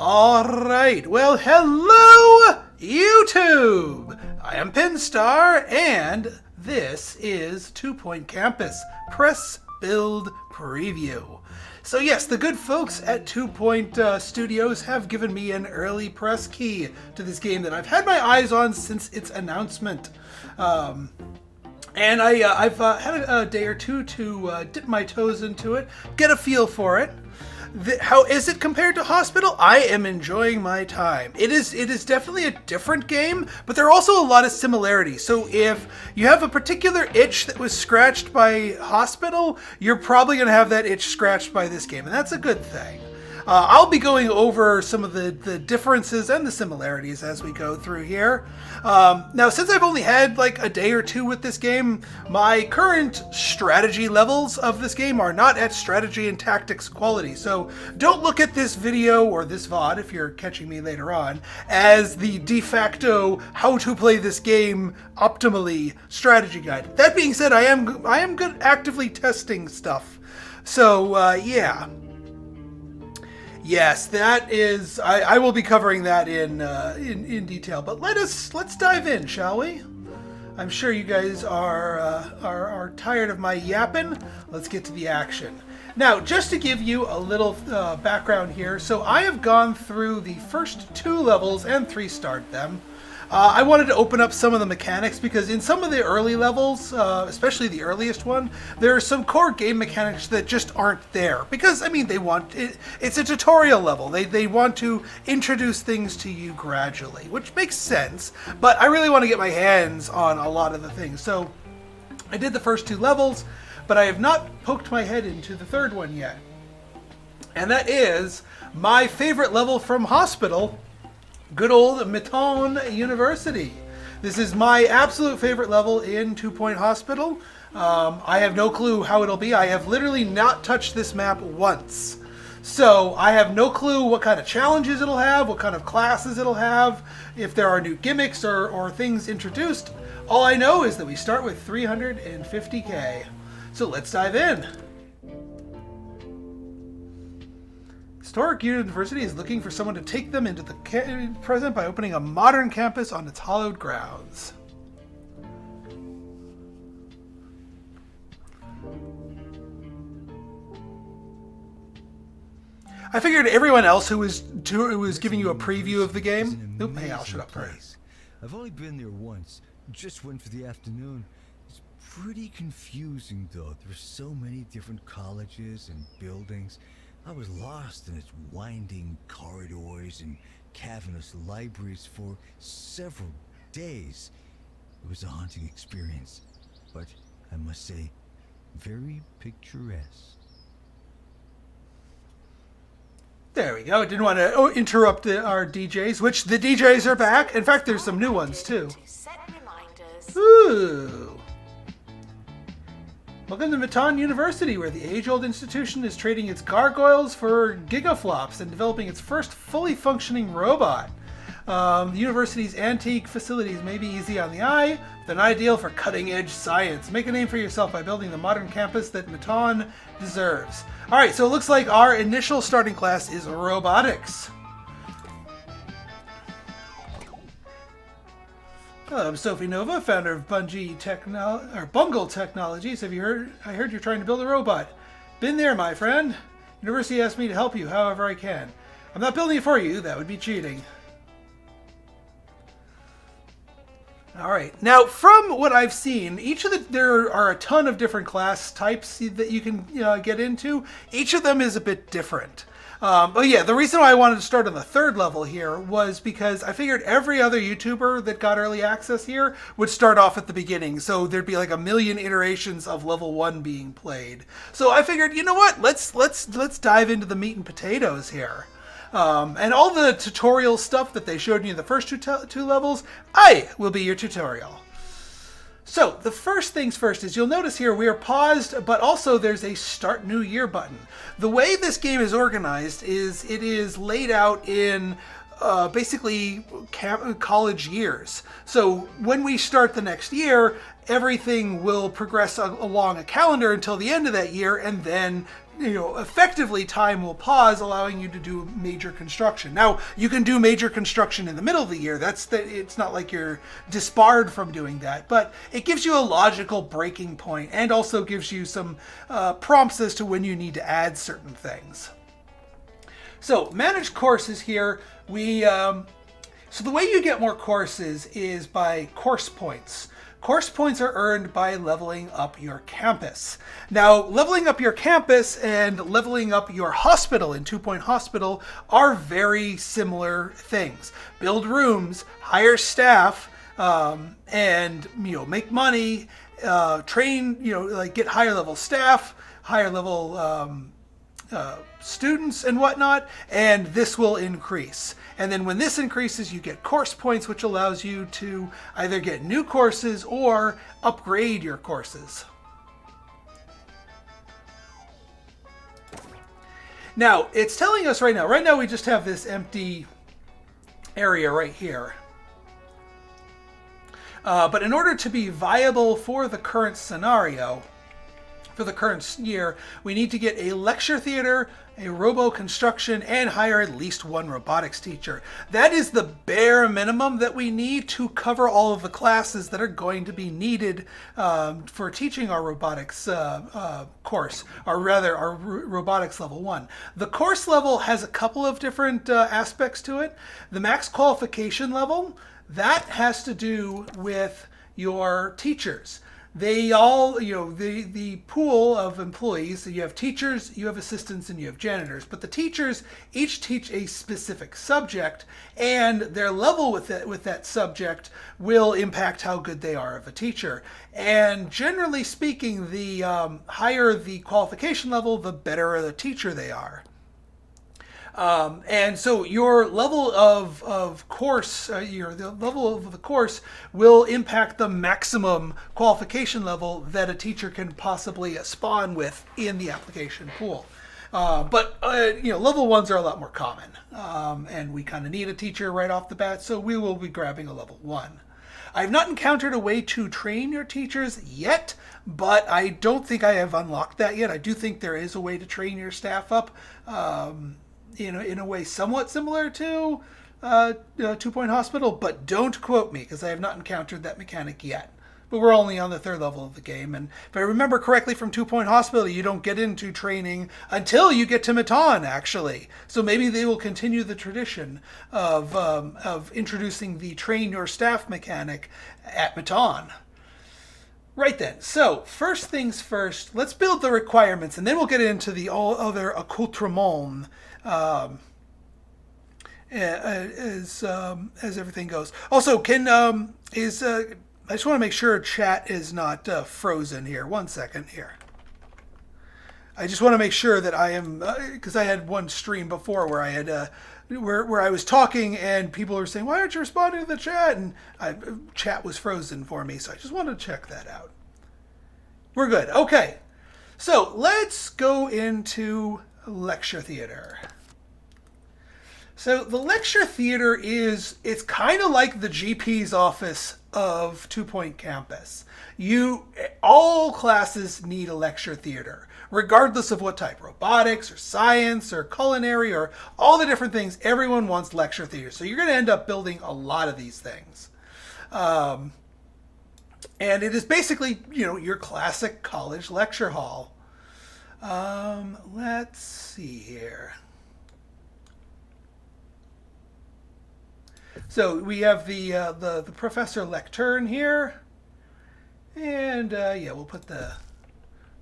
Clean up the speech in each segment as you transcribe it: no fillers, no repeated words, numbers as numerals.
Alright, well hello YouTube! I am Pinstar and this is 2 Point Campus Press Build Preview. So yes, the good folks at 2 Point Studios have given me an early press key to this game that I've had my eyes on since its announcement. And I've had a day or two to dip my toes into it, get a feel for it. How is it compared to Hospital? I am enjoying my time. It is definitely a different game, but there are also a lot of similarities. So if you have a particular itch that was scratched by Hospital, you're probably going to have that itch scratched by this game, and that's a good thing. I'll be going over some of the differences and the similarities as we go through here. Now, since I've only had like a day or two with this game, my current strategy levels of this game are not at strategy and tactics quality. So don't look at this video or this VOD, if you're catching me later on, as the de facto how to play this game optimally strategy guide. That being said, I am good actively testing stuff. So yeah. Yes, that is. I will be covering that in detail. But let's dive in, shall we? I'm sure you guys are tired of my yapping. Let's get to the action. Now, just to give you a little background here, so I have gone through the first 2 levels and 3-starred them. I wanted to open up some of the mechanics because in some of the early levels, especially the earliest one, there are some core game mechanics that just aren't there. Because, I mean, it's a tutorial level. They want to introduce things to you gradually, which makes sense. But I really want to get my hands on a lot of the things. So I did the first 2 levels, but I have not poked my head into the 3rd one yet. And that is my favorite level from Hospital, good old Miton University. This is my absolute favorite level in 2 Point Hospital. I have no clue how it'll be. I have literally not touched this map once. So I have no clue what kind of challenges it'll have, what kind of classes it'll have, if there are new gimmicks or things introduced. All I know is that we start with 350k. So let's dive in. Historic University is looking for someone to take them into the present by opening a modern campus on its hallowed grounds. I figured everyone else who was giving you a preview of the game. Oop, hey, I'll shut up first. I've only been there once. Just went for the afternoon. It's pretty confusing though. There's so many different colleges and buildings. I was lost in its winding corridors and cavernous libraries for several days. It was a haunting experience, but I must say, very picturesque. There we go. Didn't want to interrupt our DJs, which the DJs are back. In fact, there's some new ones too. Ooh. Welcome to Miton University, where the age-old institution is trading its gargoyles for gigaflops and developing its first fully functioning robot. The university's antique facilities may be easy on the eye, but they're ideal for cutting-edge science. Make a name for yourself by building the modern campus that Miton deserves. Alright, so it looks like our initial starting class is robotics. Hello, I'm Sophie Nova, founder of Bungle Technologies. I heard you're trying to build a robot. Been there, my friend. University asked me to help you however I can. I'm not building it for you, that would be cheating. Alright, now from what I've seen, there are a ton of different class types that you can get into. Each of them is a bit different. But yeah, the reason why I wanted to start on the 3rd level here was because I figured every other YouTuber that got early access here would start off at the beginning. So there'd be like a million iterations of level 1 being played. So I figured, you know what? Let's dive into the meat and potatoes here. And all the tutorial stuff that they showed you in the first 2 levels, I will be your tutorial. So the first things first is you'll notice here we are paused, but also there's a Start New Year button. The way this game is organized is it is laid out in basically college years. So when we start the next year, everything will progress along a calendar until the end of that year, and then effectively time will pause, allowing you to do major construction. Now, you can do major construction in the middle of the year. It's not like you're disbarred from doing that, but it gives you a logical breaking point and also gives you some prompts as to when you need to add certain things. So, manage courses here. So the way you get more courses is by course points. Course points are earned by leveling up your campus. Now, leveling up your campus and leveling up your hospital in 2-Point Hospital are very similar things. Build rooms, hire staff, and make money, train, get higher level staff, higher level students and whatnot, and this will increase. And then when this increases, you get course points, which allows you to either get new courses or upgrade your courses. Now, it's telling us right now we just have this empty area right here. But in order to be viable for the current scenario, for the current year, we need to get a lecture theater, a robo construction, and hire at least one robotics teacher. That is the bare minimum that we need to cover all of the classes that are going to be needed for teaching our robotics course, or rather our robotics level 1. The course level has a couple of different aspects to it. The max qualification level, that has to do with your teachers. They all, the pool of employees, so you have teachers, you have assistants, and you have janitors. But the teachers each teach a specific subject, and their level with that subject will impact how good they are of a teacher. And generally speaking, the higher the qualification level, the better the teacher they are. And so your level of course, the level of the course will impact the maximum qualification level that a teacher can possibly spawn with in the application pool. But level 1s are a lot more common, and we kind of need a teacher right off the bat, so we will be grabbing a level 1. I've not encountered a way to train your teachers yet, but I don't think I have unlocked that yet. I do think there is a way to train your staff up. In a way somewhat similar to 2-Point Hospital, but don't quote me because I have not encountered that mechanic yet. But we're only on the 3rd level of the game, and if I remember correctly from 2-Point Hospital, you don't get into training until you get to Matan, actually. So maybe they will continue the tradition of introducing the train your staff mechanic at Matan. Right then, so first things first, let's build the requirements, and then we'll get into the all other accoutrements as everything goes. Also, I just want to make sure chat is not frozen here. 1 second here. I just want to make sure that I am, because I had one stream before where I had where I was talking and people were saying, "Why aren't you responding to the chat?" And chat was frozen for me, so I just wanted to check that out. We're good. Okay, so let's go into lecture theater. So the lecture theater it's kind of like the GP's office of 2-Point Campus. All classes need a lecture theater, regardless of what type, robotics or science or culinary or all the different things. Everyone wants lecture theater. So you're going to end up building a lot of these things. And it is basically, your classic college lecture hall. Let's see here. So we have the professor lectern here, and we'll put the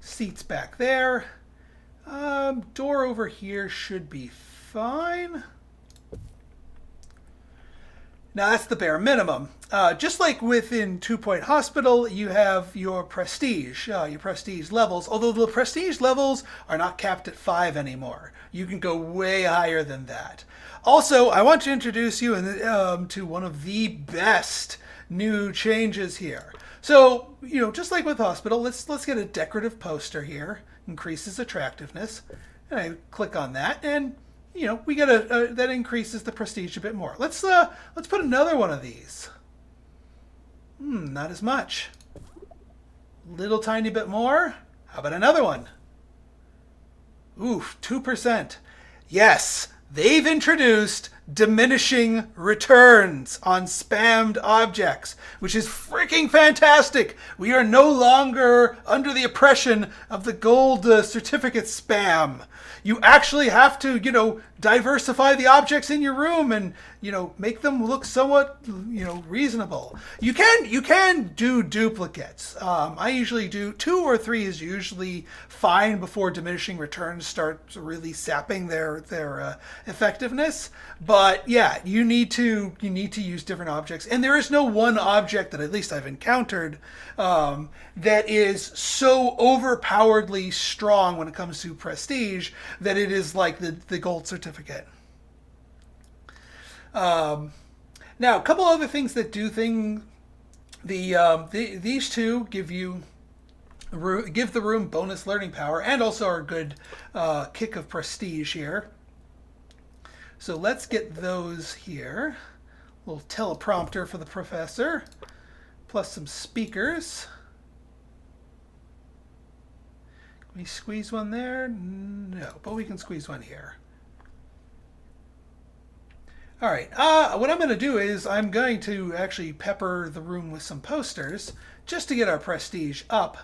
seats back there. Door over here should be fine. Now that's the bare minimum. Just like within 2-Point Hospital, you have your prestige levels, although the prestige levels are not capped at 5 anymore. You can go way higher than that. Also, I want to introduce you to one of the best new changes here. So, just like with hospital, let's get a decorative poster here. Increases attractiveness. And I click on that, and we get that increases the prestige a bit more. Let's put another one of these. Not as much. Little tiny bit more. How about another one? Oof, 2%. Yes, they've introduced diminishing returns on spammed objects, which is freaking fantastic. We are no longer under the oppression of the gold certificate spam. You actually have to, diversify the objects in your room and, make them look somewhat, reasonable. You can do duplicates. I usually do 2 or 3 is usually fine before diminishing returns start really sapping their effectiveness. But yeah, you need to use different objects, and there is no one object that at least I've encountered that is so overpoweredly strong when it comes to prestige that it is like the gold certificate. Now, a couple other things that do things. These two give the room bonus learning power and also are a good kick of prestige here. So let's get those here. A little teleprompter for the professor, plus some speakers. Can we squeeze one there? No, but we can squeeze one here. All right, what I'm going to do is I'm going to actually pepper the room with some posters just to get our prestige up.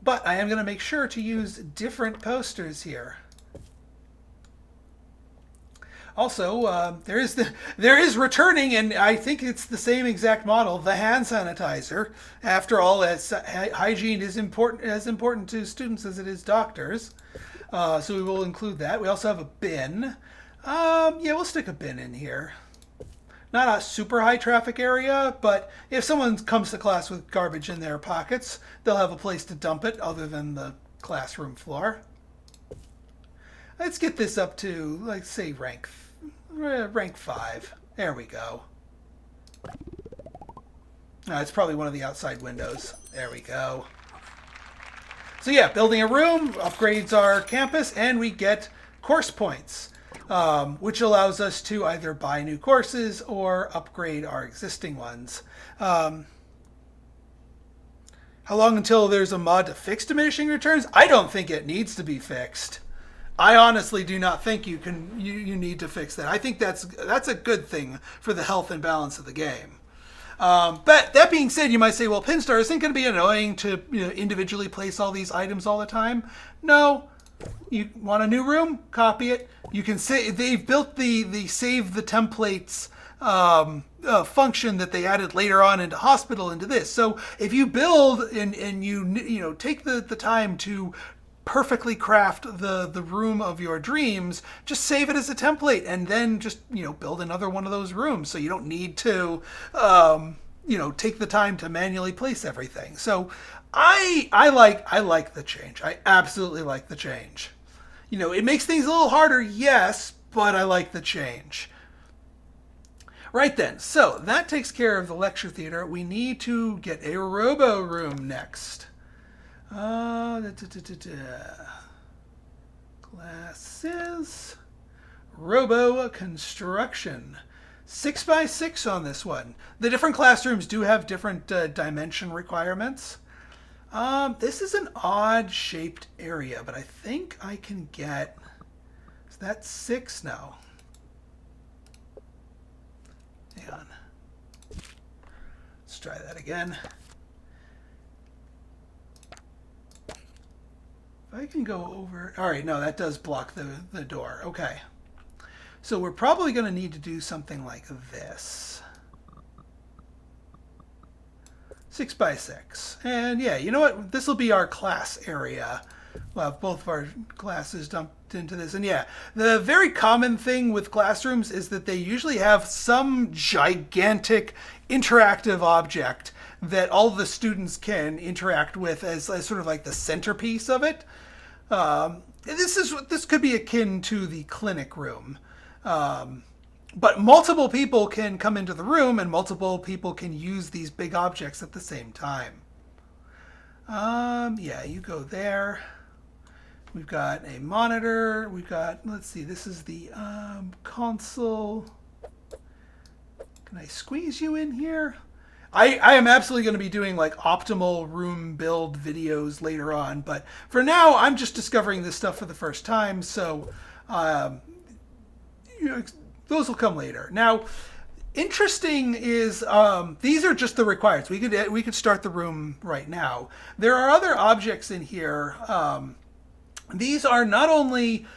But I am going to make sure to use different posters here. Also, there is returning, and I think it's the same exact model, the hand sanitizer. After all, hygiene is as important to students as it is doctors. So we will include that. We also have a bin. Yeah, we'll stick a bin in here. Not a super high traffic area, but if someone comes to class with garbage in their pockets, they'll have a place to dump it other than the classroom floor. Let's get this up to, like, say, rank 5. There we go. It's probably one of the outside windows. There we go. So yeah, building a room upgrades our campus, and we get course points, which allows us to either buy new courses or upgrade our existing ones. How long until there's a mod to fix diminishing returns? I don't think it needs to be fixed. I honestly do not think you need to fix that. I think that's a good thing for the health and balance of the game. But that being said, you might say, well, Pinstar, isn't going to be annoying to individually place all these items all the time? No. You want a new room? Copy it. You can say they've built the save the templates function that they added later on into Hospital into this. So if you build and you take the time to perfectly craft the room of your dreams, just save it as a template and then just build another one of those rooms, so you don't need to take the time to manually place everything. So I like the change. I absolutely like the change. It makes things a little harder, yes, but I like the change. Right then, so that takes care of the lecture theater. We need to get a robo room next. Classes, robo construction, 6x6 on this one. The different classrooms do have different dimension requirements. This is an odd shaped area, but I think I can get, is that 6 now? Hang on. Let's try that again. I can go over. All right, no, that does block the door. Okay. So we're probably going to need to do something like this. 6x6. And yeah, you know what? This will be our class area. We'll have both of our classes dumped into this. And yeah, the very common thing with classrooms is that they usually have some gigantic interactive object that all the students can interact with as sort of like the centerpiece of it. This could be akin to the clinic room. But multiple people can come into the room and multiple people can use these big objects at the same time. Yeah, you go there. We've got a monitor. We've got, let's see, this is the console. Can I squeeze you in here? I am absolutely going to be doing like optimal room build videos later on, but for now I'm just discovering this stuff for the first time, so um, you know, those will come later. Now, interesting is these are just the requirements. We could start the room right now. There are other objects in here. These are not only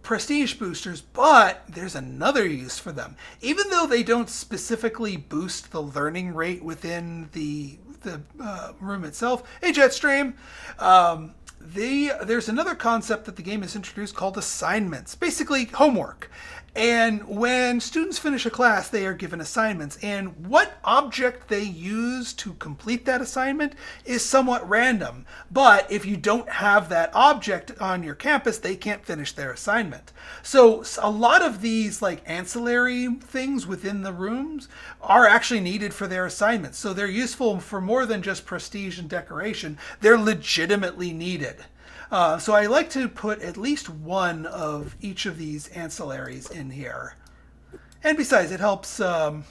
prestige boosters, but there's another use for them. Even though they don't specifically boost the learning rate within the room itself. Hey, Jetstream. There's another concept that the game has introduced called assignments, basically homework. And when students finish a class, they are given assignments. And what object they use to complete that assignment is somewhat random. But if you don't have that object on your campus, they can't finish their assignment. So a lot of these like ancillary things within the rooms are actually needed for their assignments. So they're useful for more than just prestige and decoration. They're legitimately needed. So I like to put at least one of each of these ancillaries in here. And besides, it helps 3D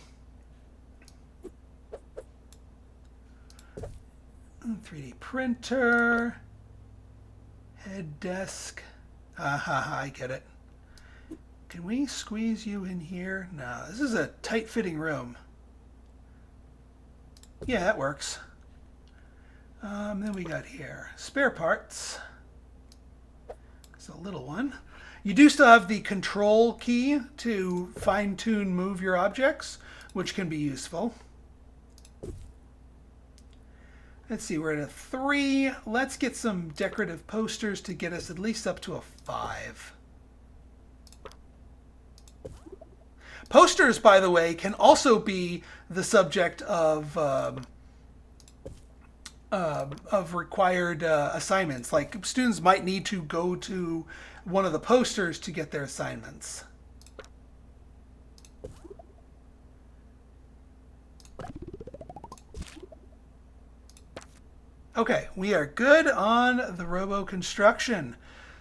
printer, head desk. I get it. Can we squeeze you in here? No, this is a tight-fitting room. Yeah, that works. Then we got here spare parts. It's a little one. You do still have the control key to fine-tune move your objects, which can be useful. Let's see, we're at a 3. Let's get some decorative posters to get us at least up to a 5. Posters, by the way, can also be the subject of required assignments. Like students might need to go to one of the posters to get their assignments. Okay, we are good on the robo construction.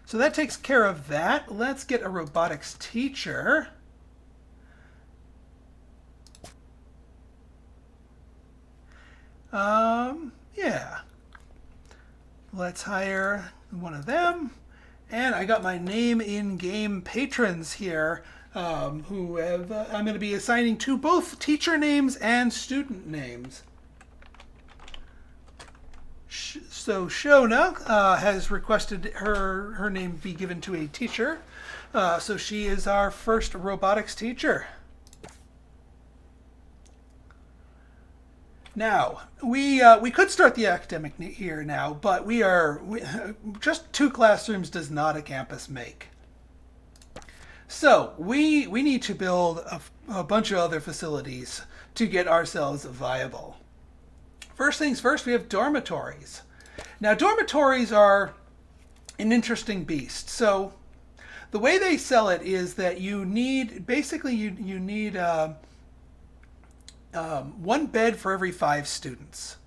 So that takes care of that. Let's get a robotics teacher. Yeah. Let's hire one of them. And I got my name in-game patrons here who have, I'm going to be assigning to both teacher names and student names. So Shona has requested her name be given to a teacher. So she is our first robotics teacher. Now, we could start the academic year now, but just 2 classrooms does not a campus make. So we need to build a bunch of other facilities to get ourselves viable. First things first, we have dormitories. Now, dormitories are an interesting beast. So the way they sell it is that you need, basically you need 1 bed for every 5 students.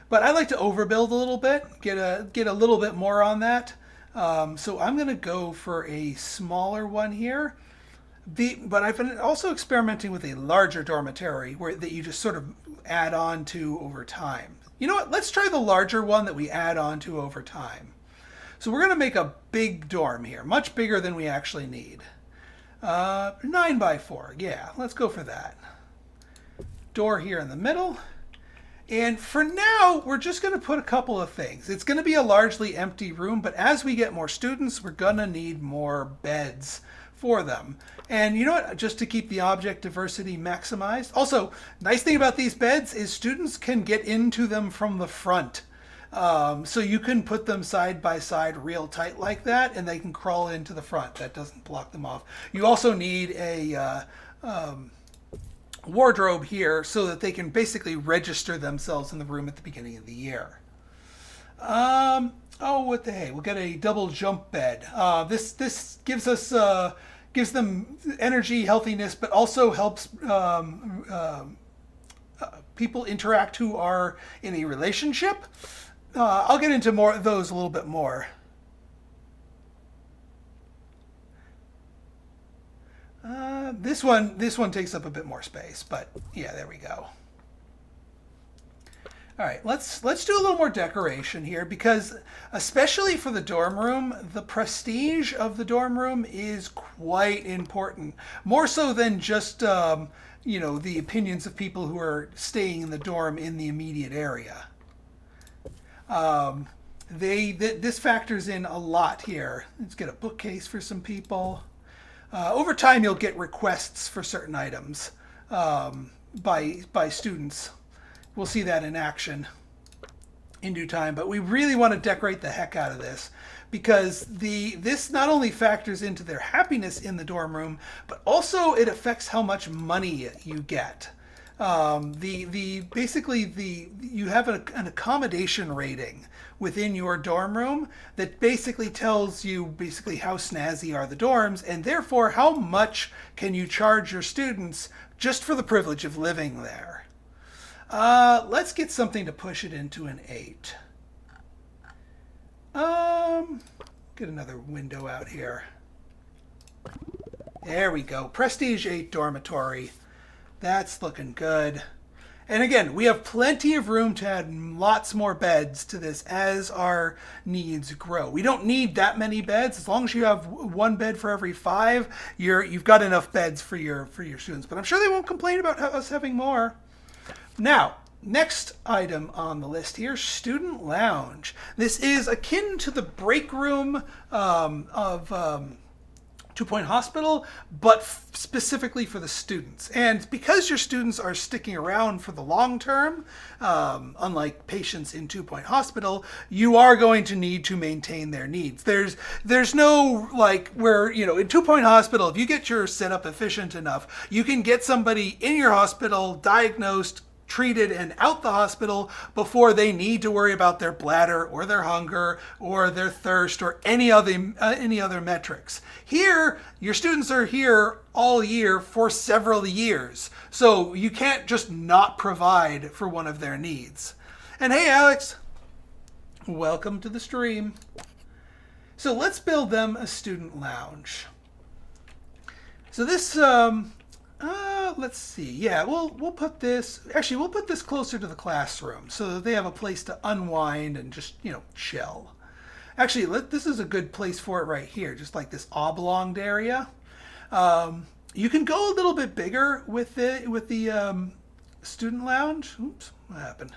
But I like to overbuild a little bit, get a little bit more on that. So I'm going to go for a smaller one here. But I've been also experimenting with a larger dormitory that you just sort of add on to over time. You know what? Let's try the larger one that we add on to over time. So we're going to make a big dorm here, much bigger than we actually need. 9 by 4. Yeah, let's go for that. Door here in the middle. And for now, we're just going to put a couple of things. It's going to be a largely empty room, but as we get more students, we're going to need more beds for them. And you know what? Just to keep the object diversity maximized. Also, nice thing about these beds is students can get into them from the front. So you can put them side by side real tight like that, and they can crawl into the front. That doesn't block them off. You also need a wardrobe here so that they can basically register themselves in the room at the beginning of the year. Oh, what the hey? We'll get a double jump bed. This gives us gives them energy, healthiness, but also helps people interact who are in a relationship. I'll get into more of those a little bit more. This one takes up a bit more space, but yeah, there we go. All right, let's do a little more decoration here because especially for the dorm room, the prestige of the dorm room is quite important. More so than just the opinions of people who are staying in the dorm in the immediate area. This factors in a lot here. Let's get a bookcase for some people. Over time, you'll get requests for certain items by students. We'll see that in action in due time, but we really want to decorate the heck out of this because this not only factors into their happiness in the dorm room, but also it affects how much money you get. You have an accommodation rating within your dorm room that basically tells you how snazzy are the dorms and therefore how much can you charge your students just for the privilege of living there. Let's get something to push it into an 8. Get another window out here. There we go. Prestige 8 dormitory. That's looking good. And again, we have plenty of room to add lots more beds to this as our needs grow. We don't need that many beds. As long as you have one bed for every 5, you've got enough beds for your students. But I'm sure they won't complain about us having more. Now, next item on the list here, student lounge. This is akin to the break room of 2 Point Hospital, but specifically for the students. And because your students are sticking around for the long term, unlike patients in 2 Point Hospital, you are going to need to maintain their needs. There's no where, in 2 Point Hospital, if you get your setup efficient enough, you can get somebody in your hospital diagnosed, treated, and out the hospital before they need to worry about their bladder or their hunger or their thirst or any other metrics. Here, your students are here all year for several years, so you can't just not provide for one of their needs. And hey, Alex, welcome to the stream. So let's build them a student lounge. So this let's see. Yeah, we'll put this. Actually, we'll put this closer to the classroom so that they have a place to unwind and just chill. Actually, this is a good place for it right here, just like this oblonged area. You can go a little bit bigger with the student lounge. Oops, what happened?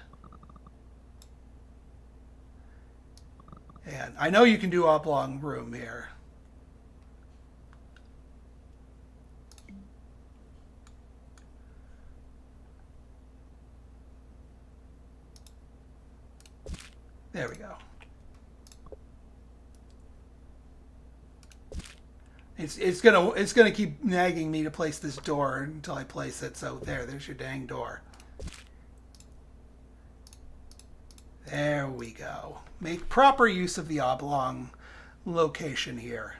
And I know you can do oblong room here. There we go. It's gonna keep nagging me to place this door until I place it. So there's your dang door. There we go. Make proper use of the oblong location here.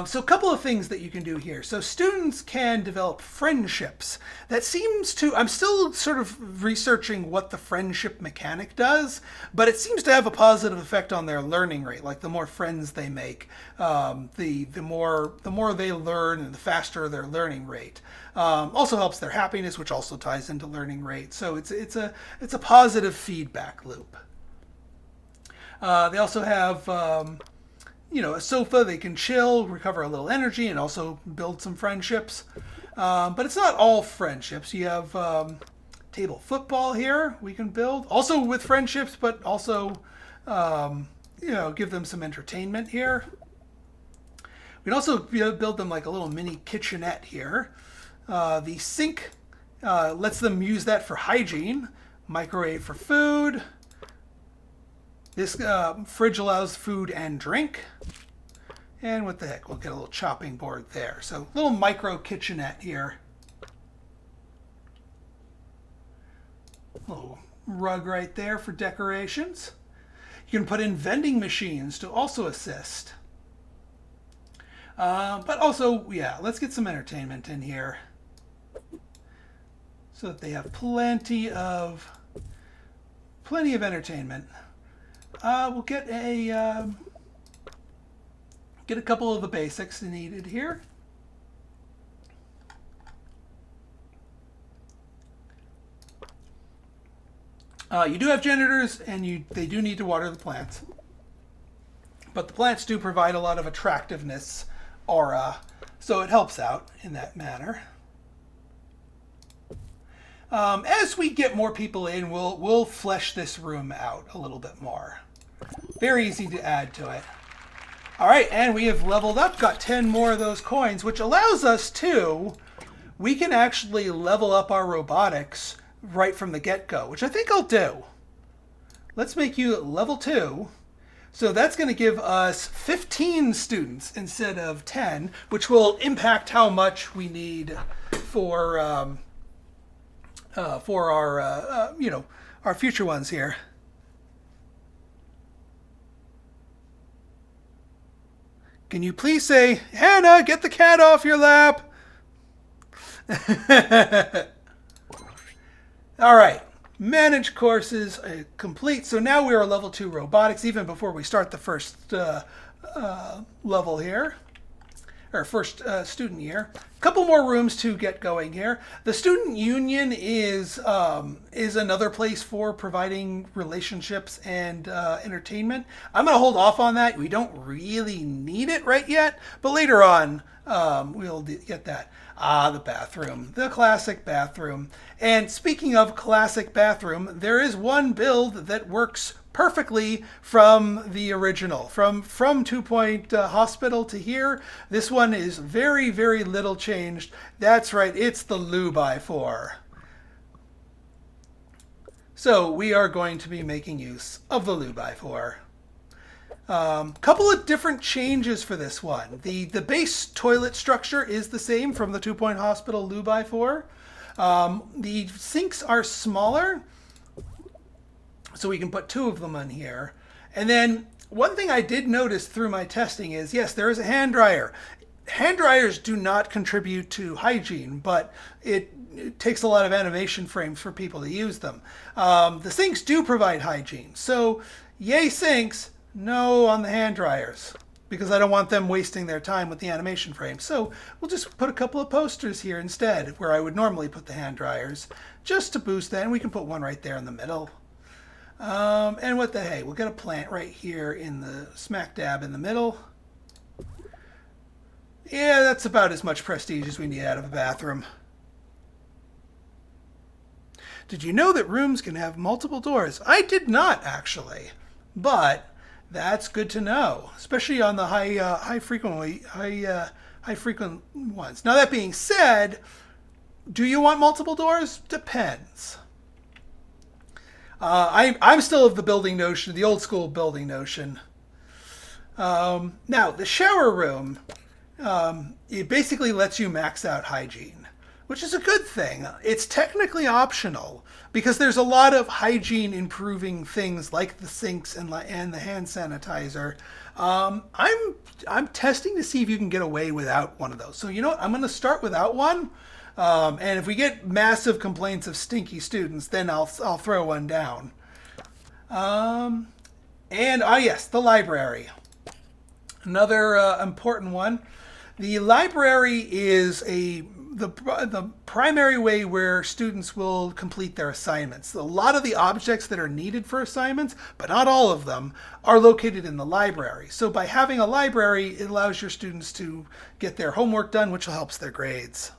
So a couple of things that you can do here. So students can develop friendships. That seems to, I'm still sort of researching what the friendship mechanic does, but it seems to have a positive effect on their learning rate. Like the more friends they make, the more they learn and the faster their learning rate. Also helps their happiness, which also ties into learning rate. So it's a positive feedback loop. They also have a sofa. They can chill, recover a little energy, and also build some friendships. But it's not all friendships. You have table football here we can build. Also with friendships, but also, give them some entertainment here. We can also build them like a little mini kitchenette here. The sink lets them use that for hygiene. Microwave for food. This fridge allows food and drink. And what the heck, we'll get a little chopping board there. So little micro kitchenette here. Little rug right there for decorations. You can put in vending machines to also assist. But also, yeah, let's get some entertainment in here so that they have plenty of entertainment. We'll get a couple of the basics needed here. You do have janitors, and they do need to water the plants. But the plants do provide a lot of attractiveness aura, so it helps out in that manner. As we get more people in, we'll flesh this room out a little bit more. Very easy to add to it. All right, and we have leveled up, got 10 more of those coins, which allows us to, we can actually level up our robotics right from the get-go, which I think I'll do. Let's make you level 2. So that's going to give us 15 students instead of 10, which will impact how much we need for our our future ones here. Can you please say, Hannah, get the cat off your lap? All right. Manage courses complete. So now we are level 2 robotics, even before we start the first level here, or first student year. A couple more rooms to get going here. The student union is another place for providing relationships and entertainment. I'm going to hold off on that. We don't really need it right yet, but later on we'll get that. The bathroom, the classic bathroom. And speaking of classic bathroom, there is one build that works perfectly from the original. From 2 Point Hospital to here, this one is very, very little changed. That's right, it's the loo-by-4. So we are going to be making use of the loo-by-4. Couple of different changes for this one. The base toilet structure is the same from the 2 Point Hospital loo-by-4. The sinks are smaller, so we can put 2 of them on here. And then one thing I did notice through my testing is, yes, there is a hand dryer. Hand dryers do not contribute to hygiene, but it takes a lot of animation frames for people to use them. The sinks do provide hygiene. So yay sinks, no on the hand dryers, because I don't want them wasting their time with the animation frame. So we'll just put a couple of posters here instead, where I would normally put the hand dryers, just to boost that. And we can put one right there in the middle. And what the hey, we'll get a plant right here in the smack dab in the middle. Yeah, that's about as much prestige as we need out of a bathroom. Did you know that rooms can have multiple doors? I did not, actually, but that's good to know, especially on the high frequent ones. Now that being said, do you want multiple doors? Depends. I'm still of the building notion, the old school building notion. Now the shower room, it basically lets you max out hygiene, which is a good thing. It's technically optional because there's a lot of hygiene improving things like the sinks and the hand sanitizer. I'm testing to see if you can get away without one of those. So you know what? I'm going to start without one. And if we get massive complaints of stinky students, then I'll throw one down. And yes, the library. Another important one. The library is the primary way where students will complete their assignments. A lot of the objects that are needed for assignments, but not all of them, are located in the library. So by having a library, it allows your students to get their homework done, which helps their grades.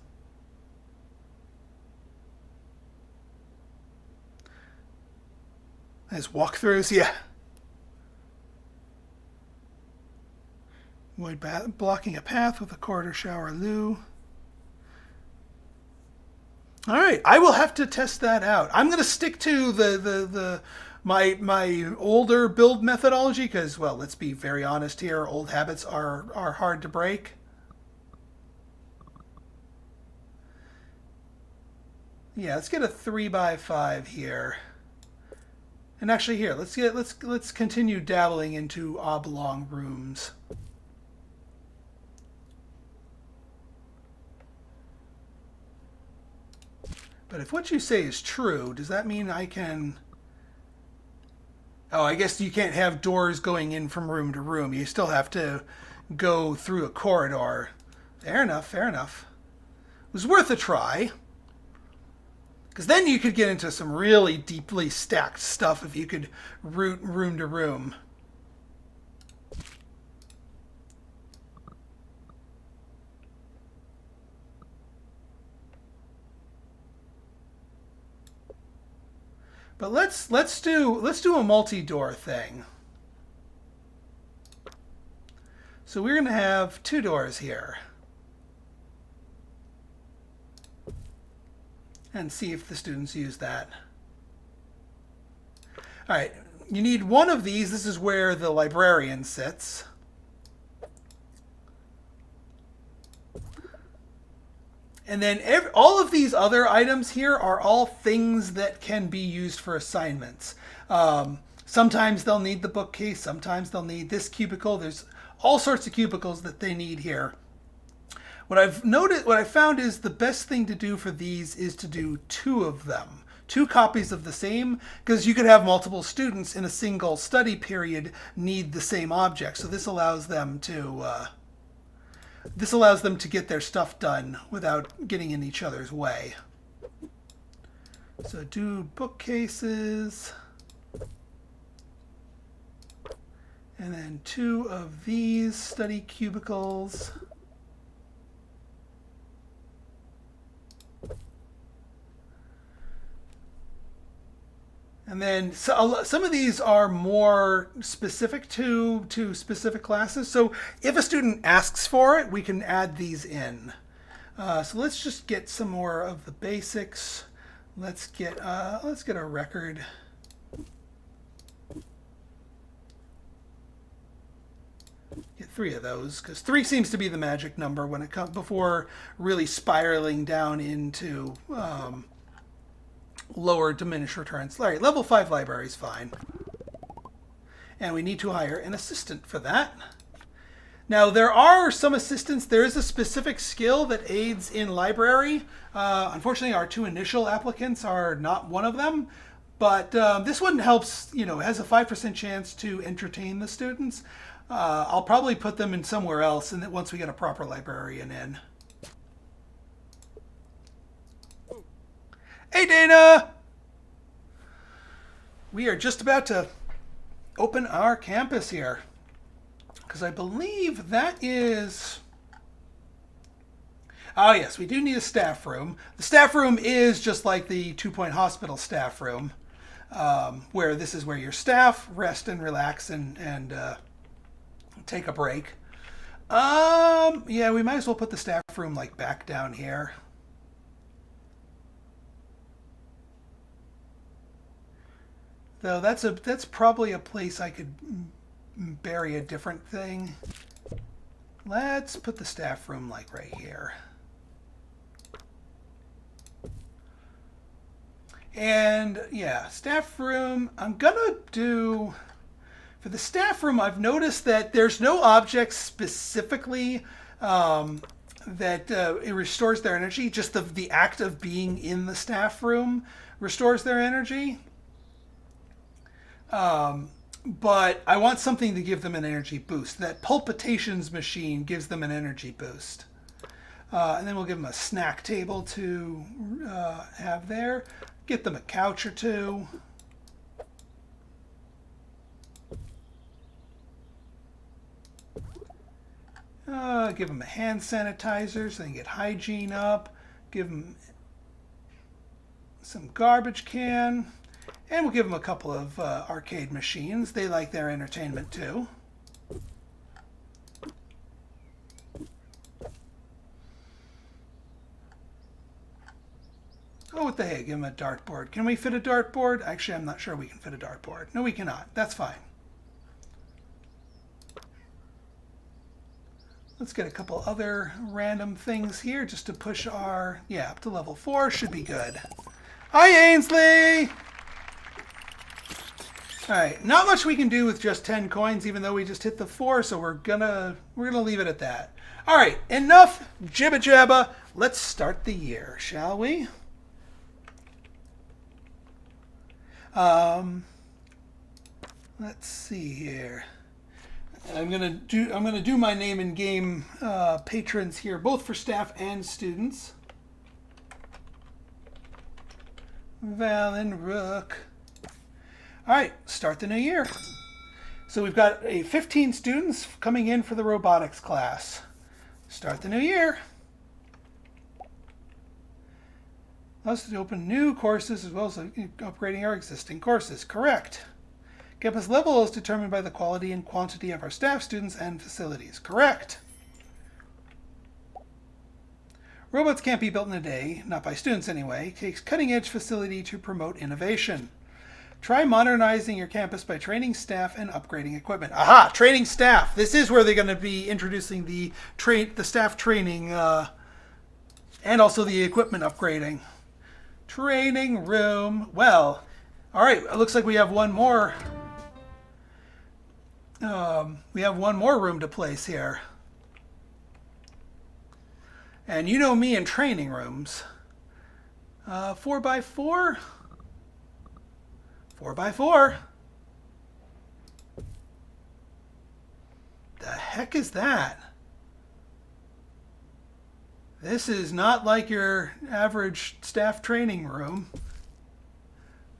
As walkthroughs, yeah. Avoid blocking a path with a corridor, shower, loo. All right, I will have to test that out. I'm going to stick to my older build methodology because, well, let's be very honest here. Old habits are hard to break. Yeah, let's get a 3x5 here. And actually here, let's continue dabbling into oblong rooms. But if what you say is true, does that mean I can... Oh, I guess you can't have doors going in from room to room. You still have to go through a corridor. Fair enough, fair enough. It was worth a try. Because then you could get into some really deeply stacked stuff if you could route room to room. But let's do a multi-door thing. So we're going to have 2 doors here. And see if the students use that. All right, you need one of these. This is where the librarian sits. And then all of these other items here are all things that can be used for assignments. Sometimes they'll need the bookcase. Sometimes they'll need this cubicle. There's all sorts of cubicles that they need here. What I found is the best thing to do for these is to do 2 of them. 2 copies of the same, because you could have multiple students in a single study period need the same object. So this allows them to get their stuff done without getting in each other's way. So do bookcases. And then 2 of these study cubicles. And then some of these are more specific to specific classes. So if a student asks for it, we can add these in. So let's just get some more of the basics. Let's get a record. Get 3 of those, because 3 seems to be the magic number when it comes before really spiraling down into lower diminished returns. All right, level 5 library is fine. And we need to hire an assistant for that. Now, there are some assistants. There is a specific skill that aids in library. Unfortunately, our 2 initial applicants are not one of them. But this one helps, has a 5% chance to entertain the students. I'll probably put them in somewhere else and once we get a proper librarian in. Hey, Dana! We are just about to open our campus here. Because I believe that is... Oh, yes, we do need a staff room. The staff room is just like the 2-Point Hospital staff room, where this is where your staff rest and relax and take a break. Yeah, we might as well put the staff room like back down here. Though that's probably a place I could bury a different thing. Let's put the staff room like right here. And yeah, staff room, I'm gonna do, for the staff room, I've noticed that there's no objects specifically that it restores their energy. Just the act of being in the staff room restores their energy. But I want something to give them an energy boost. That Pulpitations machine gives them an energy boost. And then we'll give them a snack table to have there. Get them a couch or 2. Give them a hand sanitizer so they can get hygiene up. Give them some garbage can. And we'll give them a couple of arcade machines. They like their entertainment too. Oh, what the heck? Give them a dartboard. Can we fit a dartboard? Actually, I'm not sure we can fit a dartboard. No, we cannot. That's fine. Let's get a couple other random things here just to push our, yeah, up to level 4 should be good. Hi, Ainsley! All right, not much we can do with just 10 coins, even though we just hit the 4, so we're gonna leave it at that. All right, enough jibba jabba. Let's start the year, shall we? Let's see here. I'm gonna do my name in game patrons here, both for staff and students. Valenrook. All right, start the new year. So we've got 15 students coming in for the robotics class. Start the new year. Us to open new courses as well as upgrading our existing courses. Correct. Campus level is determined by the quality and quantity of our staff, students, and facilities. Correct. Robots can't be built in a day, not by students anyway. It takes cutting-edge facility to promote innovation. Try modernizing your campus by training staff and upgrading equipment. Aha! Training staff. This is where they're going to be introducing the staff training and also the equipment upgrading. Training room. Well, all right. It looks like we have one more. We have one more room to place here. And you know me in training rooms. 4x4. 4x4. The heck is that? This is not like your average staff training room.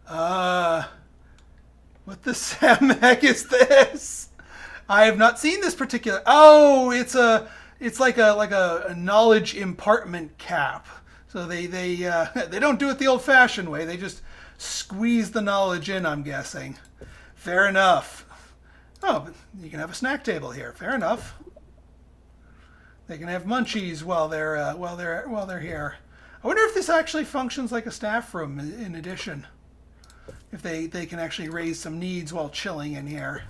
What the heck is this? I have not seen this particular. Oh, it's like a knowledge impartment cap. So they don't do it the old-fashioned way. They just squeeze the knowledge in, I'm guessing. Fair enough. Oh, but you can have a snack table here. Fair enough. They can have munchies while they're here. I wonder if this actually functions like a staff room in addition. If they can actually raise some needs while chilling in here.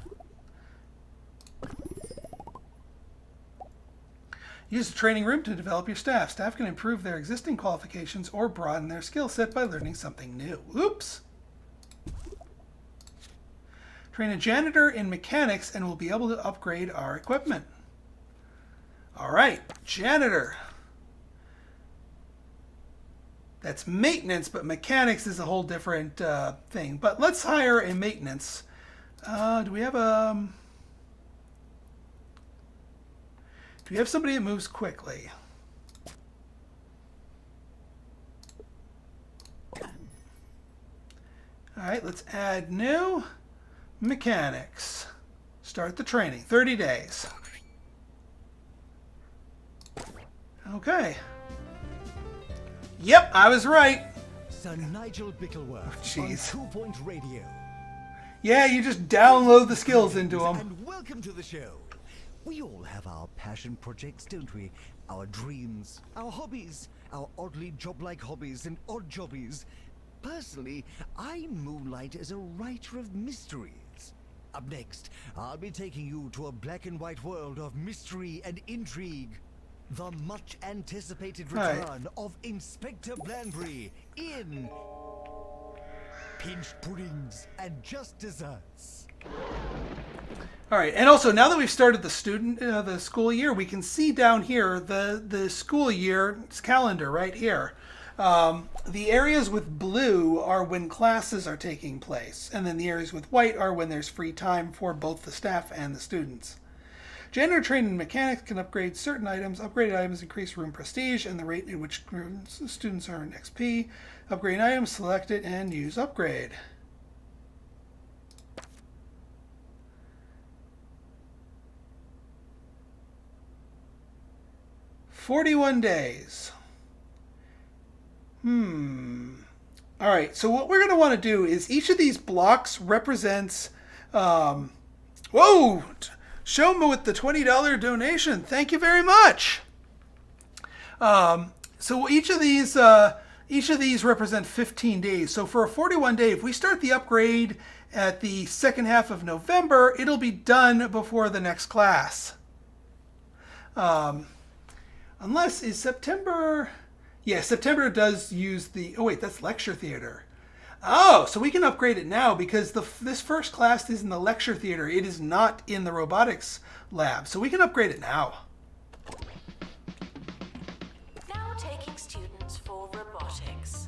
Use the training room to develop your staff. Staff can improve their existing qualifications or broaden their skill set by learning something new. Oops. Train a janitor in mechanics and we'll be able to upgrade our equipment. All right, janitor. That's maintenance, but mechanics is a whole different thing. But let's hire a maintenance. Do we have somebody that moves quickly? All right, let's add new mechanics. Start the training. 30 days. Okay. Yep, I was right. Sir Nigel Bickleworth Jeez. on 2 Point Radio. Yeah, you just download the skills into them. And welcome to the show. We all have our passion projects, don't we? Our dreams, our hobbies, our oddly job-like hobbies and odd jobbies. Personally, I moonlight as a writer of mysteries. Up next, I'll be taking you to a black and white world of mystery and intrigue. The much-anticipated return of Inspector Blandry in Pinched Puddings and Just Desserts. All right, and also now that we've started the school year, we can see down here the school year's calendar right here. The areas with blue are when classes are taking place, and then the areas with white are when there's free time for both the staff and the students. Janitor trained in mechanics can upgrade certain items. Upgraded items increase room prestige and the rate in which students earn XP. Upgrade items, select it, and use upgrade. "41 days. All right, so what we're going to want to do is each of these blocks represents... whoa! Shoma with the $20 donation. Thank you very much. So each of these represent 15 days. So for a 41 day, if we start the upgrade at the second half of November, it'll be done before the next class. Unless is September. Yeah, September does use the. Oh wait, that's lecture theater. Oh, so we can upgrade it now because this first class is in the lecture theater. It is not in the robotics lab. So we can upgrade it now. Now taking students for robotics.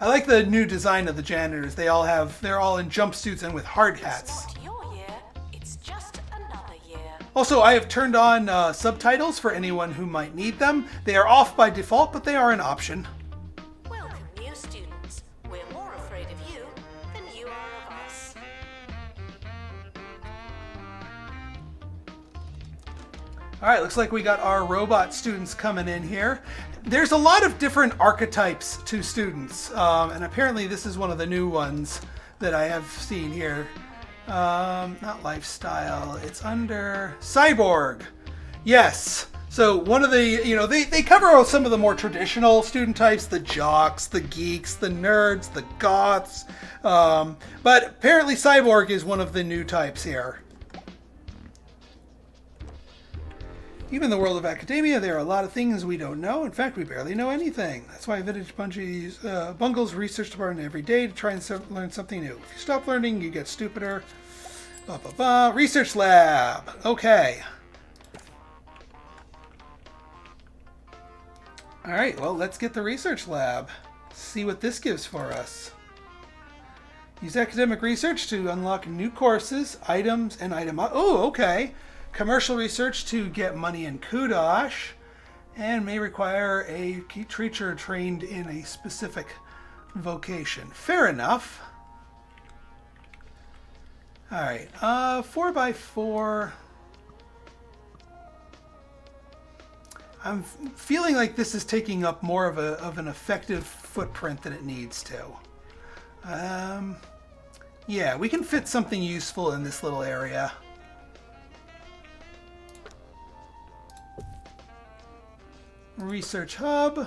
I like the new design of the janitors. They're all in jumpsuits and with hard hats. It's not your year, it's just another year. Also, I have turned on subtitles for anyone who might need them. They are off by default, but they are an option. Welcome, new students. We're more afraid of you than you are of us. All right, looks like we got our robot students coming in here. There's a lot of different archetypes to students, and apparently this is one of the new ones that I have seen here. Not lifestyle, it's under cyborg. Yes. So one of the, they cover some of the more traditional student types, the jocks, the geeks, the nerds, the goths. But apparently cyborg is one of the new types here. Even in the world of academia, there are a lot of things we don't know. In fact, we barely know anything. That's why Vintage Bungle's research department every day to try and learn something new. If you stop learning, you get stupider. Blah, blah, blah. Research lab. Okay. All right, well, let's get the research lab. See what this gives for us. Use academic research to unlock new courses, items, and item. Oh, okay. Commercial research to get money and kudosh, and may require a teacher trained in a specific vocation. Fair enough. All right, 4x4. I'm feeling like this is taking up more of an effective footprint than it needs to. Yeah, we can fit something useful in this little area. Research hub.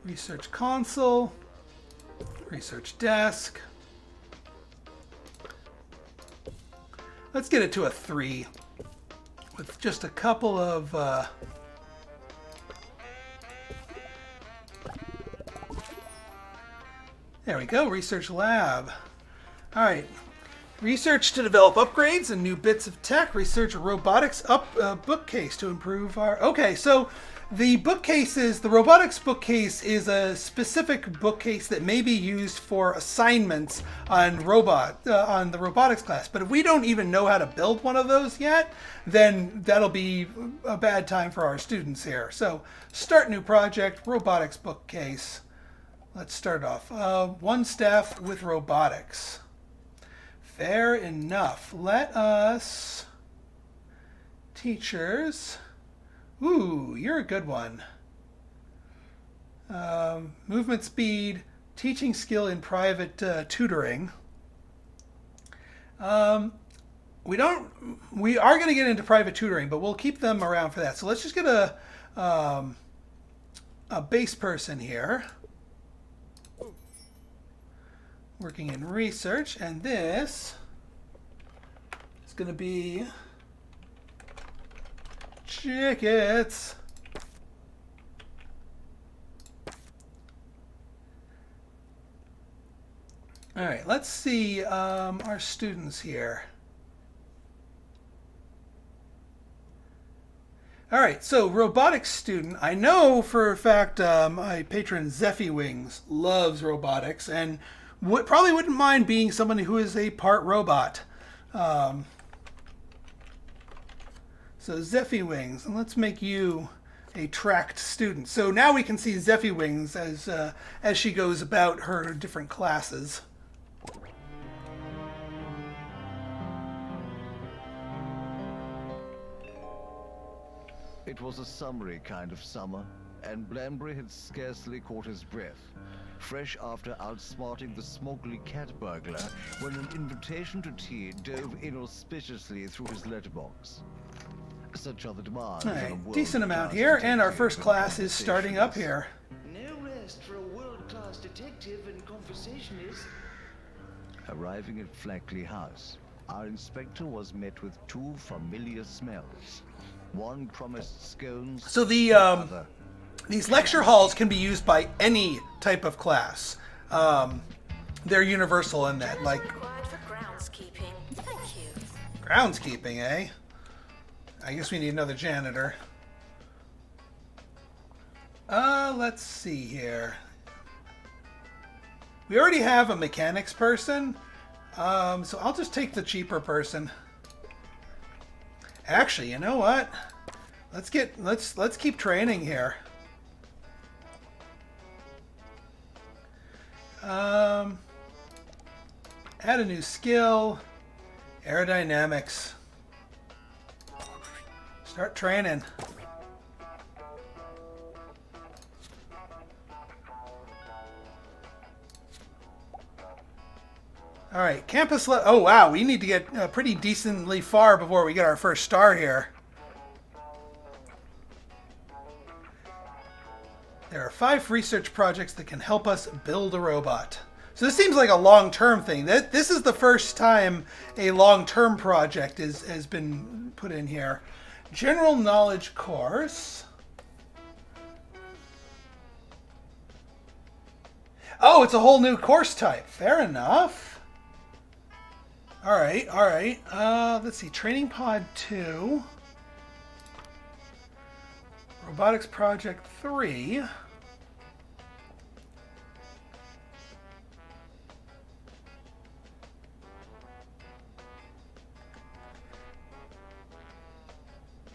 Research console. Research desk. Let's get it to a 3 with just a couple of there we go, research lab. All right. Research to develop upgrades and new bits of tech. Research robotics bookcase to improve our... Okay, so the bookcases, the robotics bookcase is a specific bookcase that may be used for assignments on on the robotics class. But if we don't even know how to build one of those yet, then that'll be a bad time for our students here. So start new project, robotics bookcase. Let's start off. One staff with robotics. Fair enough. Let us... Teachers. Ooh, you're a good one. Movement speed, teaching skill in private tutoring. We are going to get into private tutoring, but we'll keep them around for that. So let's just get a base person here. Working in research, and this is going to be tickets. All right, let's see our students here. All right, so robotics student. I know for a fact my patron Zeffy Wings loves robotics and probably wouldn't mind being someone who is a part robot. So Zeffy Wings, and let's make you a tracked student. So now we can see Zeffy Wings as she goes about her different classes. It was a summery kind of summer, and Blambury had scarcely caught his breath, fresh after outsmarting the smuggly cat burglar, when an invitation to tea dove inauspiciously through his letterbox. Such are the demands. All right, decent amount here, and our first class is starting up here. No rest for a world-class detective and conversationalist. Arriving at Flackley House, our inspector was met with two familiar smells. One promised scones. So these lecture halls can be used by any type of class. They're universal in that, like Required for groundskeeping. Thank you. groundskeeping, eh? I guess we need another janitor. Let's see here. We already have a mechanics person, so I'll just take the cheaper person. Actually, you know what? Let's keep training here. Add a new skill. Aerodynamics. Start training. All right, campus. Oh wow, we need to get pretty decently far before we get our first star here. There are 5 research projects that can help us build a robot. So this seems like a long-term thing. This is the first time a long-term project has been put in here. General knowledge course. Oh, it's a whole new course type. Fair enough. All right, all right. Let's see. Training Pod 2. Robotics Project 3.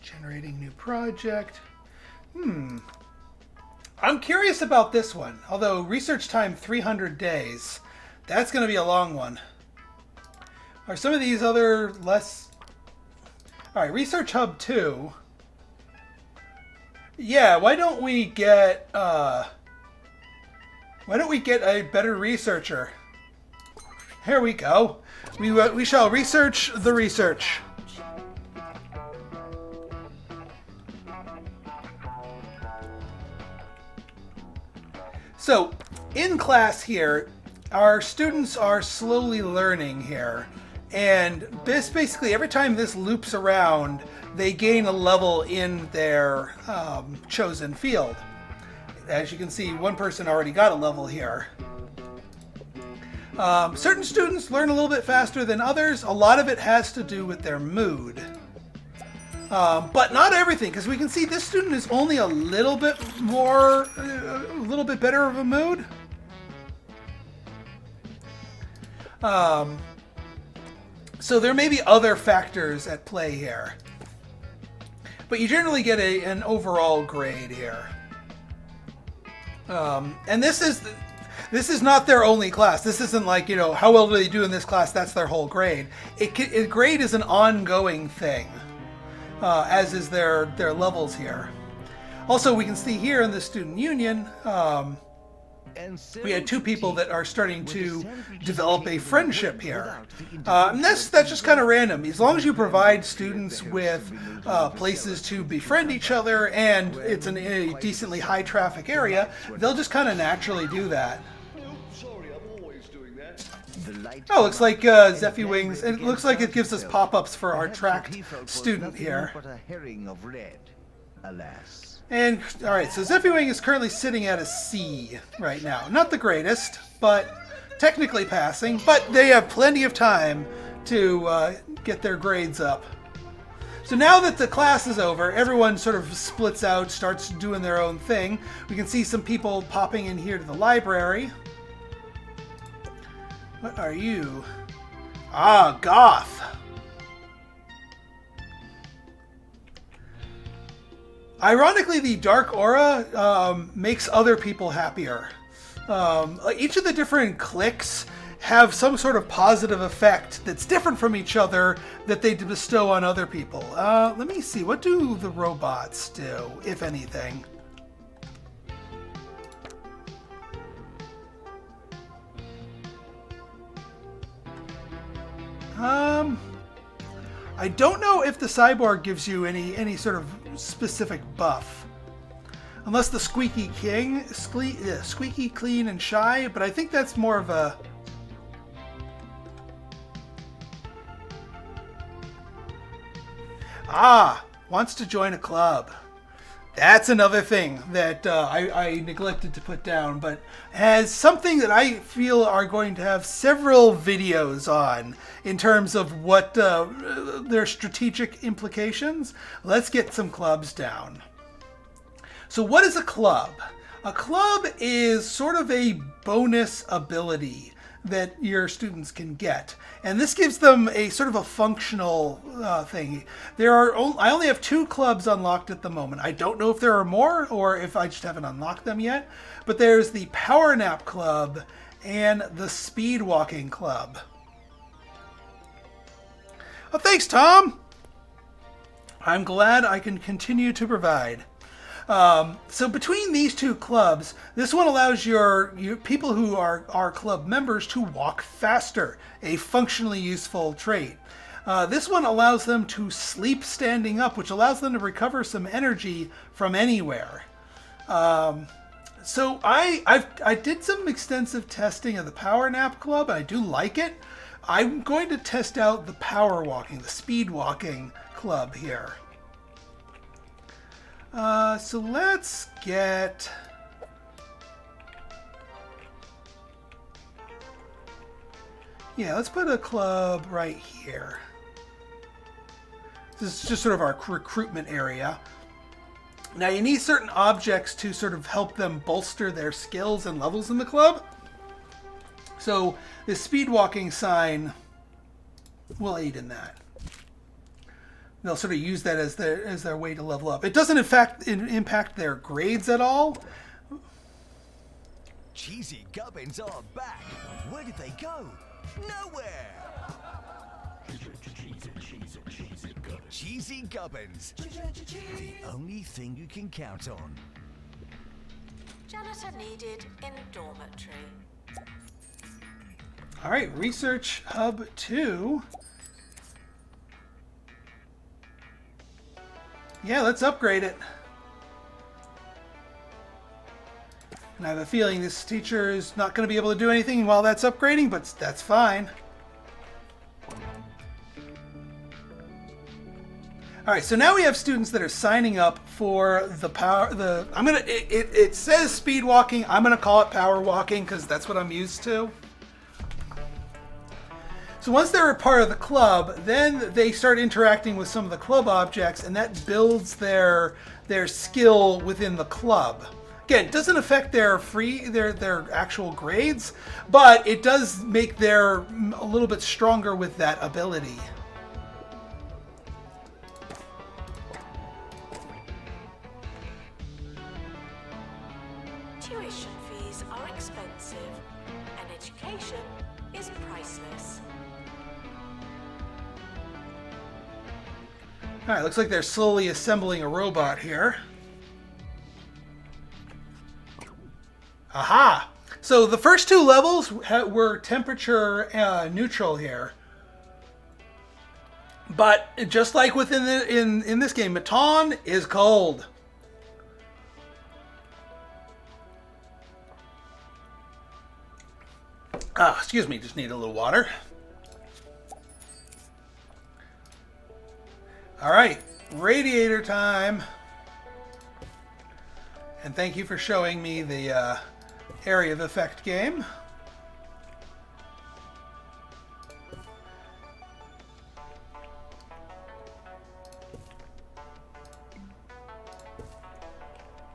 Generating new project. I'm curious about this one. Although research time 300 days. That's going to be a long one. Are some of these other less... Alright, Research Hub 2. Yeah, why don't we get a better researcher? Here we go. We shall research the research. So, in class here, our students are slowly learning here. And this basically, every time this loops around, they gain a level in their chosen field. As you can see, one person already got a level here. Certain students learn a little bit faster than others. A lot of it has to do with their mood. But not everything, because we can see this student is only a little bit better of a mood. So there may be other factors at play here. But you generally get an overall grade here. And this is not their only class. This isn't like, how well do they do in this class? That's their whole grade. Grade is an ongoing thing, as is their levels here. Also, we can see here in the student union, we had 2 people that are starting to develop a friendship here. And that's just kind of random. As long as you provide students with places to befriend each other and it's in a decently high traffic area, they'll just kind of naturally do that. Oh, looks like Zeffy Wings. It looks like it gives us pop-ups for our tracked student here. Alas. And, alright, so Zeffy Wing is currently sitting at a C right now. Not the greatest, but technically passing. But they have plenty of time to get their grades up. So now that the class is over, everyone sort of splits out, starts doing their own thing. We can see some people popping in here to the library. What are you? Ah, Goth. Ironically, the dark aura makes other people happier. Each of the different cliques have some sort of positive effect that's different from each other that they bestow on other people. Let me see. What do the robots do, if anything? I don't know if the cyborg gives you any sort of specific buff. Unless the Squeaky King, Squeaky, Clean, and Shy, but I think that's more of a... Ah, wants to join a club. That's another thing that I neglected to put down, but has something that I feel are going to have several videos on in terms of what their strategic implications. Let's get some clubs down. So what is a club? A club is sort of a bonus ability that your students can get, and this gives them a sort of a functional thing. I only have 2 clubs unlocked at the moment. I don't know if there are more or if I just haven't unlocked them yet, but there's the Power Nap Club and the Speed Walking Club. Oh, thanks, Tom! I'm glad I can continue to provide. So between these 2 clubs, this one allows your people who are club members to walk faster, a functionally useful trait. This one allows them to sleep standing up, which allows them to recover some energy from anywhere. So I did some extensive testing of the Power Nap Club. I do like it. I'm going to test out the Power Walking, the Speed Walking Club here. So let's get... Yeah, let's put a club right here. This is just sort of our recruitment area. Now you need certain objects to sort of help them bolster their skills and levels in the club. So the speed walking sign will aid in that. They'll sort of use that as their way to level up. It doesn't in fact impact their grades at all. Cheesy Gubbins are back. Where did they go? Nowhere. Cheesy Gubbins. The only thing you can count on. Janitor needed in dormitory. All right, Research Hub 2. Yeah, let's upgrade it. And I have a feeling this teacher is not going to be able to do anything while that's upgrading, but that's fine. All right, so now we have students that are signing up for the power. It says speed walking. I'm going to call it power walking because that's what I'm used to. So once they're a part of the club, then they start interacting with some of the club objects, and that builds their skill within the club. Again, it doesn't affect their actual grades, but it does make them a little bit stronger with that ability. Tuition fees are expensive, and education is priceless. All right, looks like they're slowly assembling a robot here. Aha! So the first 2 levels were temperature neutral here. But just like within in this game, Maton is cold. Excuse me, just need a little water. All right, radiator time. And thank you for showing me the area of effect game.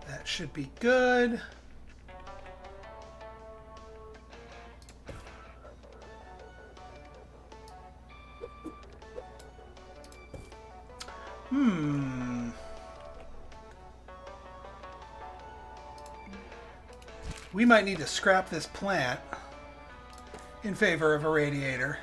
That should be good. We might need to scrap this plant in favor of a radiator.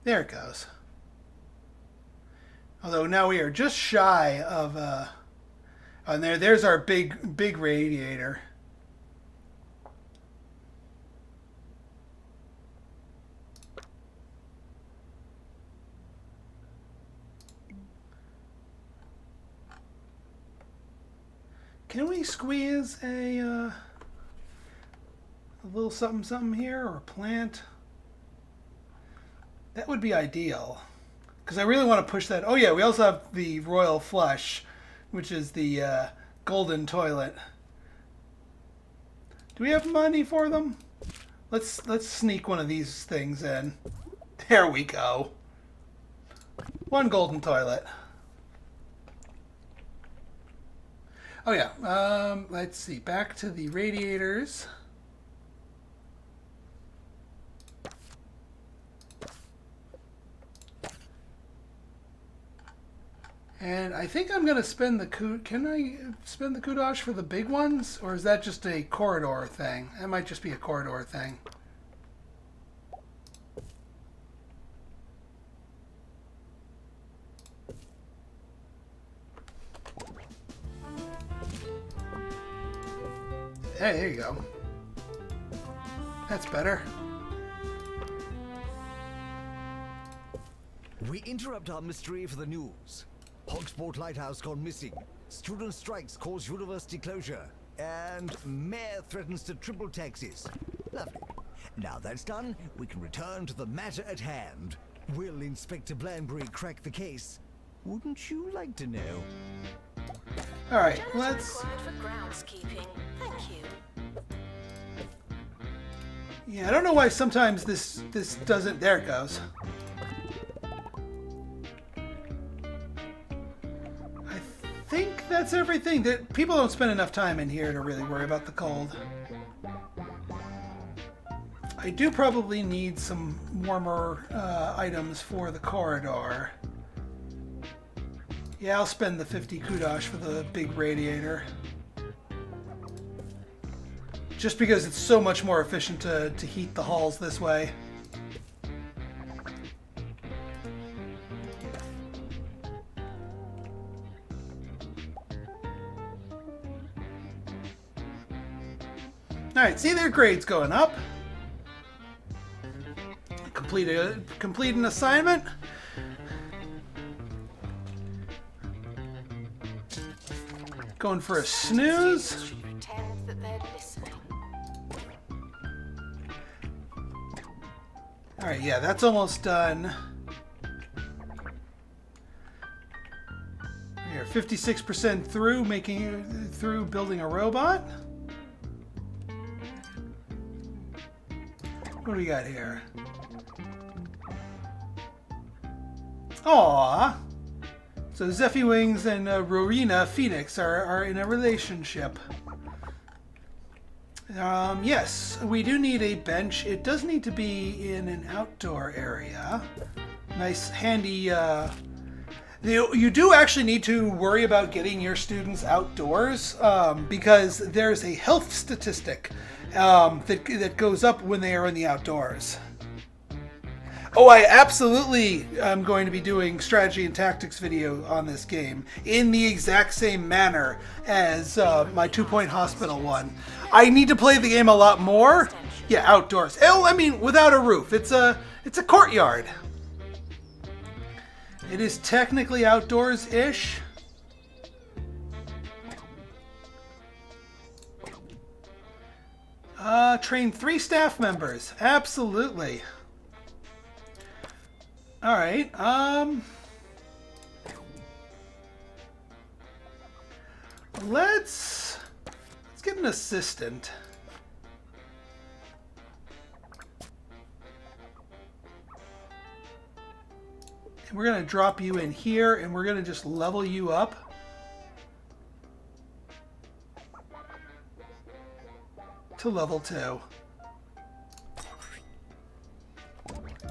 There it goes. Although now we are just shy of and there's our big radiator. Can we squeeze a little something here, or a plant? That would be ideal, because I really want to push that. Oh yeah, we also have the Royal Flush, which is the golden toilet. Do we have money for them? Let's sneak one of these things in. There we go. One golden toilet. Oh yeah. Let's see. Back to the radiators. And I think I'm gonna spend the Can I spend the kudosh for the big ones, or is that just a corridor thing? That might just be a corridor thing. Hey, there you go. That's better. We interrupt our mystery for the news. Hogsport Lighthouse gone missing. Student strikes cause university closure. And mayor threatens to triple taxes. Lovely. Now that's done, we can return to the matter at hand. Will Inspector Blanbury crack the case? Wouldn't you like to know? All right, Janitor let's. required for groundskeeping. Thank you. Yeah, I don't know why sometimes this doesn't. There it goes. I think that's everything. That people don't spend enough time in here to really worry about the cold. I do probably need some warmer items for the corridor. Yeah, I'll spend the 50 kudosh for the big radiator. Just because it's so much more efficient to heat the halls this way. Alright, see their grades going up. Complete an assignment. Going for a snooze. Students should pretend that they're listening. Alright, yeah, that's almost done. We're 56% through building a robot. What do we got here? Aww. So Zeffy Wings and Rowena Phoenix are in a relationship. Yes, we do need a bench. It does need to be in an outdoor area. Nice, handy. You do actually need to worry about getting your students outdoors because there's a health statistic that goes up when they are in the outdoors. Oh, I absolutely am going to be doing strategy and tactics video on this game in the exact same manner as my 2-Point Hospital one. I need to play the game a lot more. Yeah, outdoors. Oh, I mean, without a roof. It's a courtyard. It is technically outdoors-ish. Train 3 staff members. Absolutely. All right. Let's get an assistant. And we're going to drop you in here, and we're going to just level you up. To level 2.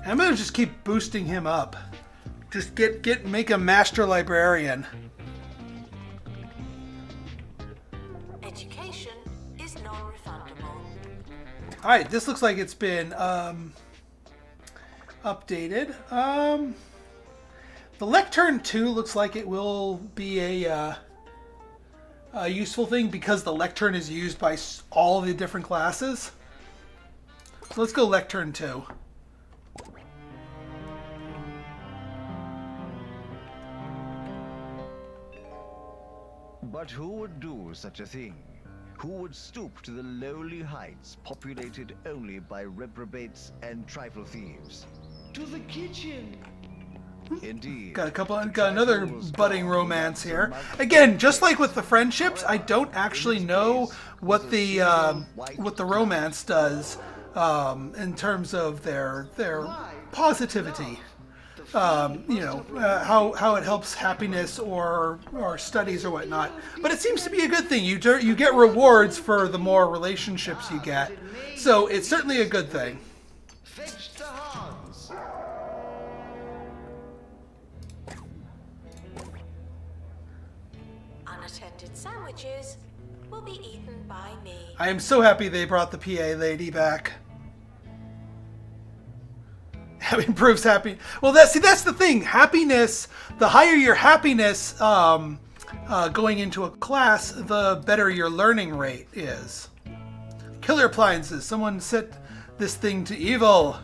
I'm going to just keep boosting him up. Just make a master librarian. Education is non-refundable. All right, this looks like it's been updated. The Lectern 2 looks like it will be a useful thing because the Lectern is used by all the different classes. So let's go Lectern 2. But who would do such a thing? Who would stoop to the lowly heights populated only by reprobates and trifle thieves? To the kitchen! Indeed. Got another budding romance here. Again, just like with the friendships, I don't actually know what the romance does in terms of their positivity. How it helps happiness or studies or whatnot. But it seems to be a good thing. You get rewards for the more relationships you get, so it's certainly a good thing. Fetch the hogs. Unattended sandwiches will be eaten by me. I am so happy they brought the PA lady back. Improves happiness. Well, that's the thing. Happiness. The higher your happiness going into a class, the better your learning rate is. Killer appliances. Someone set this thing to evil.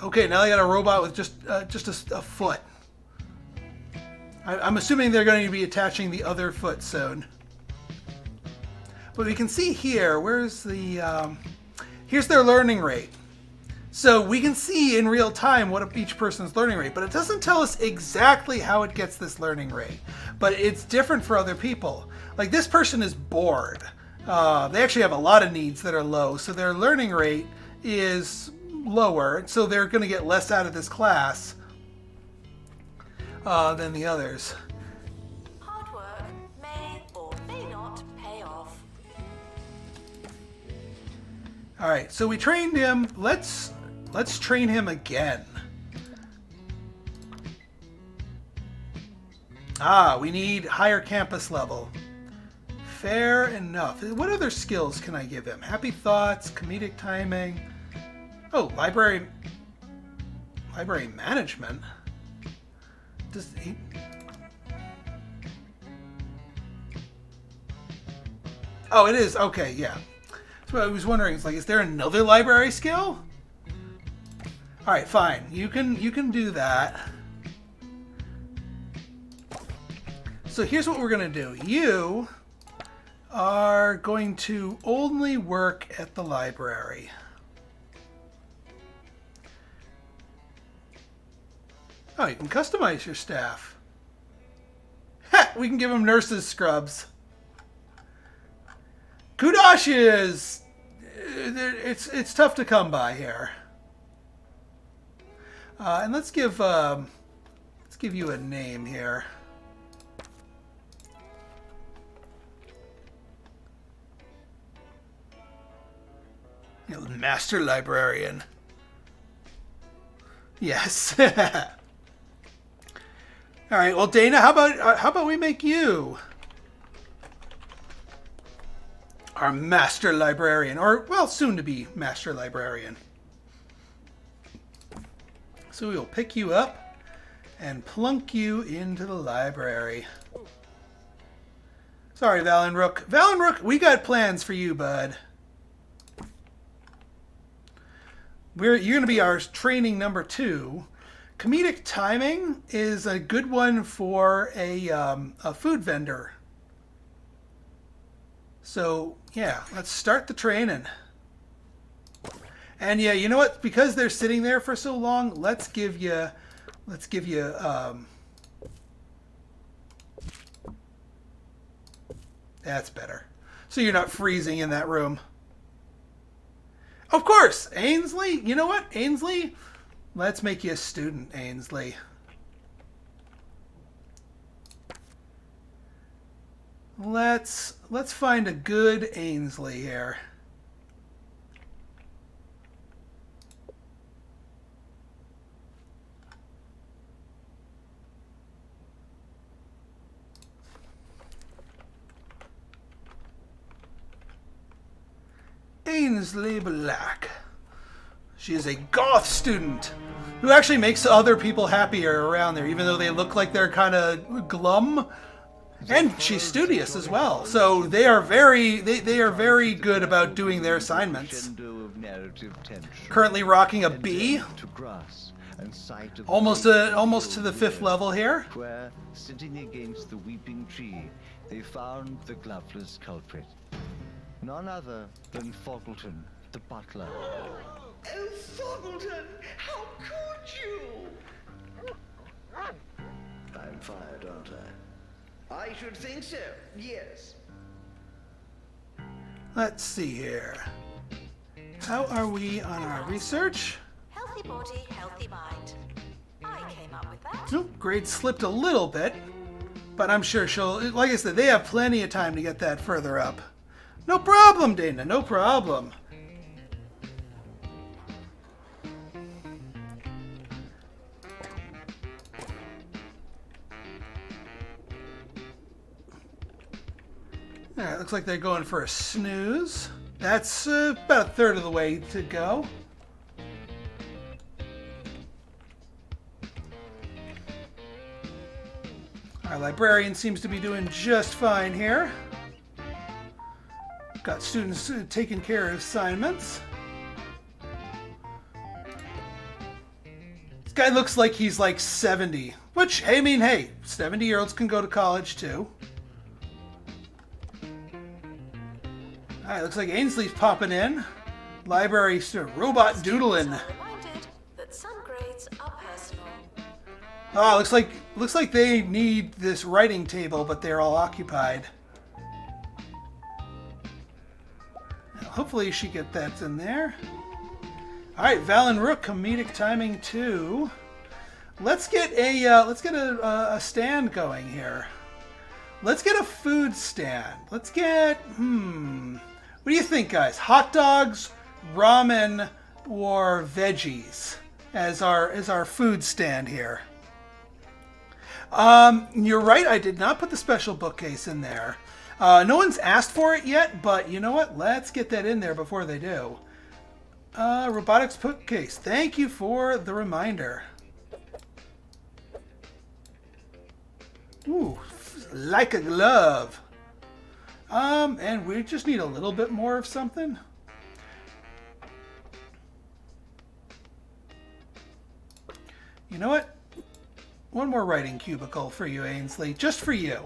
Okay, now they got a robot with just a foot. I'm assuming they're going to be attaching the other foot soon. But we can see here. Where's the? Here's their learning rate. So we can see in real time what each person's learning rate, but it doesn't tell us exactly how it gets this learning rate. But it's different for other people. Like this person is bored. They actually have a lot of needs that are low, so their learning rate is lower, so they're going to get less out of this class than the others. Hard work may or may not pay off. All right, so we trained him. Let's train him again. We need higher campus level. Fair enough. What other skills can I give him? Happy thoughts, comedic timing. Oh, library management. Does he? Oh, it is. Okay, yeah. That's what I was wondering. It's like, is there another library skill? All right, fine. You can do that. So here's what we're gonna do. You are going to only work at the library. Oh, you can customize your staff. Ha! We can give them nurses scrubs. Kudosh is it's tough to come by here. And let's give you a name here. Master librarian. Yes. All right. Well, Dana, how about we make you our master librarian, or well, soon to be master librarian. So we will pick you up and plunk you into the library. Sorry, Valenrook. Valenrook, we got plans for you, bud. You're going to be our training number 2. Comedic timing is a good one for a food vendor. So yeah, let's start the training. And yeah, you know what? Because they're sitting there for so long, let's give you that's better. So you're not freezing in that room. Of course, Ainsley. You know what, Ainsley? Let's make you a student, Ainsley. Let's find a good Ainsley here. Ainsley Black. She is a goth student who actually makes other people happier around there, even though they look like they're kind of glum. And she's studious as well, so they are very good about doing their assignments. Currently rocking a B, almost to the 5th level here. Where, sitting against the weeping tree, they found the gloveless culprit. None other than Foggleton, the butler. Oh, Foggleton, how could you? fired, aren't I? I should think so, yes. Let's see here. How are we on our research? Healthy body, healthy mind. I came up with that. Nope, grade slipped a little bit, but I'm sure she'll, like I said, they have plenty of time to get that further up. No problem, Dana, no problem. Alright, looks like they're going for a snooze. That's about a third of the way to go. Our librarian seems to be doing just fine here. Got students taking care of assignments. This guy looks like he's like 70, which, I mean, hey, 70-year-olds can go to college too. Alright, looks like Ainsley's popping in. Library student, robot doodling. Students are reminded that some grades are personal. Oh, looks like they need this writing table, but they're all occupied. Now, hopefully she get that in there. Alright, Val and Rook, comedic timing 2. Let's get a stand going here. Let's get a food stand. Let's get what do you think, guys? Hot dogs, ramen, or veggies as our food stand here. You're right, I did not put the special bookcase in there. No one's asked for it yet, but you know what? Let's get that in there before they do. Robotics bookcase. Thank you for the reminder. Ooh, like a glove. And we just need a little bit more of something. You know what? One more writing cubicle for you, Ainsley. Just for you.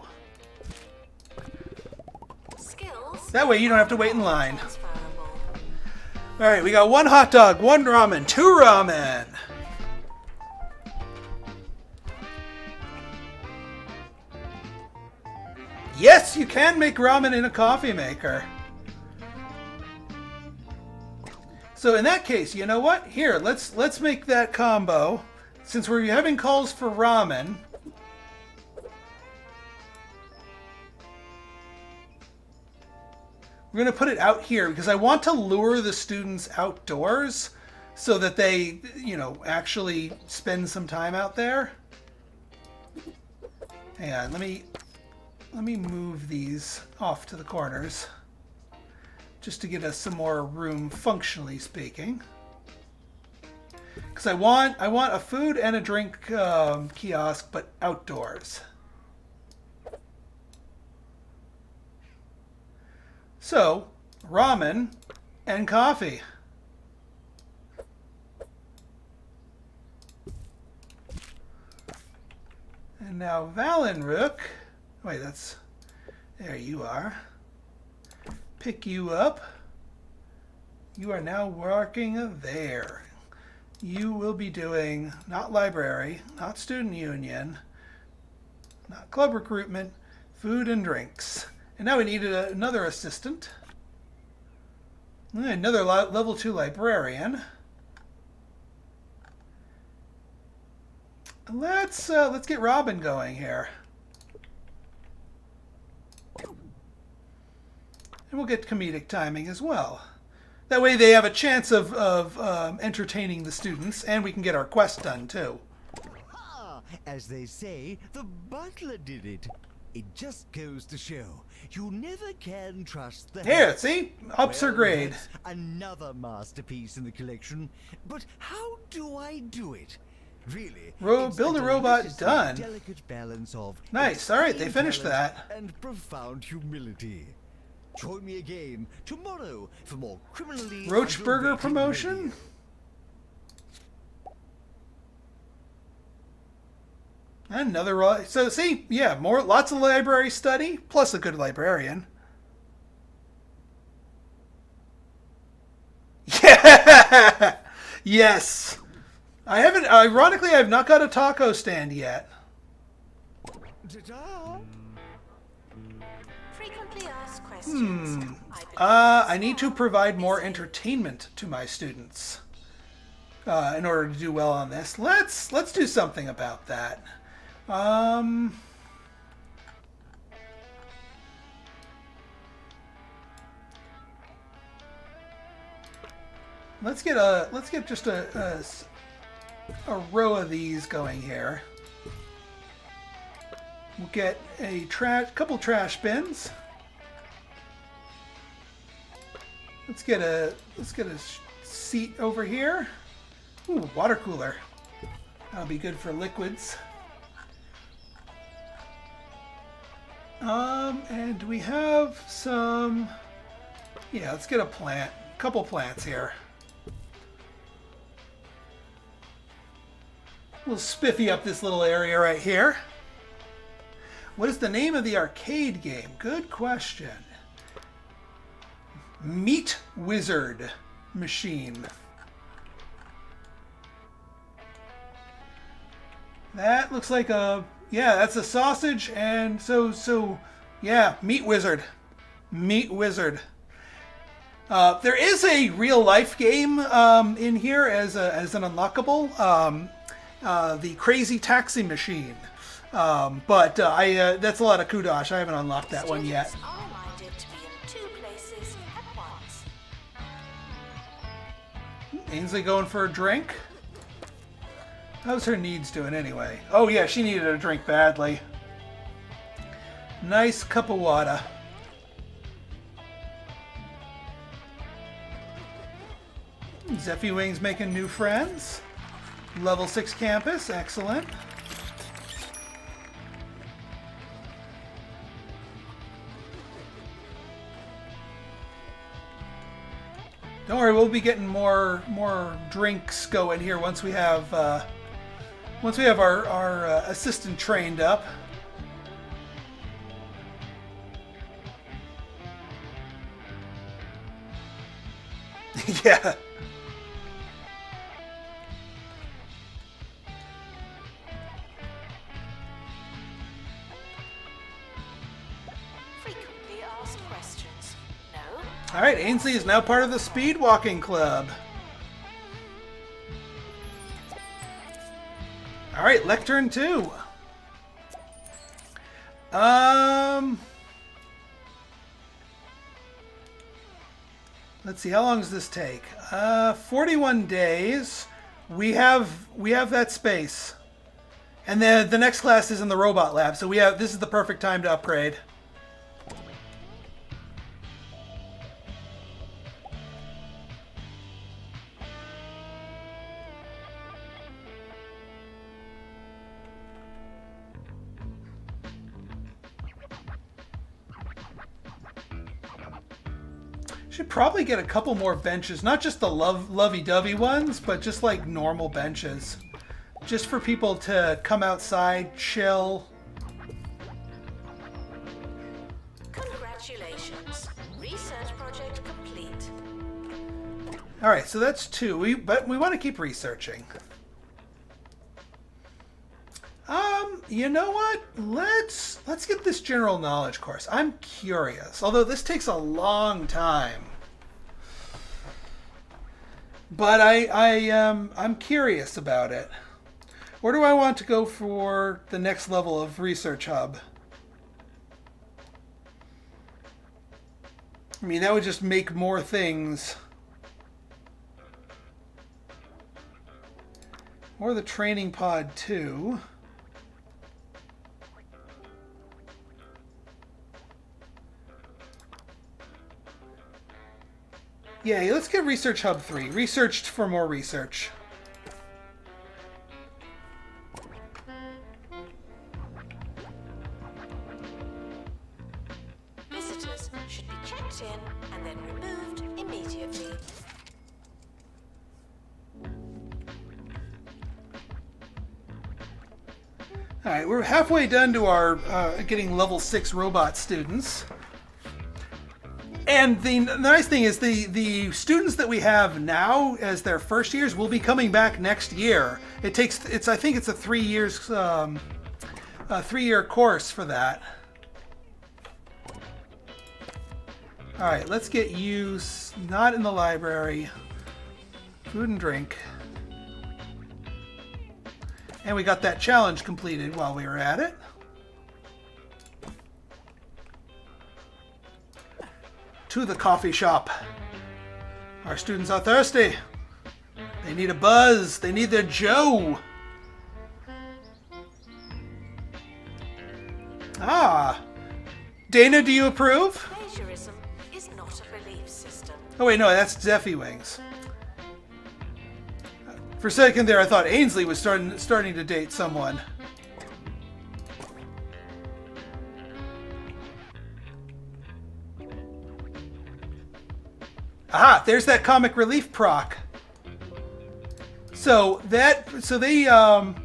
Skills. That way you don't have to wait in line. Transferable. Alright, we got 1 hot dog, 1 ramen, 2 ramen. Yes, you can make ramen in a coffee maker. So in that case, you know what? Here, let's make that combo. Since we're having calls for ramen, we're going to put it out here because I want to lure the students outdoors so that they, actually spend some time out there. Hang on, let me move these off to the corners just to get us some more room, functionally speaking. Because I want a food and a drink kiosk, but outdoors. So, ramen and coffee. And now Val and Rook. Wait, there you are. Pick you up. You are now working there. You will be doing not library, not student union, not club recruitment, food and drinks. And now we need another assistant. Another level 2 librarian. Let's get Robin going here. And we'll get comedic timing as well. That way they have a chance of entertaining the students, and we can get our quest done too. Ah, as they say, the butler did it. It just goes to show you never can trust the Here, see? Ups her grade. that's another masterpiece in the collection. But how do I do it? Really, it's Build a robot deliciously done. Delicate balance of Nice. All right, they extreme finished talent that. and profound humility. Join me again tomorrow for more criminally Roach Burger underrated promotion? radio. Another. So see, yeah, lots of library study plus a good librarian. Yeah. Yes. Ironically, I've not got a taco stand yet. Ta-ta! Frequently asked questions. I need to provide more entertainment to my students in order to do well on this. Let's do something about that. Let's get just a row of these going here. We'll get a couple trash bins. Let's get a seat over here. Ooh, water cooler. That'll be good for liquids. And we have some. Yeah, let's get a plant. A couple plants here. We'll spiffy up this little area right here. What is the name of the arcade game? Good question. Meat Wizard Machine. That looks like a, yeah, that's a sausage, and so yeah, Meat Wizard. Meat Wizard. There is a real life game in here as an unlockable. The Crazy Taxi Machine. But that's a lot of kudosh. I haven't unlocked that one yet. Students are minded to be in 2 places at once. Ainsley going for a drink? How's her needs doing anyway? Oh yeah, she needed a drink badly. Nice cup of water. Zeffy Wing's making new friends. Level 6 campus, excellent. Don't worry, we'll be getting more drinks going here once we have our assistant trained up. Yeah. Frequently asked questions. No. All right, Ainsley is now part of the speed walking club. All right, lectern 2. Let's see, how long does this take? 41 days. We have that space. And then the next class is in the robot lab, so this is the perfect time to upgrade. Should probably get a couple more benches, not just the lovey-dovey ones, but just like normal benches. Just for people to come outside, chill. Congratulations. Research project complete. All right, so that's 2. But we want to keep researching. You know what? Let's get this general knowledge course. I'm curious, although this takes a long time. But I'm curious about it. Where do I want to go for the next level of research hub? I mean, that would just make more things. Or the training pod 2. Yeah, let's get Research Hub 3. Researched for more research. Visitors should be checked in and then removed immediately. All right, we're halfway done to our getting level 6 robot students. And the nice thing is the students that we have now as their first years will be coming back next year. I think it's a 3 years a 3-year course for that. All right, let's get you not in the library. Food and drink. And we got that challenge completed while we were at it. To the coffee shop. Our students are thirsty. They need a buzz. They need their Joe. Ah. Dana, do you approve? Plagiarism is not a belief system. Oh wait, no, that's Zeffy Wings. For a second there, I thought Ainsley was starting to date someone. Aha, there's that comic relief proc. So they let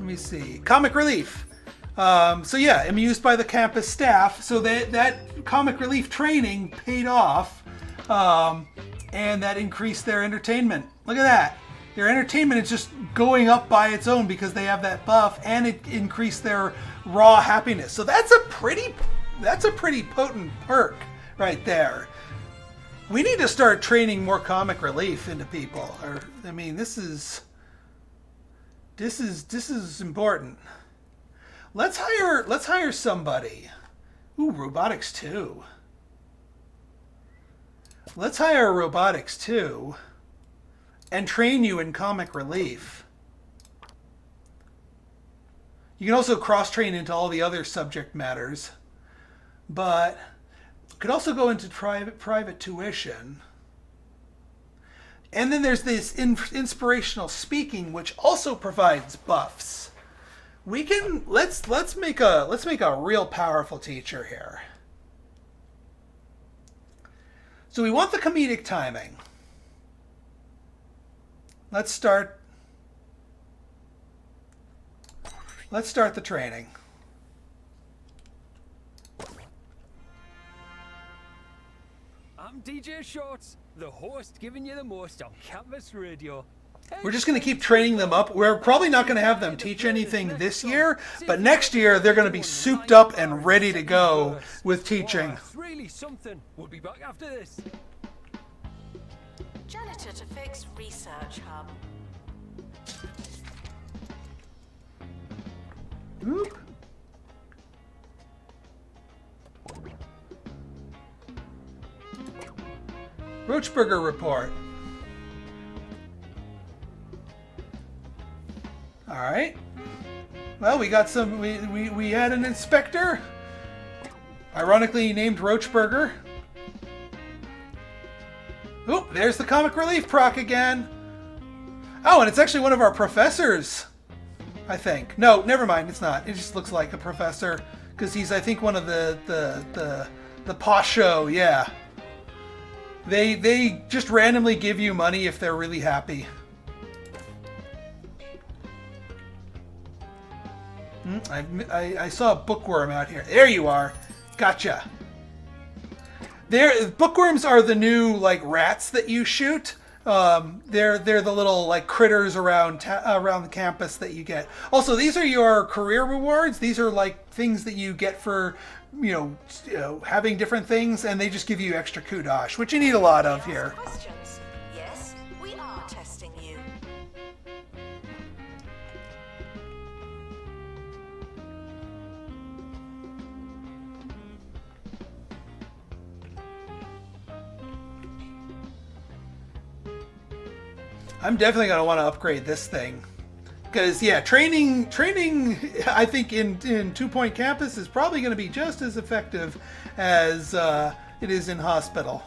me see, comic relief. So yeah, amused by the campus staff. So that comic relief training paid off, and that increased their entertainment. Look at that. Their entertainment is just going up by its own because they have that buff, and it increased their raw happiness. So that's a pretty potent perk right there. We need to start training more comic relief into people. I mean, this is important. Let's hire somebody. Ooh, robotics 2. Let's hire robotics 2 and train you in comic relief. You can also cross-train into all the other subject matters, but could also go into private tuition. And then there's this inspirational speaking, which also provides buffs. We can let's make a real powerful teacher here. So we want the comedic timing. Let's start the training. I'm DJ Shorts, the host giving you the most on campus radio. We're just going to keep training them up. We're probably not going to have them teach anything this year, but next year they're going to be souped up and ready to go with teaching. It's really something. We'll be back after this. Janitor to fix research hub. Oop. Roachburger report. All right. Well, we got some. We had an inspector, ironically named Roachburger. Oop, there's the comic relief proc again. Oh, and it's actually one of our professors, I think. No, never mind. It's not. It just looks like a professor because he's, I think, one of the posh show. Yeah. They just randomly give you money if they're really happy. I saw a bookworm out here. There you are. Gotcha. Bookworms are the new like rats that you shoot. They're the little like critters around the campus that you get. Also, these are your career rewards. These are like things that you get for having different things, and they just give you extra kudosh, which you need a lot of here. Questions? Yes, we are testing you. I'm definitely going to want to upgrade this thing. Because, yeah, training, I think in 2 Point Campus is probably going to be just as effective as it is in Hospital.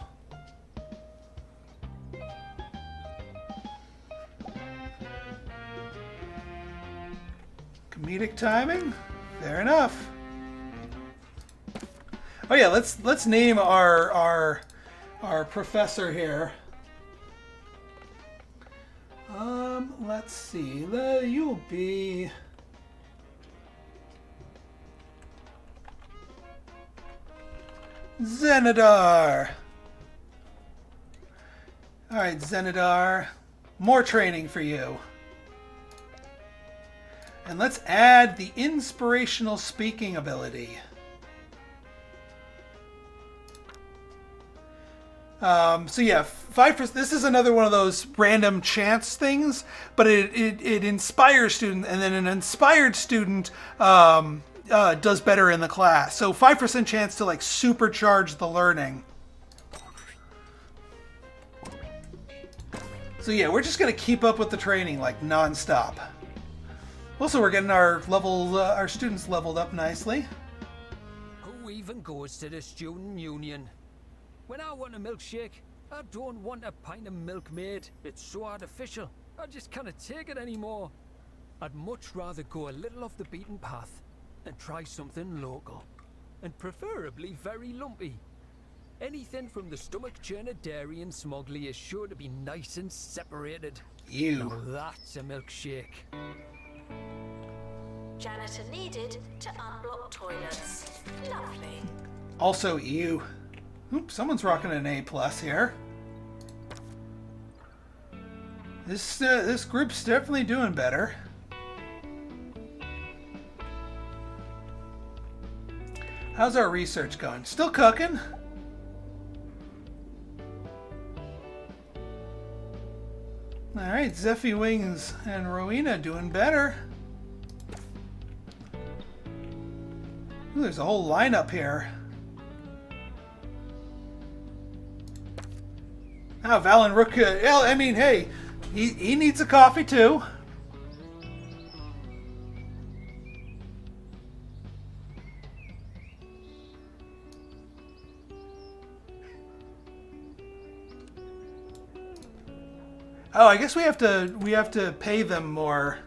Comedic timing? Fair enough. Oh yeah, let's name our professor here. Let's see. You'll be Zenidar. All right, Zenidar. More training for you. And let's add the inspirational speaking ability. So yeah, 5%. This is another one of those random chance things, but it inspires students, and then an inspired student does better in the class. So 5% chance to like supercharge the learning. So yeah, we're just gonna keep up with the training like non-stop. Also, we're getting our students leveled up nicely. Who even goes to the student union? When I want a milkshake, I don't want a pint of Milkmaid. It's so artificial. I just can't take it anymore. I'd much rather go a little off the beaten path and try something local. And preferably very lumpy. Anything from the stomach churner dairy and smuggly is sure to be nice and separated. Ew. Now that's a milkshake. Janitor needed to unblock toilets. Lovely. Also, ew. Oops, someone's rocking an A+ here. This group's definitely doing better. How's our research going? Still cooking? Alright, Zeffy Wings and Rowena doing better. Ooh, there's a whole lineup here. Oh, Valen Rook. I mean, hey, he needs a coffee too. Oh, I guess we have to pay them more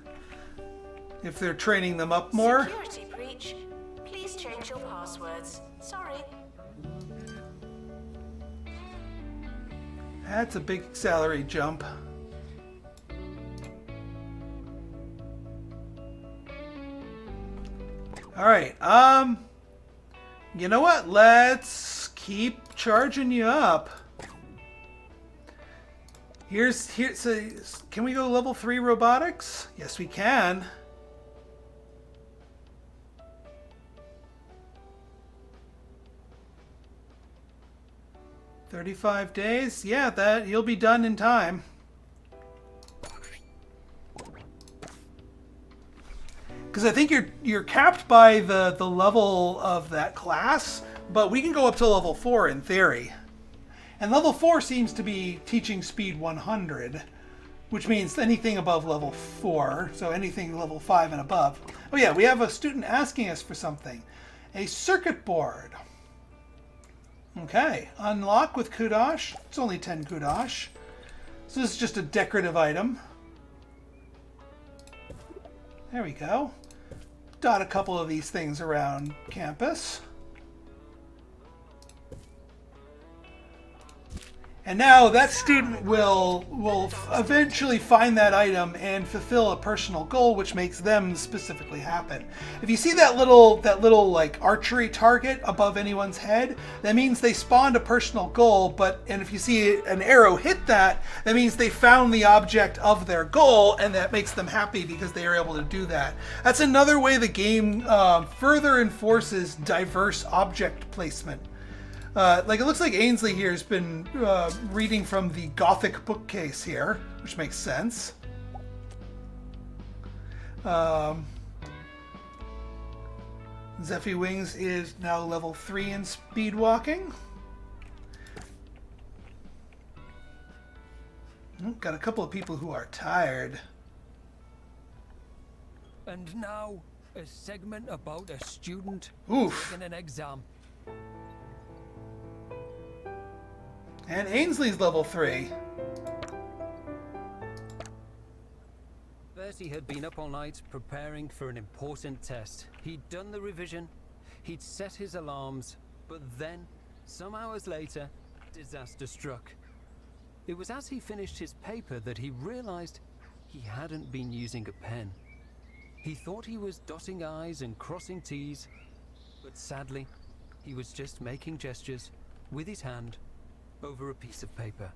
if they're training them up more. Security breach. Please change your passwords. Sorry. That's a big salary jump. All right. You know what? Let's keep charging you up. So can we go level 3 robotics? Yes, we can. $35 days? Yeah, that you'll be done in time. Because I think you're capped by the level of that class, but we can go up to level 4 in theory. And level 4 seems to be teaching speed 100, which means anything above level 4, so anything level 5 and above. Oh yeah, we have a student asking us for something. A circuit board. Okay, unlock with kudosh. It's only 10 kudosh. So this is just a decorative item. There we go. Dot a couple of these things around campus. And now that student will eventually find that item and fulfill a personal goal, which makes them specifically happen. If you see that little like archery target above anyone's head, that means they spawned a personal goal. And if you see an arrow hit that, that means they found the object of their goal, and that makes them happy because they are able to do that. That's another way the game further enforces diverse object placement. Like it looks like Ainsley here has been reading from the Gothic bookcase here, which makes sense. Zeffy Wings is now level 3 in speed walking. Got a couple of people who are tired. And now, a segment about a student Oof. taking an exam. And Ainsley's level 3. Bertie had been up all night preparing for an important test. He'd done the revision, he'd set his alarms, but then, some hours later, disaster struck. It was as he finished his paper that he realized he hadn't been using a pen. He thought he was dotting I's and crossing T's, but sadly, he was just making gestures with his hand over a piece of paper.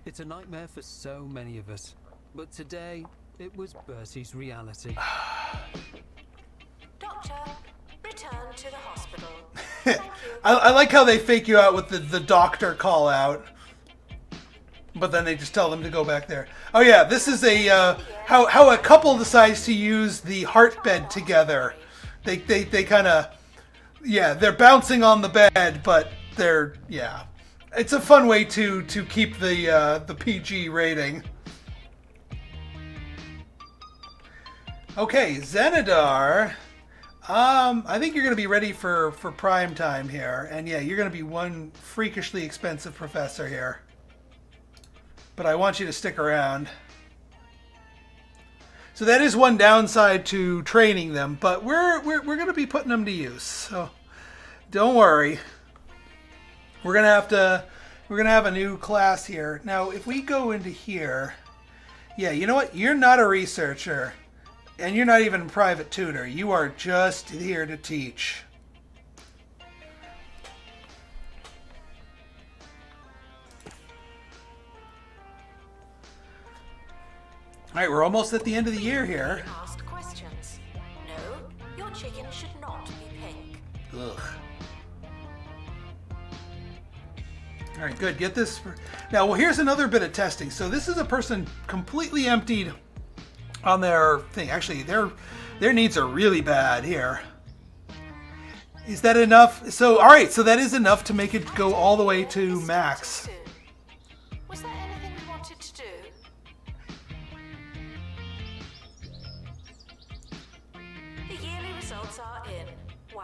It's a nightmare for so many of us, but today It was Bertie's reality. Doctor, return to the hospital. Thank you. I like how they fake you out with the doctor call out. But then they just tell them to go back there. Oh yeah, this is a how a couple decides to use the heart bed together. They kind of, yeah, they're bouncing on the bed, but they're, yeah. It's a fun way to keep the PG rating. Okay, Zenidar. I think you're going to be ready for prime time here. And yeah, you're going to be one freakishly expensive professor here. But I want you to stick around. So that is one downside to training them, but we're going to be putting them to use. So don't worry. We're going to have a new class here. Now, if we go into here, yeah, you know what? You're not a researcher, and you're not even a private tutor. You are just here to teach. All right, we're almost at the end of the year here. Asked questions. No, your chicken should not be pink. Ugh. All right, good. Get this. Now, well, here's another bit of testing. So this is a person completely emptied on their thing. Actually, their needs are really bad here. Is that enough? So, all right, so that is enough to make it go all the way to max. Was there anything we wanted to do? The yearly results are in. Wow.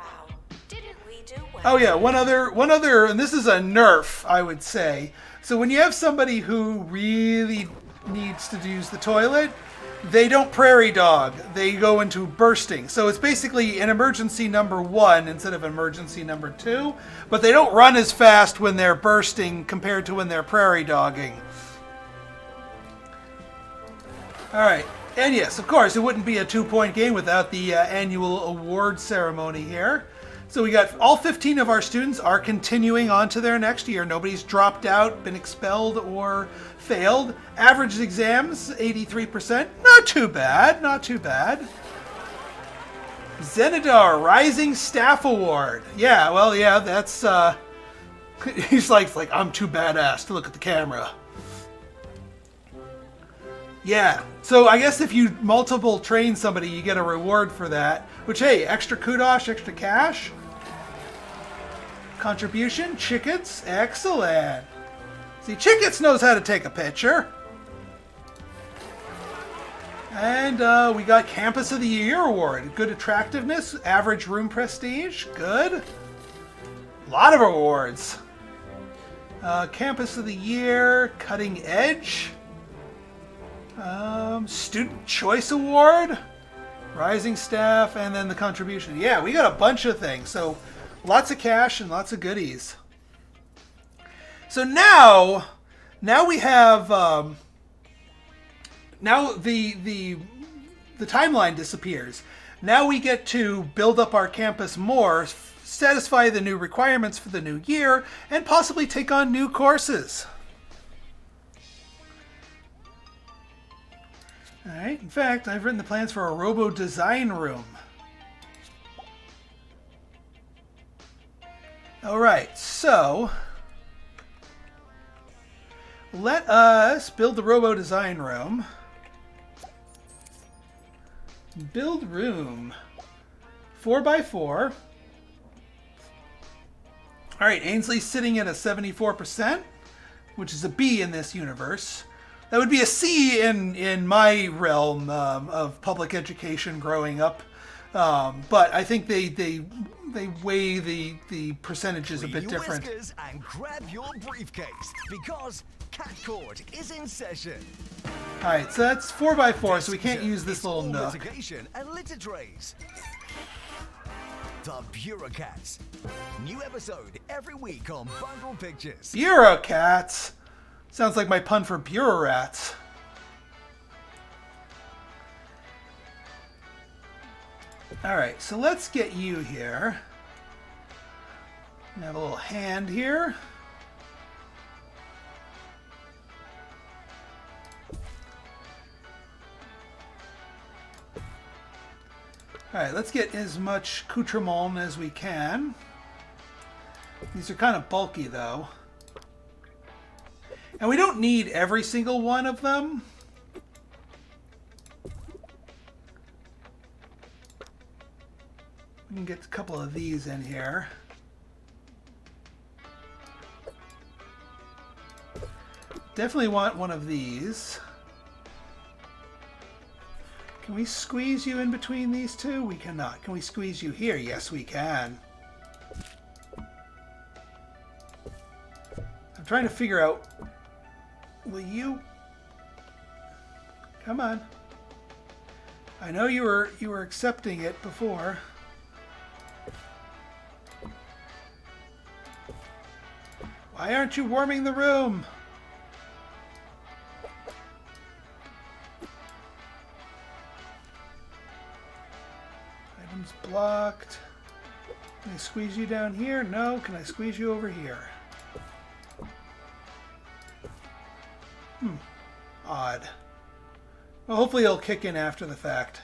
Didn't we do well? Oh yeah, one other, and this is a nerf, I would say. So when you have somebody who really needs to use the toilet, they don't prairie dog. They go into bursting. So it's basically an emergency number 1 instead of emergency number 2. But they don't run as fast when they're bursting compared to when they're prairie dogging. All right. And yes, of course, it wouldn't be a 2-point game without the annual award ceremony here. So we got all 15 of our students are continuing on to their next year. Nobody's dropped out, been expelled, or failed. Average exams, 83%. Not too bad, not too bad. Zenidar, Rising Staff Award. Yeah, well, yeah, that's, he's like, I'm too badass to look at the camera. Yeah, so I guess if you multiple train somebody, you get a reward for that. Which, hey, extra kudos, extra cash. Contribution, Chickets, excellent. See, Chickets knows how to take a picture. And we got Campus of the Year Award. Good attractiveness, average room prestige, good. A lot of awards. Campus of the Year, Cutting Edge. Student Choice Award, Rising Staff, and then the contribution. Yeah, we got a bunch of things. So lots of cash and lots of goodies. So now we have now the timeline disappears. Now we get to build up our campus more, satisfy the new requirements for the new year, and possibly take on new courses. All right. In fact, I've written the plans for a robo design room. All right. So let us build the robo design room. Build room 4x4. All right. Ainsley's sitting at a 74%, which is a B in this universe. That would be a C in my realm of public education growing up, but I think they weigh the percentages a bit different. Whiskers and grab your briefcase because Cat Court is in session. All right, so that's 4x4, so we can't use this little nook. Litigation and litter trays. The Bureaucrats. New episode every week on Bundle Pictures. Bureaucrats. Sounds like my pun for bureau rats. All right, so let's get you here. Have a little hand here. All right, let's get as much accoutrement as we can. These are kind of bulky, though. And we don't need every single one of them. We can get a couple of these in here. Definitely want one of these. Can we squeeze you in between these two? We cannot. Can we squeeze you here? Yes, we can. I'm trying to figure out... Will you... Come on. I know you were accepting it before. Why aren't you warming the room? Items blocked. Can I squeeze you down here? No. Can I squeeze you over here? Odd. Well, hopefully it'll kick in after the fact.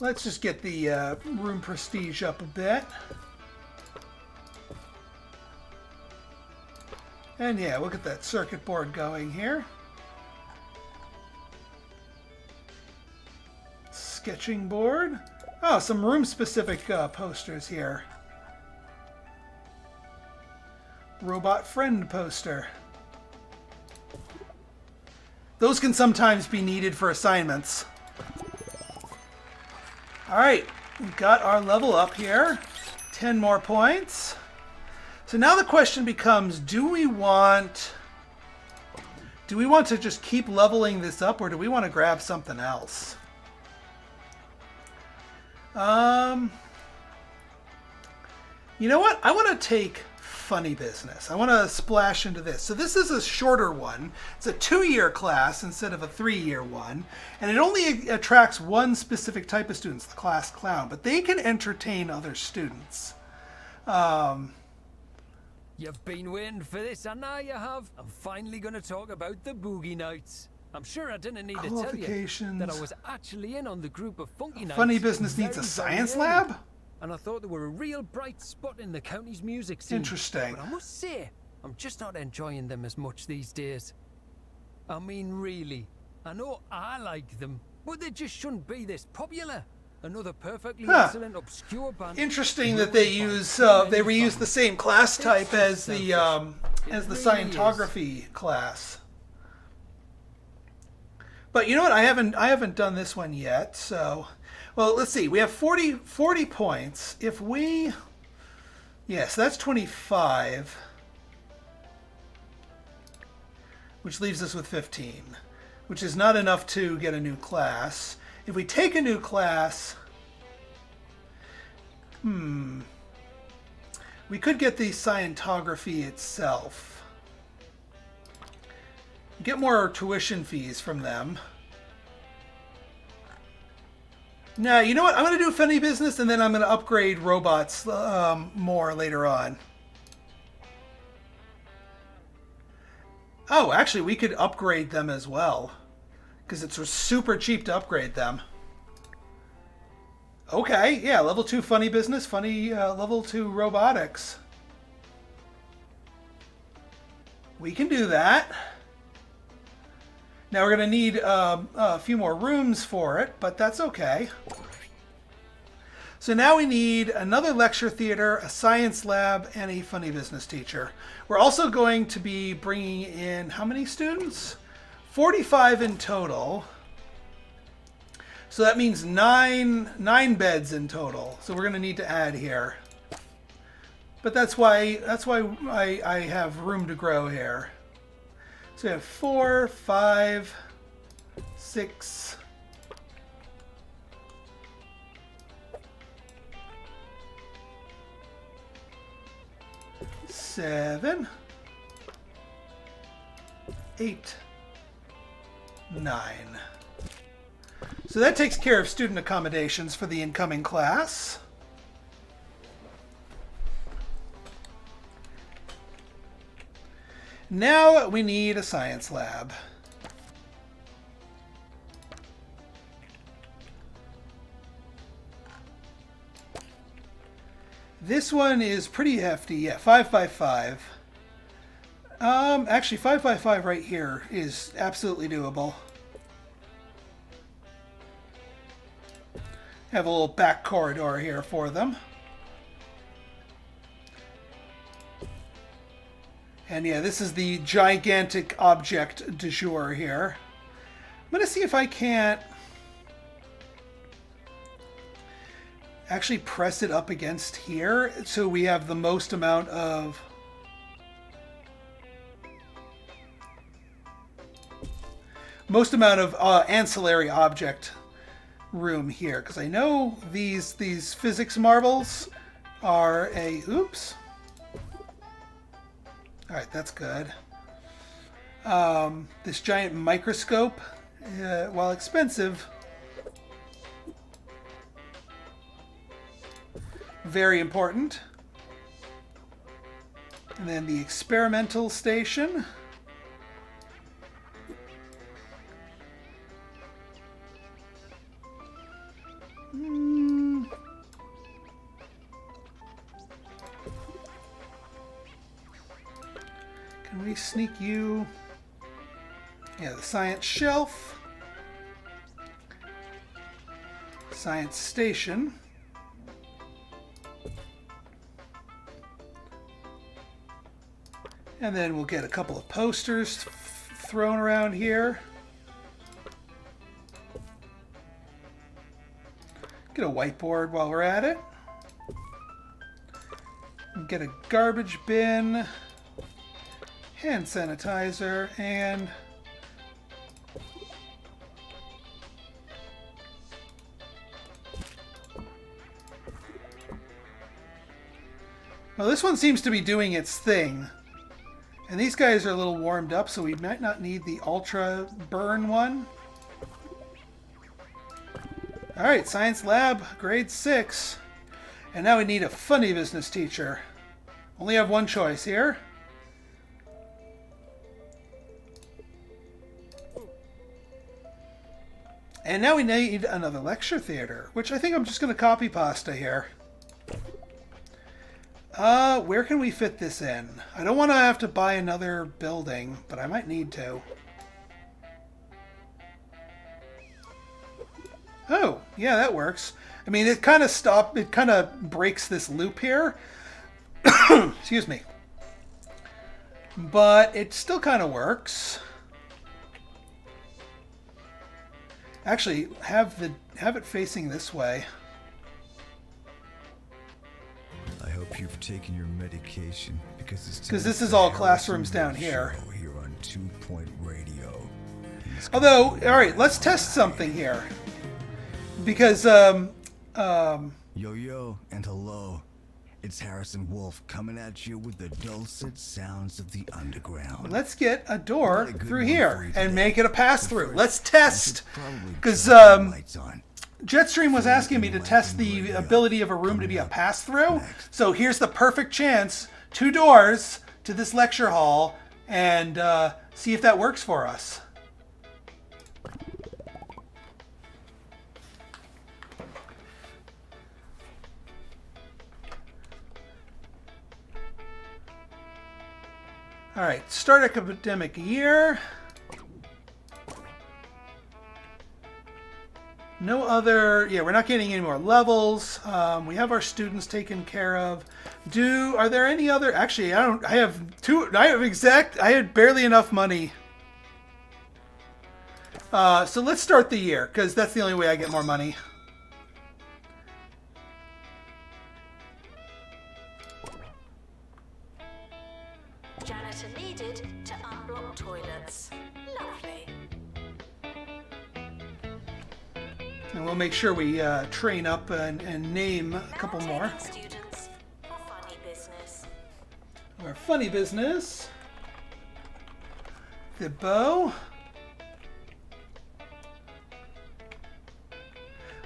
Let's just get the room prestige up a bit. And yeah, we'll get that circuit board going here. Sketching board. Oh, some room-specific posters here. Robot friend poster. Those can sometimes be needed for assignments. Alright, we've got our level up here. 10 more points. So now the question becomes, do we want to just keep leveling this up, or do we want to grab something else? You know what? I want to take funny business. I want to splash into this. So this is a shorter one. It's a 2-year class instead of a 3-year one. And it only attracts one specific type of students, the class clown. But they can entertain other students. You've been waiting for this, and now you have. I'm finally going to talk about the Boogie Nights. I'm sure I didn't need to tell you that I was actually in on the group of Funky Nights. Funny business needs a science lab? And I thought they were a real bright spot in the county's music scene. Interesting. But I must say, I'm just not enjoying them as much these days. I mean, really. I know I like them, but they just shouldn't be this popular. Another perfectly excellent obscure band. Interesting that they reuse the same class type as the Scientography class. But you know what? I haven't done this one yet. So, well, let's see. We have 40 points. If we, yes, that's 25, which leaves us with 15, which is not enough to get a new class. If we take a new class, we could get the Scientography itself. Get more tuition fees from them. Now, you know what? I'm going to do funny business, and then I'm going to upgrade robots more later on. Oh, actually, we could upgrade them as well, because it's super cheap to upgrade them. Okay, yeah, level 2 funny business, level 2 robotics. We can do that. Now we're going to need a few more rooms for it, but that's okay. So now we need another lecture theater, a science lab, and a funny business teacher. We're also going to be bringing in how many students? 45 in total. So that means nine beds in total. So we're going to need to add here. But that's why I have room to grow here. So we have 4, 5, 6, 7, 8, 9. So that takes care of student accommodations for the incoming class. Now we need a science lab. This one is pretty hefty. Yeah, 5 by 5. Actually, 5 by 5 right here is absolutely doable. Have a little back corridor here for them. And yeah, this is the gigantic object du jour here. I'm going to see if I can't actually press it up against here so we have the most amount of ancillary object room here, because I know these physics marbles are a oops. All right, that's good. This giant microscope, while expensive, very important. And then the experimental station. Can we sneak you? Yeah, the science shelf. Science station. And then we'll get a couple of posters thrown around here. Get a whiteboard while we're at it. Get a garbage bin, hand sanitizer, and well, this one seems to be doing its thing. And these guys are a little warmed up, so we might not need the ultra burn one. All right, science lab, grade 6. And now we need a funny business teacher. Only have one choice here. And now we need another lecture theater, which I think I'm just going to copy pasta here. Where can we fit this in? I don't want to have to buy another building, but I might need to. Oh, yeah, that works. I mean, it kind of breaks this loop here. Excuse me. But it still kind of works. Actually, have it facing this way. I hope you've taken your medication because this is all classrooms down here. Here on 2 Point Radio. Although, all right, let's test something here. Because Yo and hello. It's Harrison Wolf coming at you with the dulcet sounds of the underground. Let's get a door Got a good through one here for you and today. make it a pass-through. But Let's first, test. you should probably Because turn the lights on. Jetstream was asking me to test the ability of a room to be a pass-through. So here's the perfect chance. 2 doors to this lecture hall, and see if that works for us. All right, start academic year. No other, yeah, we're not getting any more levels. We have our students taken care of. Are there any other, actually, I had barely enough money. So let's start the year, because that's the only way I get more money. Janitor needed to unblock toilets. Lovely. And we'll make sure we train up and name a couple Now more. taking students for funny business. Our funny business. The bow.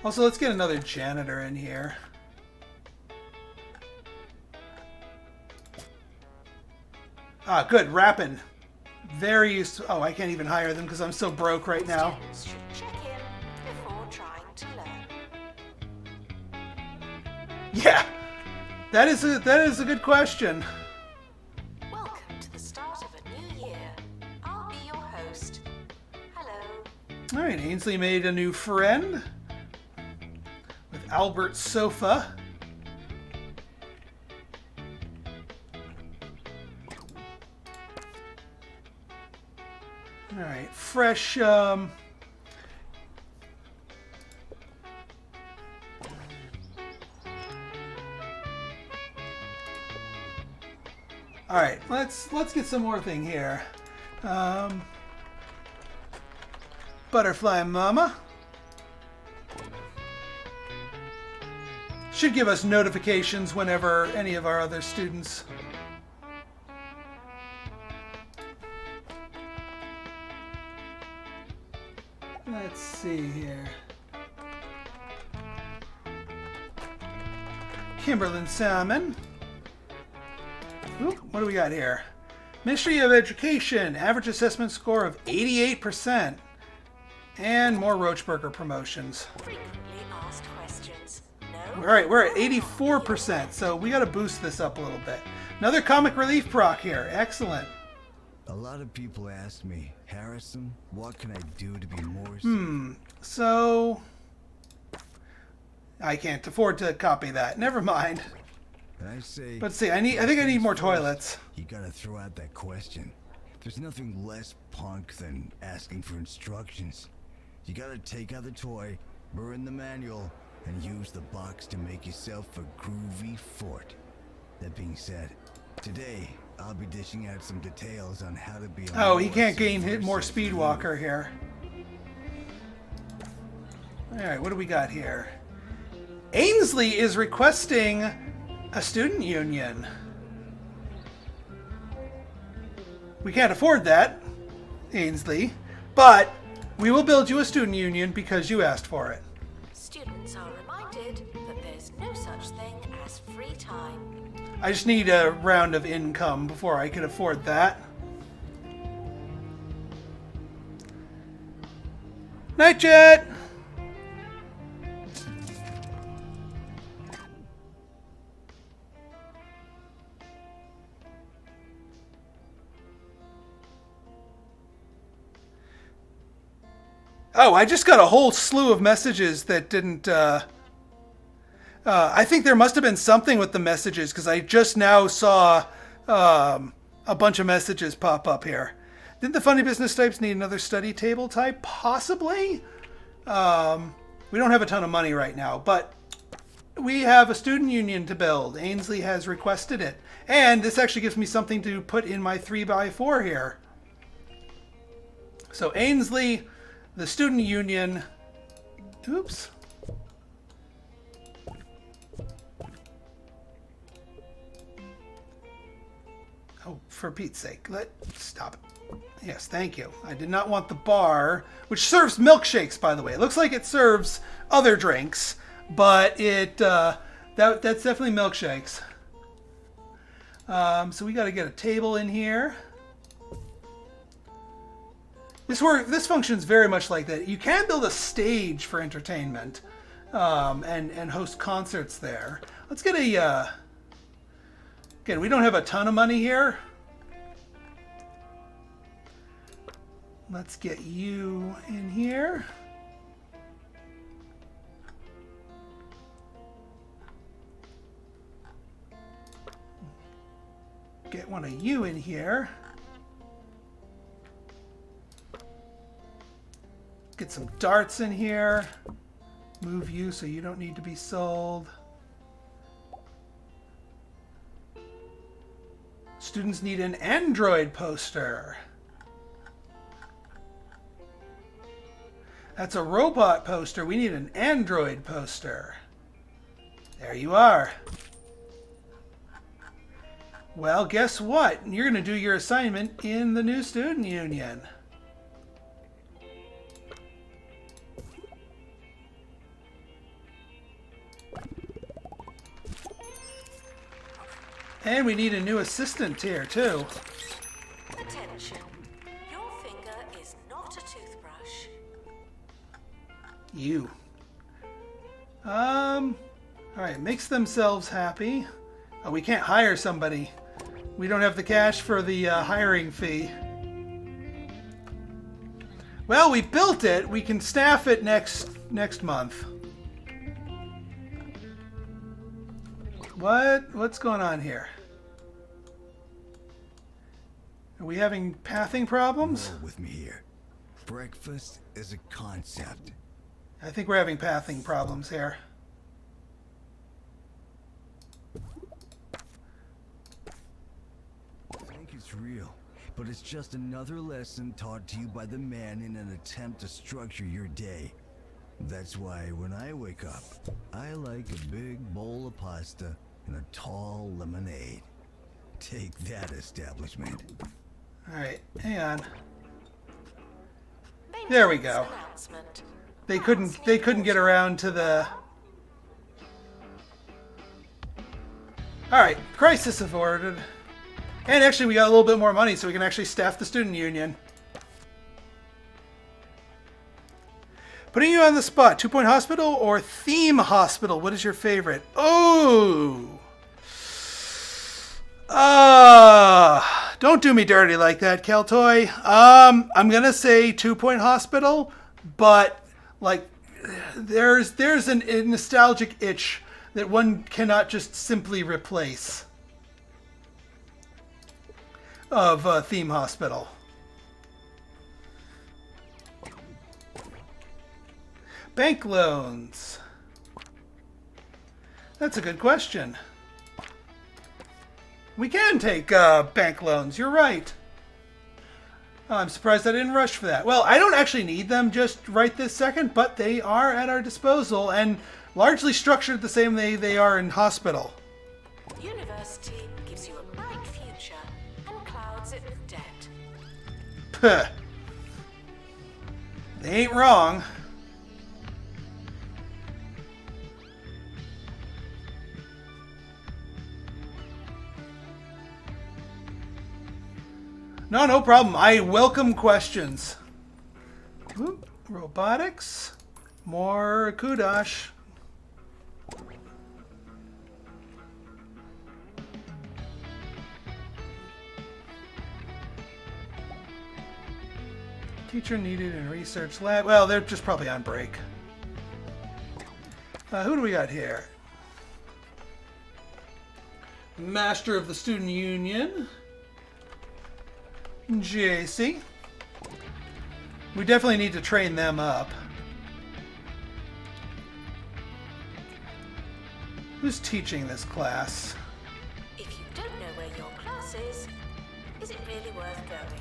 Also, let's get another janitor in here. Ah, good. Rapping. very used to... Oh, I can't even hire them because I'm so broke right now. Students should check in before trying to learn. Yeah, that is a good question. Welcome to the start of a new year. I'll be your host. Hello. All right, Ainsley made a new friend with Albert's sofa. All right, fresh. All right, let's get some more thing here. Butterfly Mama should give us notifications whenever any of our other students. Let's see here. Kimberlyn Salmon. Ooh, what do we got here? Ministry of Education, average assessment score of 88%. And more Roachburger promotions. Frequently asked questions. No. All right, we're at 84%, so we got to boost this up a little bit. Another comic relief proc here. Excellent. A lot of people ask me, Harrison, what can I do to be more... So I can't afford to copy that. Never mind. I say... Let's see. I think I need more toilets. You gotta throw out that question. There's nothing less punk than asking for instructions. You gotta take out the toy, burn the manual, and use the box to make yourself a groovy fort. That being said, today I'll be dishing out some details on how to be a Oh, he more can't gain subversive more speed leader. walker here. All right, what do we got here? Ainsley is requesting a student union. We can't afford that, Ainsley, but we will build you a student union because you asked for it. Students are reminded that there's no such thing as free time. I just need a round of income before I can afford that. Night Jet! Oh, I just got a whole slew of messages that didn't... I think there must have been something with the messages because I just now saw a bunch of messages pop up here. Didn't the funny business types need another study table type? Possibly. We don't have a ton of money right now, but we have a student union to build. Ainsley has requested it. And this actually gives me something to put in my 3x4 here. So Ainsley, the student union... Oops. Oh, for Pete's sake, stop it. Yes, thank you. I did not want the bar, which serves milkshakes, by the way. It looks like it serves other drinks, but that's definitely milkshakes. So we got to get a table in here. This functions very much like that. You can build a stage for entertainment and host concerts there. Let's get a... Again, we don't have a ton of money here. Let's get you in here. Get one of you in here. Get some darts in here. Move you so you don't need to be sold. Students need an Android poster. That's a robot poster. We need an Android poster. There you are. Well, guess what? You're going to do your assignment in the new student union. And we need a new assistant here, too. Attention. You. Alright, makes themselves happy. Oh, we can't hire somebody. We don't have the cash for the hiring fee. Well, we built it. We can staff it next month. What's going on here? Are we having pathing problems? Roll with me here. Breakfast is a concept. I think we're having pathing problems here. I think it's real, but it's just another lesson taught to you by the man in an attempt to structure your day. That's why when I wake up, I like a big bowl of pasta and a tall lemonade. Take that, establishment. Alright, hang on. There we go. Announcement. They couldn't get around to the... Alright, crisis averted. And actually we got a little bit more money so we can actually staff the student union. Putting you on the spot, 2-point hospital or theme hospital? What is your favorite? Oh! Don't do me dirty like that, Keltoy. I'm gonna say 2-point hospital, but like there's a nostalgic itch that one cannot just simply replace of theme hospital. Bank loans. That's a good question. We can take bank loans. You're right. I'm surprised I didn't rush for that. Well, I don't actually need them just right this second, but they are at our disposal and largely structured the same way they are in hospital. University gives you a bright future and clouds it with debt. Puh. They ain't wrong. No problem. I welcome questions. Oop, robotics. More kudosh. Teacher needed in research lab. Well, they're just probably on break. Who do we got here? Master of the Student Union. JC. We definitely need to train them up. Who's teaching this class? If you don't know where your class is it really worth going?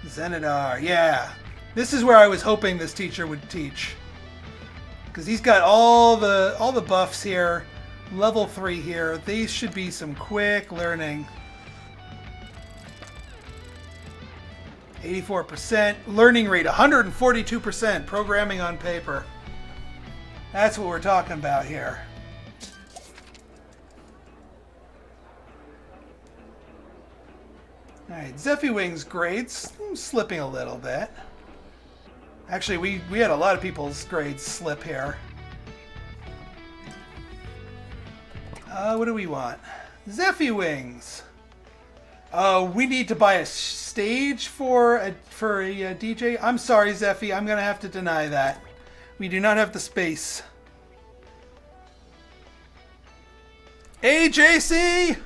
Zenidar, yeah. This is where I was hoping this teacher would teach. Because he's got all the buffs here. Level 3 here. These should be some quick learning. 84%. Learning rate, 142%. Programming on paper. That's what we're talking about here. Alright, Zeffy Wing's grades slipping a little bit. Actually, we had a lot of people's grades slip here. What do we want? Zeffy Wings. We need to buy a stage for a DJ. I'm sorry, Zeffy. I'm going to have to deny that. We do not have the space. Hey, JC!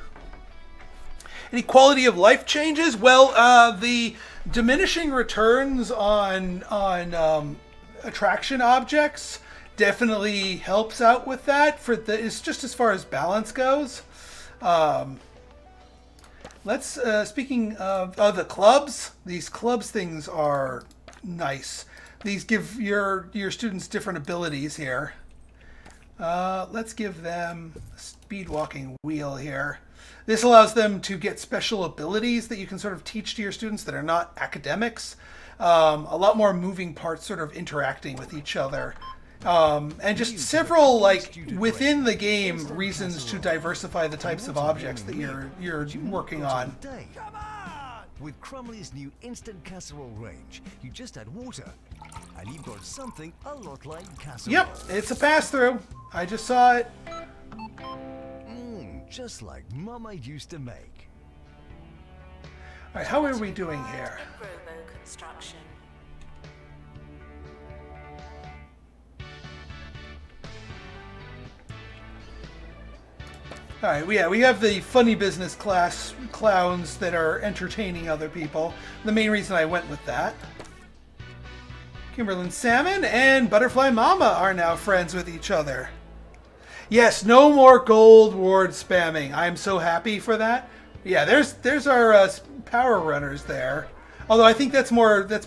Any quality of life changes? Well, the diminishing returns on attraction objects definitely helps out with that. It's just as far as balance goes. Speaking of the clubs, these clubs things are nice. These give your students different abilities here. Let's give them a speed walking wheel here. This allows them to get special abilities that you can sort of teach to your students that are not academics. A lot more moving parts sort of interacting with each other. And just several, like, within the game, reasons to diversify the types of objects that you're working on. Come on! With Crumley's new instant casserole range, you just add water, and you've got something a lot like casserole. Yep, it's a pass-through. I just saw it. Just like Mama used to make. All right, how are we doing here? Robo construction. All right, we have the funny business class clowns that are entertaining other people. The main reason I went with that. Kimberlin Salmon and Butterfly Mama are now friends with each other. Yes, no more gold ward spamming. I'm so happy for that. Yeah, there's our power runners there. Although I think that's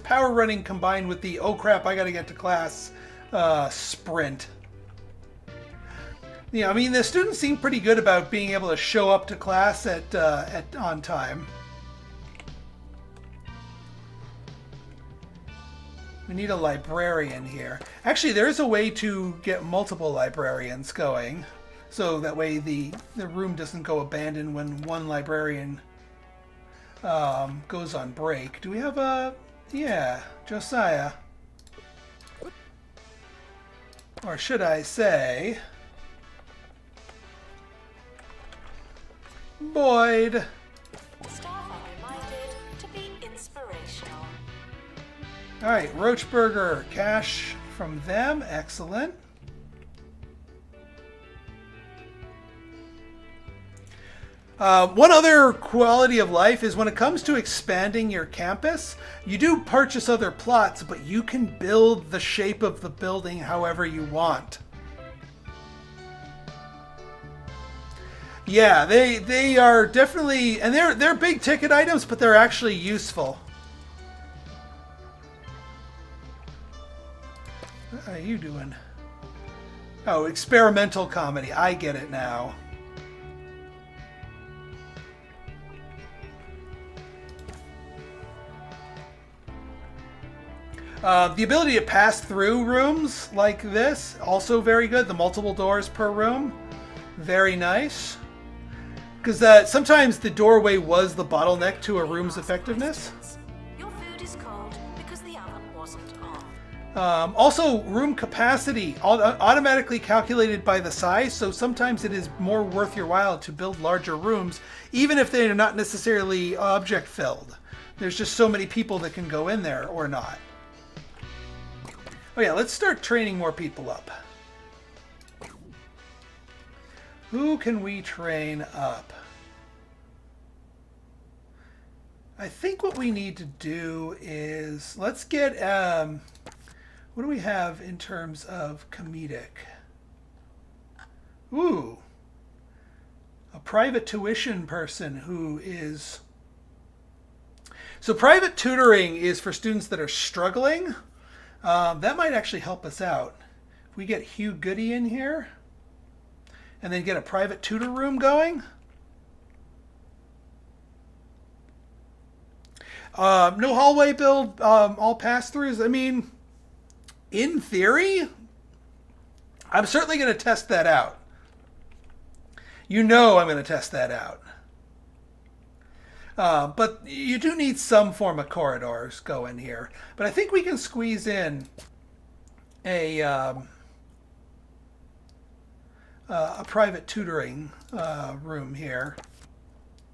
power running combined with the oh crap I gotta get to class sprint. Yeah, I mean, the students seem pretty good about being able to show up to class on time. We need a librarian here. Actually, there's a way to get multiple librarians going, so that way the room doesn't go abandoned when one librarian goes on break. Do we have a... Yeah, Josiah. Or should I say... Boyd. Staff are reminded to be inspirational. All right, Roachburger, cash from them. Excellent. One other quality of life is when it comes to expanding your campus, you do purchase other plots, but you can build the shape of the building however you want. Yeah, they are definitely, and they're big ticket items, but they're actually useful. What are you doing? Oh, experimental comedy. I get it now. The ability to pass through rooms like this, also very good. The multiple doors per room, very nice. Because sometimes the doorway was the bottleneck to a room's effectiveness. Your food is cold because the oven wasn't on. Also, room capacity automatically calculated by the size, so sometimes it is more worth your while to build larger rooms, even if they are not necessarily object filled. There's just so many people that can go in there or not. Oh yeah, let's start training more people up. Who can we train up? I think what we need to do is, let's get, what do we have in terms of comedic? Ooh, a private tuition person who is, so private tutoring is for students that are struggling. That might actually help us out. If we get Hugh Goody in here, and then get a private tutor room going. No hallway build, all pass-throughs. I mean, in theory, I'm certainly going to test that out. You know I'm going to test that out. But you do need some form of corridors going here. But I think we can squeeze in a private tutoring room here,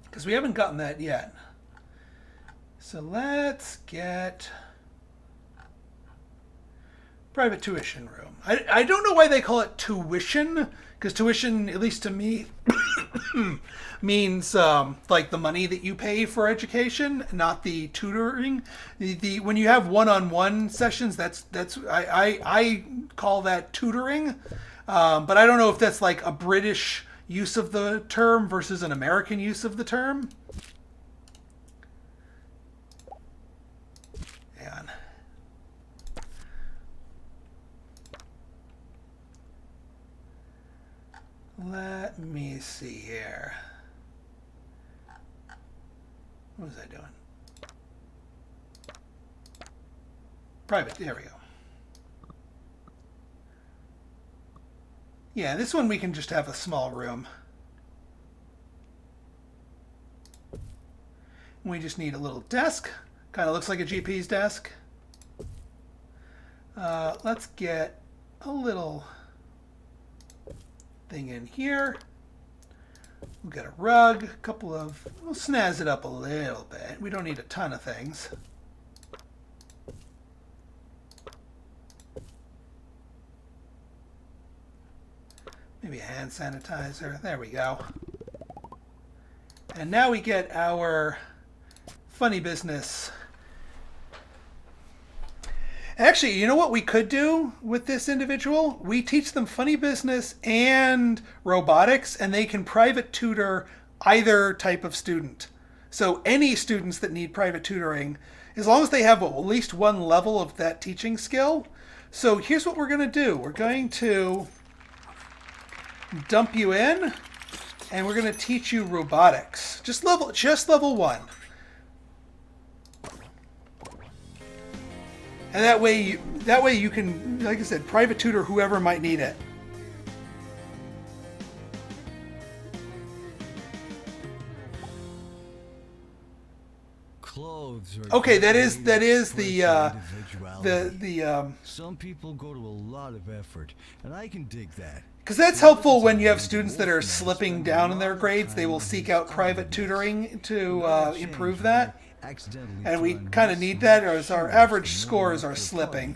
because we haven't gotten that yet. So let's get private tuition room. I don't know why they call it tuition, because tuition, at least to me, means like the money that you pay for education, not the tutoring. When you have one-on-one sessions, I call that tutoring. But I don't know if that's like a British use of the term versus an American use of the term. Hang on. Let me see here. What was I doing? Private, there we go. Yeah, this one we can just have a small room. We just need a little desk. Kind of looks like a GP's desk. Let's get a little thing in here. We'll get a rug, a couple of... We'll snazz it up a little bit. We don't need a ton of things. Maybe a hand sanitizer. There we go. And now we get our funny business. Actually, you know what we could do with this individual? We teach them funny business and robotics, and they can private tutor either type of student. So any students that need private tutoring, as long as they have at least one level of that teaching skill. So here's what we're going to do. We're going to dump you in, and we're going to teach you robotics. Just level 1. And that way you can, like I said, private tutor whoever might need it. Clothes are Okay, that is great the individuality. Some people go to a lot of effort, and I can dig that. because that's helpful when you have students that are slipping down in their grades. They will seek out private tutoring to improve that. And we kind of need that, as our average scores are slipping.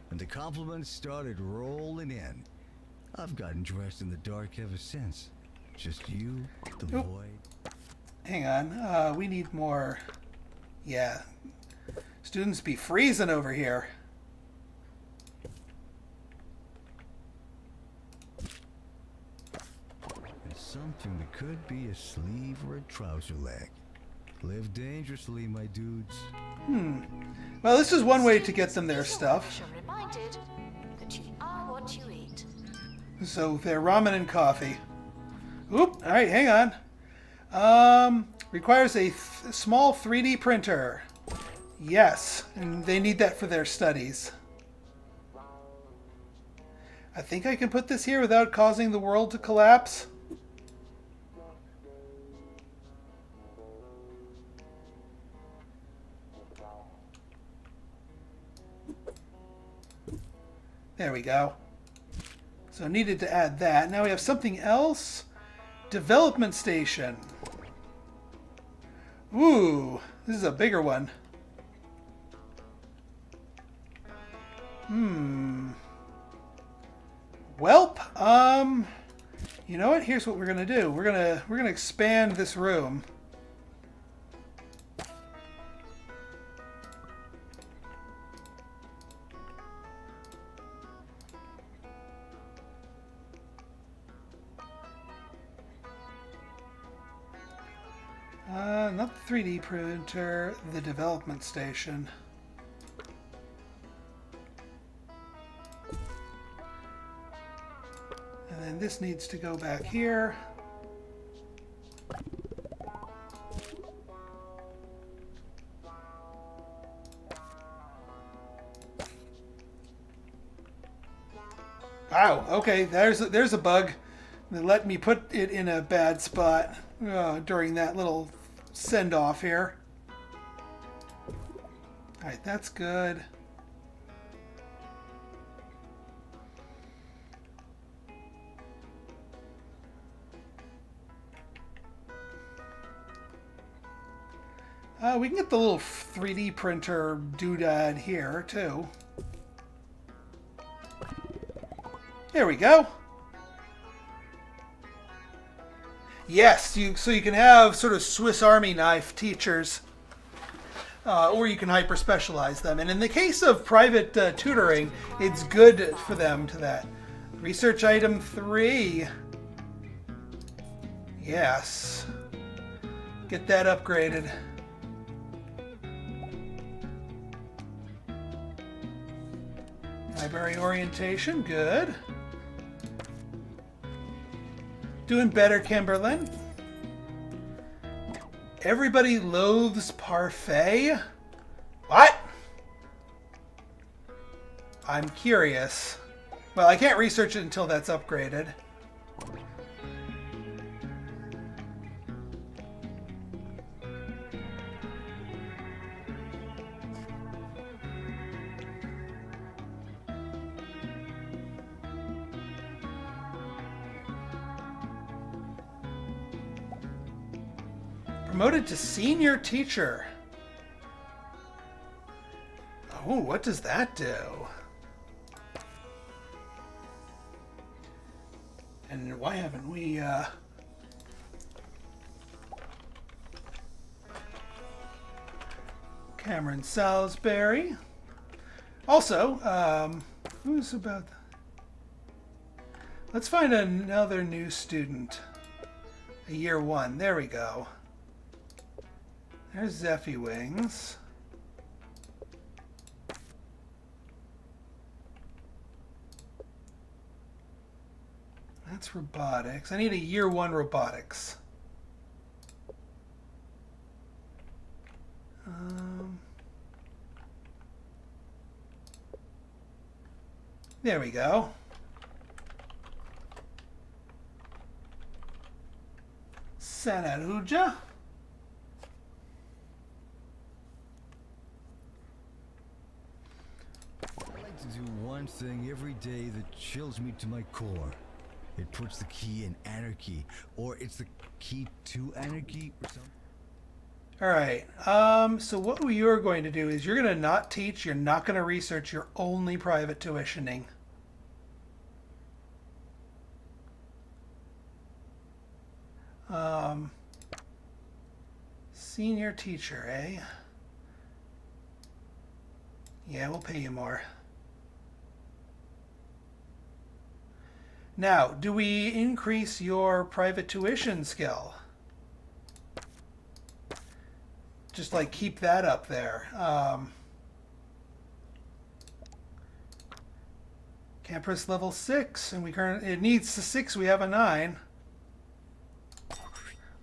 And the compliments started rolling in. I've gotten dressed in the dark ever since. Just you, the void. Hang on, we need more. Yeah, students be freezing over here. And something that could be a sleeve or a trouser leg. Live dangerously, my dudes. Well, this is one way to get them their stuff. You're reminded that you are what you eat. So they're ramen and coffee. Oop, all right, hang on. Requires a small 3D printer. Yes, and they need that for their studies. I think I can put this here without causing the world to collapse. There we go. So needed to add that. Now we have something else. Development station. Ooh, this is a bigger one. Welp, you know what? Here's what we're gonna do. We're gonna expand this room. Not the 3D printer, the development station. And then this needs to go back here. Wow, okay, there's a bug that let me put it in a bad spot during that little send-off here. Alright, that's good. We can get the little 3D printer doodad here, too. There we go. Yes, so you can have sort of Swiss Army knife teachers, or you can hyper specialize them. And in the case of private tutoring, it's good for them to that. Research item 3. Yes. Get that upgraded. Library orientation, good. Doing better, Kimberlyn. Everybody loathes parfait? What? I'm curious. Well, I can't research it until that's upgraded. Promoted to senior teacher. Oh, what does that do? And why haven't we, Cameron Salisbury. Also, who's about... Let's find another new student. A year 1. There we go. There's Zeffy Wings. That's robotics. I need a year 1 robotics. There we go. Sanaruja. I like to do one thing every day that chills me to my core. It puts the key in anarchy, or it's the key to anarchy, or something. All right. So what you're going to do is you're going to not teach, you're not going to research, you're only private tuitioning. Senior teacher, eh? Yeah, we'll pay you more. Now, do we increase your private tuition skill? Just like keep that up there. Campus level 6, and it needs the 6. We have a 9.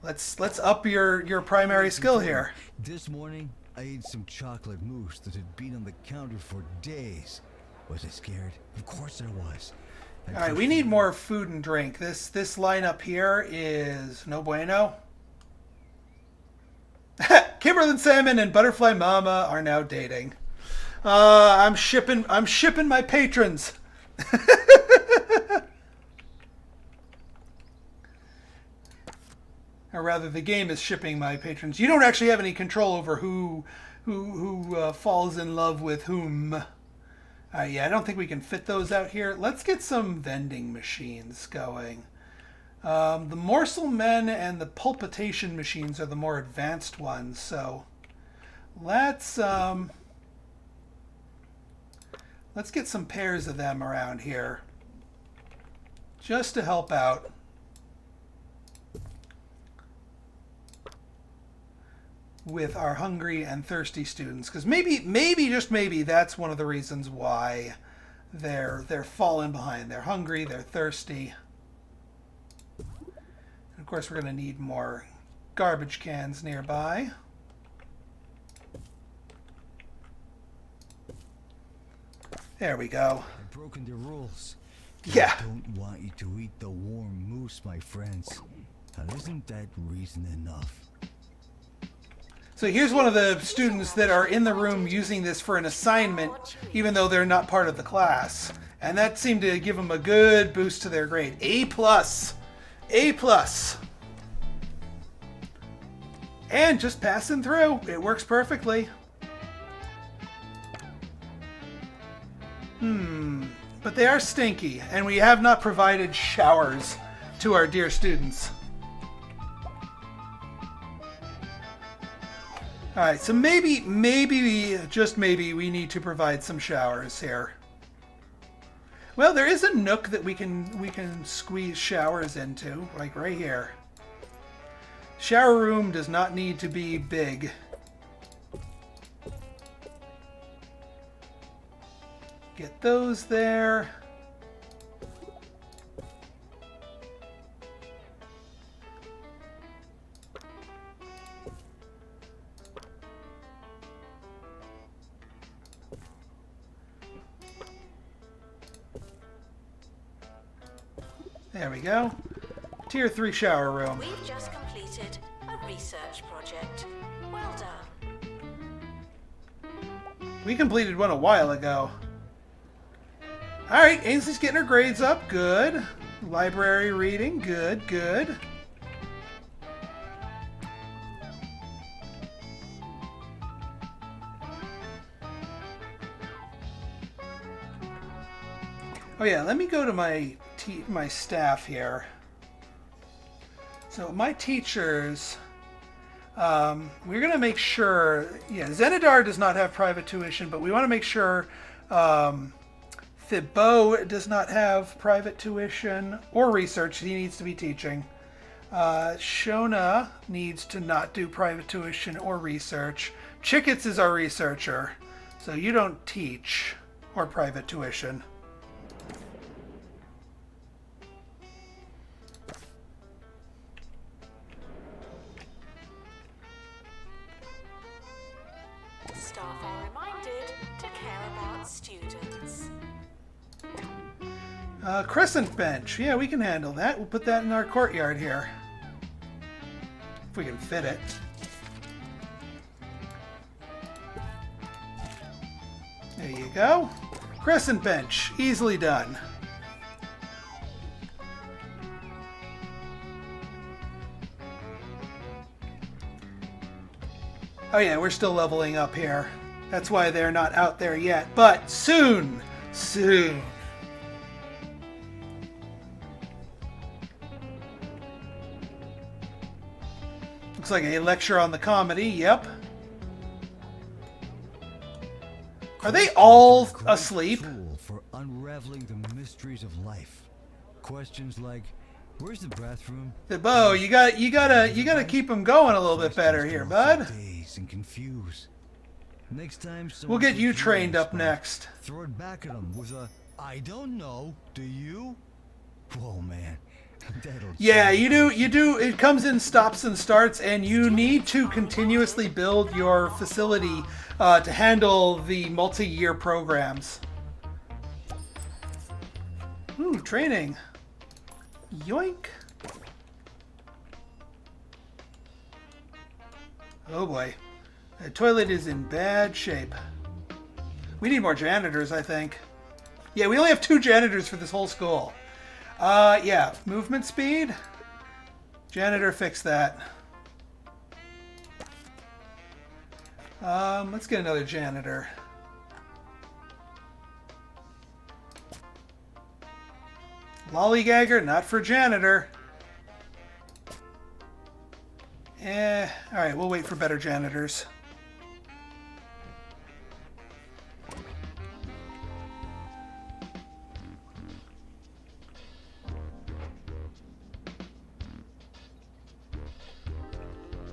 Let's up your primary skill here. This morning, I ate some chocolate mousse that had been on the counter for days. Was I scared? Of course I was. All right, we need more food and drink. This lineup here is no bueno. Kimberlyn Salmon and Butterfly Mama are now dating. I'm shipping my patrons. Or rather, the game is shipping my patrons. You don't actually have any control over who falls in love with whom. Yeah, I don't think we can fit those out here. Let's get some vending machines going. The morsel men and the pulpitation machines are the more advanced ones. So let's get some pairs of them around here, just to help out. With our hungry and thirsty students, because maybe just maybe that's one of the reasons why they're falling behind. They're hungry, they're thirsty. And of course, we're going to need more garbage cans nearby. There we go. I've broken the rules. Yeah. I don't want you to eat the warm mousse, my friends. Now, isn't that reason enough? So here's one of the students that are in the room using this for an assignment, even though they're not part of the class. And that seemed to give them a good boost to their grade. A+. A+. And just passing through. It works perfectly. But they are stinky, and we have not provided showers to our dear students. All right, so maybe, just maybe, we need to provide some showers here. Well, there is a nook that we can squeeze showers into, like right here. Shower room does not need to be big. Get those there. There we go. Tier 3 shower room. We've just completed a research project. Well done. We completed one a while ago. Alright, Ainsley's getting her grades up. Good. Library reading. Good, good. Oh yeah, let me go to my my staff here. So my teachers, we're going to make sure, yeah, Zenidar does not have private tuition, but we want to make sure Thibaut does not have private tuition or research. He needs to be teaching. Shona needs to not do private tuition or research. Chickets is our researcher, so you don't teach or private tuition. Staff are reminded to care about students. Crescent bench. Yeah, we can handle that. We'll put that in our courtyard here. If we can fit it. There you go. Crescent bench. Easily done. Oh yeah, we're still leveling up here. That's why they're not out there yet. But soon! Soon! Looks like a lecture on the comedy, yep. Are they all asleep? Tool for unraveling the mysteries of life. Questions like, where's the bathroom? Thibaut, you gotta keep them going a little bit better here, bud. Daze and confuse. Next time We'll get you puts on trained a up spot, next. Throw it back at them with a, I don't know, do you? Whoa, man. That'll Yeah, change you do. It comes in stops and starts, and you need to continuously build your facility to handle the multi-year programs. Ooh, training. Yoink. Oh boy. The toilet is in bad shape. We need more janitors, I think. Yeah, we only have 2 janitors for this whole school. Yeah, movement speed. Janitor, fix that. Let's get another janitor. Lollygagger, not for janitor. Alright, we'll wait for better janitors.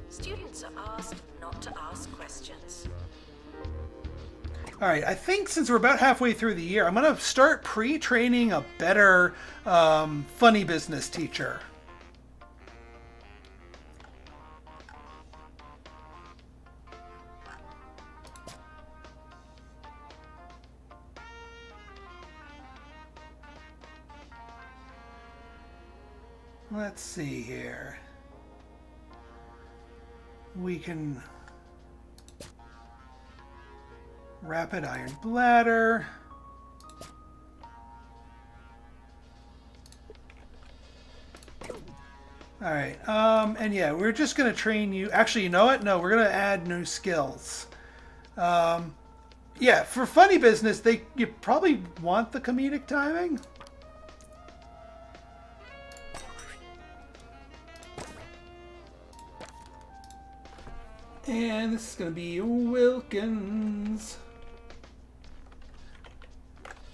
Students are asked not to ask questions. Alright, I think since we're about halfway through the year, I'm going to start pre-training a better funny business teacher. Let's see here. We can rapid iron bladder. All right, and yeah, we're just gonna train you. Actually, you know what? No, we're gonna add new skills. Yeah, for funny business, you probably want the comedic timing. And this is going to be Wilkins.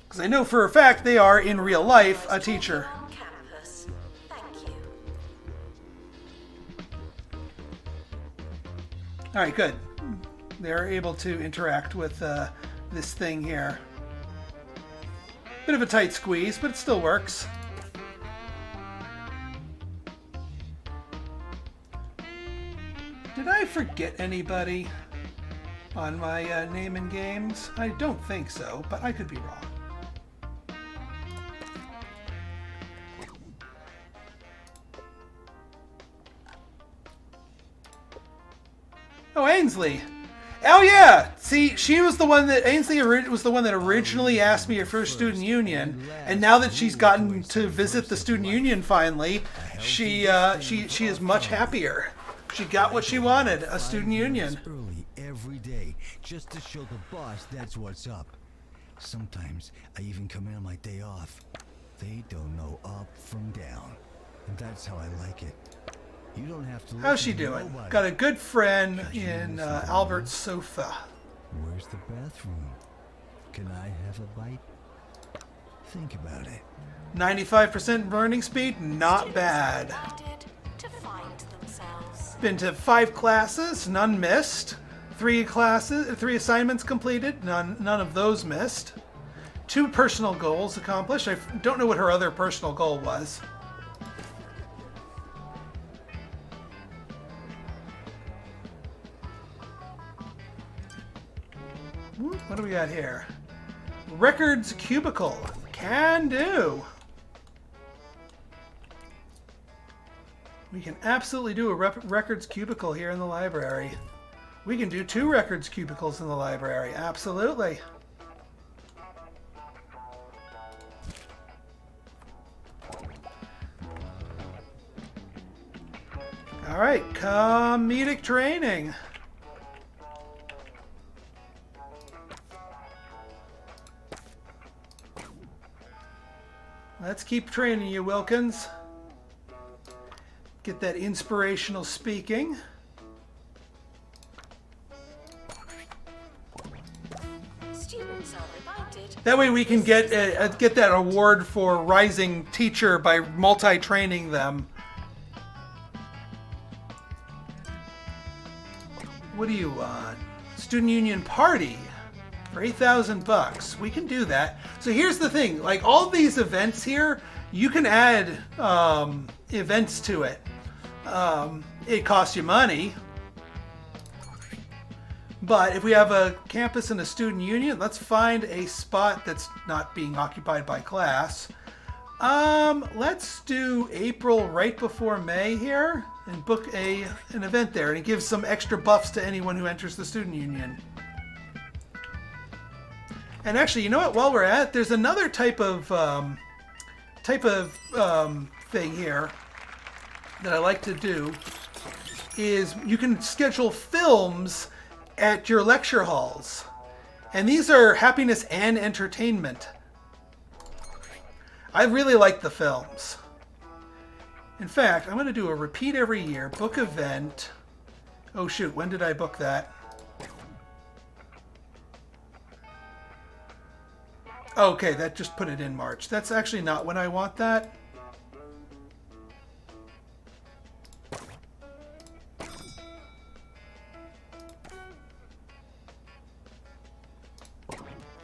Because I know for a fact they are, in real life, a teacher. On campus. Thank you. Alright, good. They're able to interact with this thing here. Bit of a tight squeeze, but it still works. Did I forget anybody on my name and games? I don't think so, but I could be wrong. Oh, Ainsley. Oh yeah. See, she was the one that Ainsley was the one that originally asked me for student union, and now that she's gotten to visit the student union finally, she is much happier. She got what she wanted, a student union. Early every day, just to show the boss that's what's up. Sometimes I even come in on my day off. They don't know up from down. And that's how I like it. You don't have to. How's she listen to doing? nobody. Got a good friend Could you in listen to me? Albert's sofa. Where's the bathroom? Can I have a bite? Think about it. 95% burning speed, not bad. Invited to find themselves. Been to 5 classes, none missed. 3 assignments completed, none of those missed. 2 personal goals accomplished. I don't know what her other personal goal was. What do we got here? Records cubicle. Can do. We can absolutely do a records cubicle here in the library. We can do 2 records cubicles in the library. Absolutely. All right, comedic training. Let's keep training you, Wilkins. Get that inspirational speaking. Students are reminded. That way we can get that award for rising teacher by multi-training them. What do you want? Student union party for $8,000. We can do that. So here's the thing: like all these events here, you can add events to it. It costs you money. But if we have a campus and a student union, let's find a spot that's not being occupied by class. Let's do April right before May here and book an event there, and it gives some extra buffs to anyone who enters the student union. And actually, you know what? While we're at it, there's another type of thing here that I like to do. Is you can schedule films at your lecture halls, and these are happiness and entertainment. I really like the films. In fact, I'm going to do a repeat every year, book event. Oh shoot, when did I book that? Okay, that just put it in March. That's actually not when I want that.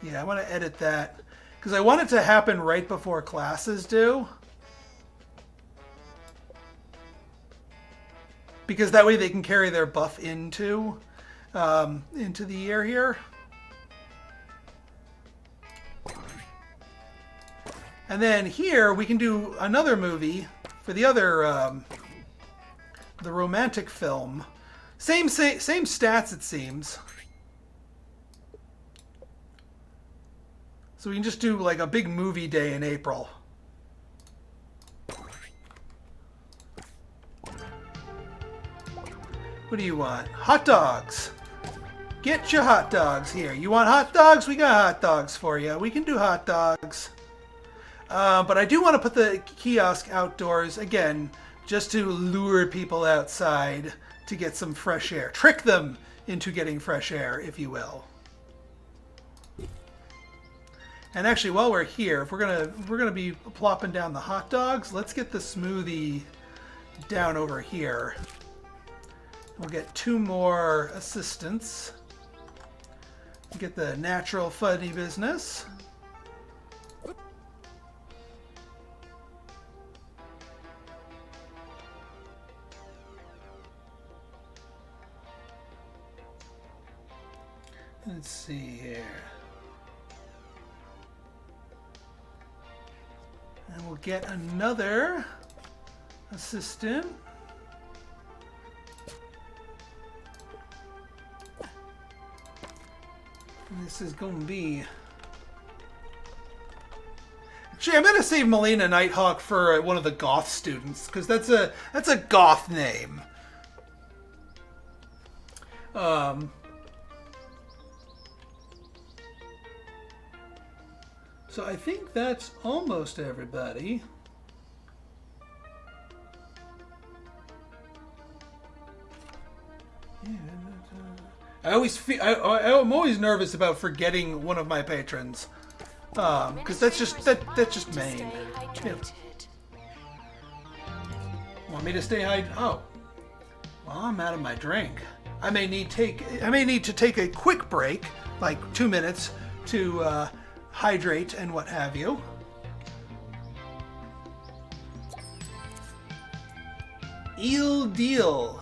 Yeah, I want to edit that because I want it to happen right before classes do. Because that way they can carry their buff into the year here. And then here we can do another movie for the other, the romantic film. Same stats it seems. So we can just do like a big movie day in April. What do you want? Hot dogs. Get your hot dogs here. You want hot dogs? We got hot dogs for you. We can do hot dogs. But I do want to put the kiosk outdoors again, just to lure people outside to get some fresh air. Trick them into getting fresh air, if you will. And actually, while we're here, if we're gonna be plopping down the hot dogs, let's get the smoothie down over here. We'll get 2 more assistants. Get the natural funny business. Let's see here. And we'll get another assistant. And this is going to be... Actually, I'm going to save Melina Nighthawk for one of the goth students, because that's a goth name. So I think that's almost everybody. I'm always nervous about forgetting one of my patrons, because that's just main. Yeah. Want me to stay hydrated? Oh, well, I'm out of my drink. I may need to take a quick break, like 2 minutes, to hydrate and what have you. Eel deal.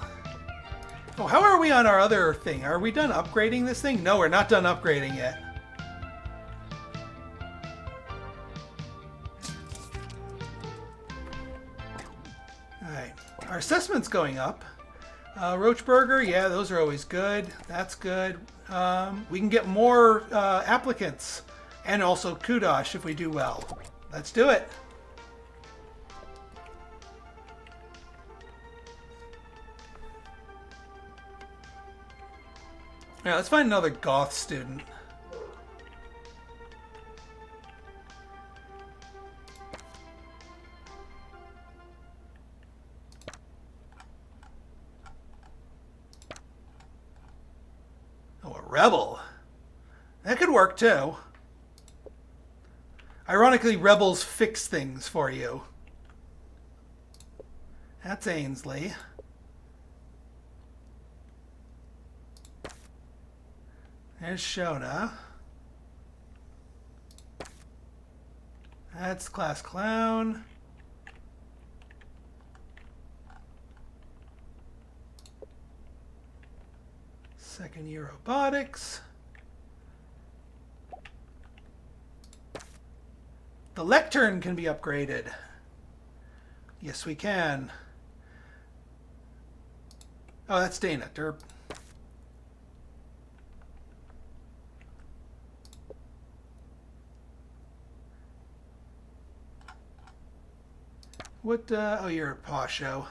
Oh, how are we on our other thing? Are we done upgrading this thing? No, we're not done upgrading yet. Alright, our assessment's going up. Roach Burger, yeah, those are always good. That's good. We can get more applicants. And also kudos if we do well. Let's do it. Yeah, let's find another goth student. Oh, a rebel. That could work too. Ironically, rebels fix things for you. That's Ainsley. There's Shona. That's Class Clown. Second year robotics. The lectern can be upgraded. Yes, we can. Oh, that's Dana. Derp. What, oh, you're a Pasho.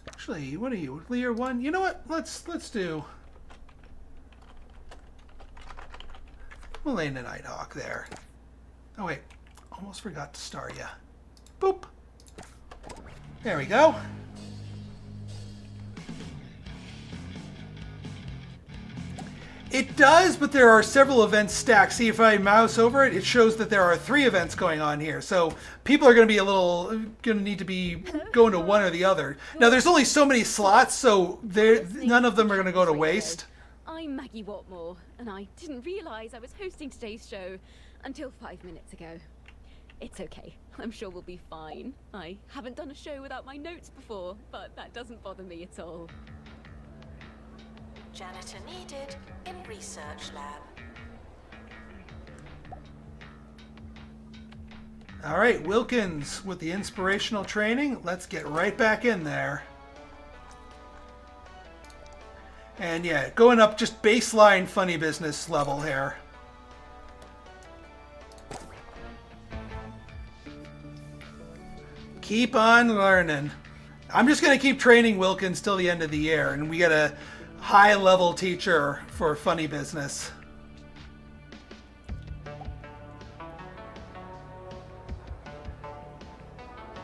Actually, what are you? Lear 1? You know what? Let's do Malena Nighthawk there. Oh wait, almost forgot to star ya. Boop. There we go. It does, but there are several events stacked. See, if I mouse over it, it shows that there are 3 events going on here. So people are going to need to be going to one or the other. Now, there's only so many slots, so none of them are going to go to waste. I'm Maggie Watmore, and I didn't realise I was hosting today's show until 5 minutes ago. It's okay. I'm sure we'll be fine. I haven't done a show without my notes before, but that doesn't bother me at all. Janitor needed in research lab. All right, Wilkins with the inspirational training. Let's get right back in there. And yeah, going up just baseline funny business level here. Keep on learning. I'm just going to keep training Wilkins till the end of the year, and we get a high-level teacher for funny business.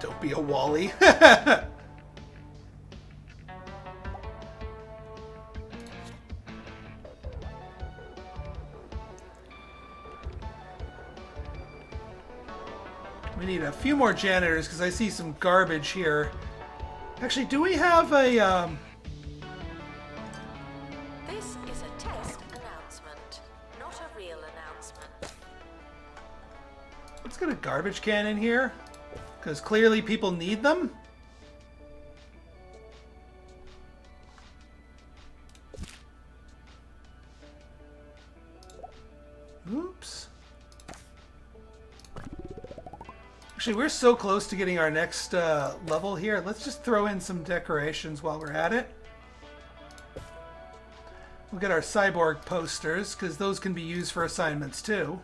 Don't be a Wally. We need a few more janitors because I see some garbage here. Actually, do we have a... This is a test announcement, not a real announcement. Let's get a garbage can in here, because clearly people need them. Oops. Actually, we're so close to getting our next level here. Let's just throw in some decorations while we're at it. We'll get our cyborg posters, because those can be used for assignments too.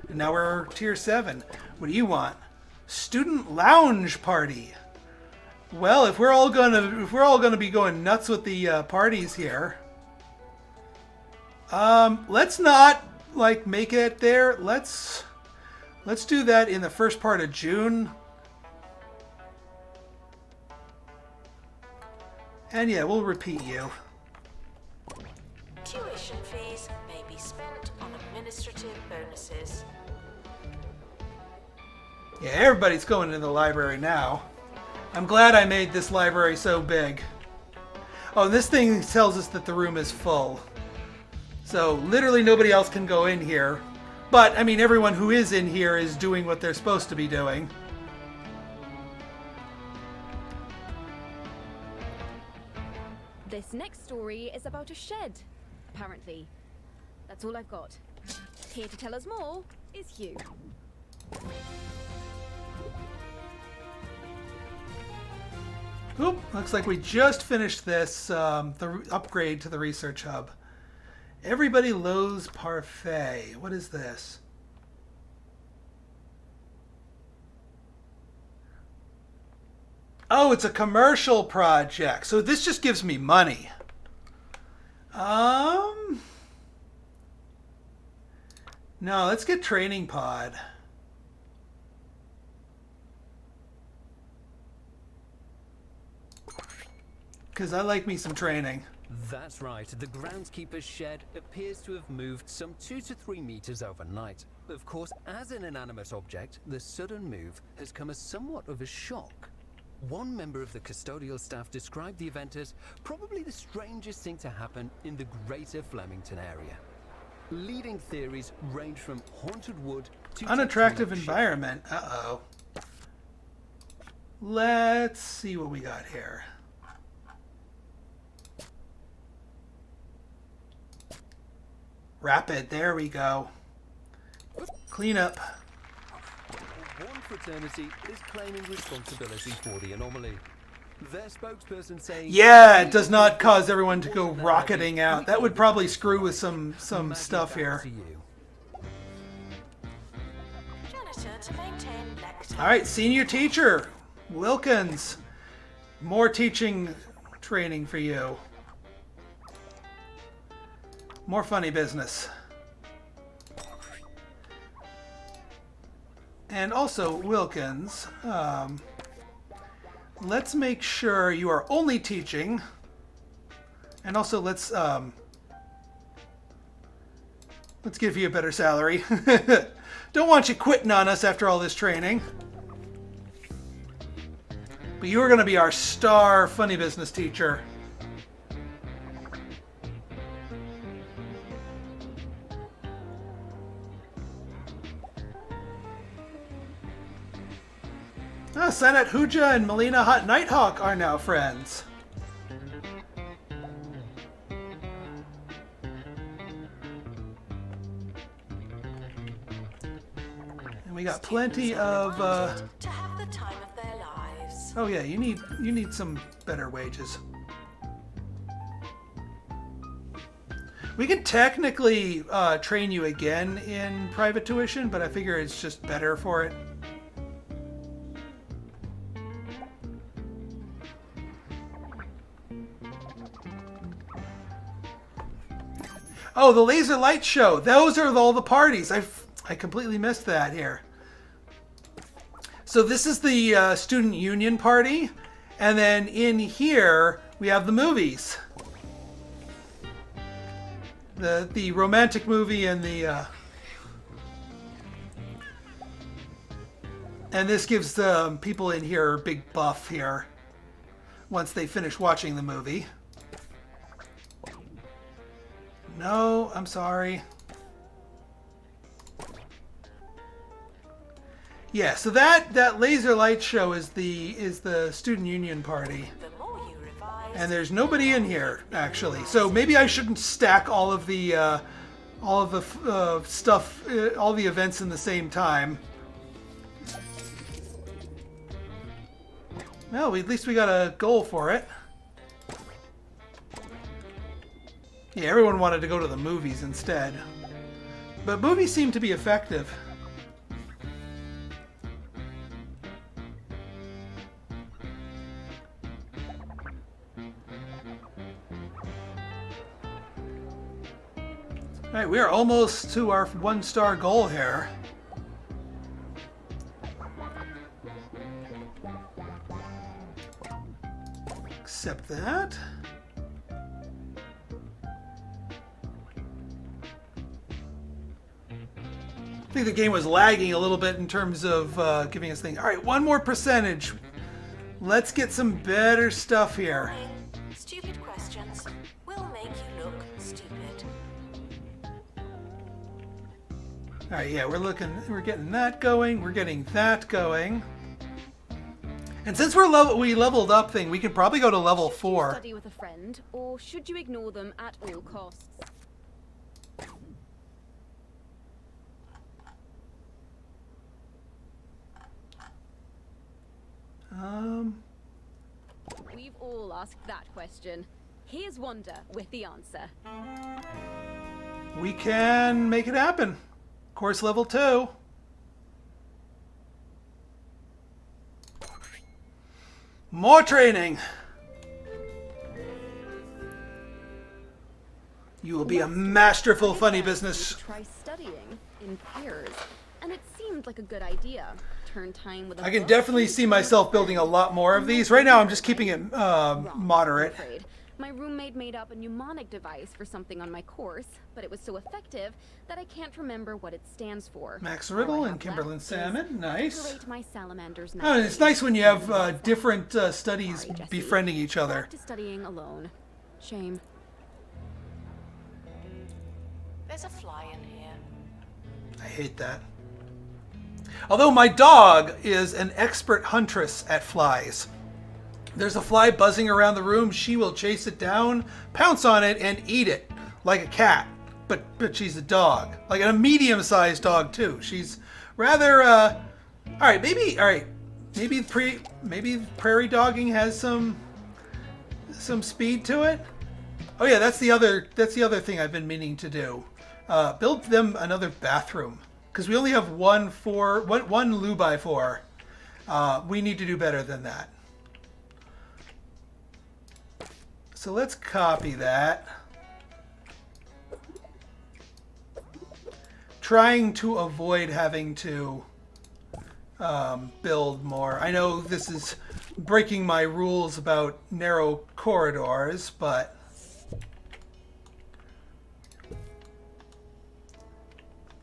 And now we're tier 7. What do you want? Student lounge party. Well, if we're all gonna be going nuts with the parties here, Let's not like make it there. Let's do that in the first part of June. And yeah, we'll repeat you. Tuition fees may be spent on administrative bonuses. Yeah, everybody's going to the library now. I'm glad I made this library so big. Oh, this thing tells us that the room is full. So literally nobody else can go in here. But, I mean, everyone who is in here is doing what they're supposed to be doing. This next story is about a shed, apparently. That's all I've got. Here to tell us more is Hugh. Oop, looks like we just finished this, the upgrade to the research hub. Everybody Lowe's Parfait. What is this? Oh, it's a commercial project. So this just gives me money. No, let's get Training Pod. Because I like me some training. That's right. The groundskeeper's shed appears to have moved some 2 to 3 meters overnight. Of course, as an inanimate object, the sudden move has come as somewhat of a shock. One member of the custodial staff described the event as probably the strangest thing to happen in the greater Flemington area. Leading theories range from haunted wood to Unattractive tectonic environment. Uh-oh. Let's see what we got here. Rapid, there we go. Clean up. One fraternity is claiming responsibility for the anomaly. Their spokesperson saying, Yeah, it does not cause everyone to go rocketing out. That would probably screw with some stuff here. Janitor to maintain lecture. All right, senior teacher, Wilkins. More teaching training for you. More funny business. And also, Wilkins, let's make sure you are only teaching. And also, let's give you a better salary. Don't want you quitting on us after all this training. But you are going to be our star funny business teacher. Senate Hooja and Melina Nighthawk are now friends. And we got plenty of. To have the time of their lives. Oh yeah, you need some better wages. We could technically train you again in private tuition, but I figure it's just better for it. Oh, the laser light show. Those are all the parties. I completely missed that here. So this is the student union party. And then in here, we have the movies. The romantic movie and the... and this gives the people in here a big buff here. Once they finish watching the movie. No, I'm sorry. Yeah, so that laser light show is the student union party. The more you revise, And there's nobody in here actually. So maybe I shouldn't stack all of the stuff, all the events in the same time. Well, at least we got a goal for it. Yeah, everyone wanted to go to the movies instead. But movies seem to be effective. All right, we are almost to our 1-star goal here. Accept that. I think the game was lagging a little bit in terms of giving us things. All right, one more percentage. Let's get some better stuff here. Stupid questions will make you look stupid. All right, yeah, we're getting that going. We're getting that going. And since we leveled up thing, we can probably go to level 4. Study with a friend, or should you ignore them at all costs? We've all asked that question. Here's Wanda with the answer. We can make it happen. Course level 2. More training. You will be a masterful funny business. Try studying in pairs, and it seemed like a good idea. Turn time with a I can book definitely see myself building a lot more of these. Right now I'm just keeping it Wrong, moderate. I'm afraid. My roommate made up a mnemonic device for something on my course, but it was so effective that I can't remember what it stands for. Max All I Riddle have and Kimberlin left is Salmon. Nice. decorate my salamanders Oh, and it's nice when you have different studies Sorry, Jesse. befriending each other. Back to studying alone. Shame. There's a fly in here. I hate that. Although my dog is an expert huntress at flies. There's a fly buzzing around the room, she will chase it down, pounce on it, and eat it like a cat. But she's a dog, like a medium-sized dog too. She's rather all right. Maybe prairie dogging has some speed to it. Oh yeah, that's the other thing I've been meaning to do. Build them another bathroom because we only have one loo by 4. We need to do better than that. So let's copy that. Trying to avoid having to build more. I know this is breaking my rules about narrow corridors, but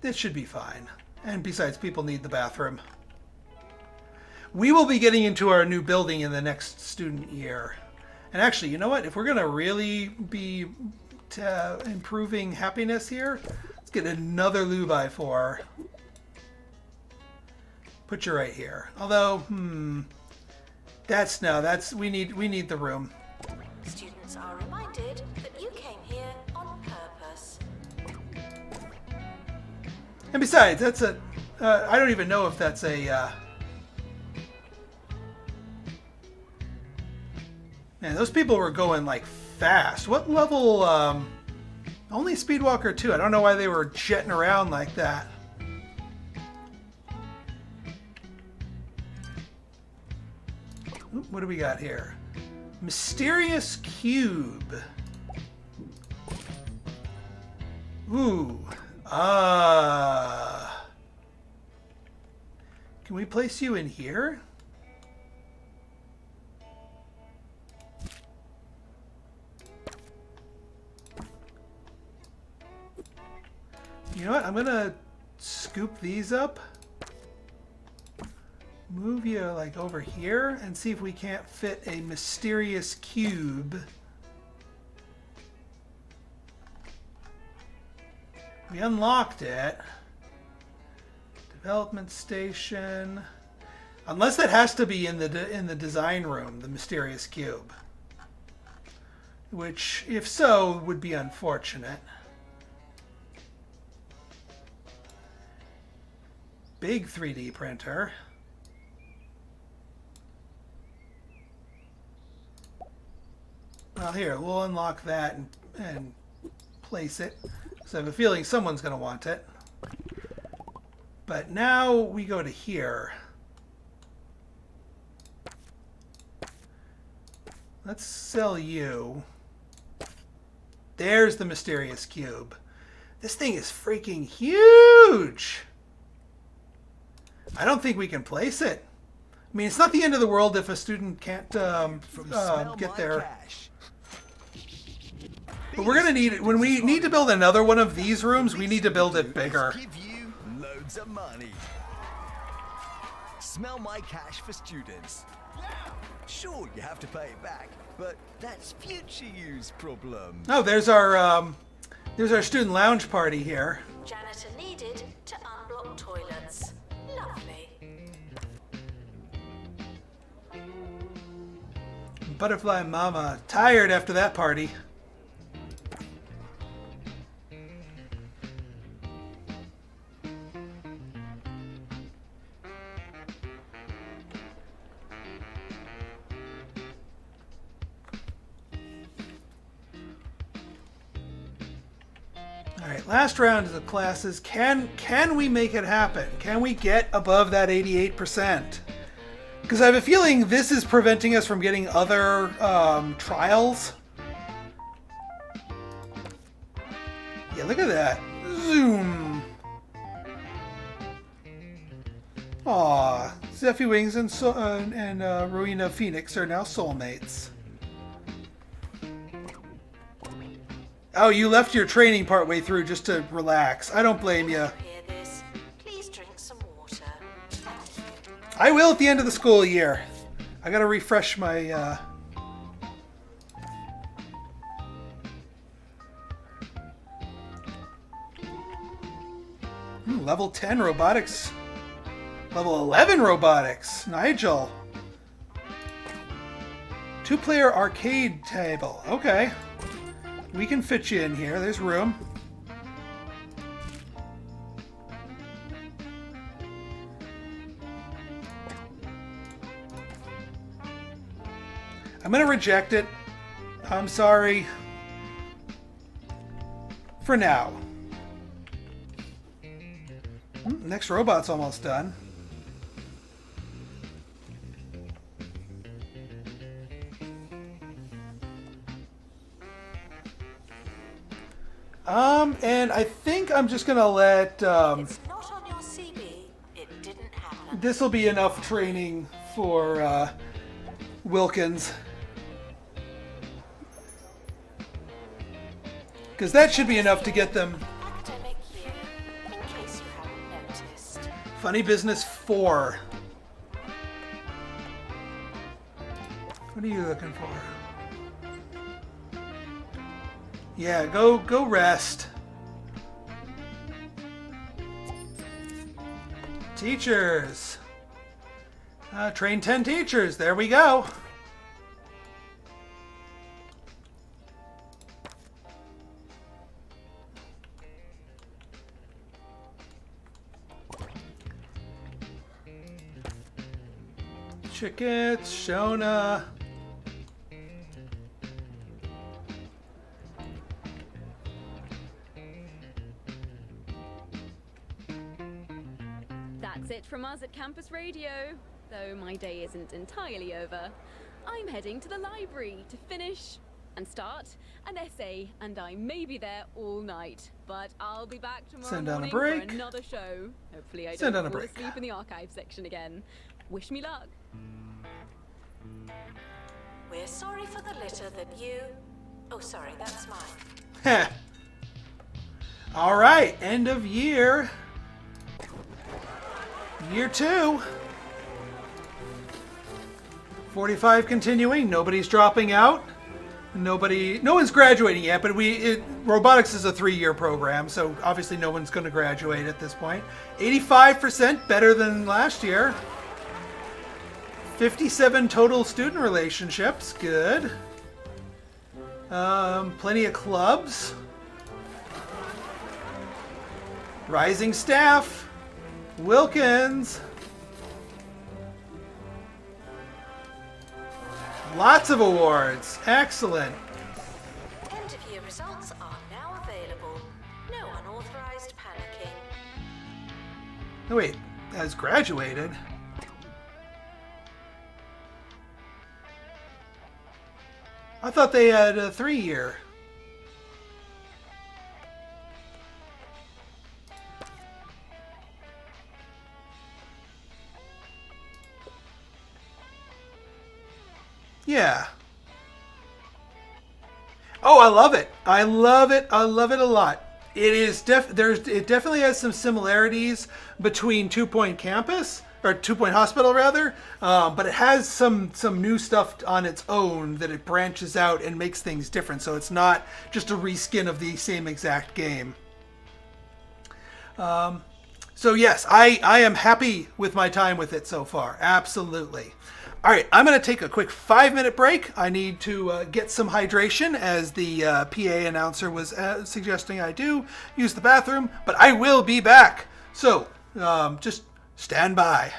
this should be fine. And besides, people need the bathroom. We will be getting into our new building in the next student year. And actually, you know what? If we're going to really be improving happiness here, let's get another loo by 4. Put you right here. Although, we need the room. Students are reminded that you came here on purpose. And besides, that's I don't even know if that's a, man, those people were going like fast. What level, only Speedwalker 2. I don't know why they were jetting around like that. Oop, what do we got here? Mysterious Cube. Ooh. Can we place you in here? You know what? I'm gonna scoop these up. Move you like over here and see if we can't fit a mysterious cube. We unlocked it. Development station. Unless that has to be in the design room, the mysterious cube. Which, if so, would be unfortunate. Big 3D printer. Well, here, we'll unlock that and place it. So I have a feeling someone's going to want it. But now we go to here. Let's sell you. There's the mysterious cube. This thing is freaking huge. I don't think we can place it. I mean, it's not the end of the world if a student can't get there. But we're gonna need it when we need to build another one of these rooms. We need to build it bigger. Give you loads of money. Smell my cash for students. Sure, you have to pay it back, but that's future use problem. Oh, there's our student lounge party here. Janitor needed to unblock toilets. Lovely. Butterfly Mama, tired after that party. Alright, last round of the classes. Can we make it happen? Can we get above that 88%? Because I have a feeling this is preventing us from getting other trials. Yeah, look at that. Zoom. Aw, Zeffy Wings and Rowena Phoenix are now soulmates. Oh, you left your training partway through just to relax. I don't blame you. Hear this? Please drink some water. I will at the end of the school year. I gotta refresh my, level 10 robotics. Level 11 robotics. Nigel. 2-player arcade table. Okay. We can fit you in here. There's room. I'm going to reject it. I'm sorry. For now. Next robot's almost done. And I think I'm just going to let... It's not on your CB. It didn't happen. this will be enough training for Wilkins. Because that should be enough to get them. Academic year, in case you haven't noticed. Funny Business 4. What are you looking for? Yeah, go rest. Teachers. Train 10 teachers. There we go. Chickets, Shona. That's it from us at Campus Radio. Though my day isn't entirely over. I'm heading to the library to finish and start an essay, and I may be there all night. But I'll be back tomorrow Send on a morning break. for another show. Hopefully I Send don't on a fall break. asleep in the archive section again. Wish me luck. We're sorry for the litter that you... Oh, sorry, that's mine. Heh. All right, end of year. Year 2. 45 continuing. Nobody's dropping out. No one's graduating yet, but robotics is a 3-year program, so obviously no one's going to graduate at this point. 85% better than last year. 57 total student relationships. Good. Plenty of clubs. Rising staff. Wilkins. Lots of awards. Excellent. End of year results are now available. No unauthorized panicking. Oh, wait. Has graduated. I thought they had a 3-year. Yeah. Oh, I love it. I love it. I love it a lot. It is it definitely has some similarities between Two Point Campus or Two Point Hospital rather, but it has some new stuff on its own that it branches out and makes things different. So it's not just a reskin of the same exact game. So yes, I am happy with my time with it so far. Absolutely. All right, I'm going to take a quick 5-minute break. I need to get some hydration, as the PA announcer was suggesting I do. Use the bathroom, but I will be back. So just stand by.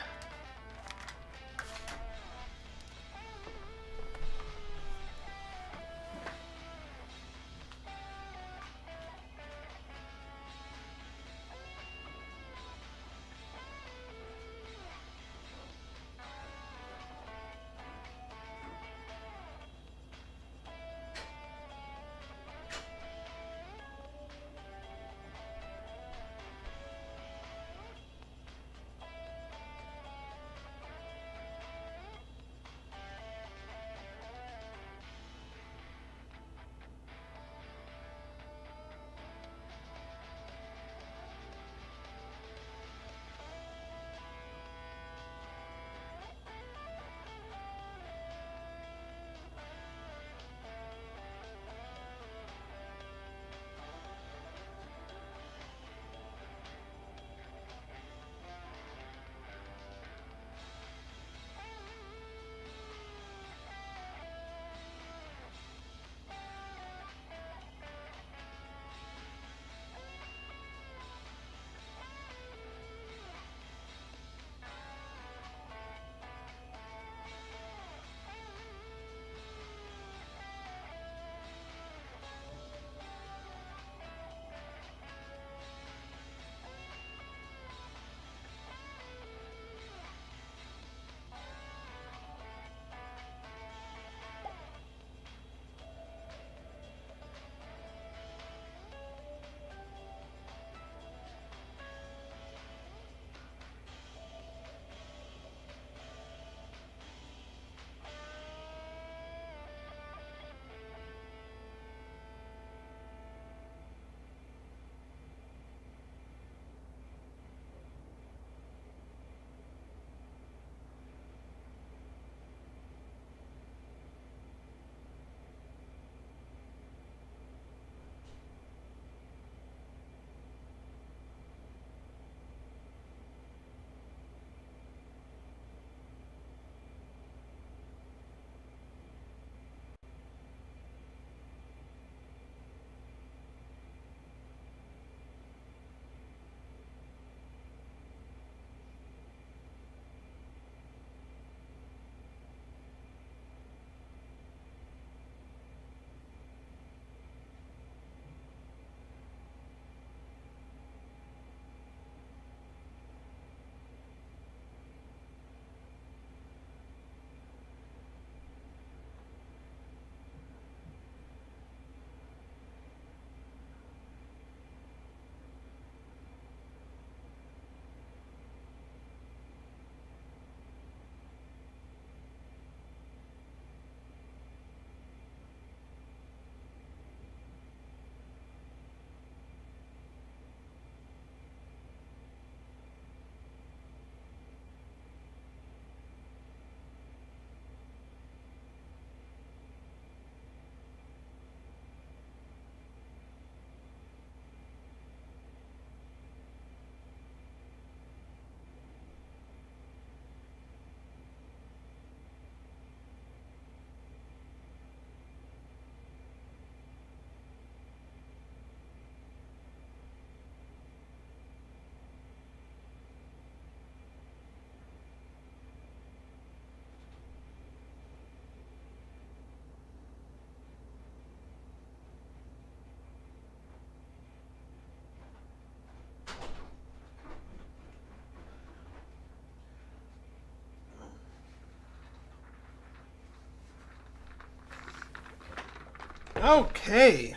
Okay,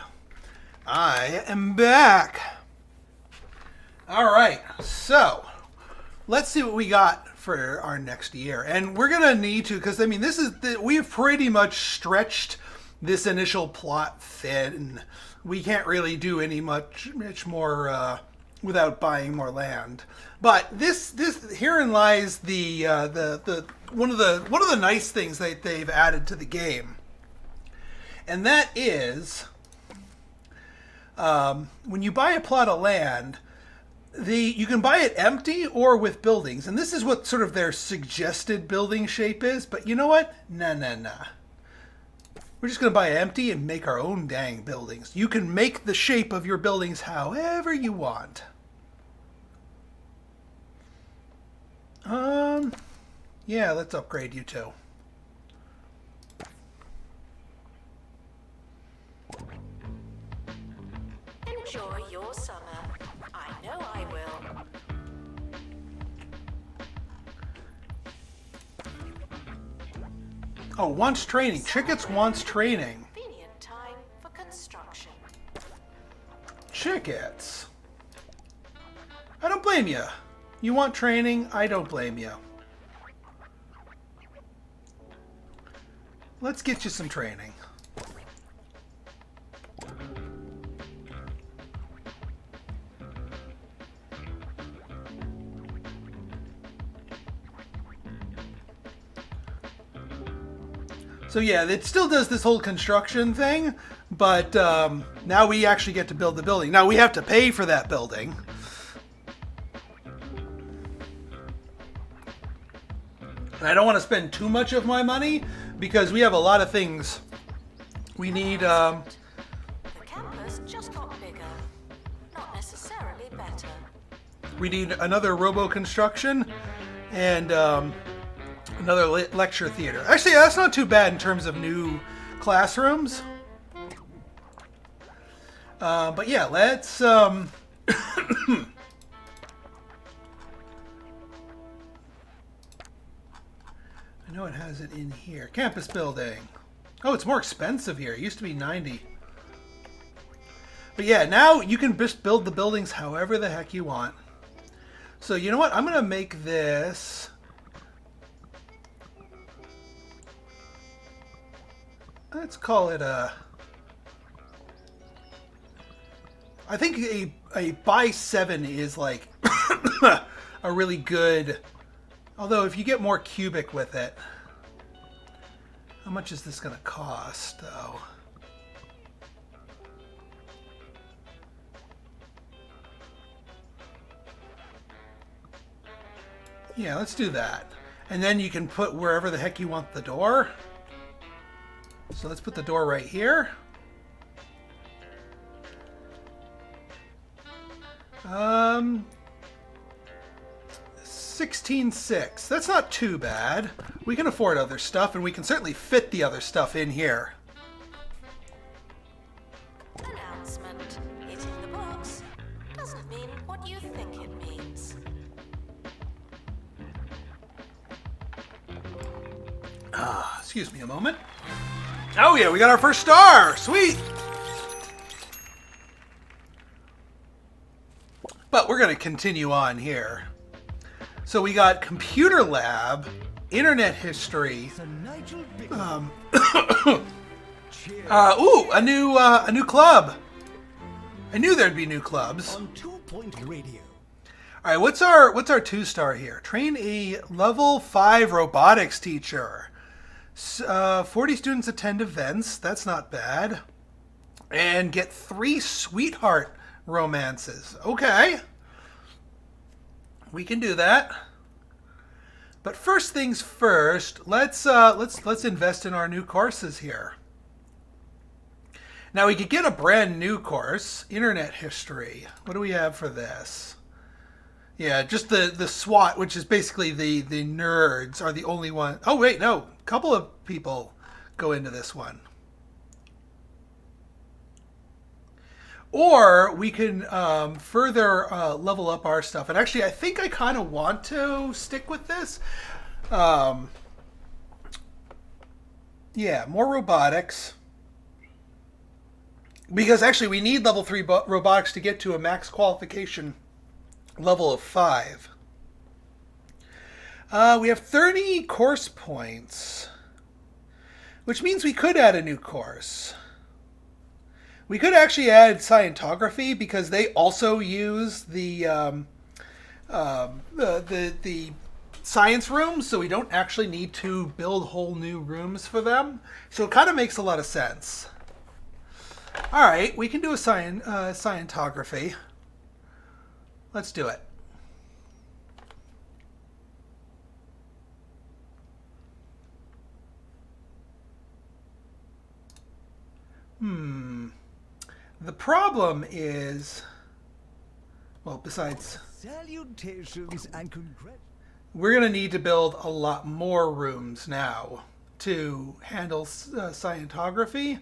I am back. All right, so let's see what we got for our next year. And we're going to need to, because I mean, we've pretty much stretched this initial plot thin. We can't really do much more without buying more land. But herein lies the one of the nice things that they've added to the game, and that is when you buy a plot of land, you can buy it empty or with buildings, and this is what sort of their suggested building shape is. But you know what? Nah. We're just going to buy empty and make our own dang buildings. You can make the shape of your buildings however you want. Yeah, let's upgrade you too. Enjoy your summer. I know I will. Oh, wants training. Chickets wants training. Convenient time for construction. Chickets. I don't blame you. You want training? I don't blame you. Let's get you some training. So yeah, it still does this whole construction thing, but now we actually get to build the building. Now we have to pay for that building. And I don't want to spend too much of my money because we have a lot of things we need. The campus just got bigger, not necessarily better. We need another robo construction and another lecture theater. Actually, that's not too bad in terms of new classrooms. But yeah, let's I know it has it in here. Campus building. Oh, it's more expensive here. It used to be 90. But yeah, now you can just build the buildings however the heck you want. So you know what? I'm going to make this... Let's call it a... I think a by 7 is like a really good... Although if you get more cubic with it... How much is this going to cost, though? Yeah, let's do that. And then you can put wherever the heck you want the door. So let's put the door right here. 16.6. That's not too bad. We can afford other stuff, and we can certainly fit the other stuff in here. Announcement. Hitting the box doesn't mean what you think it means. Excuse me a moment. Oh yeah, we got our first star! Sweet! But we're going to continue on here. So we got computer lab, internet history. Ooh, a new club. I knew there'd be new clubs. On 2-point radio. All right, what's our 2-star here? Train a level 5 robotics teacher. 40 students attend events. That's not bad. And get 3 sweetheart romances. Okay. We can do that. But first things first, let's invest in our new courses here. Now we could get a brand new course, internet history. What do we have for this? Yeah, just the SWAT, which is basically the nerds, are the only one. Oh wait, no, a couple of people go into this one. Or we can further level up our stuff. And actually, I think I kind of want to stick with this. Yeah, more robotics. Because actually, we need level 3 robotics to get to a max qualification level of 5. We have 30 course points, which means we could add a new course. We could actually add scientography because they also use the science rooms, so we don't actually need to build whole new rooms for them. So it kind of makes a lot of sense. All right, we can do a scientography. Let's do it. The problem is, well, besides, Salutations and congrats. we're going to need to build a lot more rooms now to handle scientography,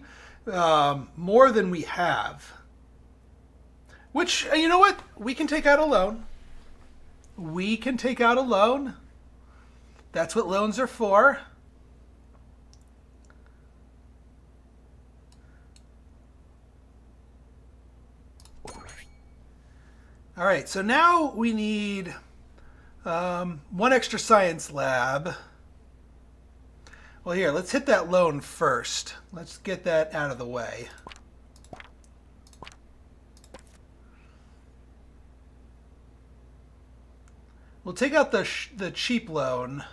more than we have. Which, you know what? We can take out a loan. We can take out a loan. That's what loans are for. All right, so now we need one extra science lab. Well, here, let's hit that loan first. Let's get that out of the way. We'll take out the cheap loan.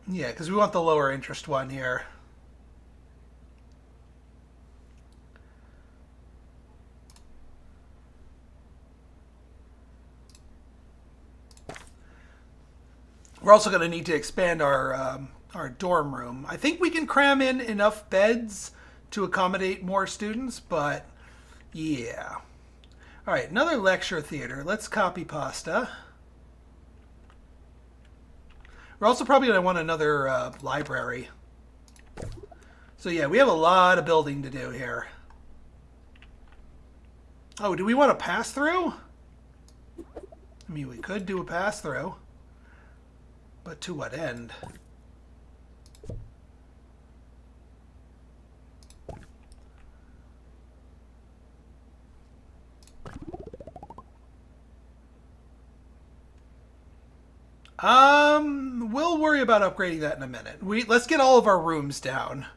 Yeah, because we want the lower interest one here. We're also going to need to expand our dorm room. I think we can cram in enough beds to accommodate more students, but yeah. All right, another lecture theater. Let's copy pasta. We're also probably going to want another library. So yeah, we have a lot of building to do here. Oh, do we want a pass-through? I mean, we could do a pass-through. But to what end? We'll worry about upgrading that in a minute. Let's get all of our rooms down.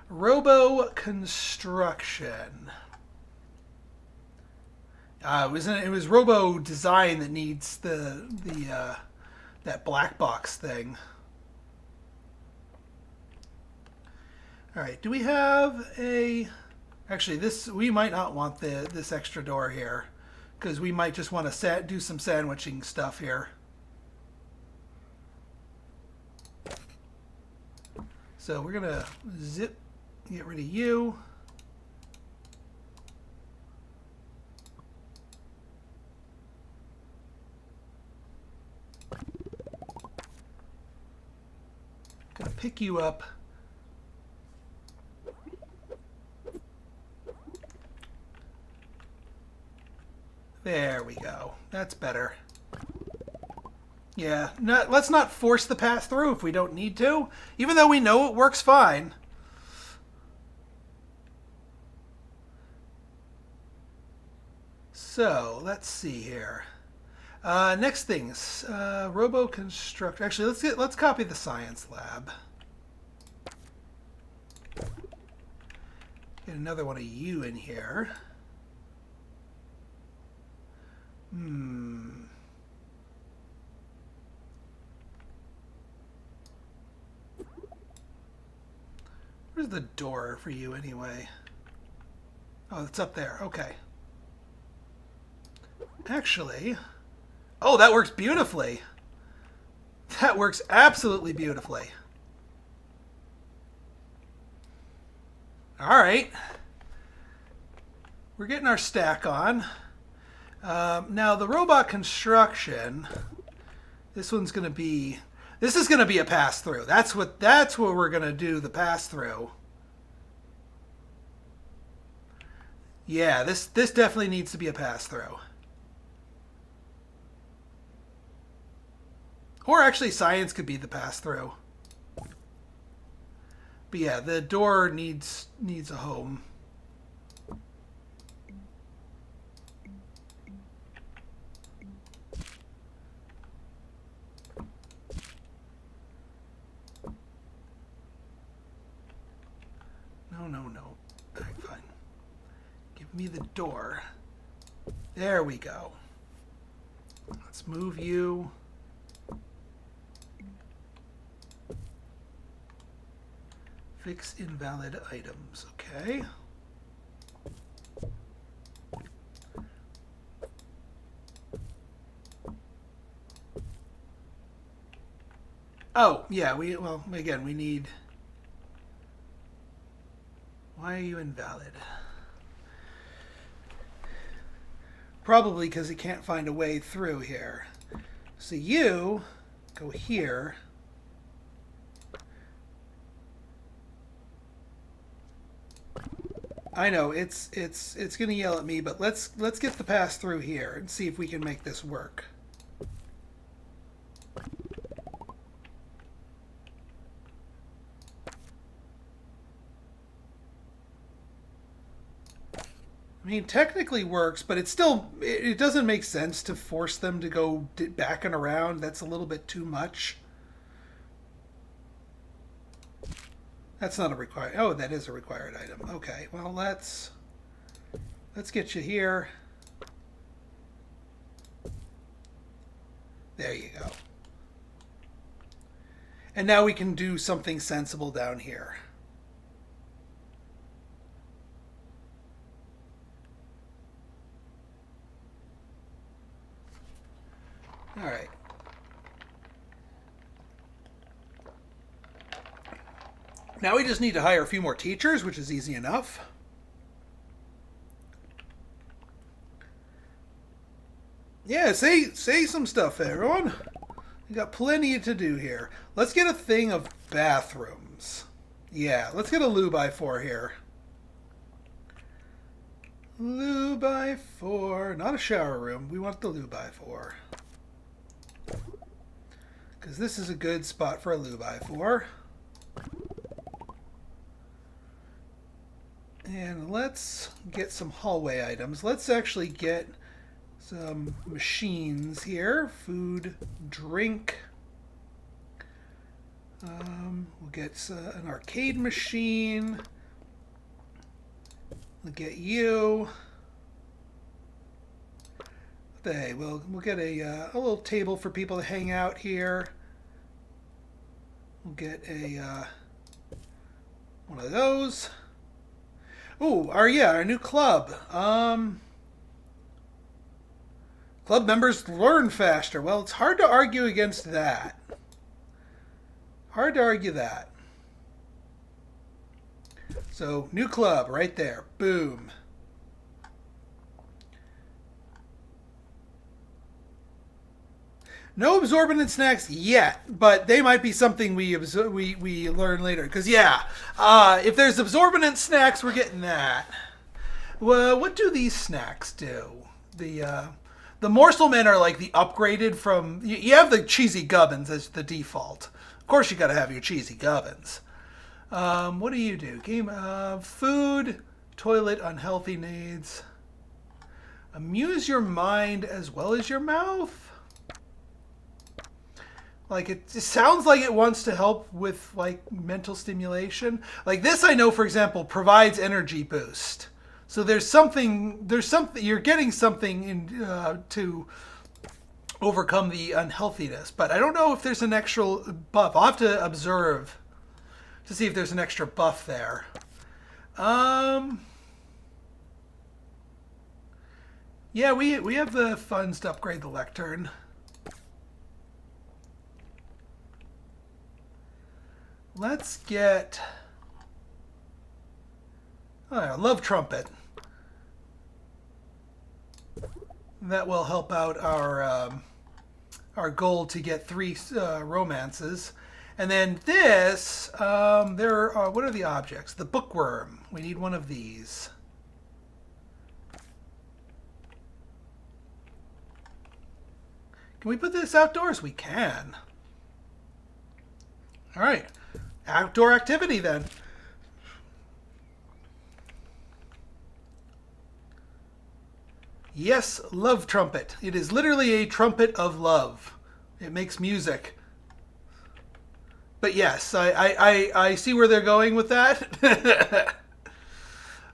Robo construction. It was Robo design that needs that black box thing. All right, do we have a... Actually, we might not want this extra door here, because we might just want to do some sandwiching stuff here. So we're gonna get rid of you. Gonna pick you up. There we go. That's better. Yeah, let's not force the pass through if we don't need to, even though we know it works fine. So, let's see here. Next things, Robo construct. Actually, let's copy the science lab. Get another one of you in here. Where's the door for you anyway? Oh, it's up there. Okay. Actually, oh, that works beautifully. That works absolutely beautifully. All right. We're getting our stack on. Now, the robot construction, this is going to be a pass-through. That's where we're going to do the pass-through. Yeah, this definitely needs to be a pass-through. Or actually, science could be the pass-through. But yeah, the door needs a home. no. All right, fine. Give me the door. There we go. Let's move you. Fix invalid items. Okay. Oh, yeah, we need... Why are you invalid? Probably because it can't find a way through here. So you go here. I know it's going to yell at me, but let's get the pass through here and see if we can make this work. I mean, technically works, but it's still, it doesn't make sense to force them to go back and around. That's a little bit too much. That's not a required, oh, that is a required item. Okay, well, let's get you here. There you go. And now we can do something sensible down here. All right. Now we just need to hire a few more teachers, which is easy enough. Yeah, say some stuff, everyone. We got plenty to do here. Let's get a thing of bathrooms. Yeah, let's get a loo by 4 here. Loo by 4, not a shower room. We want the loo by 4. Because this is a good spot for a loo by 4. And let's get some hallway items. Let's actually get some machines here. Food, drink. We'll get an arcade machine. We'll get you. Hey, we'll get a little table for people to hang out here. We'll get a one of those. Ooh, our new club. Club members learn faster. Well, it's hard to argue against that. Hard to argue that. So, new club right there. Boom. No absorbent snacks yet, but they might be something we learn later. Because, yeah, if there's absorbent snacks, we're getting that. Well, what do these snacks do? The morsel men are like the upgraded from... You have the cheesy gubbins as the default. Of course you got to have your cheesy gubbins. What do you do? Game of food, toilet, unhealthy needs. Amuse your mind as well as your mouth. Like, it sounds like it wants to help with, like, mental stimulation. Like, this, I know, for example, provides energy boost. So there's something, you're getting something in, to overcome the unhealthiness. But I don't know if there's an extra buff. I'll have to observe to see if there's an extra buff there. Yeah, we have the funds to upgrade the lectern. Let's get... Oh, love trumpet. That will help out our goal to get 3 romances. And then this, there are, what are the objects? The bookworm. We need one of these. Can we put this outdoors? We can. All right. Outdoor activity then. Yes, love trumpet. It is literally a trumpet of love. It makes music. But yes, I see where they're going with that.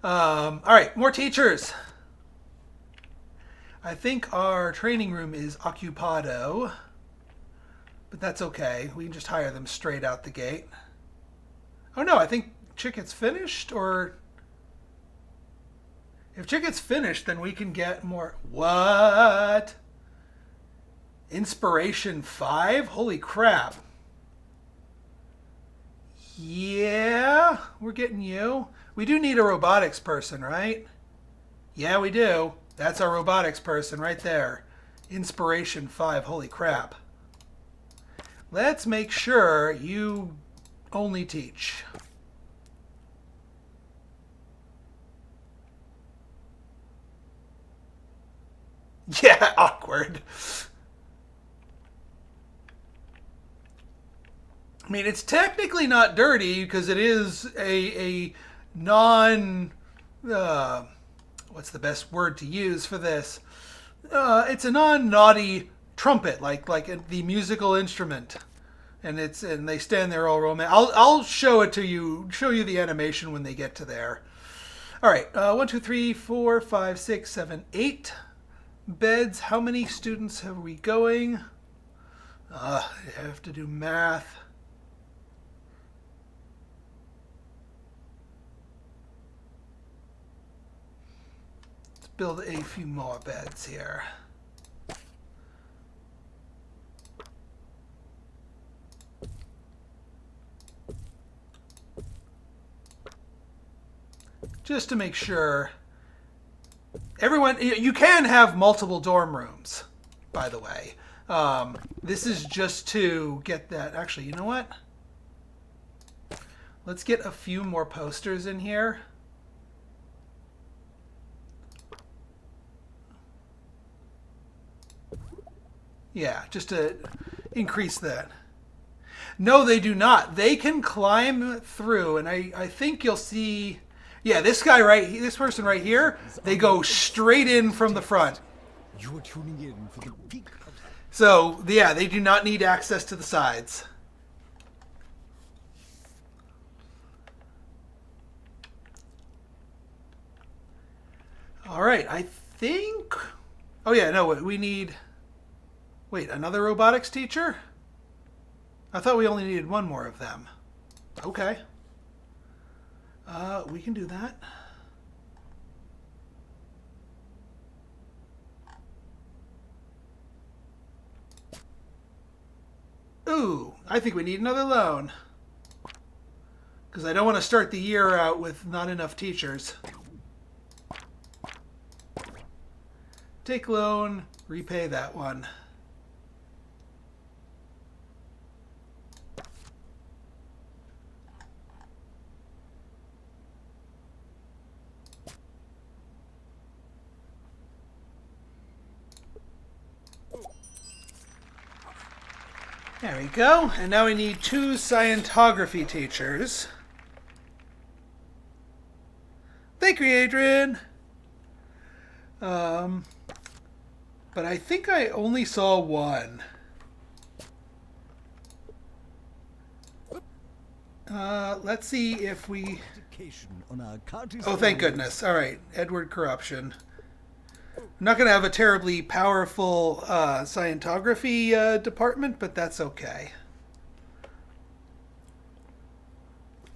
All right, more teachers. I think our training room is occupado, but that's okay. We can just hire them straight out the gate. Oh no, I think Chicket's finished, or if Chicket's finished, then we can get more. What? Inspiration 5? Holy crap. Yeah, we're getting you. We do need a robotics person, right? Yeah, we do. That's our robotics person right there. Inspiration 5. Holy crap. Let's make sure you only teach. Yeah, awkward. I mean, it's technically not dirty because it is a non... what's the best word to use for this? It's a non-naughty trumpet, like the musical instrument, and they stand there all romantic. I'll show it to you. Show you the animation when they get to there. All right, 1, 2, 3, 4, 5, 6, 7, 8 beds. How many students have we going? I have to do math. Build a few more beds here. Just to make sure everyone, you can have multiple dorm rooms, by the way. This is just to get that. Actually, you know what? Let's get a few more posters in here. Yeah, just to increase that. No, they do not. They can climb through, and I think you'll see... Yeah, this person right here, they go straight in from the front. You're tuning in for the peak of... So, yeah, they do not need access to the sides. All right, I think... Oh, yeah, no, we need... Wait, another robotics teacher? I thought we only needed one more of them. Okay. We can do that. Ooh, I think we need another loan. Because I don't want to start the year out with not enough teachers. Take loan, repay that one. There we go. And now we need 2 Scientography teachers. Thank you, Adrian. But I think I only saw one. Let's see if we... Oh, thank goodness. All right. Edward Corruption. I'm not going to have a terribly powerful Scientography department, but that's okay.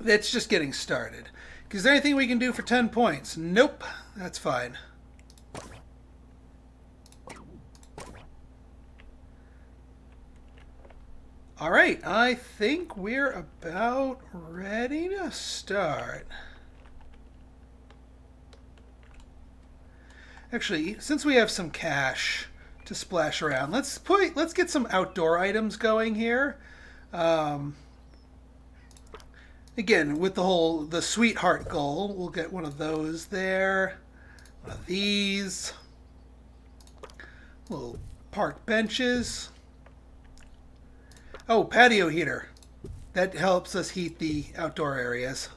It's just getting started. Is there anything we can do for 10 points? Nope. That's fine. All right. I think we're about ready to start. Actually, since we have some cash to splash around, let's get some outdoor items going here. Again, with the sweetheart goal, we'll get one of those there. One of these. Little park benches. Oh, patio heater. That helps us heat the outdoor areas.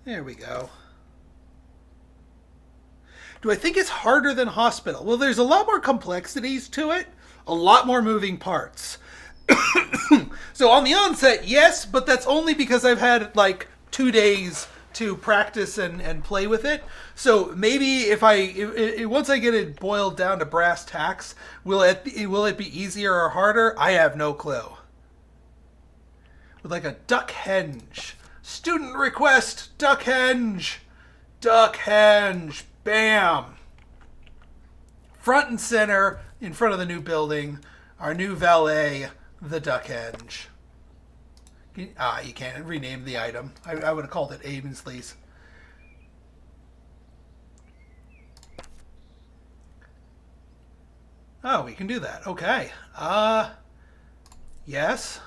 There we go. Do I think it's harder than hospital? Well, there's a lot more complexities to it, a lot more moving parts. So on the onset, yes, but that's only because I've had like 2 days to practice and play with it. So maybe if once I get it boiled down to brass tacks, will it be easier or harder? I have no clue. With like a duck henge. Student request, duck henge. Duck henge. Bam. Front and center in front of the new building, our new valet, the duck henge. You can't rename the item. I would have called it Ainsley's. Oh, we can do that. Okay. Yes.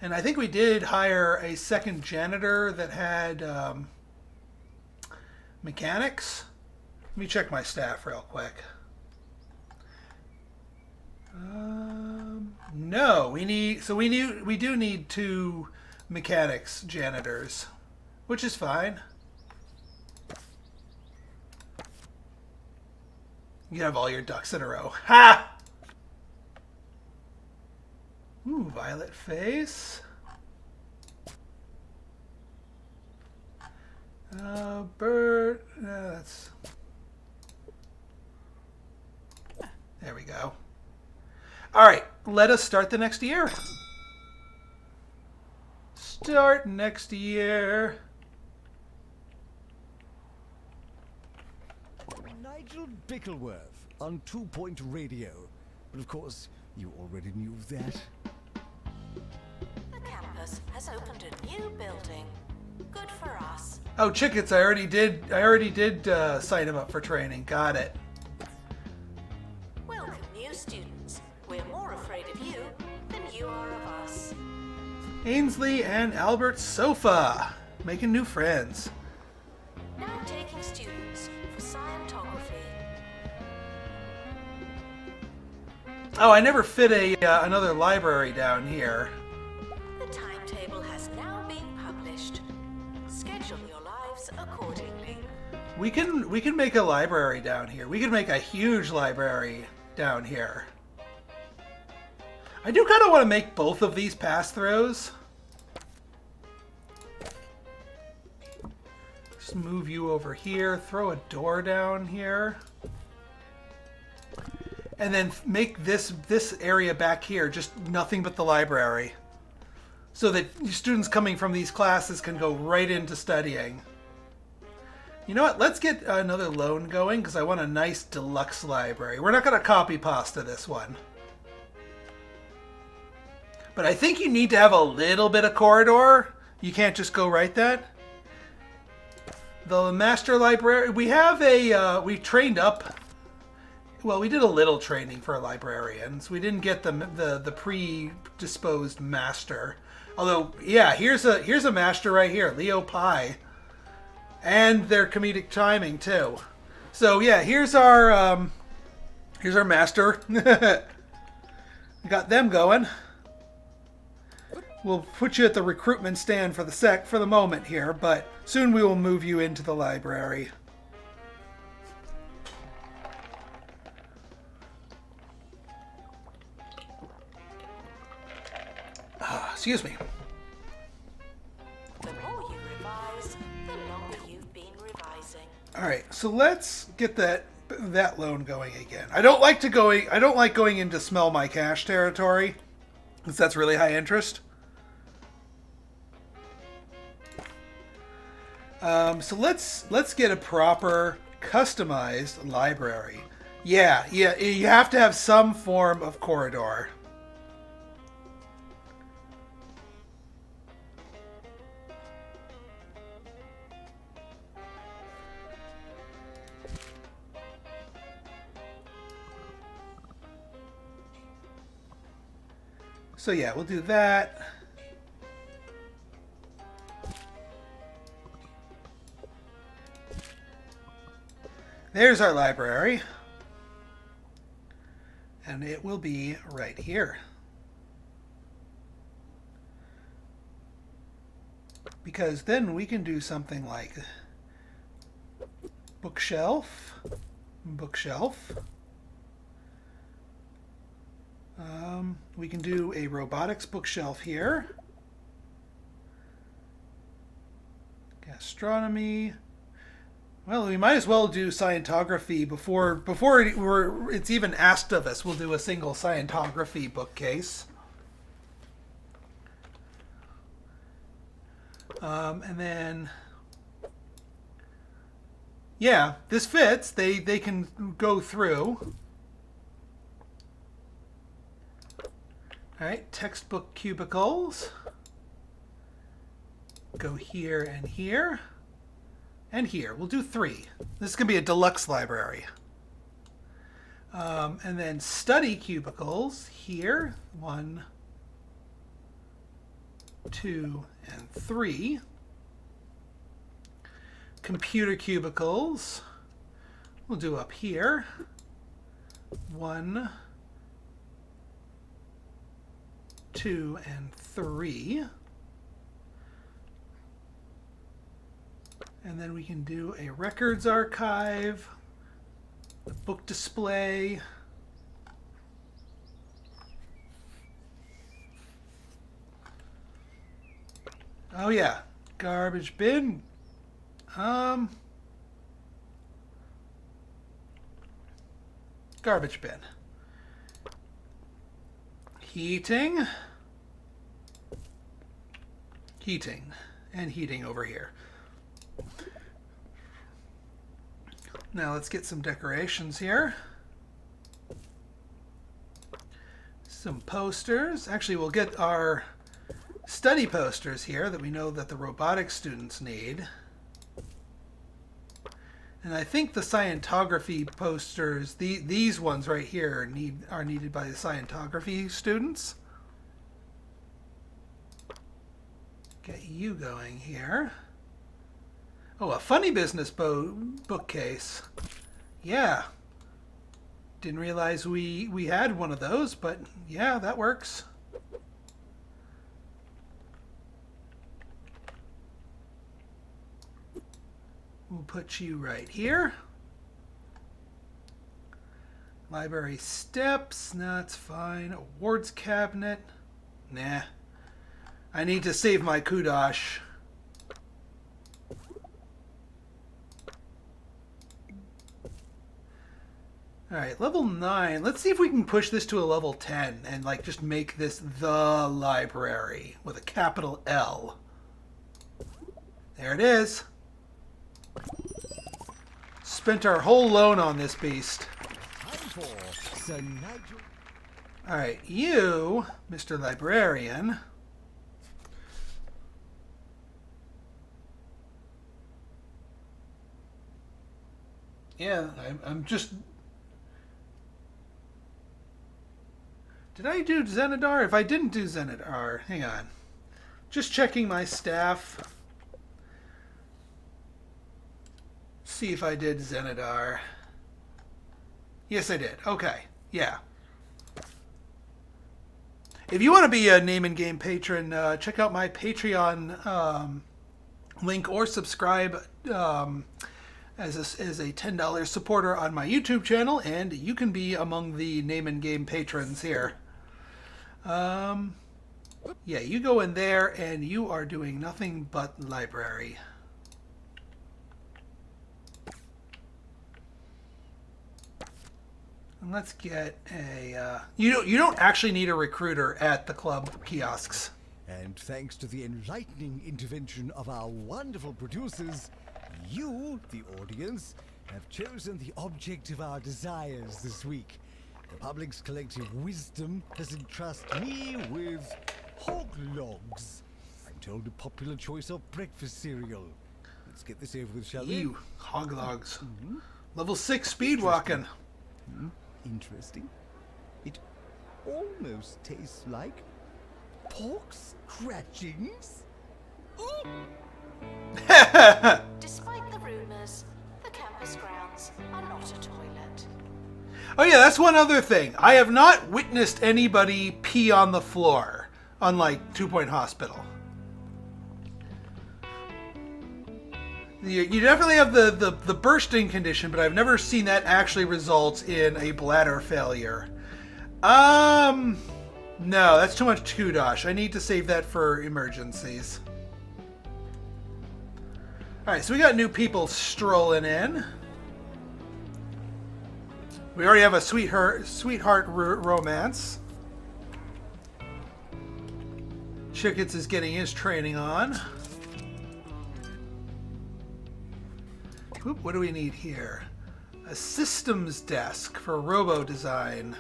And I think we did hire a second janitor that had mechanics. Let me check my staff real quick. No, we do need 2 mechanics janitors, which is fine. You have all your ducks in a row. Ha! Ooh, violet face. Bird. That's. There we go. All right, let us start the next year. Start next year. Nigel Bickleworth on 2-point radio. But of course, you already knew that. The campus has opened a new building. Good for us. Oh, chickens! I already did sign him up for training. Got it. Welcome, new students. We're more afraid of you than you are of us. Ainsley and Albert Sofa making new friends. Now taking students for Scientography. Oh, I never fit another library down here. The timetable has now been published. Schedule your lives accordingly. We can make a library down here. We can make a huge library down here. I do kind of want to make both of these pass-throughs. Just move you over here. Throw a door down here. And then make this area back here just nothing but the library. So that students coming from these classes can go right into studying. You know what? Let's get another loan going because I want a nice deluxe library. We're not going to copy pasta this one. But I think you need to have a little bit of corridor. You can't just go right that. The master library, we have we trained up. Well, we did a little training for librarians. We didn't get the predisposed master. Although, yeah, here's a master right here, Leo Pie. And their comedic timing too. So yeah, here's our master. We got them going. We'll put you at the recruitment stand for the moment here, but soon we will move you into the library. Excuse me. The more you revise, the longer you've been revising. All right, so let's get that loan going again. I don't like going into smell my cash territory, because that's really high interest. So let's get a proper customized library. Yeah, you have to have some form of corridor. So yeah, we'll do that. There's our library. And it will be right here. because then we can do something like bookshelf, bookshelf. We can do a robotics bookshelf here. Gastronomy. Well, we might as well do Scientography before it's even asked of us. We'll do a single Scientography bookcase. And then, yeah, this fits. They can go through. All right, textbook cubicles. Go here and here. And here. We'll do 3. This is going to be a deluxe library. And then study cubicles here. 1, 2, and 3. Computer cubicles. We'll do up here. 1, 2, and 3. And then we can do a records archive, a book display. Oh yeah, garbage bin. Garbage bin. Heating. Heating. And heating over here. Now let's get some decorations here. Some posters. Actually, we'll get our study posters here that we know that the robotics students need. And I think the Scientography posters, these ones right here, are needed by the Scientography students. Get you going here. Oh, a funny business bookcase. Yeah. Didn't realize we had one of those, but yeah, that works. We'll put you right here. Library steps. No, that's fine. Awards cabinet. Nah. I need to save my kudosh. Alright, level 9. Let's see if we can push this to a level 10 and like just make this the library with a capital L. There it is. Spent our whole loan on this beast. Alright, you, Mr. Librarian. Yeah, I'm just... Did I do Zenidar? If I didn't do Zenidar, hang on. Just checking my staff. See if I did Zenidar. Yes, I did. Okay. Yeah. If you want to be a Name and Game patron, check out my Patreon link or subscribe as a $10 supporter on my YouTube channel, and you can be among the Name and Game patrons here. Yeah, you go in there and you are doing nothing but library. And let's get a... you don't actually need a recruiter at the club kiosks. And thanks to the enlightening intervention of our wonderful producers, you, the audience, have chosen the object of our desires this week. The public's collective wisdom has entrusted me with hog logs. I'm told a popular choice of breakfast cereal. Let's get this over with, shall we? Ew, hog logs. Level 6 speed walking. Interesting. It almost tastes like pork scratchings. Despite the rumours, the campus grounds are not a toilet. Oh yeah, that's one other thing. I have not witnessed anybody pee on the floor, unlike 2 Point Hospital. You definitely have the bursting condition, but I've never seen that actually result in a bladder failure. No, that's too much kudosh. I need to save that for emergencies. Alright, so we got new people strolling in. We already have a sweetheart romance. Chickens is getting his training on. Oop, what do we need here? A systems desk for robo design.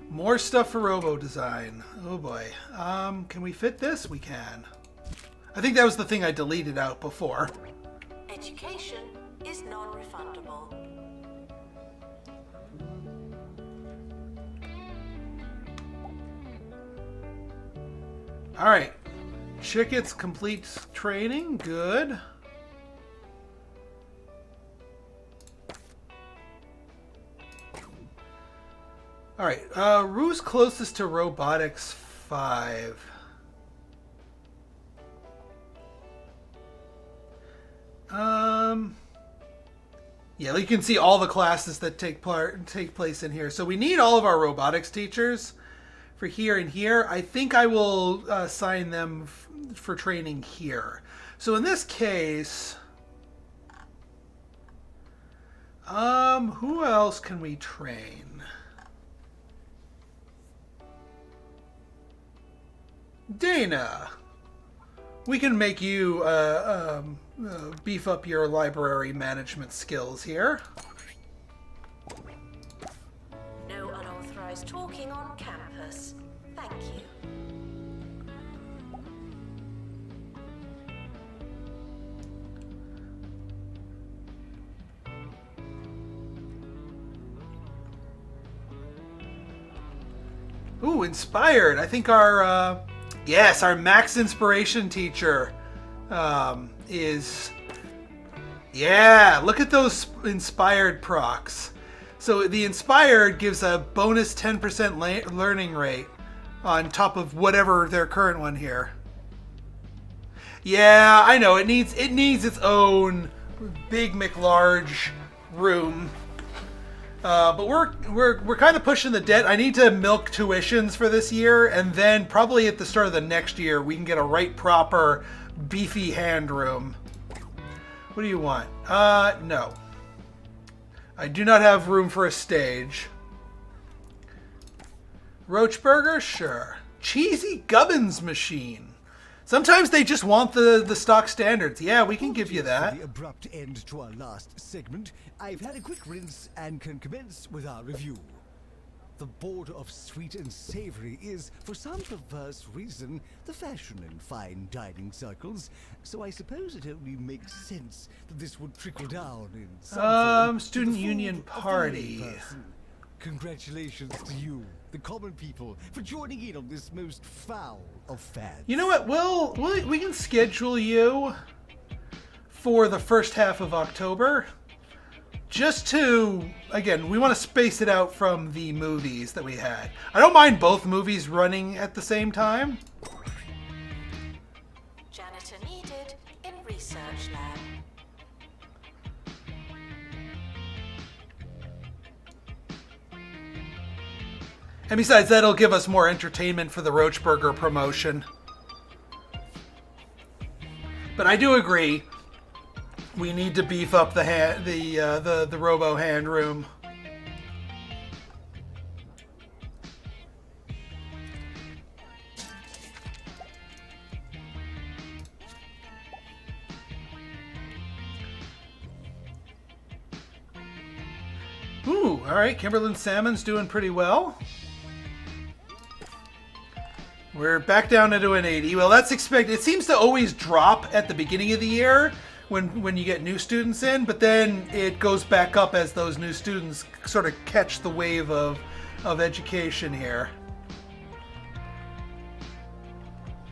More stuff for robo design. Oh boy. Can we fit this? We can. I think that was the thing I deleted out before. Education is non-refundable. Alright. Chickets complete training. Good. Alright, who's closest to robotics 5? Yeah, you can see all the classes that take place in here. So we need all of our robotics teachers for here and here. I think I will assign them for training here. So in this case, who else can we train? Dana, we can make you beef up your library management skills here. No unauthorized talking on campus. Thank you. Ooh, inspired. I think our yes, our max inspiration teacher is... Yeah, look at those inspired procs. So the inspired gives a bonus 10% learning rate on top of whatever their current one here. Yeah, I know, it needs its own big McLarge room. But we're kind of pushing the debt. I need to milk tuitions for this year, and then probably at the start of the next year we can get a right proper beefy hand room. What do you want? No. I do not have room for a stage. Roach burger? Sure. Cheesy gubbins machine. Sometimes they just want the stock standards. Yeah, we can give you that. For the abrupt end to our last segment, I've had a quick rinse and can commence with our review. The border of sweet and savory is, for some perverse reason, the fashion in fine dining circles, so I suppose it only makes sense that this would trickle down in some form student to the food union of the party. layperson. Congratulations to you, the common people, for joining in on this most foul of fads. You know what? We can schedule you for the first half of October. Just to, again, we want to space it out from the movies that we had. I don't mind both movies running at the same time. Janitor needed in research lab. And besides, that'll give us more entertainment for the Roach Burger promotion. But I do agree, we need to beef up the Robo hand room. Ooh, all right, Kimberlyn Salmon's doing pretty well. We're back down into an 80. Well, that's expected. It seems to always drop at the beginning of the year when you get new students in, but then it goes back up as those new students sort of catch the wave of education here.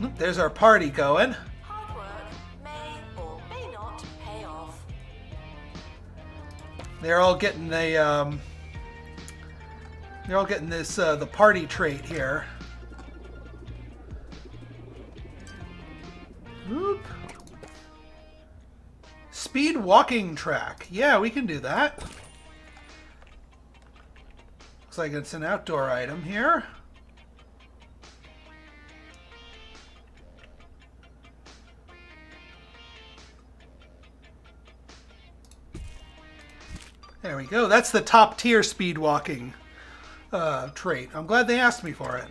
Oop, there's our party going. Hard work may or may not pay off. They're all getting this the party trait here. Oop. Speed walking track. Yeah, we can do that. Looks like it's an outdoor item here. There we go. That's the top tier speed walking trait. I'm glad they asked me for it.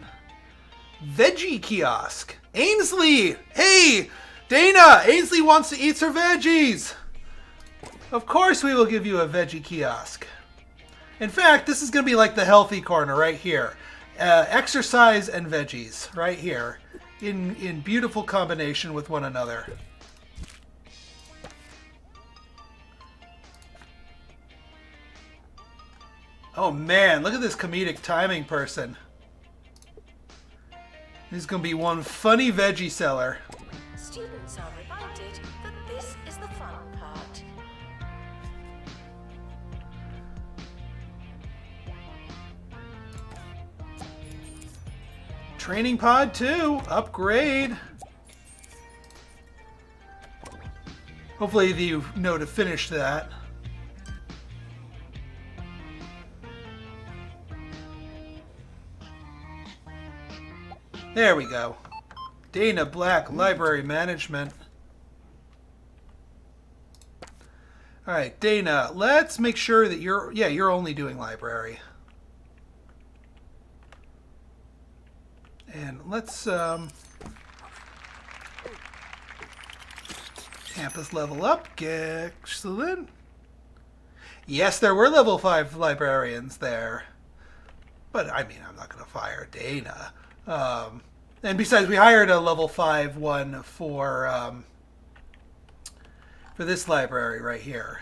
Veggie kiosk. Ainsley! Hey! Dana! Ainsley wants to eat her veggies! Of course we will give you a veggie kiosk. In fact, this is going to be like the healthy corner right here. Exercise and veggies right here. In beautiful combination with one another. Oh man, look at this comedic timing person. This is going to be one funny veggie seller. Students are reminded that this is the fun part. Training pod 2, upgrade. Hopefully you know to finish that. There we go. Dana Black, Library Management. Alright, Dana, let's make sure that you're only doing library. And let's campus level up. Excellent. Yes, there were level 5 librarians there. But I mean, I'm not going to fire Dana. And besides, we hired a level 5 one for this library right here.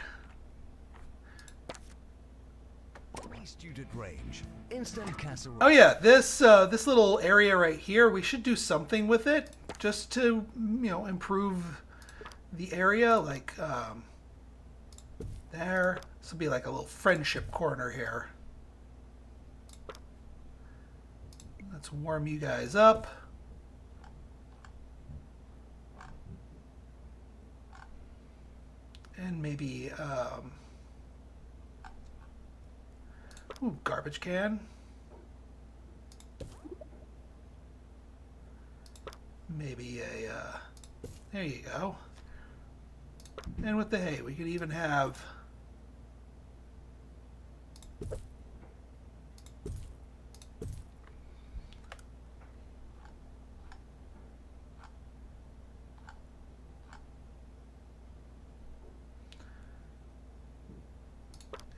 Student range. Instant casserole. Oh yeah, this little area right here, we should do something with it just to, improve the area. Like there. This will be like a little friendship corner here. Let's warm you guys up. And maybe, ooh, garbage can. Maybe there you go. And with the hay, we could even have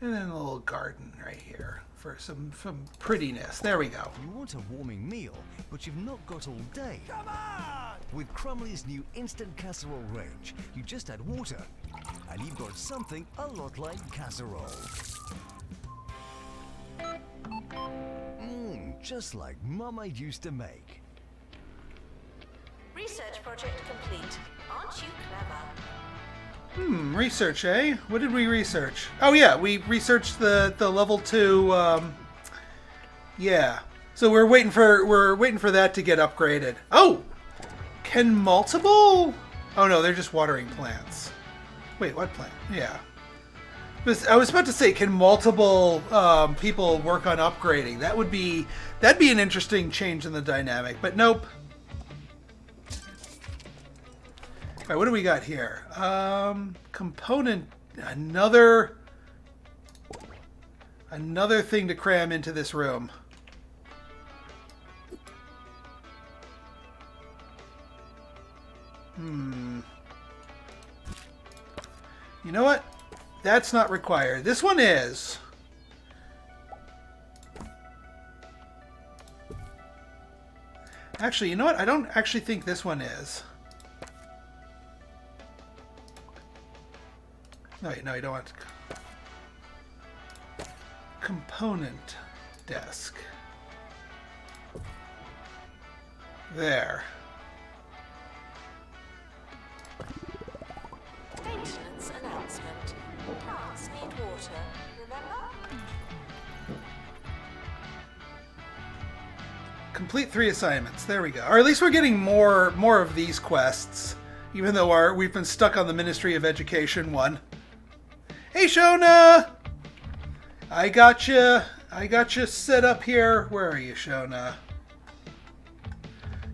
and then a little garden right here for some prettiness. There we go. You want a warming meal, but you've not got all day. Come on! With Crumley's new instant casserole range, you just add water, and you've got something a lot like casserole. Just like Mama used to make. Research project complete. Aren't you clever? Research, eh? What did we research? Oh yeah, we researched the level 2. Yeah. So we're waiting for that to get upgraded. Oh, can multiple? Oh no, they're just watering plants. Wait, what plant? Yeah. I was about to say, can multiple people work on upgrading? That'd be an interesting change in the dynamic. But nope. All right, what do we got here? Component, another thing to cram into this room. You know what? That's not required. This one is. Actually, you know what? I don't actually think this one is. No, you don't want component desk. There. Maintenance announcement. Plants need water, remember? Complete 3 assignments. There we go. Or at least we're getting more of these quests. Even though we've been stuck on the Ministry of Education one. Hey, Shona! I got you set up here. Where are you, Shona?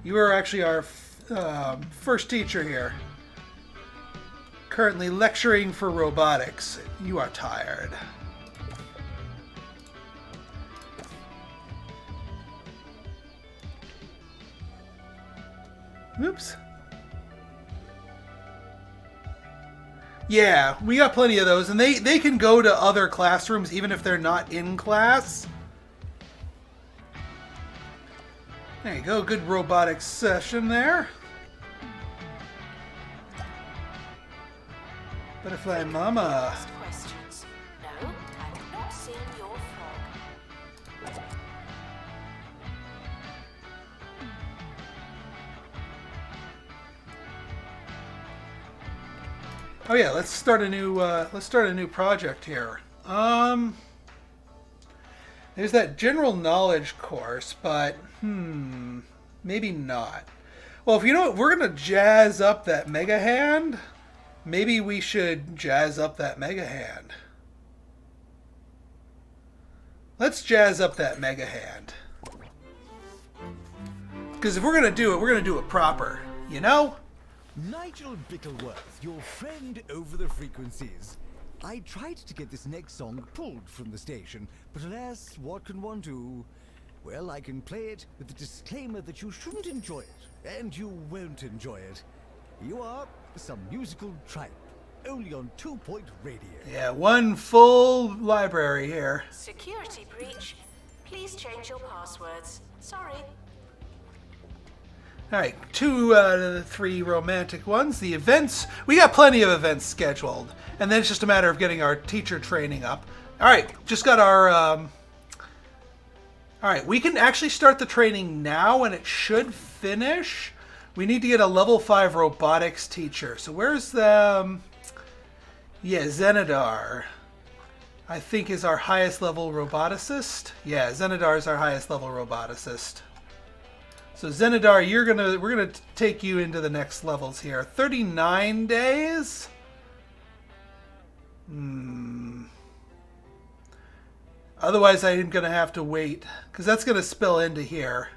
You are actually our first teacher here. Currently lecturing for robotics. You are tired. Oops. Yeah, we got plenty of those, and they can go to other classrooms even if they're not in class. There you go, good robotics session there. Butterfly Mama. Ask questions. No, I have not seen your frog. Oh yeah, let's start a new project here. There's that general knowledge course, but maybe not. Well, if you know what, we're gonna jazz up that mega hand. Maybe we should jazz up that mega hand. Let's jazz up that mega hand. Because if we're gonna do it proper, you know? Nigel Bickleworth, your friend over the frequencies. I tried to get this next song pulled from the station, but alas, what can one do? Well, I can play it with the disclaimer that you shouldn't enjoy it, and you won't enjoy it. You are some musical tripe, only on 2-point radio. Yeah, one full library here. Security breach. Please change your passwords. Sorry. Alright, 2 out of the 3 romantic ones. The events, we got plenty of events scheduled. And then it's just a matter of getting our teacher training up. Alright, just got our... Alright, we can actually start the training now and it should finish. We need to get a level 5 robotics teacher. So where's the... Yeah, Zenidar. I think is our highest level roboticist. Yeah, Zenidar is our highest level roboticist. So Zenidar, we're gonna take you into the next levels here. 39 days. Otherwise, I'm gonna have to wait because that's gonna spill into here.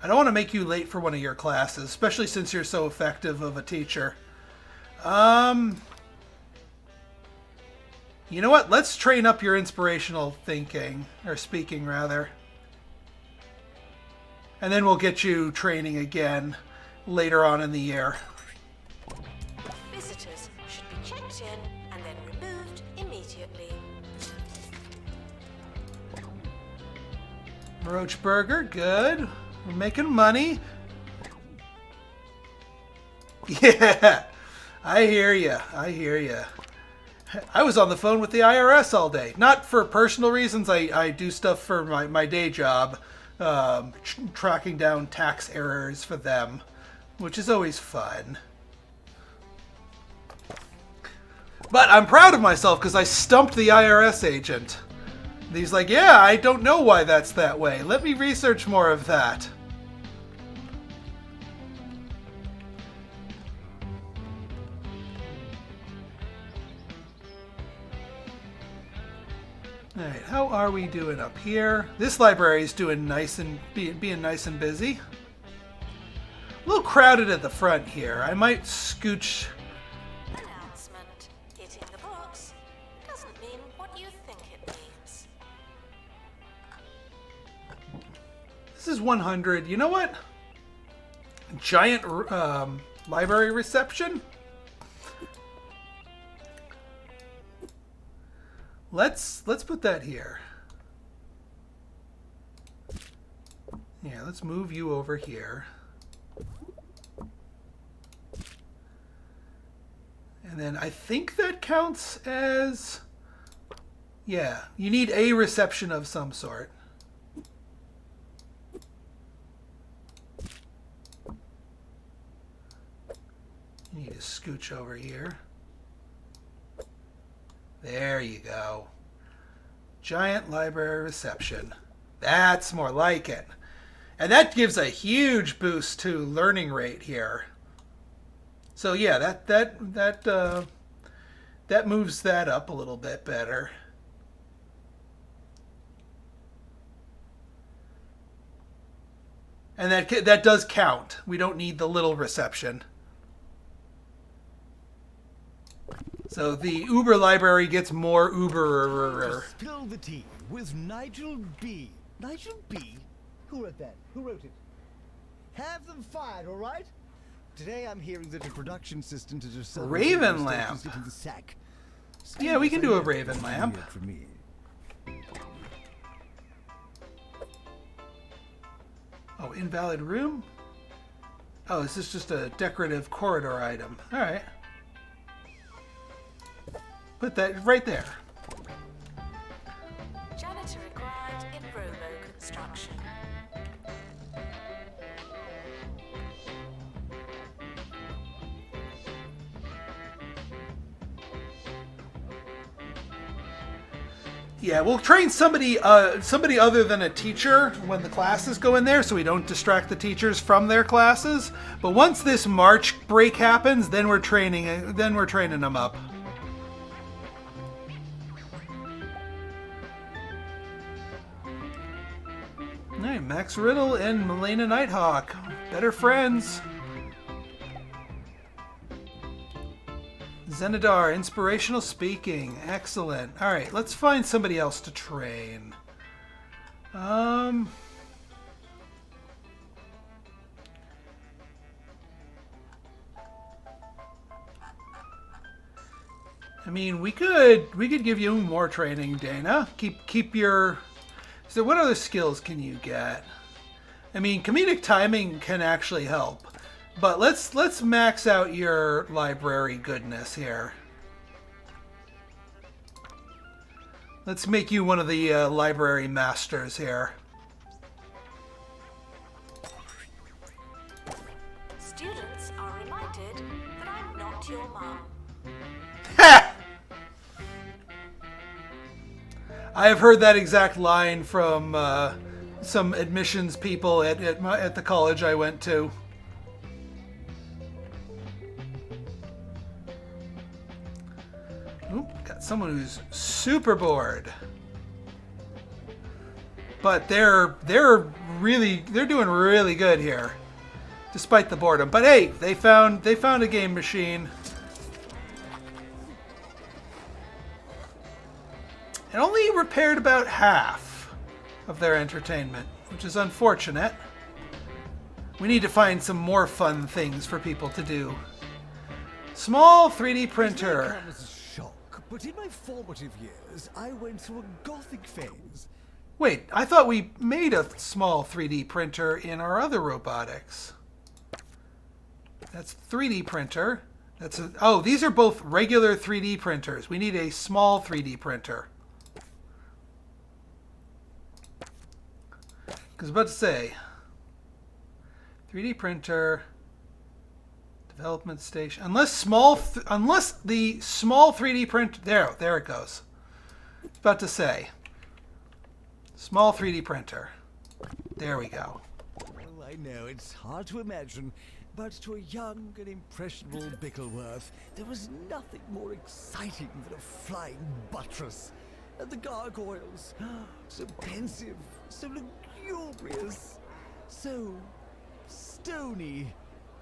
I don't want to make you late for one of your classes, especially since you're so effective of a teacher. You know what? Let's train up your inspirational thinking, or speaking rather. And then we'll get you training again later on in the year. Visitors should be checked in and then removed immediately. Roach Burger, good. We're making money. Yeah, I hear you. I hear you. I was on the phone with the IRS all day. Not for personal reasons. I do stuff for my day job, tracking down tax errors for them, which is always fun. But I'm proud of myself because I stumped the IRS agent. And he's like, yeah, I don't know why that's that way. Let me research more of that. Alright, how are we doing up here? This library is doing nice and being nice and busy. A little crowded at the front here. I might scooch. Announcement. Hitting the books doesn't mean what you think it means. This is 100. You know what? Giant library reception? Let's put that here. Yeah, let's move you over here. And then I think that counts as... Yeah, you need a reception of some sort. You need to scooch over here. There you go. Giant library reception. That's more like it. And that gives a huge boost to learning rate here. So yeah, that moves that up a little bit better. And that does count. We don't need the little reception. So the Uber library gets more Uber. Spill the tea with Nigel B. Nigel B? Who wrote that? Who wrote it? Have them fired, all right? Today I'm hearing that a production assistant is herself. Raven lamp. The sack. Yeah, we can do a Raven lamp. For me. Oh, invalid room? Oh, is this just a decorative corridor item? All right. Put that right there. Janitor required in robo construction. Yeah, we'll train somebody other than a teacher when the classes go in there, so we don't distract the teachers from their classes. But once this March break happens, then we're training them up. All right, Max Riddle and Milena Nighthawk, better friends. Zenidar, inspirational speaking. Excellent. All right, let's find somebody else to train. I mean, we could give you more training, Dana. Keep your. So, what other skills can you get? I mean, comedic timing can actually help. But let's max out your library goodness here. Let's make you one of the library masters here. Students are reminded that I'm not your mum. Ha! I have heard that exact line from some admissions people at the college I went to. Oop, got someone who's super bored. But they're doing really good here, despite the boredom. But hey, they found a game machine. And only repaired about half of their entertainment, which is unfortunate. We need to find some more fun things for people to do. Small 3D printer. But in my formative years, I went through a gothic phase. Wait, I thought we made a small 3D printer in our other robotics. That's 3D printer. Oh, these are both regular 3D printers. We need a small 3D printer. Because I was about to say, 3D printer, development station. Unless the small 3D print, there it goes. About to say, small 3D printer. There we go. Well, I know it's hard to imagine, but to a young and impressionable Bicklesworth, there was nothing more exciting than a flying buttress. And the gargoyles, so pensive, so lugubrious, so stony.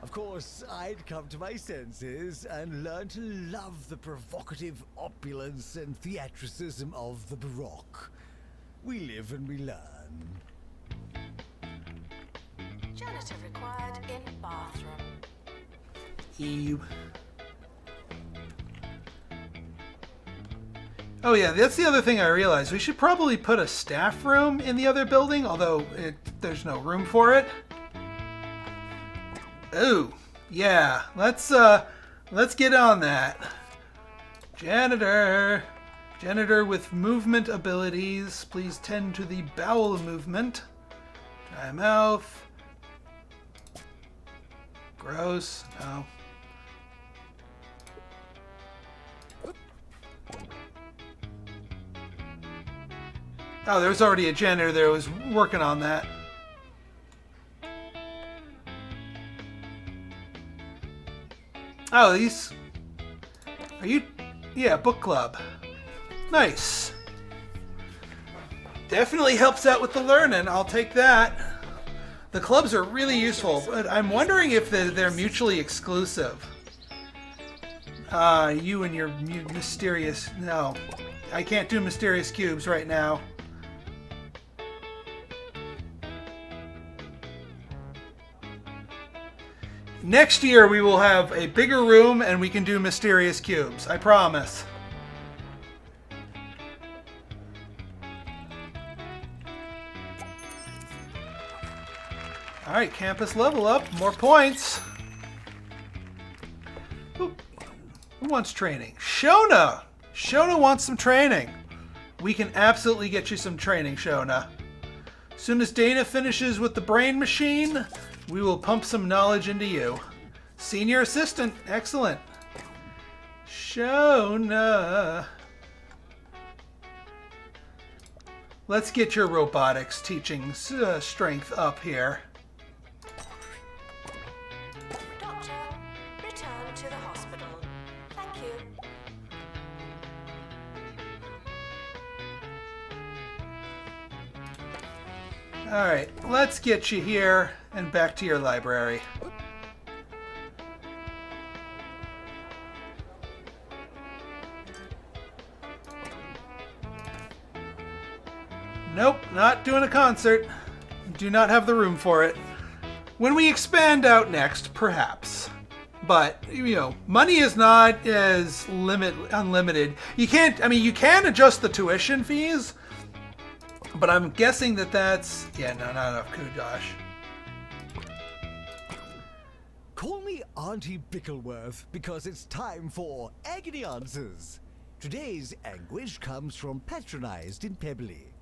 Of course, I'd come to my senses and learn to love the provocative opulence and theatricism of the Baroque. We live and we learn. Janitor required in bathroom. Ew. Oh yeah, that's the other thing I realized. We should probably put a staff room in the other building, although there's no room for it. Ooh, yeah. Let's get on that. Janitor with movement abilities. Please tend to the bowel movement. Dry mouth. Gross. No. Oh, there was already a janitor there who was working on that. Oh, these... Are you... Yeah, book club. Nice. Definitely helps out with the learning. I'll take that. The clubs are really useful, but I'm wondering if they're mutually exclusive. You and your mysterious... No. I can't do mysterious cubes right now. Next year we will have a bigger room and we can do mysterious cubes. I promise. Alright, campus level up. More points. Who wants training? Shona! Shona wants some training. We can absolutely get you some training, Shona. As soon as Dana finishes with the brain machine, we will pump some knowledge into you. Senior assistant. Excellent. Shona. Let's get your robotics teaching strength up here. Doctor, return to the hospital. Thank you. Alright, let's get you here and back to your library. Nope, not doing a concert. Do not have the room for it. When we expand out next, perhaps. But, you know, money is not as unlimited. You can't, I mean, you can adjust the tuition fees, but I'm guessing that's... Yeah, no, not enough kudosh. Call me Auntie Bickleworth because it's time for Agony Answers. Today's anguish comes from Patronized in Pebbly.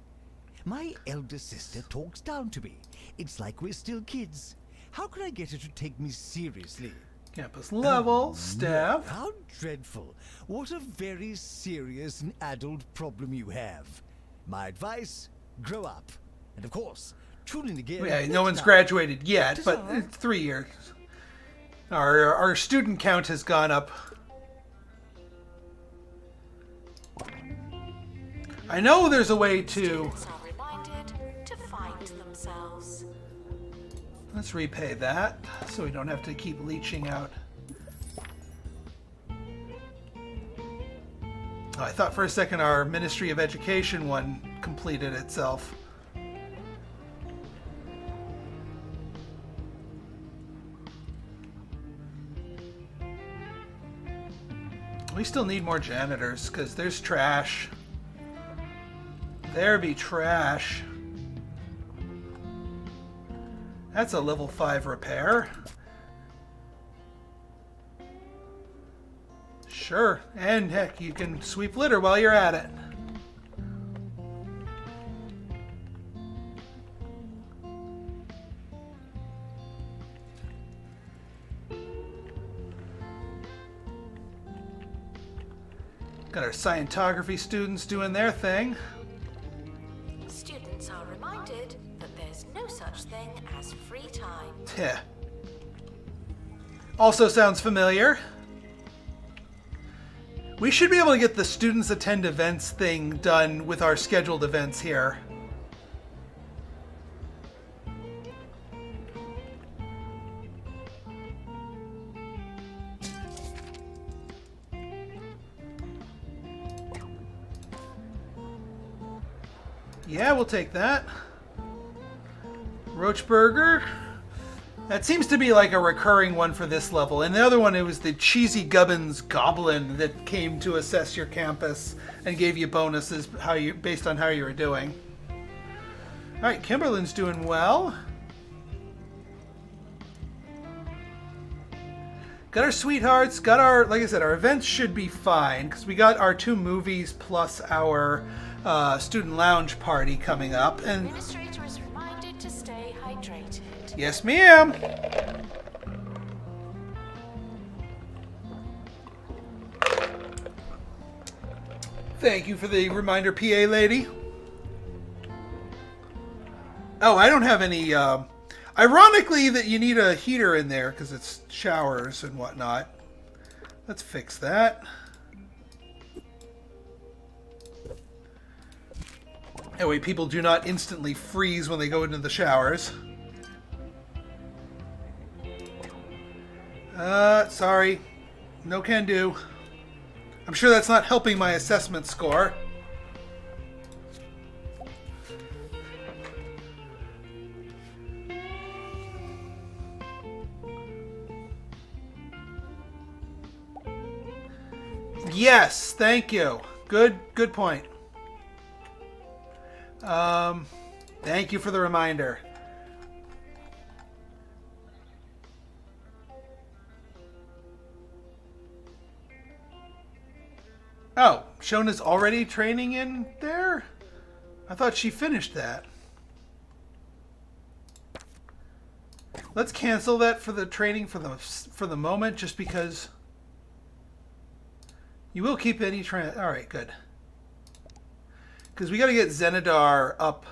My elder sister talks down to me. It's like we're still kids. How can I get her to take me seriously? Campus level, staff. How dreadful. What a very serious and adult problem you have. My advice, grow up. And of course, tune in again. Yeah, no one's graduated yet, but it's 3 years. Our student count has gone up. I know there's a way to... Students are reminded to find themselves. Let's repay that, so we don't have to keep leeching out. Oh, I thought for a second our Ministry of Education one completed itself. We still need more janitors, because there's trash. There be trash. That's a level 5 repair. Sure, and heck, you can sweep litter while you're at it. Got our scientography students doing their thing. Students are reminded that there's no such thing as free time. Yeah. Also sounds familiar. We should be able to get the students attend events thing done with our scheduled events here. Yeah, we'll take that. Roach Burger. That seems to be like a recurring one for this level. And the other one, it was the Cheesy Gubbins Goblin that came to assess your campus and gave you bonuses based on how you were doing. Alright, Kimberly's doing well. Got our sweethearts, got our, like I said, our events should be fine because we got our 2 movies plus our student lounge party coming up. And Administrator is reminded to stay hydrated. yes, ma'am. Thank you for the reminder, PA lady. Oh, I don't have any... ironically, that you need a heater in there because it's showers and whatnot. Let's fix that. That way people do not instantly freeze when they go into the showers. Sorry. No can do. I'm sure that's not helping my assessment score. Yes, thank you. Good point. Thank you for the reminder. Oh, Shona's already training in there? I thought she finished that. Let's cancel that for the training for the moment, just because you will keep any train. All right, good. Because we got to get Zenidar up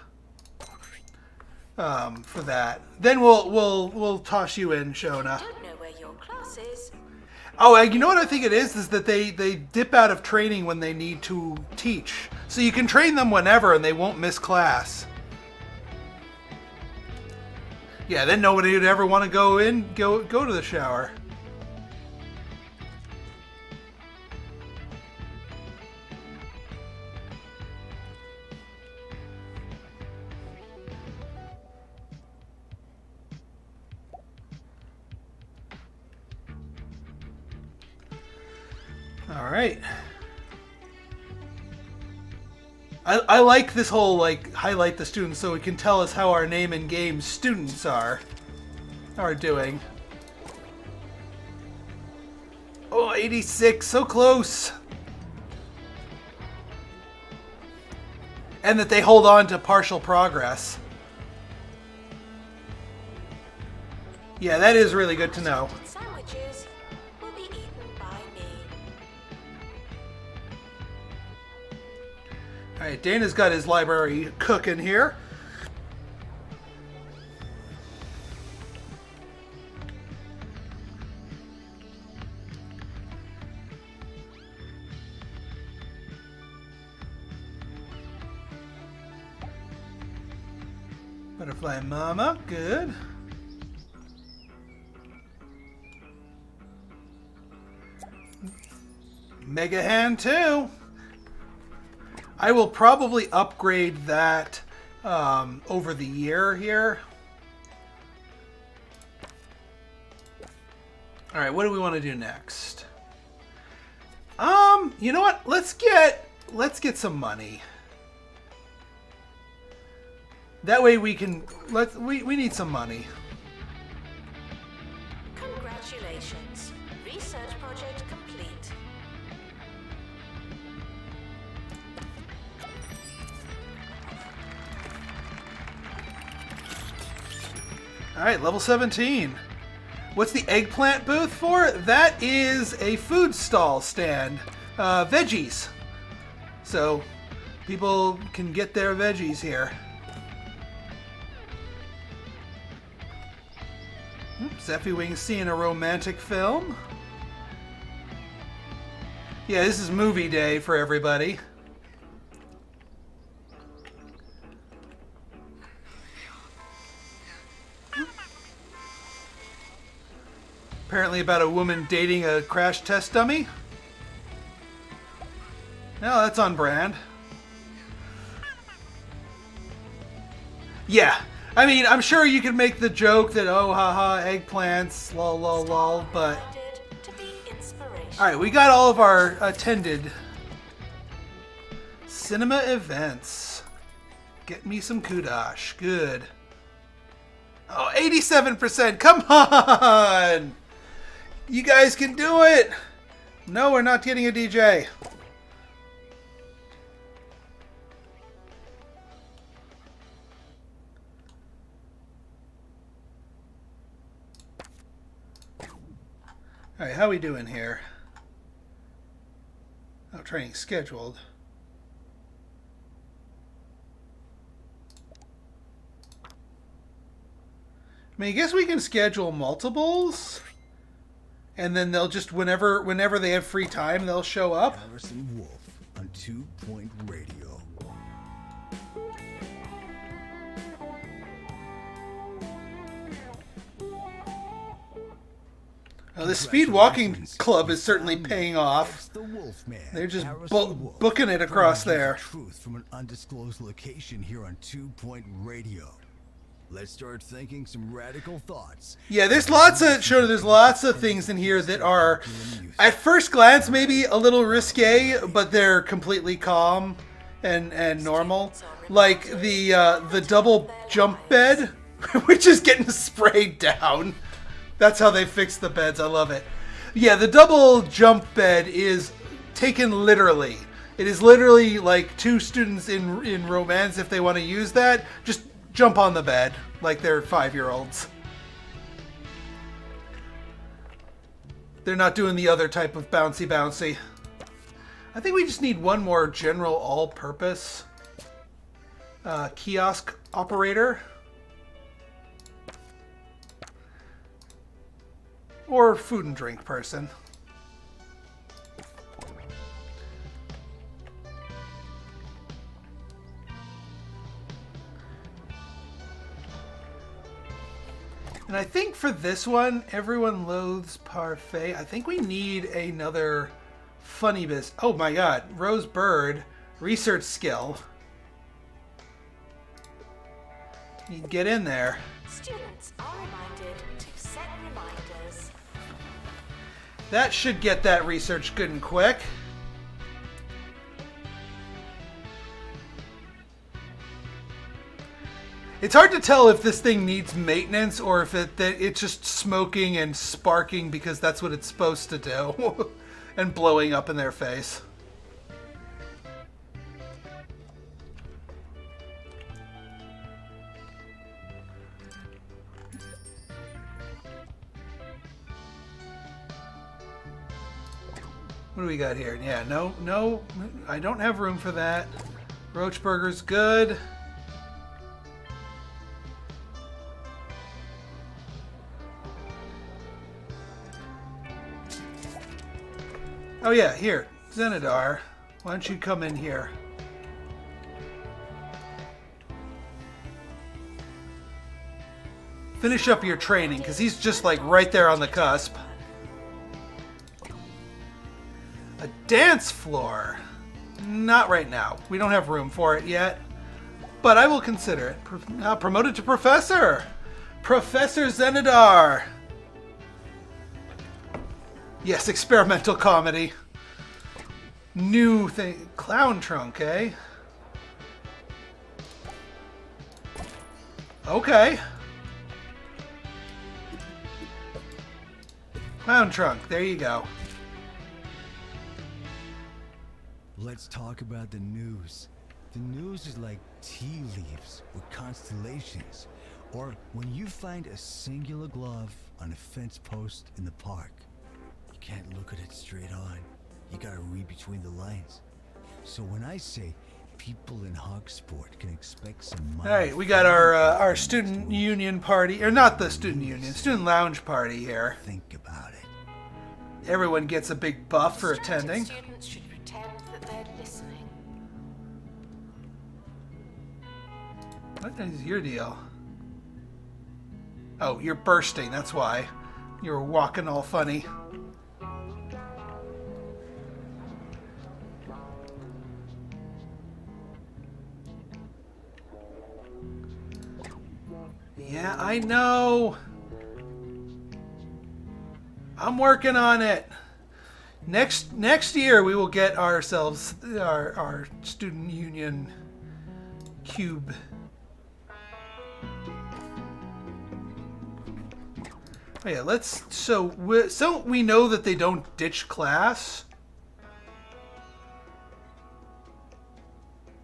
for that. Then we'll toss you in, Shona. Don't know where your class is. Oh, you know what I think it is that they dip out of training when they need to teach. So you can train them whenever and they won't miss class. Yeah, then nobody would ever want to go to the shower. All right. I like this whole, like, highlight the students so it can tell us how our name and game students are doing. Oh, 86, so close. And that they hold on to partial progress. Yeah, that is really good to know. Sandwiches will be eaten by me. Alright, Dana's got his library cooking here. Butterfly Mama, good. Mega Hand 2. I will probably upgrade that over the year here. All right, what do we want to do next? You know what? Let's get some money. That way we can we need some money. Congratulations. Research project complete. All right, level 17. What's the eggplant booth for? That is a food stall stand. Veggies. So people can get their veggies here. Zeffy Wing's seeing a romantic film. Yeah, this is movie day for everybody. Apparently about a woman dating a crash test dummy. No, that's on brand. Yeah. I mean, I'm sure you could make the joke that, oh, haha, eggplants, lol, lol, lol, but... To be inspirational. Alright, we got all of our attended cinema events. Get me some kudosh. Good. Oh, 87%! Come on! You guys can do it! No, we're not getting a DJ. Alright, how we doing here? Oh, training scheduled. mean, I guess we can schedule multiples, and then they'll just whenever they have free time, they'll show up. Harrison Wolf on 2 Point Radio. The speed walking club is certainly paying off. The Wolfman. They're just Harrison Wolf, booking it across bringing you there. the Truth from an undisclosed location here on 2 Point Radio. Let's start thinking some radical thoughts. Yeah, there's lots of things in here that are, at first glance, maybe a little risque, but they're completely calm and normal. Like the double jump bed, which is getting sprayed down. That's how they fix the beds. I love it. Yeah, the double jump bed is taken literally. It is literally like two students in romance, if they want to use that, just jump on the bed like they're 5-year-olds. They're not doing the other type of bouncy. I think we just need one more general all-purpose kiosk operator. Or food and drink person. And I think for this one, everyone loathes parfait. I think we need another funny biz. Oh my god, Rose Bird, research skill. You get in there. Students are reminded to set reminders. That should get that research good and quick. It's hard to tell if this thing needs maintenance or if it's just smoking and sparking because that's what it's supposed to do. And blowing up in their face. What do we got here? Yeah, no, I don't have room for that. Roach burger's good. Oh yeah, here, Zenidar, why don't you come in here? Finish up your training, because he's just like right there on the cusp. A dance floor. Not right now. We don't have room for it yet. But I will consider it. Promoted to Professor. Professor Zenidar. Yes, experimental comedy. New thing. Clown trunk, eh? Okay. Clown trunk. There you go. Let's talk about the news. The news is like tea leaves with constellations. Or when you find a singular glove on a fence post in the park. You can't look at it straight on. You gotta read between the lines. So when I say people in hog sport can expect some money. Alright, we got our student union party, or not the student union, student lounge party here. Think about it. Everyone gets a big buff for attending. Students should pretend that they're listening. What is your deal? Oh, you're bursting, that's why. You were walking all funny. Yeah, I know. I'm working on it. Next year we will get ourselves our student union cube. Oh yeah, so we know that they don't ditch class.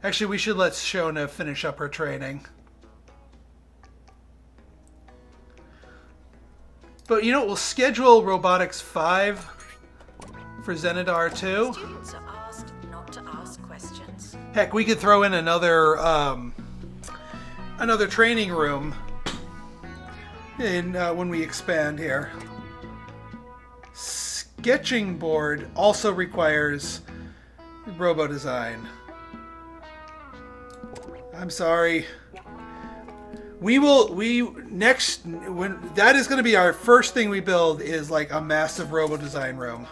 Actually, we should let Shona finish up her training. But you know what? We'll schedule Robotics 5 for Zenidar 2. Students are asked not to ask questions. Heck, we could throw in another training room in when we expand here. Sketching board also requires robo design. I'm sorry. Next, when that is going to be our first thing we build, is like a massive robo design room.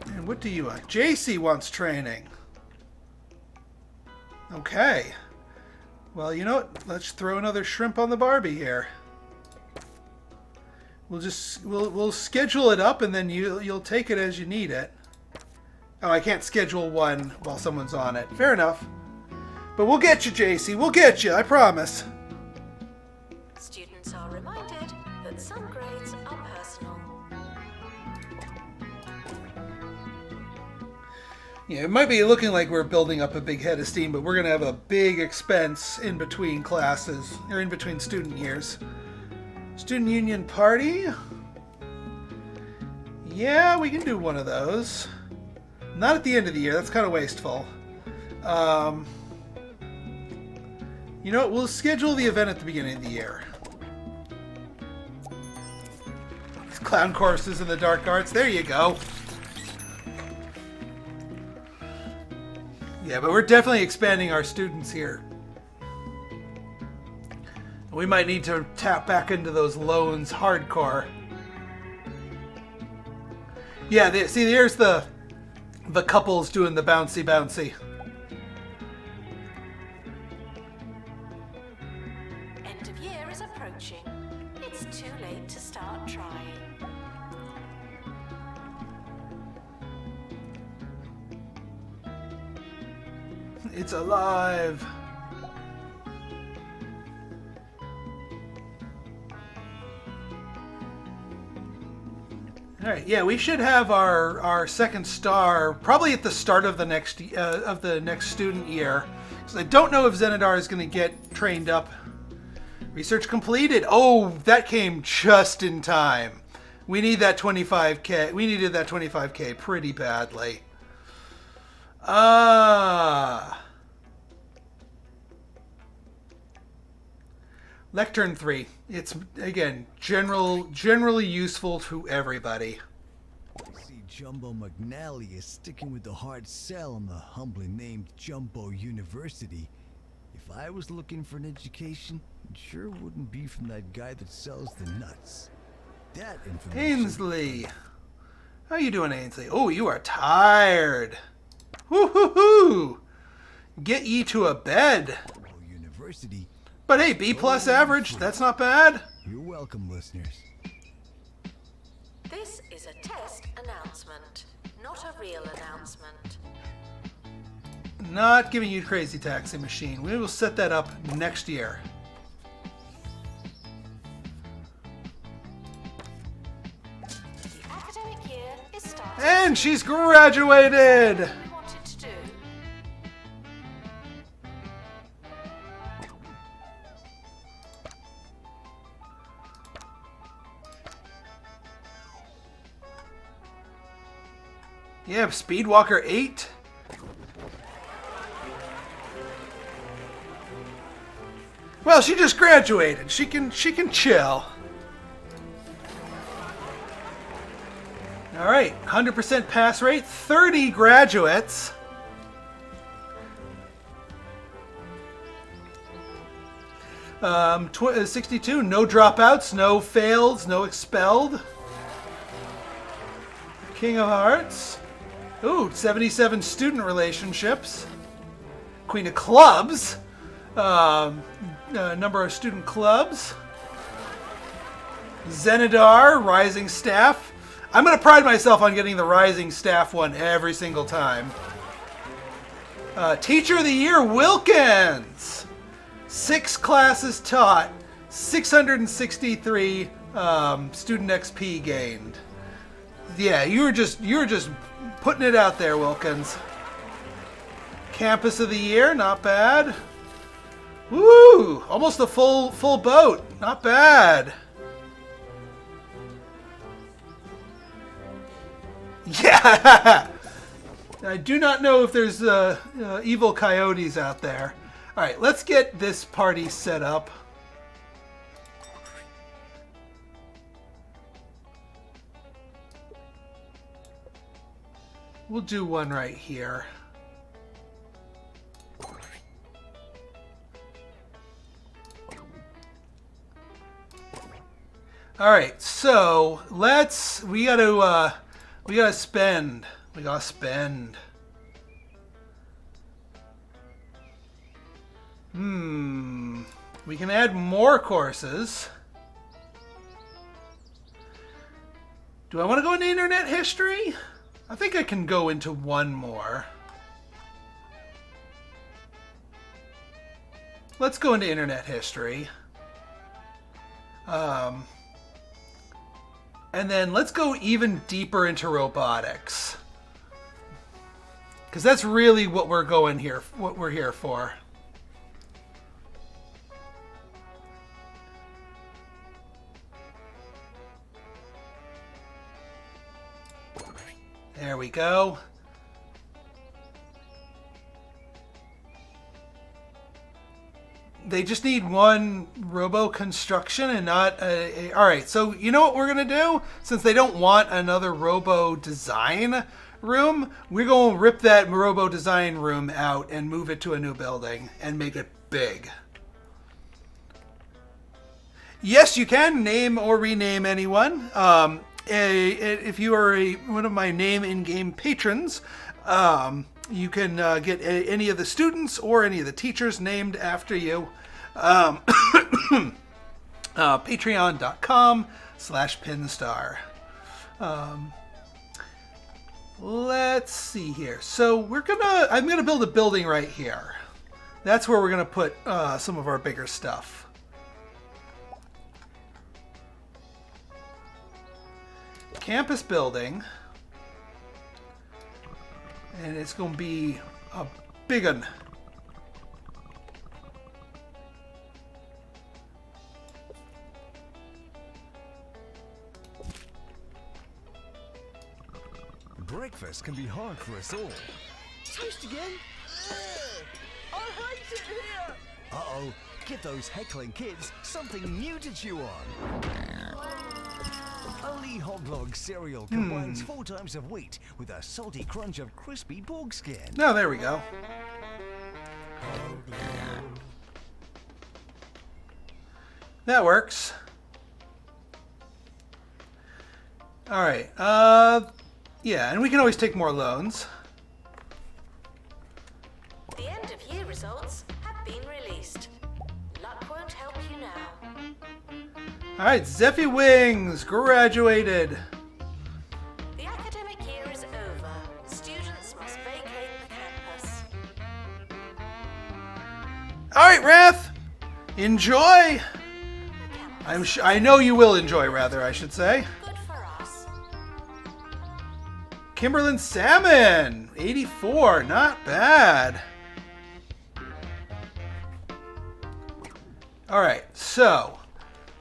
And what do you want? JC wants training. Okay. Well, you know what? Let's throw another shrimp on the Barbie here. We'll schedule it up, and then you'll take it as you need it. Oh, I can't schedule one while someone's on it. Fair enough. But we'll get you, JC. We'll get you. I promise. Students are reminded that some grades are personal. Yeah, it might be looking like we're building up a big head of steam, but we're going to have a big expense in between classes, or in between student years. Student Union Party? Yeah, we can do one of those. Not at the end of the year, that's kind of wasteful. You know what, we'll schedule the event at the beginning of the year. Clown courses in the dark arts, there you go. Yeah, but we're definitely expanding our students here. We might need to tap back into those loans hardcore. Yeah, see, there's the couples doing the bouncy bouncy. End of year is approaching. It's too late to start trying. It's alive. All right, yeah, we should have our second star probably at the start of the next student year. So I don't know if Zenidar is going to get trained up. Research completed. Oh, that came just in time. We need that 25K. We needed that 25K pretty badly. Lectern 3. It's, again, generally useful to everybody. I see Jumbo McNally is sticking with the hard sell on the humbly named Jumbo University. If I was looking for an education, it sure wouldn't be from that guy that sells the nuts. That information... Ainsley. How you doing, Ainsley? Oh, you are tired. Woo-hoo-hoo. Get ye to a bed. Jumbo University. But hey, B+ average, that's not bad. You're welcome, listeners. This is a test announcement, not a real announcement. Not giving you Crazy Taxi Machine. We will set that up next year. The academic year is starting. And she's graduated! We wanted to do. Yeah, Speedwalker 8. Well, she just graduated. She can chill. All right, 100% pass rate, 30 graduates. Um, 62, no dropouts, no fails, no expelled. King of Hearts. Ooh, 77 student relationships. Queen of Clubs. Number of student clubs. Zenidar, Rising Staff. I'm going to pride myself on getting the Rising Staff one every single time. Teacher of the Year, Wilkins. 6 classes taught. 663 student XP gained. Yeah, you were just putting it out there, Wilkins. Campus of the Year, not bad. Woo! Almost a full boat. Not bad. Yeah. I do not know if there's evil coyotes out there. All right, let's get this party set up. We'll do one right here. All right, so we gotta spend. We gotta spend. We can add more courses. Do I want to go into internet history? I think I can go into one more. Let's go into internet history. And then let's go even deeper into robotics. Because that's really what we're here for. There we go. They just need one robo construction and not a... All right, so you know what we're going to do? Since they don't want another robo design room, we're going to rip that robo design room out and move it to a new building and make it big. Yes, you can name or rename anyone. If you are one of my name in-game patrons, you can get any of the students or any of the teachers named after you. Patreon.com/Pinstar. Let's see here. So I'm gonna build a building right here. That's where we're gonna put some of our bigger stuff. Campus building, and it's going to be a big one. Breakfast can be hard for us all. Toast again? I hate it here! Uh-oh, give those heckling kids something new to chew on. A Lee Hoglog cereal combines 4 times of wheat with a salty crunch of crispy pork skin. Oh, there we go. That works. All right. Yeah, and we can always take more loans. The end of year results have been released. Luck won't help you now. All right, Zeffy Wings graduated. The academic year is over. Students must vacate the campus. All right, Wrath, enjoy. I know you will enjoy, rather, I should say. Good for us. Kimberlin Salmon, 84, not bad. All right, so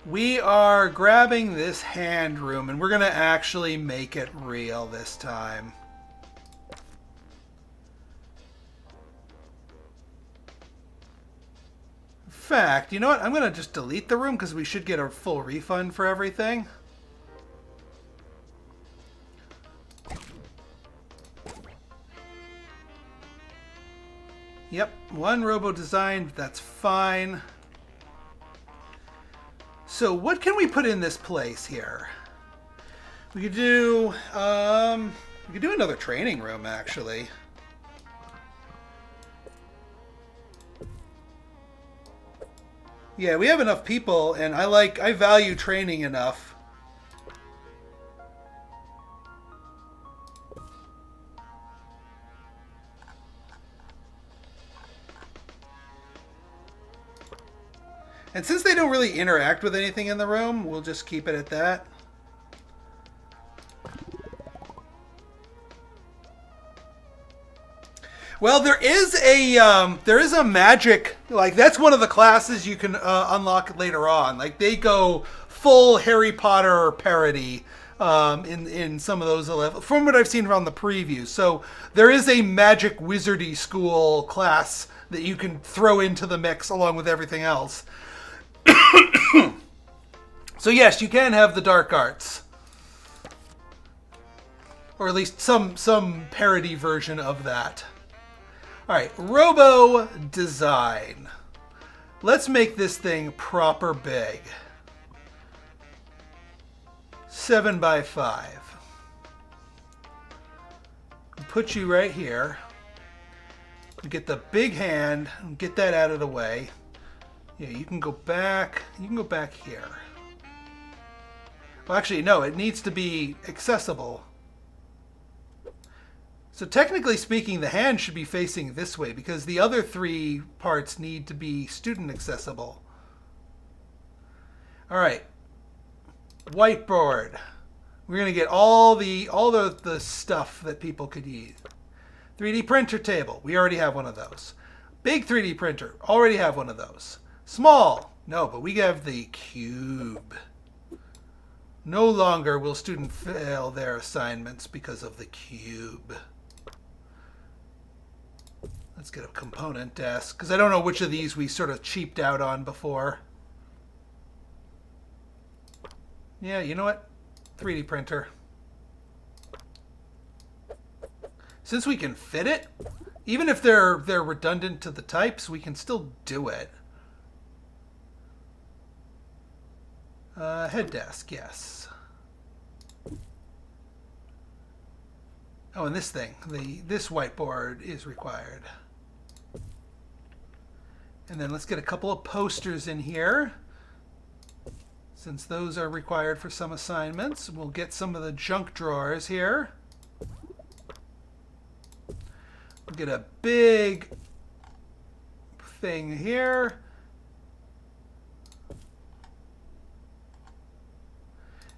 we are grabbing this hand room, and we're going to actually make it real this time. In fact, you know what? I'm going to just delete the room because we should get a full refund for everything. Yep, one robo designed, that's fine. So what can we put in this place here? We could do another training room, actually. Yeah, we have enough people, and I value training enough. And since they don't really interact with anything in the room, we'll just keep it at that. Well, there is a magic, like that's one of the classes you can unlock later on. Like they go full Harry Potter parody in some of those levels, from what I've seen from the previews. So there is a magic wizardy school class that you can throw into the mix along with everything else. So yes, you can have the dark arts. Or at least some parody version of that. Alright, robo design. Let's make this thing proper big. 7 by 5. Put you right here. Get the big hand, get that out of the way. Yeah, you can go back. You can go back here. Well, actually, no, it needs to be accessible. So technically speaking, the hand should be facing this way because the other 3 parts need to be student accessible. All right. Whiteboard. We're going to get all the stuff that people could use. 3D printer table. We already have one of those. Big 3D printer. Already have one of those. Small. No, but we have the cube. No longer will students fail their assignments because of the cube. Let's get a component desk, because I don't know which of these we sort of cheaped out on before. Yeah, you know what? 3D printer. Since we can fit it, even if they're redundant to the types, we can still do it. Head desk, yes. Oh, and this thing, this whiteboard is required. And then let's get a couple of posters in here. Since those are required for some assignments, we'll get some of the junk drawers here. We'll get a big thing here.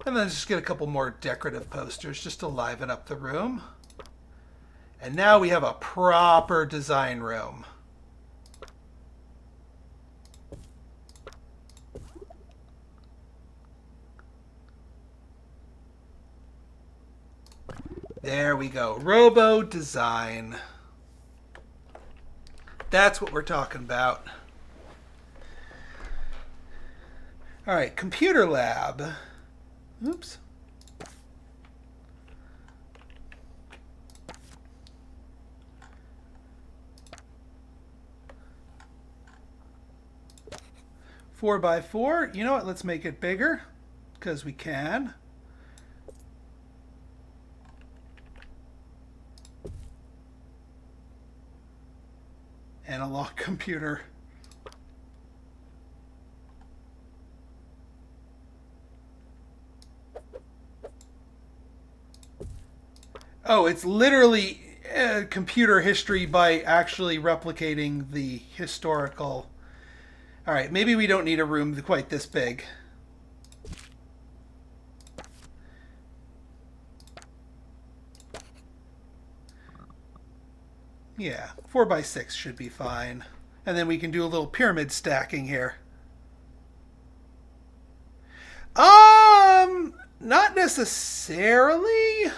And then just get a couple more decorative posters just to liven up the room. And now we have a proper design room. There we go. Robo design. That's what we're talking about. All right, computer lab. Oops. Four by 4. You know what? Let's make it bigger because we can. Analog computer. Oh, it's literally computer history by actually replicating the historical. All right, maybe we don't need a room quite this big. Yeah, 4 by 6 should be fine. And then we can do a little pyramid stacking here. Not necessarily.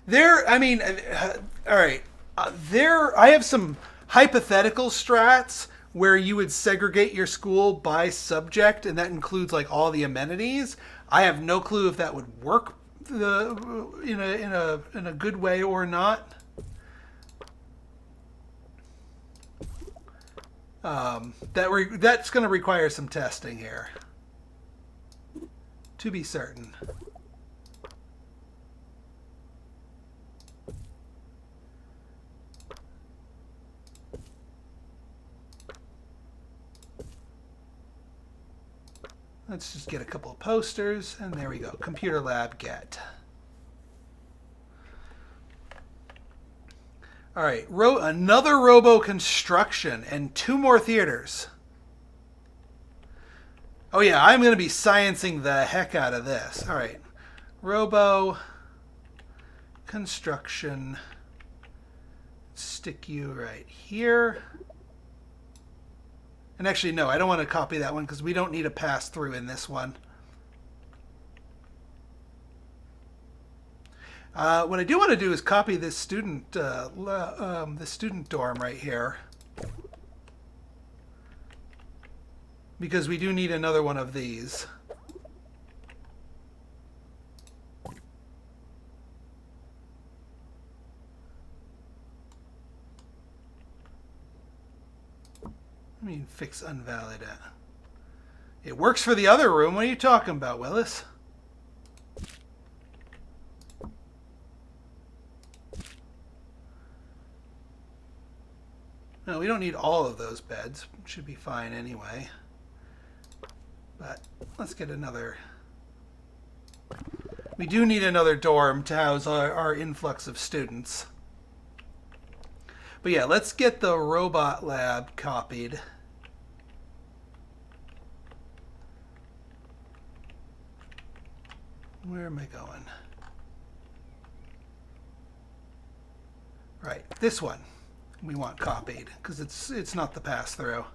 I mean, all right. I have some hypothetical strats where you would segregate your school by subject, and that includes like all the amenities. I have no clue if that would work in a good way or not. That's going to require some testing here, to be certain. Let's just get a couple of posters, and there we go. Computer lab get. All right, another robo construction and 2 more theaters. Oh yeah, I'm going to be sciencing the heck out of this. All right, robo construction. Stick you right here. And actually, no, I don't want to copy that one because we don't need a pass-through in this one. What I do want to do is copy this student dorm right here, because we do need another one of these. I mean, fix unvalid. It works for the other room. What are you talking about, Willis? No, we don't need all of those beds. Should be fine anyway. But let's get another. We do need another dorm to house our influx of students. But yeah, let's get the robot lab copied. Where am I going? Right, this one we want copied because it's not the pass through.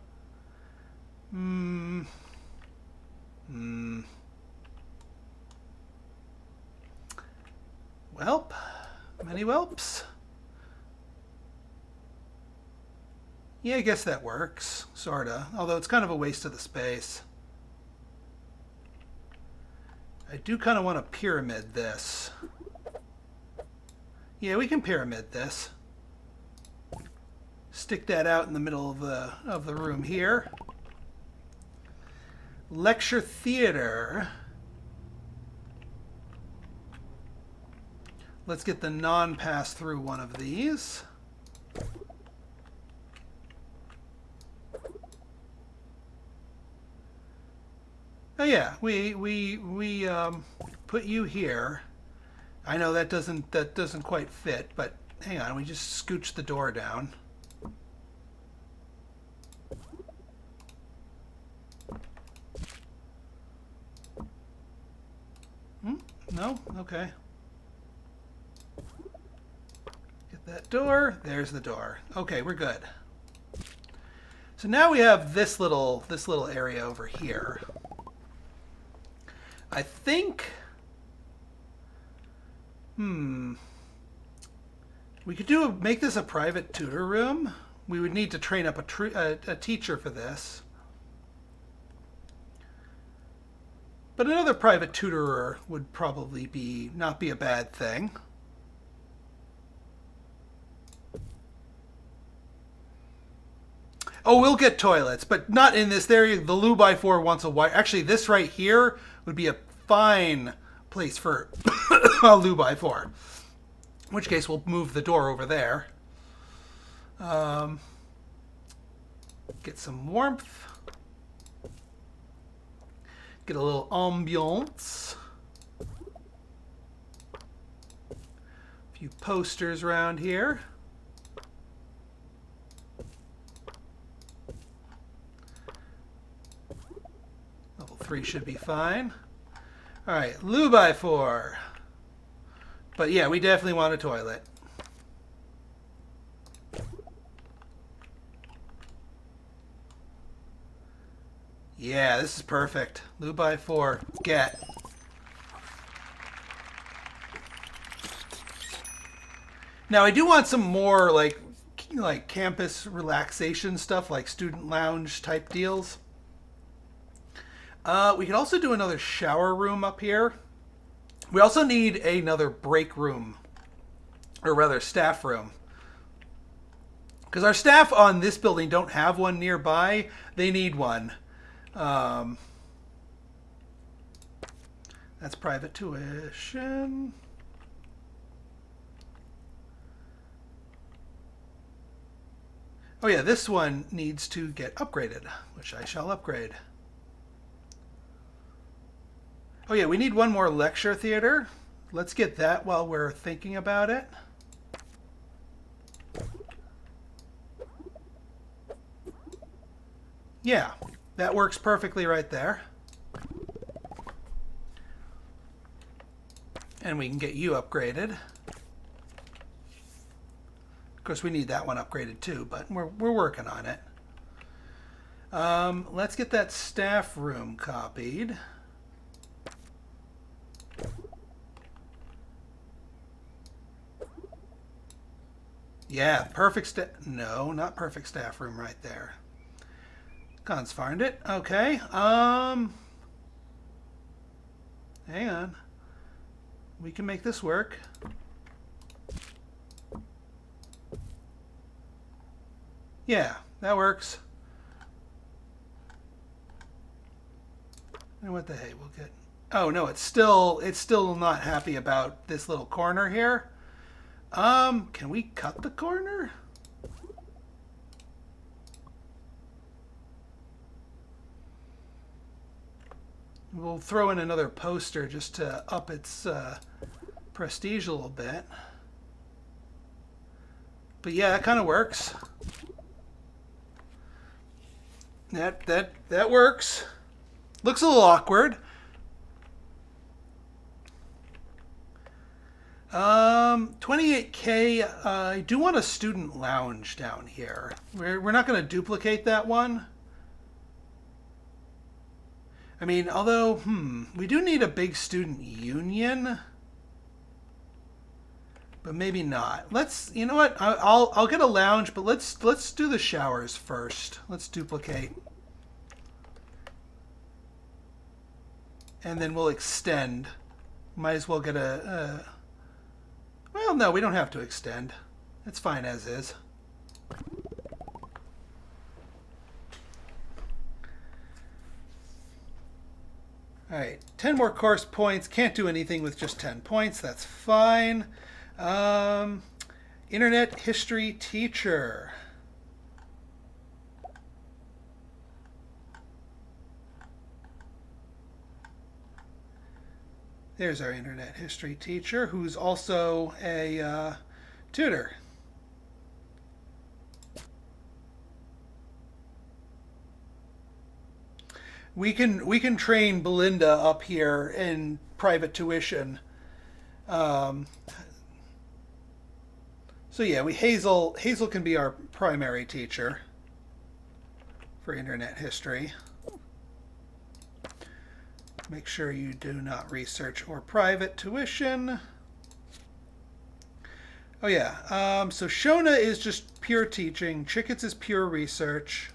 Welp, many whelps. Yeah, I guess that works, sorta. Although it's kind of a waste of the space. I do kind of want to pyramid this. Yeah, we can pyramid this. Stick that out in the middle of the room here. Lecture theater. Let's get the non-pass through one of these. Oh yeah, we put you here. I know that doesn't quite fit, but hang on, we just scooch the door down. No? Okay. Get that door. There's the door. Okay, we're good. So now we have this little area over here. I think we could make this a private tutor room. We would need to train up a teacher for this. But another private tutorer would probably not be a bad thing. Oh, we'll get toilets, but not in this area. The loo by 4 wants a wire. Actually, this right here would be a fine place for a loo by 4. In which case, we'll move the door over there. Get some warmth. Get a little ambiance. A few posters around here. Level 3 should be fine. All right, loo by 4. But yeah, we definitely want a toilet. Yeah, this is perfect. Loo by 4. Get. Now I do want some more like campus relaxation stuff, like student lounge type deals. We could also do another shower room up here. We also need another break room, or rather staff room. Because our staff on this building don't have one nearby. They need one. That's private tuition. Oh yeah, this one needs to get upgraded, which I shall upgrade. Oh yeah, we need one more lecture theater. Let's get that while we're thinking about it. Yeah, that works perfectly right there. And we can get you upgraded. Of course, we need that one upgraded too, but we're working on it. Let's get that staff room copied. Yeah, perfect no, not perfect staff room right there. Cons find it. Okay. Hang on. We can make this work. Yeah, that works. And what the hey, we'll get. Oh no, it's still not happy about this little corner here. Can we cut the corner? We'll throw in another poster just to up its prestige a little bit. But yeah, that kind of works. That works. Looks a little awkward. 28K. I do want a student lounge down here. We're not going to duplicate that one. I mean, although, we do need a big student union, but maybe not. You know what? I'll get a lounge, but let's do the showers first. Let's duplicate, and then we'll extend. Might as well get a. Well, no, we don't have to extend. It's fine as is. All right, 10 more course points. Can't do anything with just 10 points. That's fine. Internet history teacher. There's our internet history teacher, who's also a tutor. We can train Belinda up here in private tuition. So yeah, Hazel can be our primary teacher for internet history. Make sure you do not research or private tuition. Oh yeah, so Shona is just pure teaching. Chickets is pure research.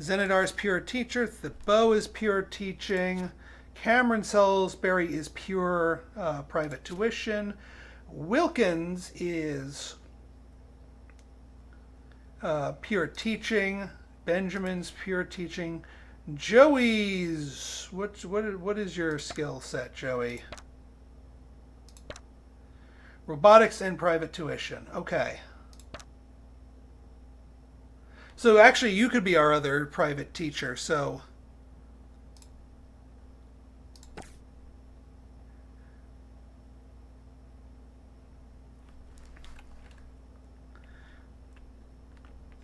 Zenidar is pure teacher. Thibault is pure teaching. Cameron Salisbury is pure private tuition. Wilkins is pure teaching. Benjamin's pure teaching. Joey's what is your skill set, Joey? Robotics and private tuition. Okay. So actually, you could be our other private teacher. So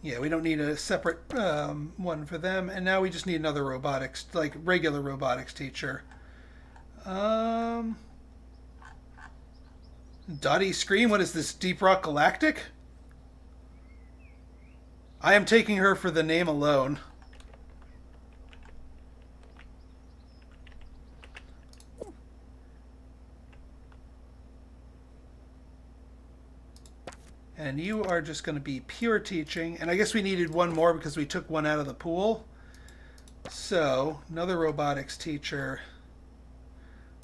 yeah, we don't need a separate one for them. And now we just need another robotics, like regular robotics teacher. Dottie Scream, what is this, Deep Rock Galactic? I am taking her for the name alone. And you are just going to be pure teaching. And I guess we needed one more because we took one out of the pool. So, another robotics teacher.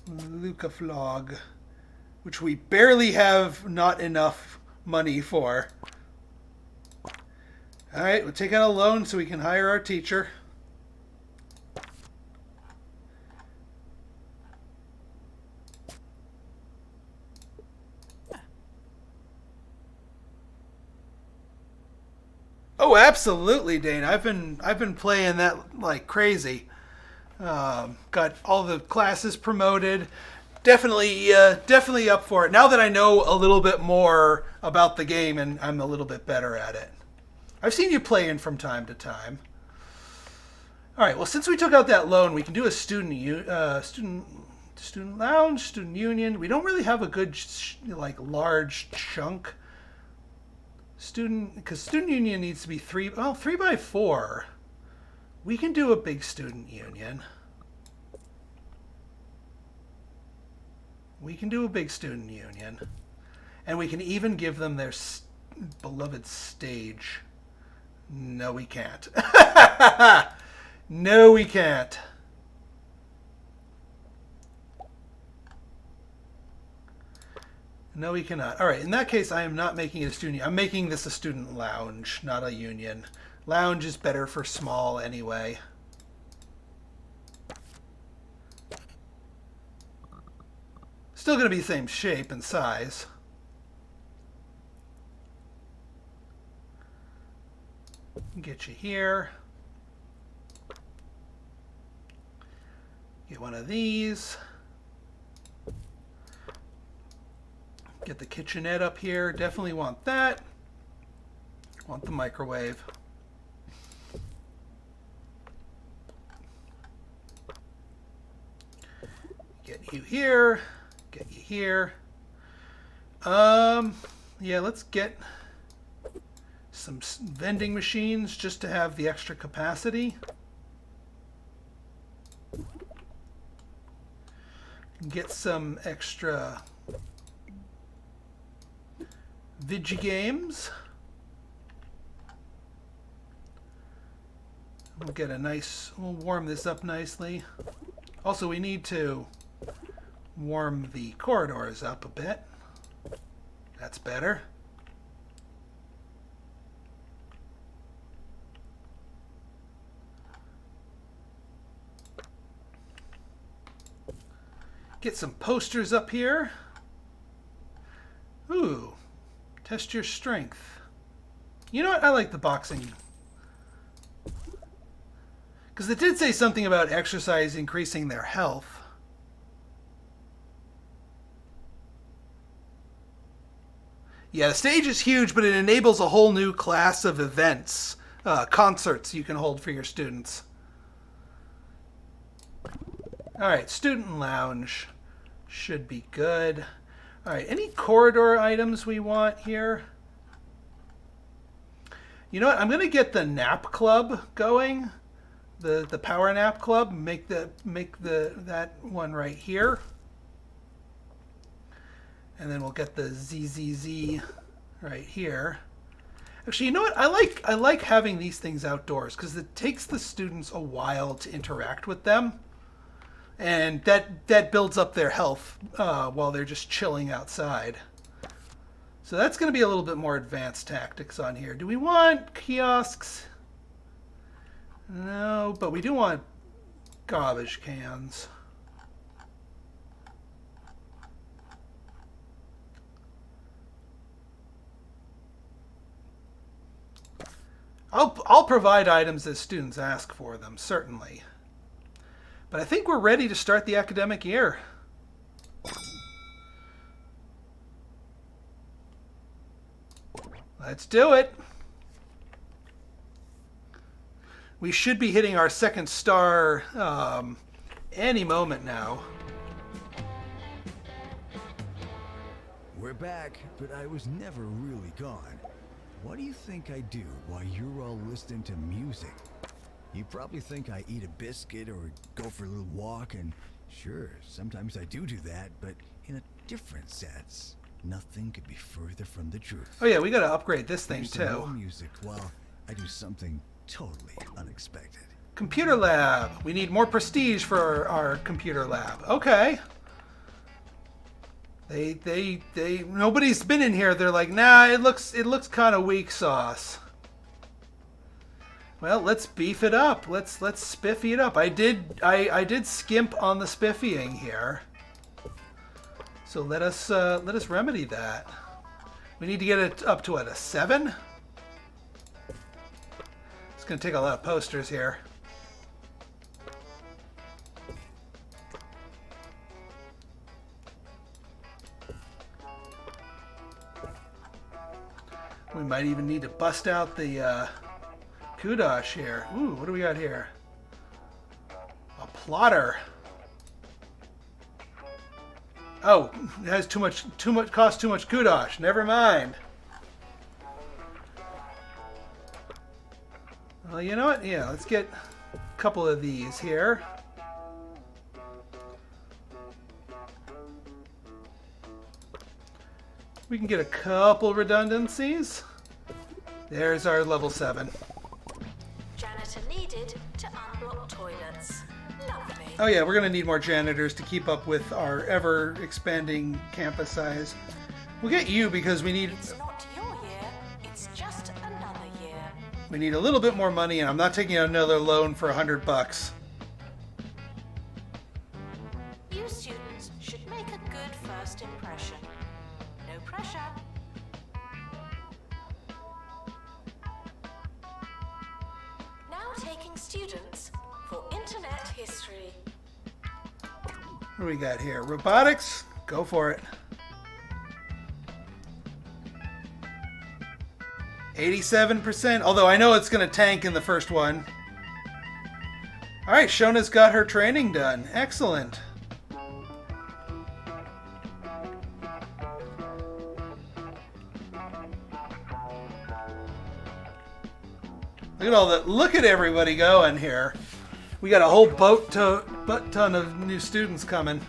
Luca Flog. Which we barely have not enough money for. Alright, we'll take out a loan so we can hire our teacher. Oh, absolutely, Dane. I've been playing that like crazy. Got all the classes promoted. Definitely up for it. Now that I know a little bit more about the game and I'm a little bit better at it. I've seen you playing from time to time. All right. Well, since we took out that loan, we can do a student lounge, student union. We don't really have a good large chunk. Because student union needs to be 3 by 4. We can do a big student union. And we can even give them their beloved stage. No, we can't. No, we can't. No, we cannot. All right, in that case, I am not making it a student. I'm making this a student lounge, not a union. Lounge is better for small anyway. Still going to be the same shape and size. Get you here. Get one of these. Get the kitchenette up here. Definitely want that. Want the microwave. Get you here. Get you here. Yeah, let's get some vending machines just to have the extra capacity. Get some extra Vigi games. We'll get a nice, we'll warm this up nicely. Also, we need to warm the corridors up a bit. That's better. Get some posters up here. Ooh, test your strength. You know what? I like the boxing. Because it did say something about exercise increasing their health. Yeah, the stage is huge, but it enables a whole new class of events, concerts you can hold for your students. All right, student lounge should be good. All right, any corridor items we want here? You know what? I'm going to get the nap club going. The power nap club. Make that one right here. And then we'll get the ZZZ right here. Actually, you know what? I like having these things outdoors because it takes the students a while to interact with them. And that builds up their health while they're just chilling outside. So that's going to be a little bit more advanced tactics on here. Do we want kiosks? No, but we do want garbage cans. I'll provide items as students ask for them, certainly. But I think we're ready to start the academic year. Let's do it. We should be hitting our second star any moment now. We're back, but I was never really gone. What do you think I do while you're all listening to music? You probably think I eat a biscuit or go for a little walk, and sure, sometimes I do that, but in a different sense. Nothing could be further from the truth. Oh yeah, we gotta upgrade this thing There's some more too. music while I do something totally unexpected. Computer lab. We need more prestige for our computer lab. Okay. They nobody's been in here. They're like, nah, it looks kind of weak sauce. Well, let's beef it up. Let's spiffy it up. I did skimp on the spiffying here. So let us remedy that. We need to get it up to what, a 7? It's gonna take a lot of posters here. We might even need to bust out the kudosh here. Ooh, what do we got here? A plotter. Oh, it has costs too much kudosh. Never mind. Well, you know what? Yeah, let's get a couple of these here. We can get a couple redundancies. There's our level 7. Janitor needed to unblock toilets. Lovely. Oh yeah, we're going to need more janitors to keep up with our ever-expanding campus size. We'll get you because we need... It's not your year, it's just another year. We need a little bit more money, and I'm not taking out another loan for $100. You students should make a good first impression. No pressure. Now taking students for internet history. What do we got here? Robotics? Go for it. 87%, although I know it's going to tank in the first one. Alright, Shona's got her training done. Excellent. Look at everybody going here. We got a whole butt ton of new students coming.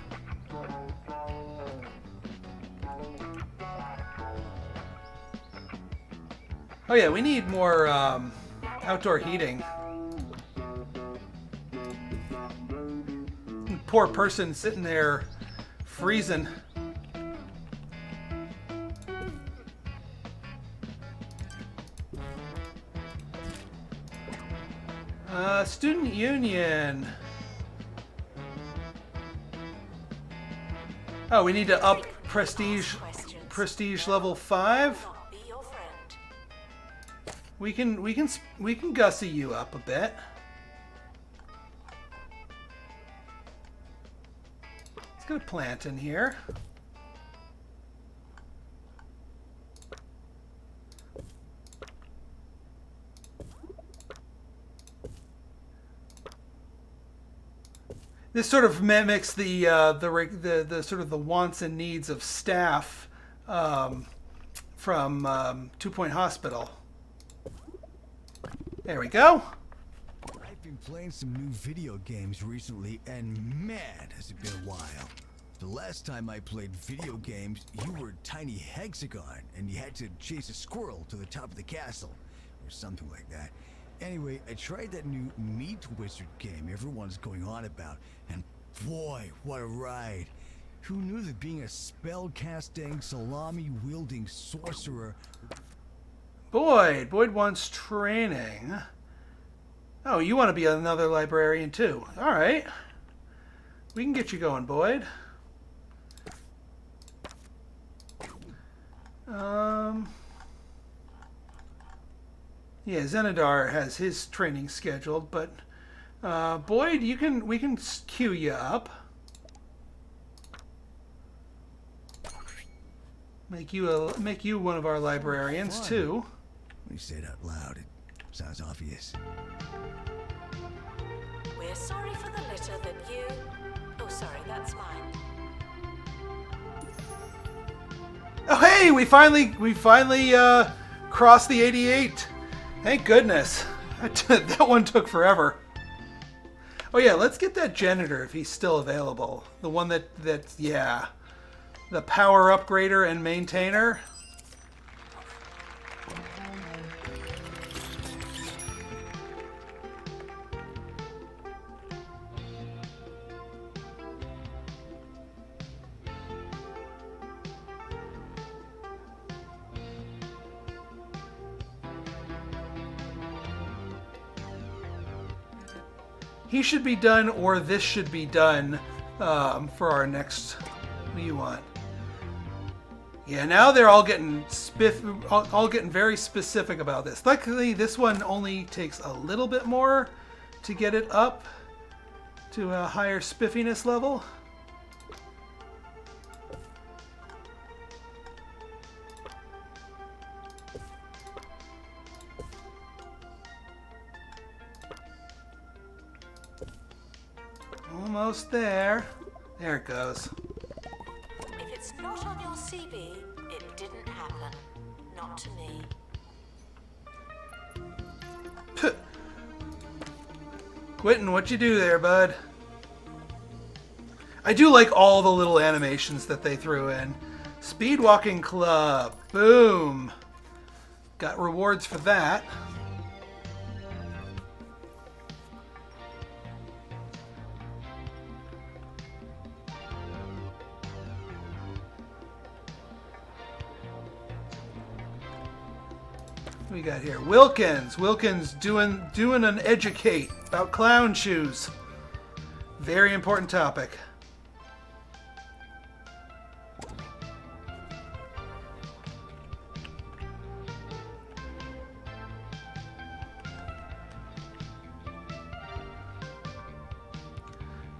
Oh yeah, we need more outdoor heating. Poor person sitting there freezing. Student union. Oh, we need to up prestige level 5. Not be your friend. We can gussy you up a bit. Let's get a plant in here. This sort of mimics the sort of the wants and needs of staff from 2 Point Hospital. There we go. I've been playing some new video games recently, and man, has it been a while. The last time I played video games, you were a tiny hexagon, and you had to chase a squirrel to the top of the castle, or something like that. Anyway, I tried that new Meat Wizard game everyone's going on about, and boy, what a ride. Who knew that being a spell-casting, salami-wielding sorcerer... Boyd wants training. Oh, you want to be another librarian too. All right. We can get you going, Boyd. Yeah, Zenidar has his training scheduled, but Boyd, we can queue you up. Make you one of our librarians too. When you say it out loud, it sounds obvious. We're sorry for the litter that you... Oh, sorry, that's mine. Oh, hey, we finally crossed the 88. Thank goodness. That one took forever. Oh yeah, let's get that janitor if he's still available. The one that's yeah. The power upgrader and maintainer. He should be done, or this should be done for our next. What do you want? Yeah, now they're all getting very specific about this. Luckily, this one only takes a little bit more to get it up to a higher spiffiness level. Almost there. There it goes. If it's not on your CV, it didn't happen. Not to me. Quentin, what you do there, bud? I do like all the little animations that they threw in. Speed walking club. Boom. Got rewards for that. What we got here? Wilkins. Wilkins doing an educate about clown shoes. Very important topic.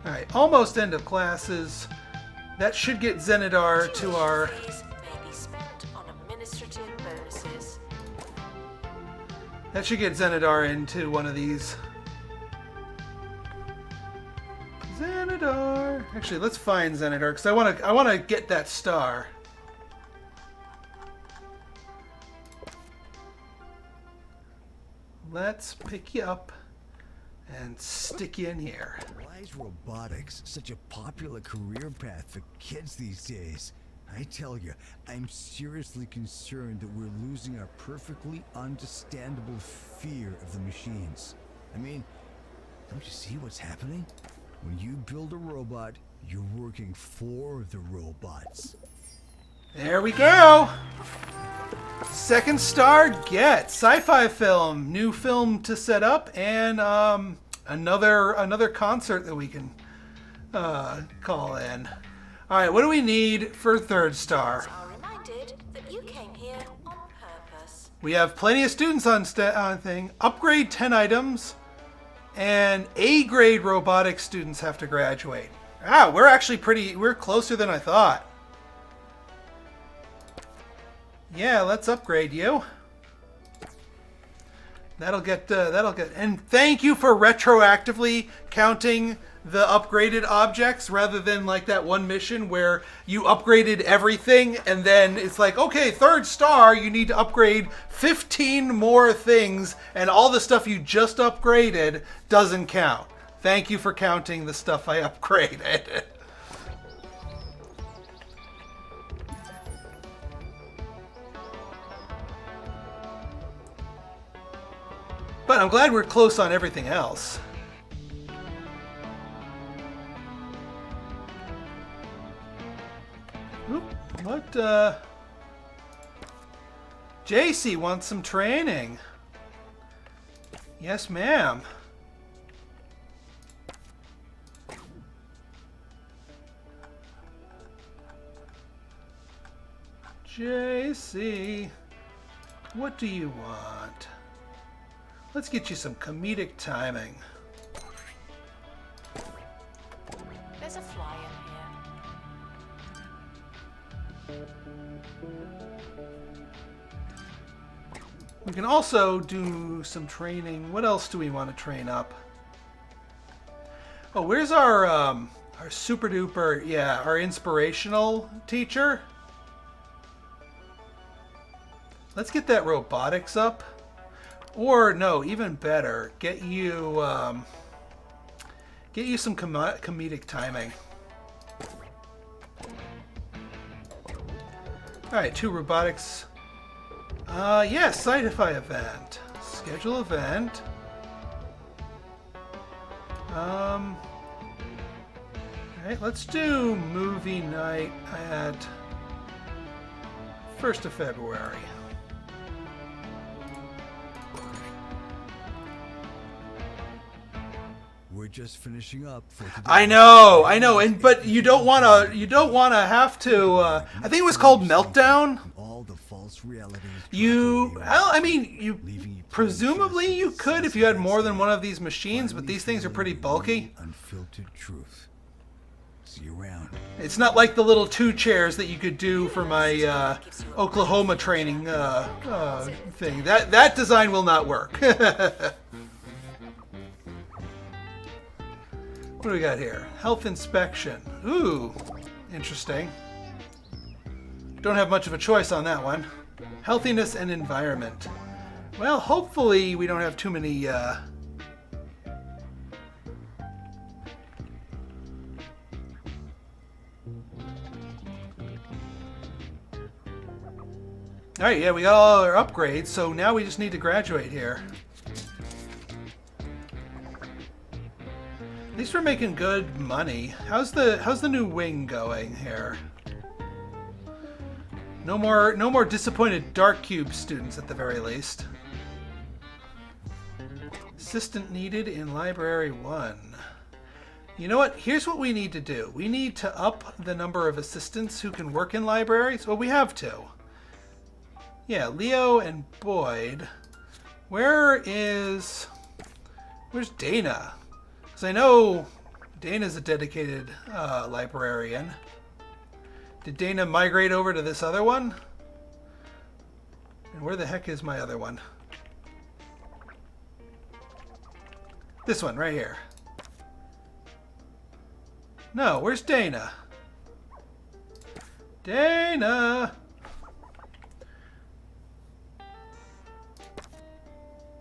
All right, almost end of classes. That should get Zenidar to our... Fees may be spent on administrative bonuses. That should get Zenidar into one of these. Zenidar. Actually, let's find Zenidar because I want to get that star. Let's pick you up and stick you in here. Why is robotics such a popular career path for kids these days? I tell you, I'm seriously concerned that we're losing our perfectly understandable fear of the machines. I mean, don't you see what's happening? When you build a robot, you're working for the robots. There we go. Second star get sci-fi film, new film to set up, and another concert that we can call in. All right, what do we need for third star? Are reminded that you came here on purpose. We have plenty of students on thing. Upgrade 10 items, and A-grade robotics students have to graduate. Ah, we're actually we're closer than I thought. Yeah, let's upgrade you. That'll get, and thank you for retroactively counting the upgraded objects rather than like that one mission where you upgraded everything and then it's like, okay, third star, you need to upgrade 15 more things and all the stuff you just upgraded doesn't count. Thank you for counting the stuff I upgraded. But I'm glad we're close on everything else. Oop, what, JC wants some training. Yes, ma'am. JC, what do you want? Let's get you some comedic timing. There's a fly in here. We can also do some training. What else do we want to train up? Oh, where's our super duper, yeah, our inspirational teacher? Let's get that robotics up. Or no, even better, get you some comedic timing. All right, 2 robotics. Yeah, sci-fi event. Schedule event. All right, let's do movie night at 1st of February. We're just finishing up for today. I know, and but you don't want to have to. I think it was called Meltdown. All the false realities. Presumably you could if you had more than one of these machines, but these things are pretty bulky. Unfiltered truth. See you around. It's not like the little 2 chairs that you could do for my Oklahoma training thing. That design will not work. What do we got here? Health inspection. Ooh, interesting. Don't have much of a choice on that one. Healthiness and environment. Well, hopefully we don't have too many... Alright, yeah, we got all our upgrades, so now we just need to graduate here. At least we're making good money. How's the new wing going here? No more disappointed Dark Cube students at the very least. Assistant needed in Library 1. You know what? Here's what we need to do. We need to up the number of assistants who can work in libraries. Well, we have to. Yeah, Leo and Boyd. Where's Dana? Because I know Dana's a dedicated librarian. Did Dana migrate over to this other one? And where the heck is my other one? This one, right here. No, where's Dana? Dana!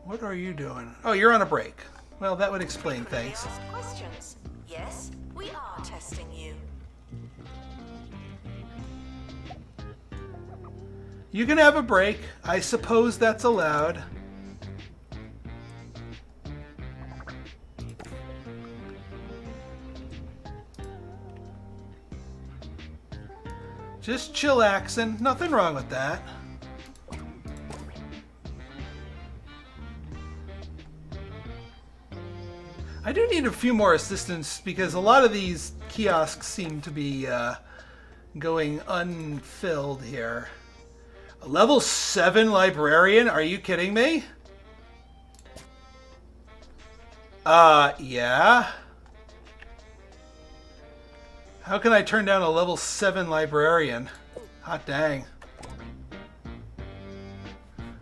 What are you doing? Oh, you're on a break. Well, that would explain things. Asked questions. Yes, we are testing you. You can have a break. I suppose that's allowed. Just chillaxing. Nothing wrong with that. I do need a few more assistants because a lot of these kiosks seem to be going unfilled here. A level 7 librarian? Are you kidding me? Yeah. How can I turn down a level 7 librarian? Hot dang.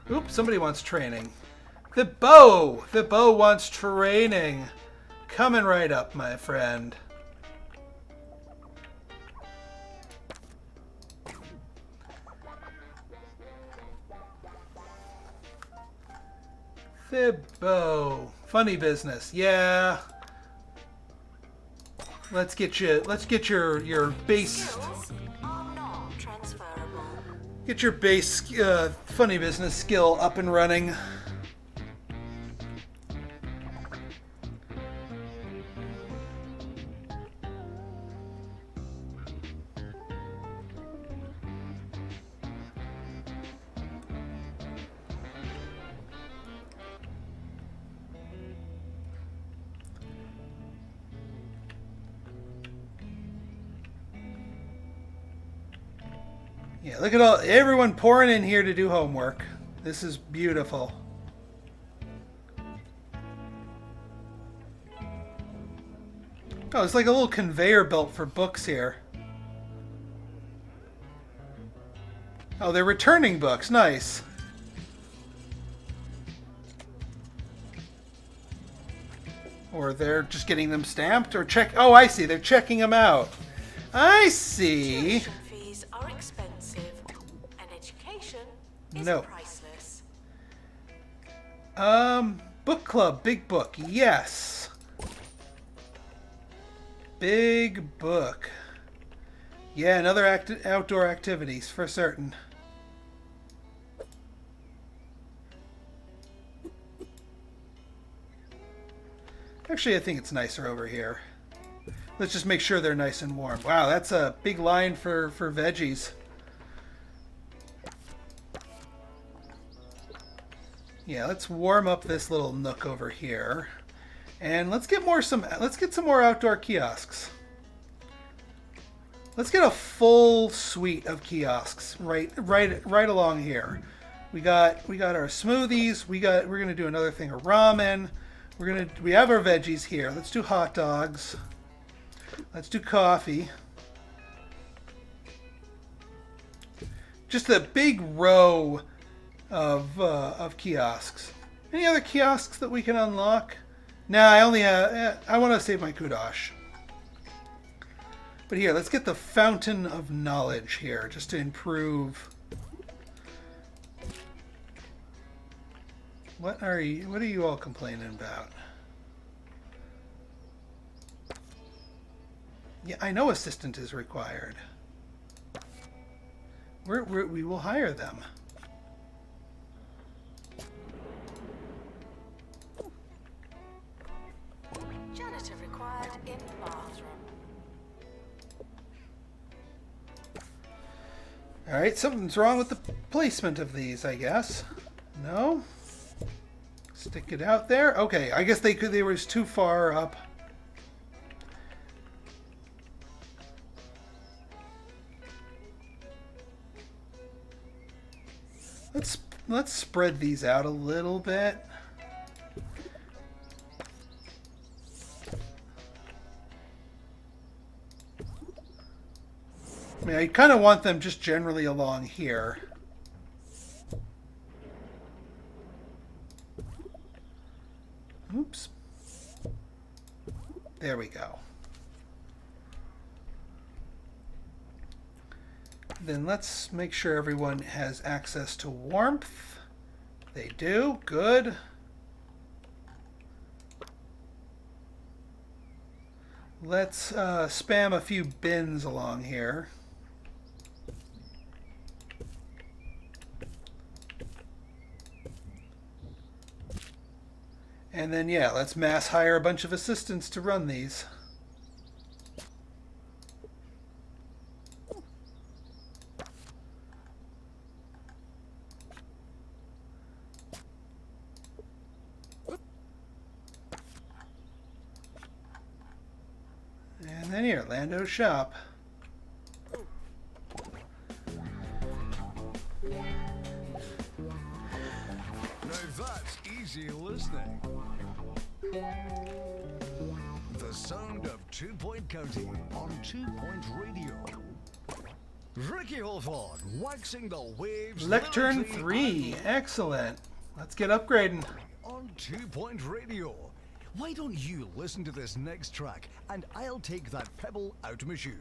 Oops, somebody wants training. The bow! The bow wants training. Coming right up, my friend. Fibbo. Funny business. Yeah. Let's get your base. Skills are not transferable. Get your base funny business skill up and running. Yeah, look at everyone pouring in here to do homework. This is beautiful. Oh, it's like a little conveyor belt for books here. Oh, they're returning books. Nice. Or they're just getting them stamped or check. Oh, I see. They're checking them out. I see. Tuition fees are expensive, and education is No. priceless. Book club, big book. Yes. Big book. Yeah, another outdoor activities for certain. Actually, I think it's nicer over here. Let's just make sure they're nice and warm. Wow, that's a big line for veggies. Yeah, let's warm up this little nook over here. And let's get some more outdoor kiosks. Let's get a full suite of kiosks right along here. We got our smoothies, we're gonna do another thing of ramen. We have our veggies here. Let's do hot dogs. Let's do coffee. Just a big row of kiosks. Any other kiosks that we can unlock? Nah, I only have. I want to save my kudosh. But here, let's get the Fountain of Knowledge here, just to improve. What are you all complaining about? Yeah, I know assistant is required. We will hire them. thermometer required in bathroom. Alright, something's wrong with the placement of these, I guess. No? Stick it out there. Okay, I guess they were too far up. Let's spread these out a little bit. I mean, I kind of want them just generally along here. Oops. There we go. Then let's make sure everyone has access to warmth. They do. Good. Let's spam a few bins along here. And then, yeah, let's mass hire a bunch of assistants to run these. And then here, Lando's shop. Now that's easy listening. The sound of 2 Point County on 2 Point Radio. Ricky Holford waxing the waves. Lectern lyrically 3. Excellent. Let's get upgrading. on 2 Point Radio. Why don't you listen to this next track and I'll take that pebble out of my shoe.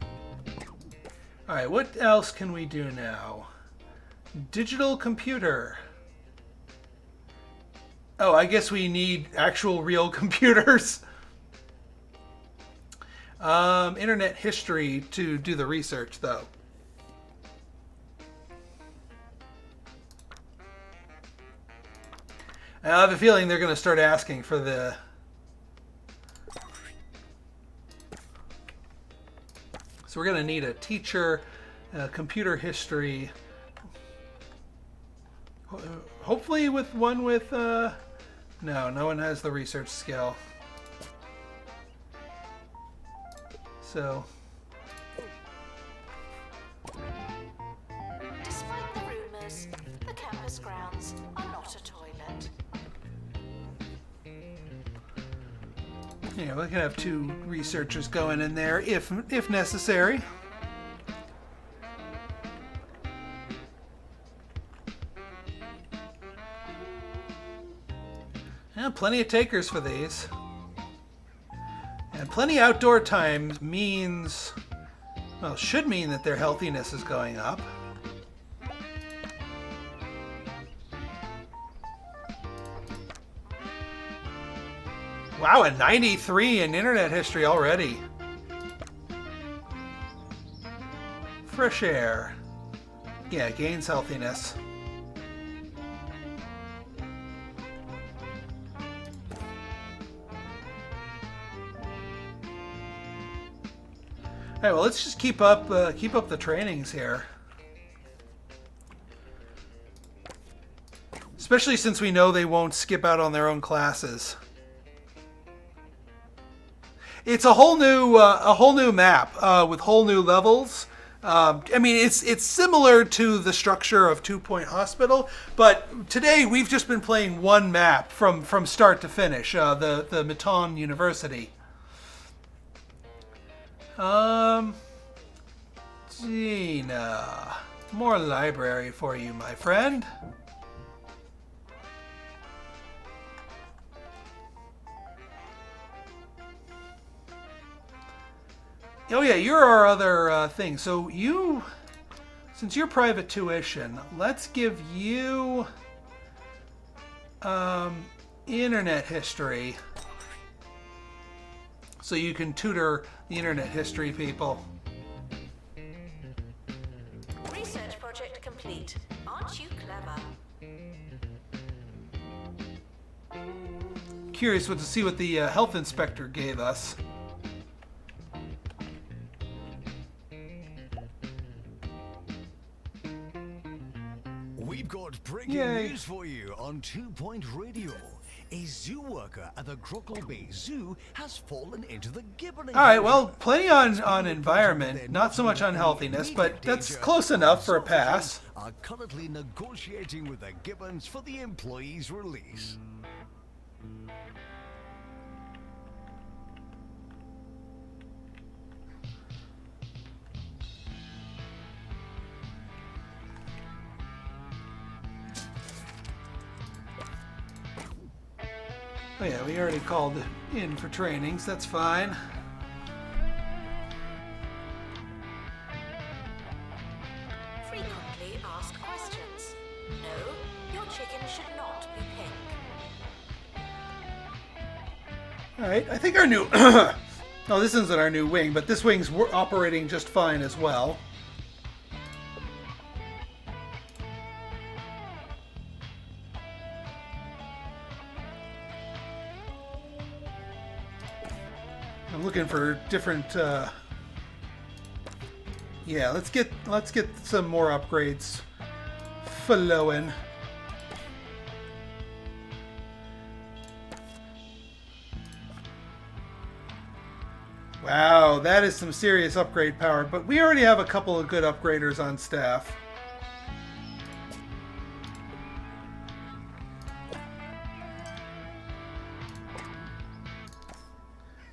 Alright, what else can we do now? Digital computer. Oh, I guess we need actual real computers. Internet history to do the research, though. I have a feeling they're going to start asking for the... So we're going to need a teacher, computer history. Hopefully with one with... No one has the research skill. So... Despite the rumors, the campus grounds are not a toilet. Yeah, we can have 2 researchers going in there if necessary. Yeah, plenty of takers for these. And plenty outdoor time means, well, should mean that their healthiness is going up. Wow, a 93 in internet history already. Fresh air. Yeah, gains healthiness. All right, well, let's just keep up the trainings here. Especially since we know they won't skip out on their own classes. It's a whole new map with whole new levels. I mean, it's similar to the structure of 2 Point Hospital, but today we've just been playing one map from start to finish. The Miton University. Gina, more library for you, my friend. Oh yeah, you're our other thing. So you, since you're private tuition, let's give you internet history. So you can tutor the internet history people. Research project complete. Aren't you clever? curious to see what the health inspector gave us. We've got breaking Yay. news for you on 2 Point Radio. A zoo worker at the Crockle Bay Zoo has fallen into the gibbon. All right, well, plenty on environment, not so much on healthiness, but that's close enough for a pass. Are currently negotiating with the gibbons for the employee's release. Oh yeah, we already called in for trainings. That's fine. Frequently asked questions. No, your chicken should not be pink. All right, I think our new... No, this isn't our new wing, but this wing's operating just fine as well. I'm looking for different. Yeah, let's get some more upgrades flowing. Wow, that is some serious upgrade power, but we already have a couple of good upgraders on staff.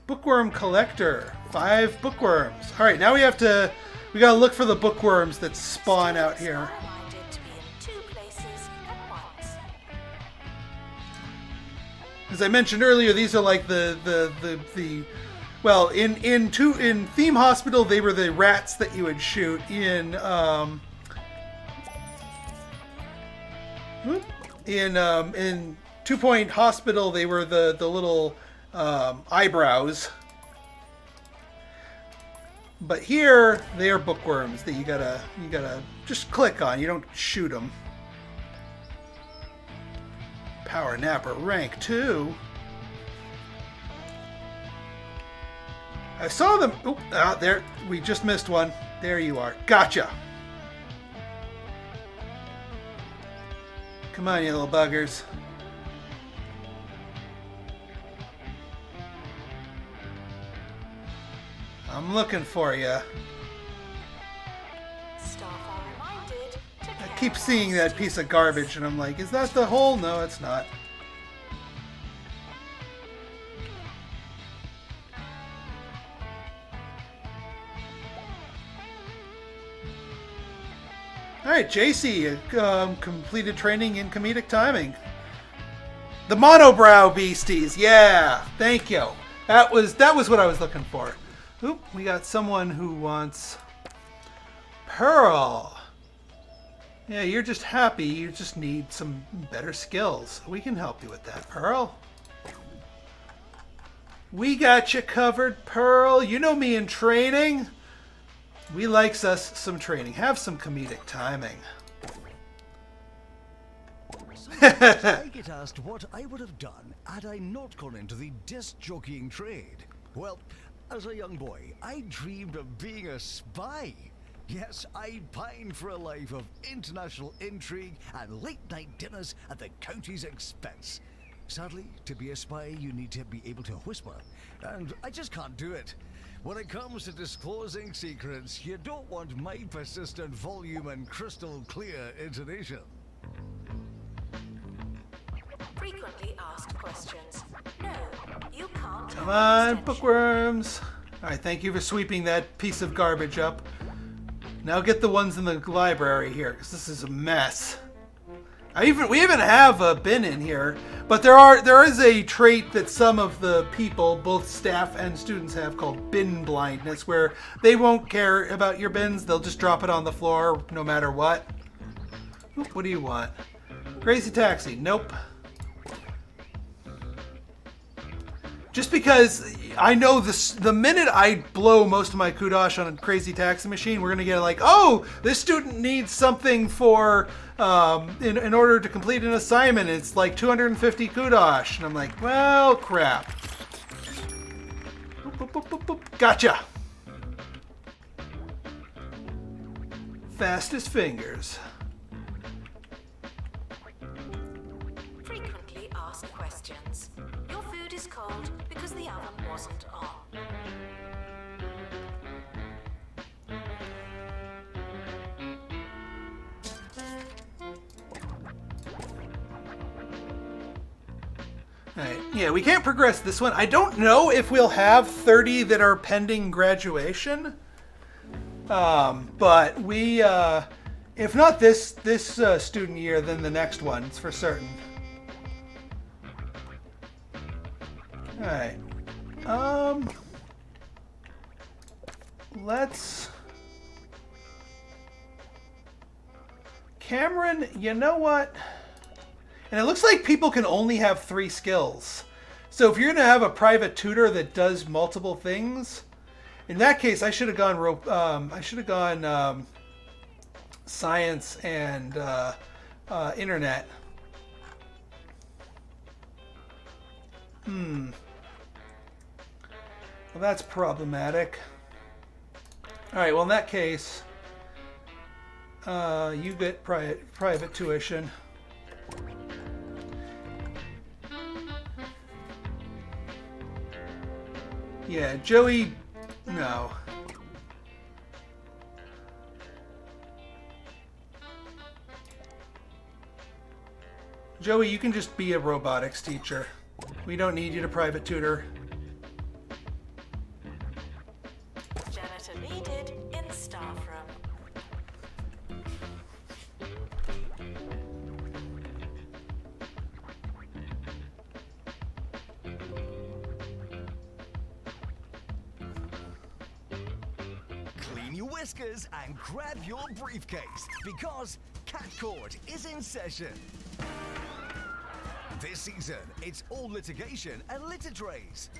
Bookworm collector, 5 bookworms. All right, now we gotta look for the bookworms that spawn out here. Are reminded to be in 2 places at once. As I mentioned earlier, these are like the well, in Theme Hospital they were the rats that you would shoot. In 2 Point Hospital they were the little eyebrows. But here they are bookworms that you gotta just click on. You don't shoot them. Power Napper rank 2. I saw them. Oh, there. We just missed one. There you are. Gotcha. Come on, you little buggers. I'm looking for you. Staff are reminded to I care keep for seeing that students. piece of garbage, and I'm like, is that the hole? No, it's not. All right, JC, completed training in comedic timing. The monobrow beasties, yeah, thank you. That was what I was looking for. Oop, we got someone who wants Pearl. Yeah, you're just happy. You just need some better skills. We can help you with that, Pearl. We got you covered, Pearl. You know me in training. We likes us some training. Have some comedic timing. Sometimes I get asked what I would have done had I not gone into the disc jockeying trade. Well, as a young boy, I dreamed of being a spy. Yes, I pined for a life of international intrigue and late-night dinners at the county's expense. Sadly, to be a spy, you need to be able to whisper, and I just can't do it. When it comes to disclosing secrets, you don't want my persistent volume and crystal clear intonation. Frequently asked questions. No, you can't. Come have on, extension. bookworms. All right, thank you for sweeping that piece of garbage up. Now get the ones in the library here, because this is a mess. We even have a bin in here, but there is a trait that some of the people, both staff and students, have called bin blindness, where they won't care about your bins. They'll just drop it on the floor no matter what. Oop, what do you want? Crazy taxi. Nope. Just because I know this, the minute I blow most of my kudosh on a crazy taxi machine, we're going to get like, oh, this student needs something for, in order to complete an assignment. It's like 250 kudosh. And I'm like, well, crap. Boop, boop, boop, boop, boop. Gotcha. Fastest fingers. Frequently asked questions. Your food is cold because the oven wasn't on. Alright, yeah, we can't progress this one. I don't know if we'll have 30 that are pending graduation. But we, if not this student year, then the next one, it's for certain. Alright. Let's... Cameron, you know what? And it looks like people can only have 3 skills. So if you're going to have a private tutor that does multiple things, in that case, I should have gone science and internet. Well, that's problematic. All right. Well, in that case, you get private tuition. Yeah, Joey, no. Joey, you can just be a robotics teacher. We don't need you to private tutor. Janitor needed in staff room. Clean your whiskers and grab your briefcase because Cat Court is in session. This season, it's all litigation and litter trays.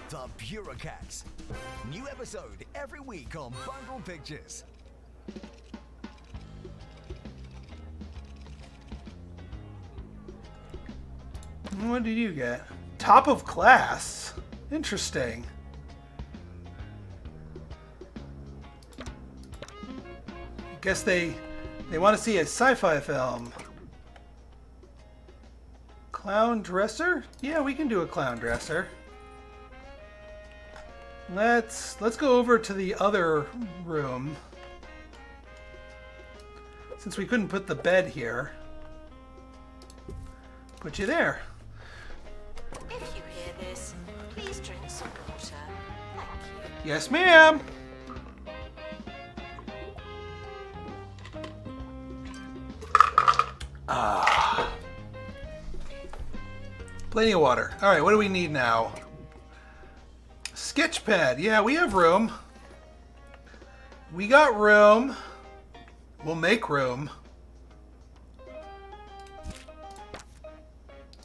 The Bureaucrats. New episode every week on Bundle Pictures. What did you get? Top of class. Interesting. Guess they want to see a sci-fi film. Clown dresser? Yeah, we can do a clown dresser. Let's go over to the other room. Since we couldn't put the bed here. Put you there. If you hear this, please drink some water. Thank you. Yes, ma'am. Plenty of water. All right, what do we need now? Sketch pad. Yeah, we have room. We got room. We'll make room.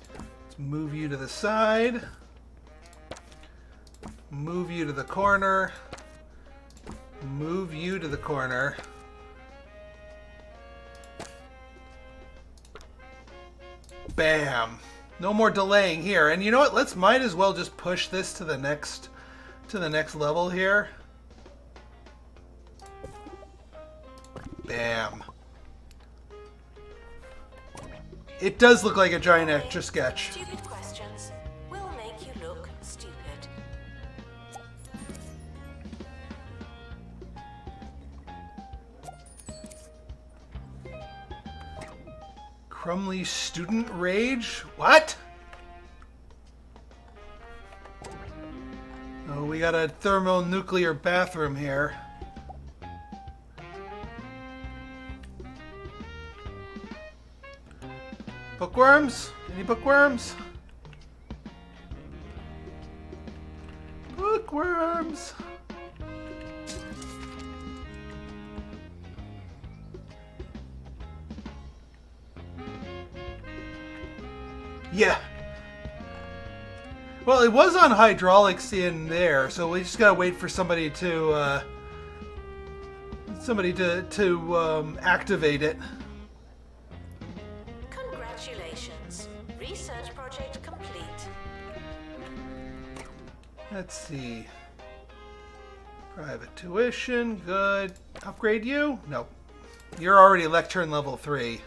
Let's move you to the side. Move you to the corner. Move you to the corner. Bam. No more delaying here. And you know what? Let's might as well just push this to the next level here. Bam. It does look like a giant extra sketch. Stupid questions will make you look stupid. Crumley student rage? What? Oh, we got a thermonuclear bathroom here. Bookworms? Any bookworms? Bookworms! Yeah. Well, it was on hydraulics in there, so we just gotta wait for somebody to activate it. Congratulations. Research project complete. Let's see. Private tuition, good. Upgrade you? Nope. You're already lectern level 3.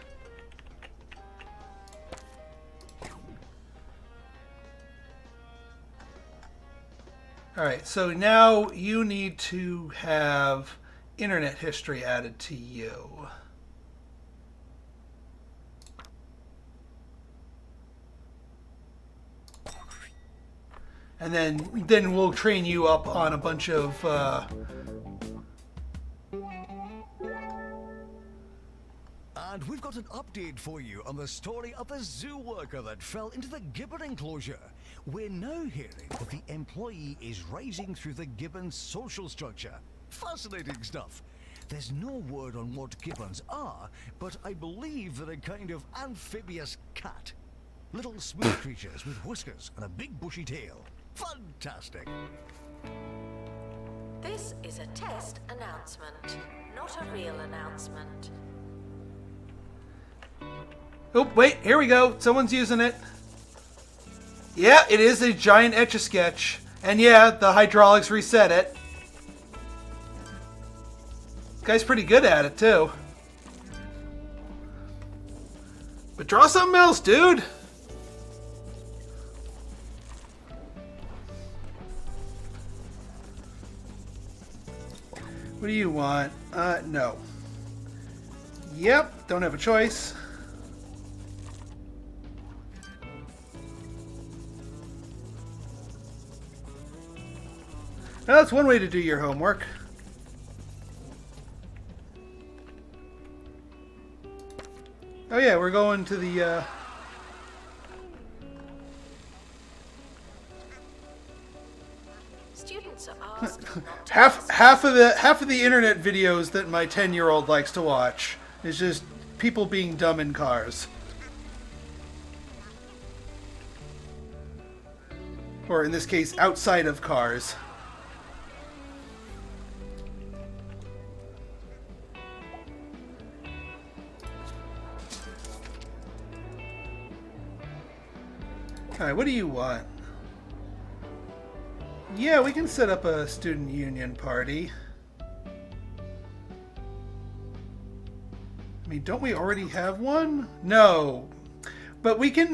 Alright, so now you need to have internet history added to you. And then we'll train you up on a bunch of And we've got an update for you on the story of the zoo worker that fell into the gibbon enclosure. We're now hearing that the employee is rising through the gibbon's social structure. Fascinating stuff. There's no word on what gibbons are, but I believe they're a kind of amphibious cat. Little smooth creatures with whiskers and a big bushy tail. Fantastic. This is a test announcement, not a real announcement. Oh, wait, here we go. Someone's using it. Yeah, it is a giant Etch-a-Sketch. And yeah, the hydraulics reset it. Guy's pretty good at it, too. But draw something else, dude. What do you want? No. Yep, don't have a choice. Now, that's one way to do your homework. Oh yeah, we're going to the Students are asked not to half of the internet videos that my 10-year-old likes to watch is just people being dumb in cars. Or in this case, outside of cars. Alright, what do you want? Yeah, we can set up a student union party. I mean, don't we already have one? No. But we can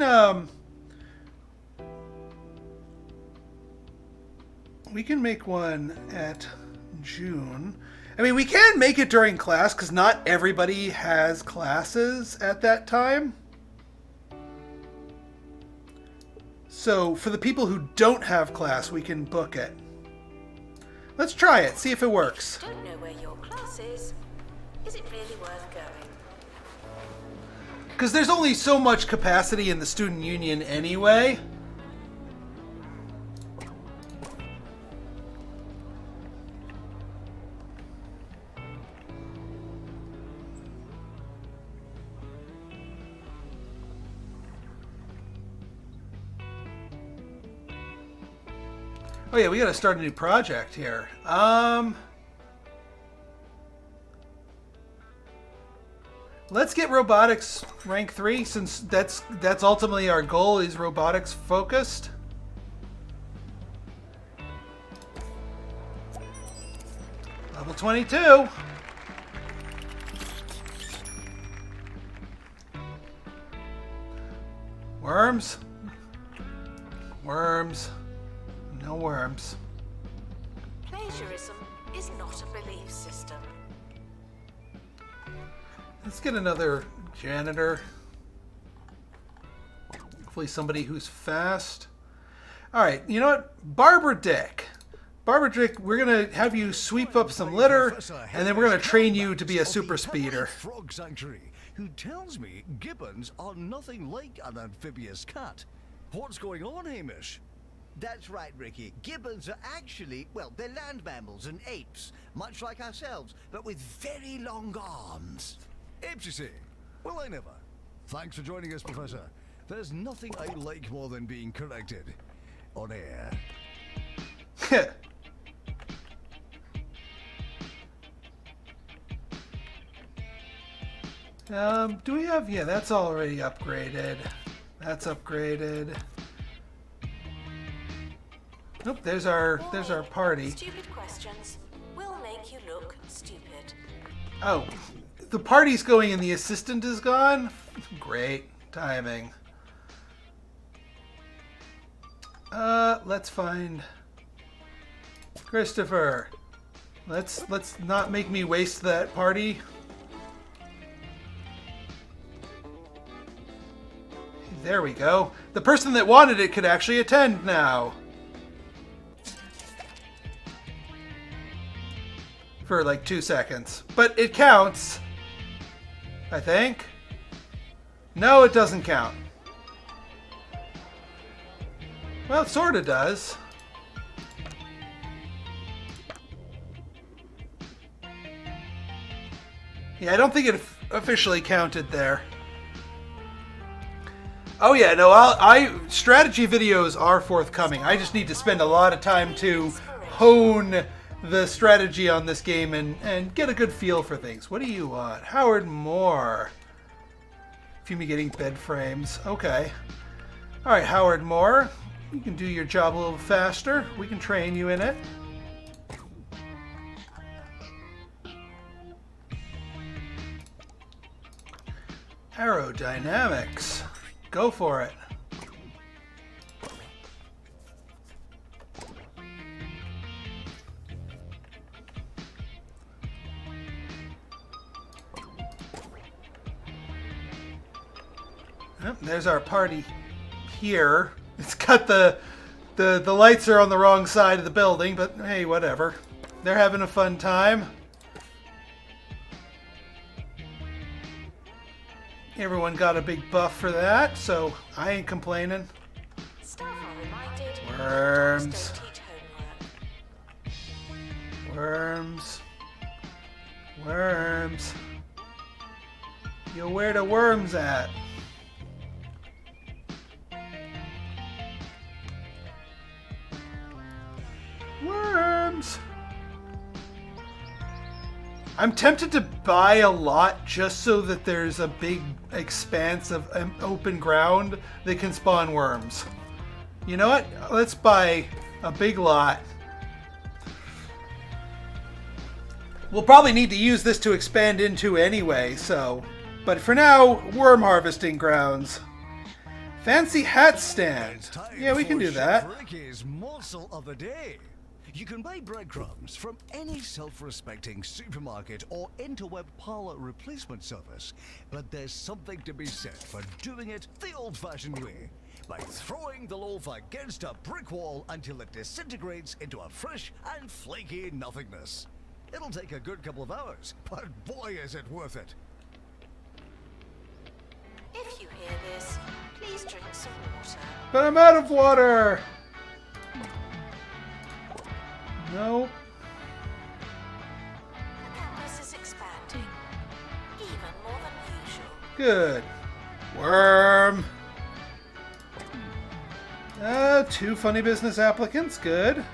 make one at June. I mean, we can make it during class because not everybody has classes at that time. So for the people who don't have class, we can book it. Let's try it, see if it works. Don't know where your class is. Is it really worth going? Because there's only so much capacity in the student union anyway. Oh yeah, we gotta start a new project here. Let's get robotics rank 3 since that's ultimately our goal is robotics focused. Level 22. Worms. Worms. No worms. Plagiarism is not a belief system. Let's get another janitor. Hopefully somebody who's fast. Alright, you know what? Barbara Dick. Barbara Dick, we're going to have you sweep up some litter, and then we're going to train you to be a super speeder. Frog Sanctuary, who tells me gibbons are nothing like an amphibious cat. What's going on, Hamish? That's right, Ricky. Gibbons are actually, well, they're land mammals and apes, much like ourselves, but with very long arms. Apes, you say? Well, I never. Thanks for joining us, Professor. There's nothing I like more than being corrected. on air. Do we have... Yeah, that's already upgraded. That's upgraded. Nope, there's our party. Stupid questions will make you look stupid. Oh, the party's going and the assistant is gone? Great timing. Let's find Christopher. Let's not make me waste that party. There we go. The person that wanted it could actually attend now. For like 2 seconds. But it counts. I think. No, it doesn't count. Well, it sort of does. Yeah, I don't think it officially counted there. Oh yeah, no, strategy videos are forthcoming. I just need to spend a lot of time to hone the strategy on this game and get a good feel for things. What do you want? Howard Moore. Fumigating bed frames. Okay. Alright, Howard Moore. You can do your job a little faster. We can train you in it. Aerodynamics. Go for it. Yep, there's our party here. It's got the lights are on the wrong side of the building, but hey, whatever. They're having a fun time. Everyone got a big buff for that, so I ain't complaining. Staff are reminded Worms. don't teach homework. Worms. Worms. Yo, where the worms at? Worms. I'm tempted to buy a lot just so that there's a big expanse of open ground that can spawn worms. You know what? Let's buy a big lot. We'll probably need to use this to expand into anyway, so... But for now, worm harvesting grounds. Fancy hat stand. Yeah, we can do that. Ricky's morsel of the day. You can buy breadcrumbs from any self-respecting supermarket or interweb parlor replacement service, but there's something to be said for doing it the old-fashioned way, by throwing the loaf against a brick wall until it disintegrates into a fresh and flaky nothingness. It'll take a good couple of hours, but boy is it worth it. If you hear this, please drink some water. But I'm out of water! No. The campus is expanding, even more than usual. Good. Worm. 2 funny business applicants. Good.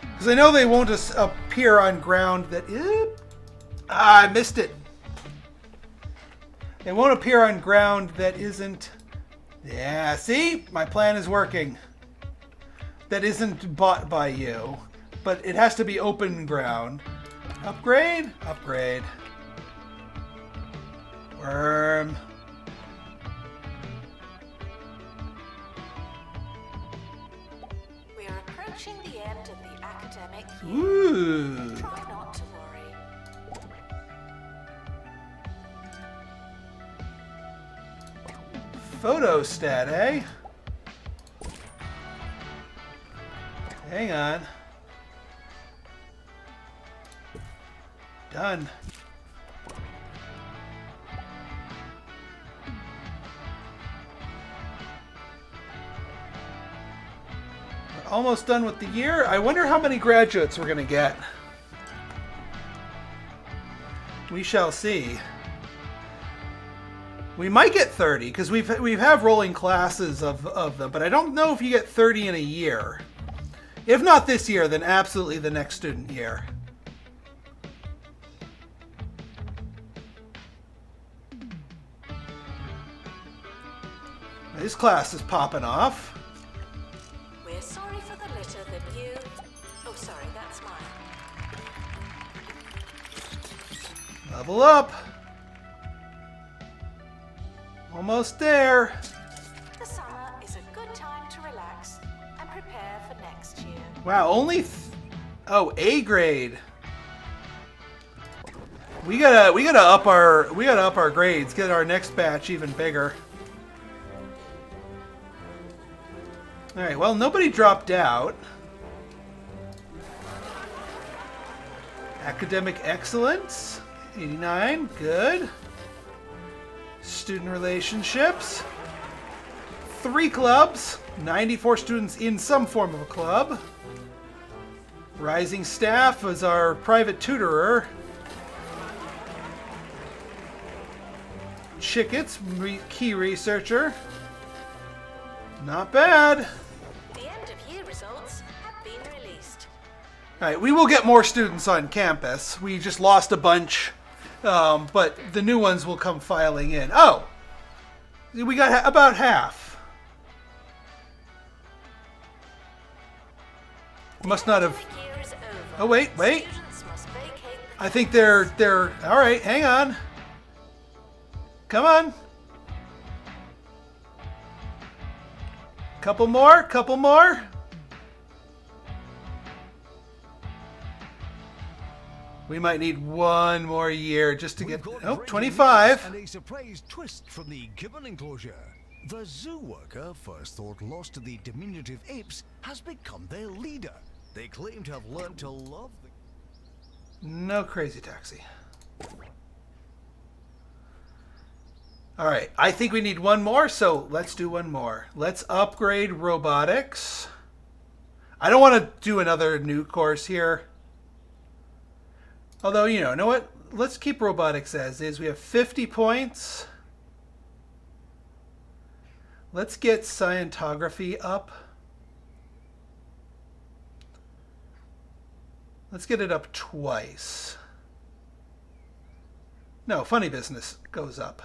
Because I know they won't appear on ground that... I missed it. They won't appear on ground that isn't... Yeah, see? My plan is working. That isn't bought by you. But it has to be open ground. Upgrade? Upgrade. Worm. We're approaching the end of the academic year. Ooh. Try not to worry. Photostat, eh? Hang on. Done. We're almost done with the year. I wonder how many graduates we're going to get. We shall see. We might get 30 because we have rolling classes of them, but I don't know if you get 30 in a year. If not this year, then absolutely the next student year. This class is popping off. We're sorry for the litter that you... Oh, sorry, that's mine. Level up. Almost there. The summer is a good time to relax and prepare for next year. Wow, only A grade. We gotta up our grades, get our next batch even bigger. All right, well, nobody dropped out. Academic excellence, 89, good. Student relationships, 3 clubs, 94 students in some form of a club. Rising staff is our private tutorer. Chickets, key researcher. Not bad. The end of year results have been released. All right, we will get more students on campus. We just lost a bunch, but the new ones will come filing in. Oh, we got about half. Must not have. The year is over. Oh wait. Students must vacate the I think they're all right. Hang on. Come on. Couple more. We might need one more year just to get... We've got Oh, breaking 25. news and a surprise twist from the gibbon enclosure. The zoo worker, first thought lost to the diminutive apes, has become their leader. They claim to have learned to love the... No crazy taxi. All right, I think we need one more, so let's do one more. Let's upgrade robotics. I don't want to do another new course here. Although, you know what? Let's keep robotics as is. We have 50 points. Let's get scientography up. Let's get it up twice. No, funny business goes up.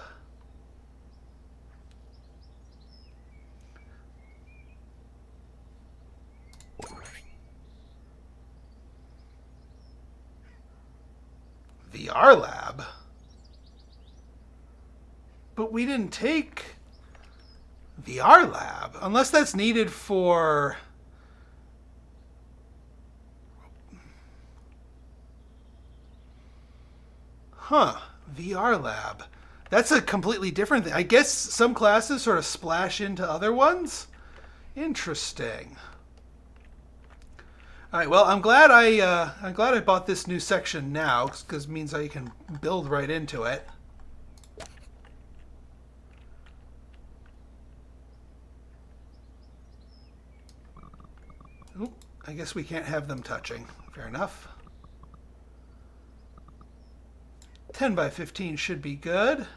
VR lab? But we didn't take VR lab, unless that's needed for... Huh, VR lab. That's a completely different thing. I guess some classes sort of splash into other ones? Interesting. All right. Well, I'm glad I bought this new section now because it means I can build right into it. Oop, I guess we can't have them touching. Fair enough. 10 by 15 should be good.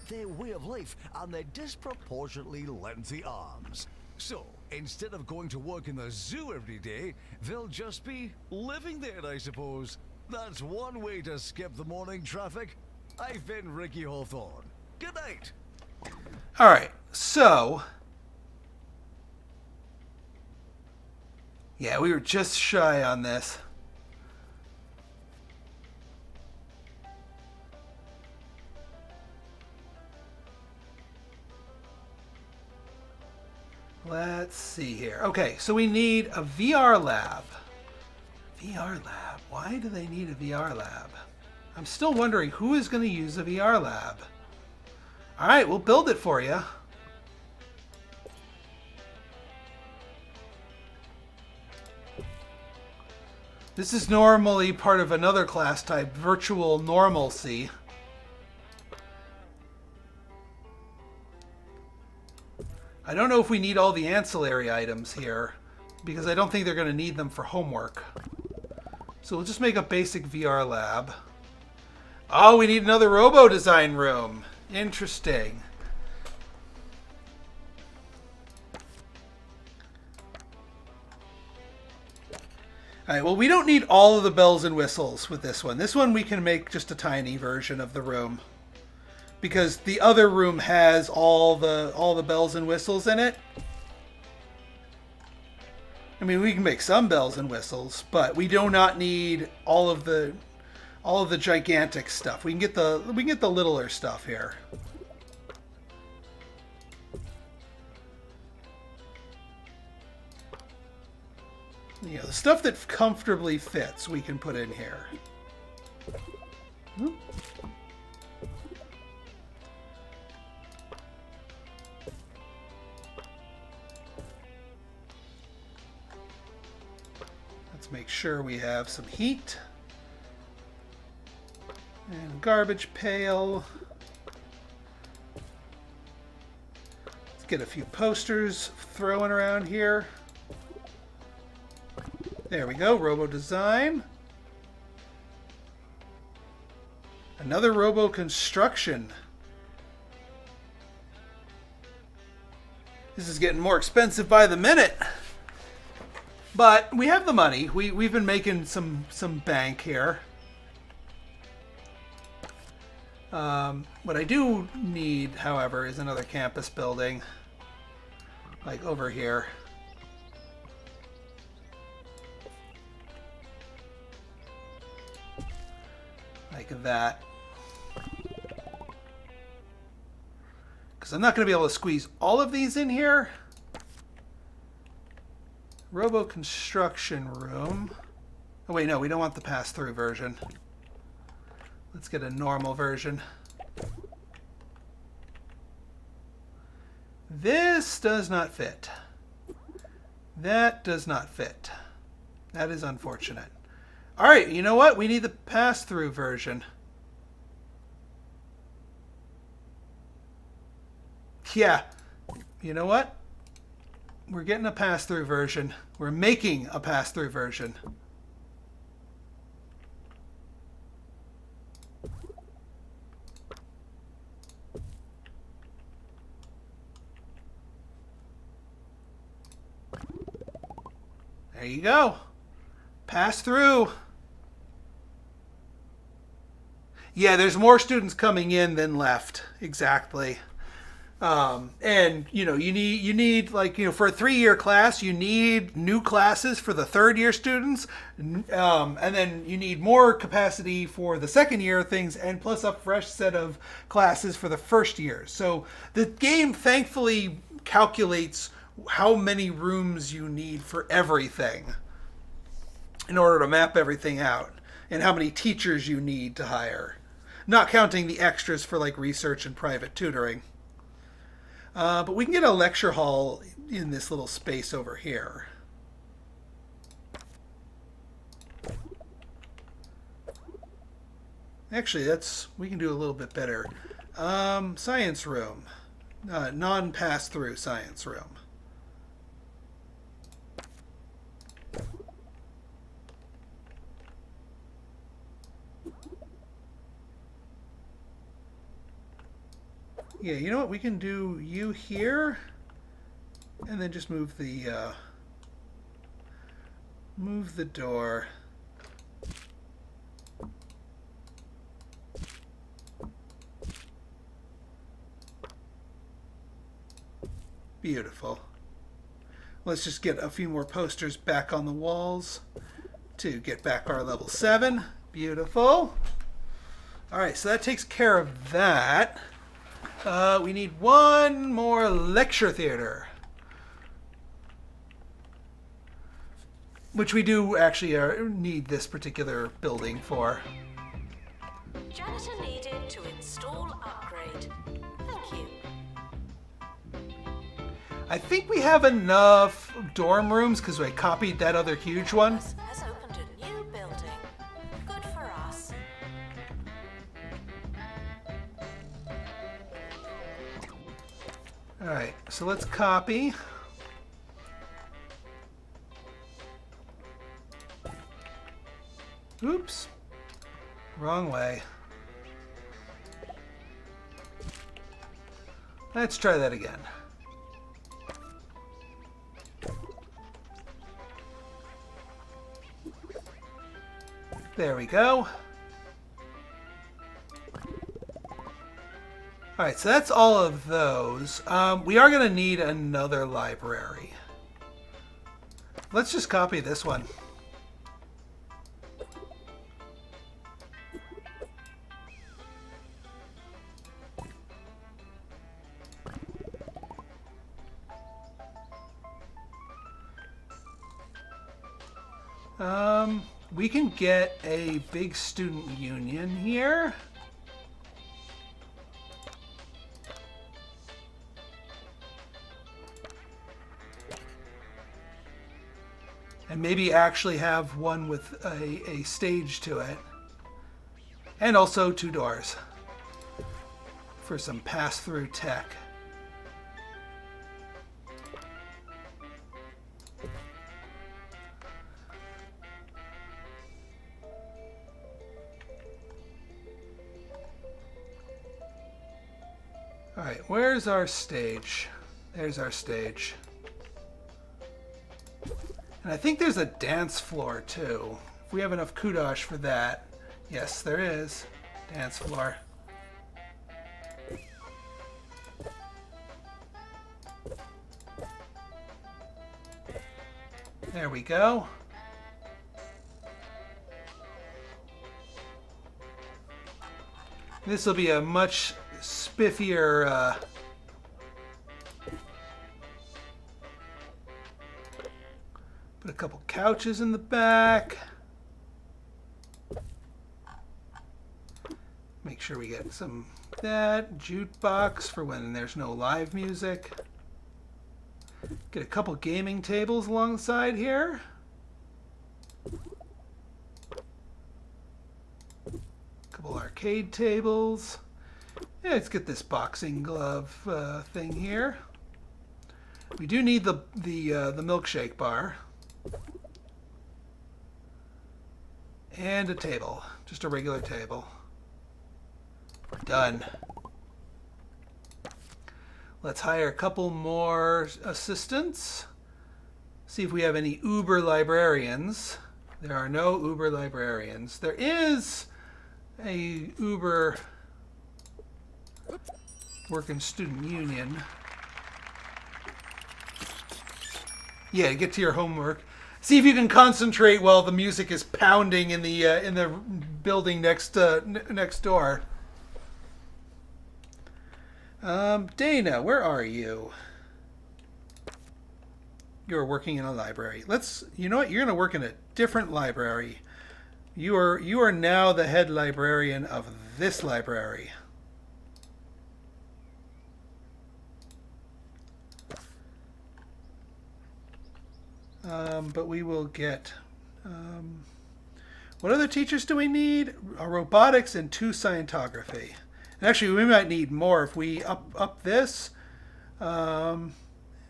Their way of life and their disproportionately lengthy arms. So, instead of going to work in the zoo every day, they'll just be living there, I suppose. That's one way to skip the morning traffic. I've been Ricky Hawthorne. Good night. All right, so... Yeah, we were just shy on this. Let's see here. Okay, so we need a VR lab. VR lab. Why do they need a VR lab? I'm still wondering who is going to use a VR lab. All right, we'll build it for you. This is normally part of another class type, virtual normalcy. I don't know if we need all the ancillary items here, because I don't think they're going to need them for homework. So we'll just make a basic VR lab. Oh, we need another robo design room. Interesting. Alright, well, we don't need all of the bells and whistles with this one. This one we can make just a tiny version of the room. Because the other room has all the bells and whistles in it. I mean, we can make some bells and whistles, but we do not need all of the gigantic stuff. We can get the littler stuff here. You know, the stuff that comfortably fits, we can put in here. Oop. Let's make sure we have some heat. And garbage pail. Let's get a few posters thrown around here. There we go, Robo Design. Another Robo Construction. This is getting more expensive by the minute. But we have the money. We've been making some bank here. What I do need, however, is another campus building. Like over here. Like that. Because I'm not going to be able to squeeze all of these in here. Robo Construction Room. Oh wait, no, we don't want the pass-through version. Let's get a normal version. This does not fit. That does not fit. That is unfortunate. Alright, you know what? We need the pass-through version. Yeah. You know what? We're getting a pass-through version. We're making a pass-through version. There you go. Pass through. Yeah, there's more students coming in than left. Exactly. And you know, you need like, you know, for a 3-year class, you need new classes for the 3rd-year students, and then you need more capacity for the 2nd-year things, and plus a fresh set of classes for the 1st year. So the game thankfully calculates how many rooms you need for everything in order to map everything out, and how many teachers you need to hire, not counting the extras for like research and private tutoring. But we can get a lecture hall in this little space over here. Actually, we can do a little bit better. Science room. Non-pass-through science room. Yeah, you know what? We can do you here, and then just move the door. Beautiful. Let's just get a few more posters back on the walls to get back our level 7. Beautiful. All right, so that takes care of that. We need one more lecture theater, which we do actually need this particular building for. Janitor needed to install upgrade. Thank you. I think we have enough dorm rooms because I copied that other huge one. Has opened a new building. Good for us. All right, so let's copy. Oops. Wrong way. Let's try that again. There we go. Alright, so that's all of those. We are going to need another library. Let's just copy this one. We can get a big student union here. And maybe actually have one with a stage to it. And also 2 doors for some pass-through tech. Alright, where's our stage? There's our stage. And I think there's a dance floor too. If we have enough kudosh for that. Yes, there is. Dance floor. There we go. This will be a much spiffier put a couple couches in the back. Make sure we get some that jukebox for when there's no live music. Get a couple gaming tables alongside here. Couple arcade tables. Yeah, let's get this boxing glove thing here. We do need the milkshake bar. And a table. Just a regular table. Done. Let's hire a couple more assistants. See if we have any Uber librarians. There are no Uber librarians. There is a Uber working student union. Yeah, get to your homework. See if you can concentrate while the music is pounding in the building next door. Dana, where are you? You're working in a library. You know what? You're going to work in a different library. You are now the head librarian of this library. But we will get... what other teachers do we need? A robotics and 2 scientography. And actually, we might need more if we up this. Yeah,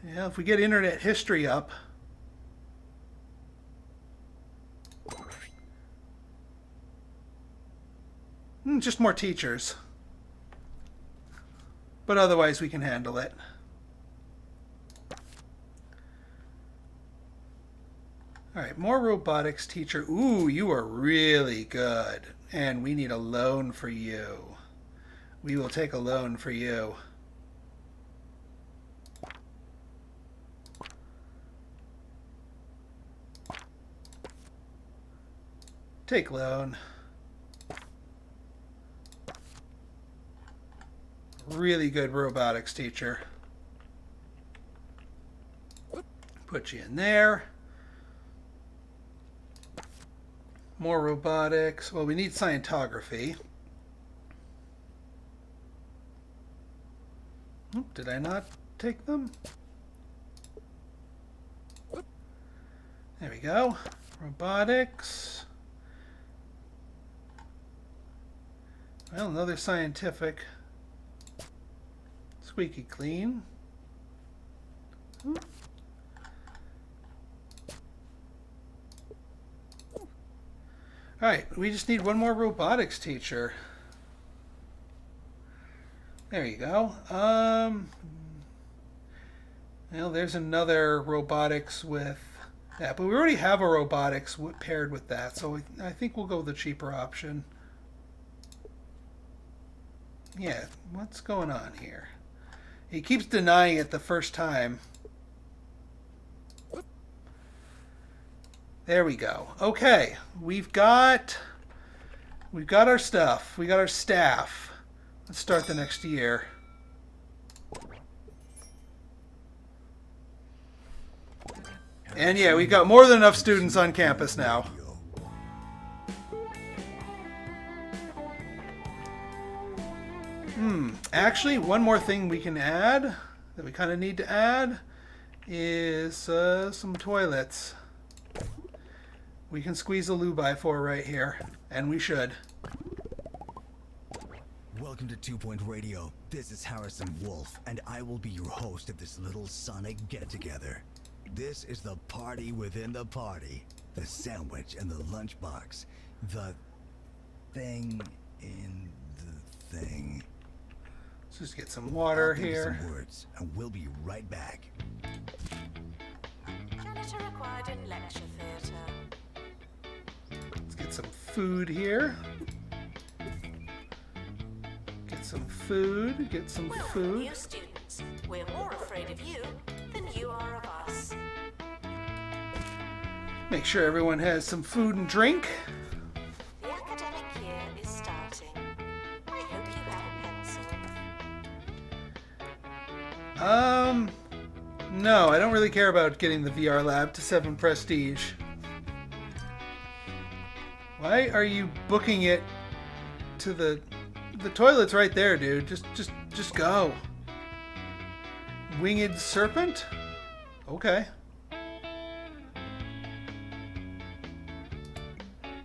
if we get internet history up. Just more teachers. But otherwise, we can handle it. Alright, more robotics teacher. Ooh, you are really good. And we need a loan for you. We will take a loan for you. Take loan. Really good robotics teacher. Put you in there. More robotics. Well, we need scientography. Oop, did I not take them? There we go. Robotics. Well, another scientific. Squeaky clean. Oop. Alright, we just need one more robotics teacher. There you go. Well, there's another robotics with that, but we already have a robotics paired with that, so I think we'll go with the cheaper option. Yeah, what's going on here? He keeps denying it the first time. There we go. Okay, we've got our stuff. We got our staff. Let's start the next year. And yeah, we've got more than enough students on campus now. Actually, one more thing we can add, that we kind of need to add, is some toilets. We can squeeze a loo-by-4 right here, and we should. Welcome to 2 Point Radio. This is Harrison Wolf, and I will be your host of this little sonic get-together. This is the party within the party. The sandwich and the lunchbox. The thing in the thing. Let's just get some water here. Some words, and we'll be right back. Janitor required in lecture theatre. Let's get some food here. Get some food. Get some Welcome, food. new students. We're more afraid of you than you are of us. Make sure everyone has some food and drink. The academic year is starting. I hope you have a pencil. No, I don't really care about getting the VR lab to 7 prestige. Why are you booking it to the toilet's right there, dude? Just go. Winged serpent? Okay.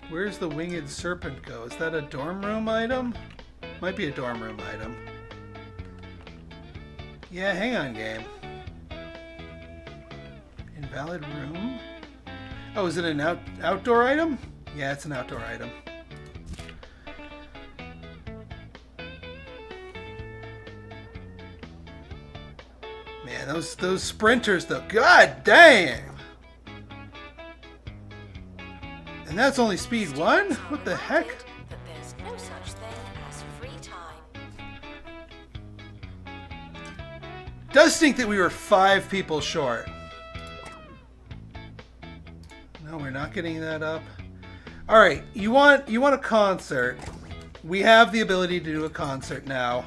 Where's the winged serpent go? Is that a dorm room item? Might be a dorm room item. Yeah, hang on, game. Invalid room? Oh, is it an outdoor item? Yeah, it's an outdoor item. Man, those sprinters though, god dang! And that's only speed 1? What the heck? But there's no such thing as free time. Does stink that we were 5 people short. No, we're not getting that up. All right, you want a concert? We have the ability to do a concert now.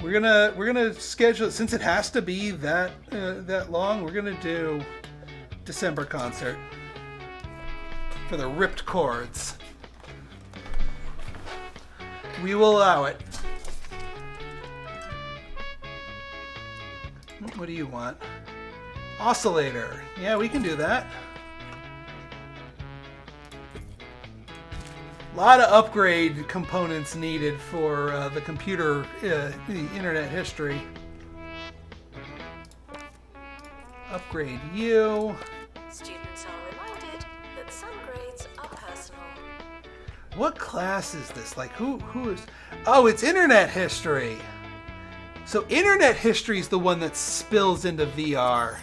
We're gonna schedule it, since it has to be that long. We're gonna do December concert for the ripped chords. We will allow it. What do you want? Oscillator. Yeah, we can do that. A lot of upgrade components needed for the computer, the internet history. Upgrade you. Students are reminded that some grades are personal. What class is this? Like who is? Oh, it's internet history. So internet history is the one that spills into VR.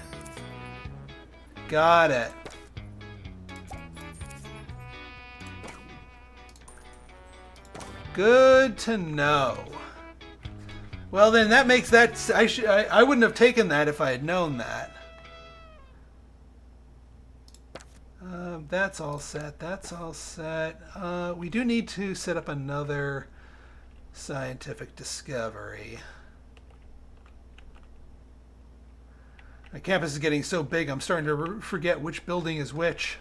Got it. Good to know. Well, then that makes that I wouldn't have taken that if I had known that. That's all set. That's all set. We do need to set up another scientific discovery. My campus is getting so big, I'm starting to forget which building is which.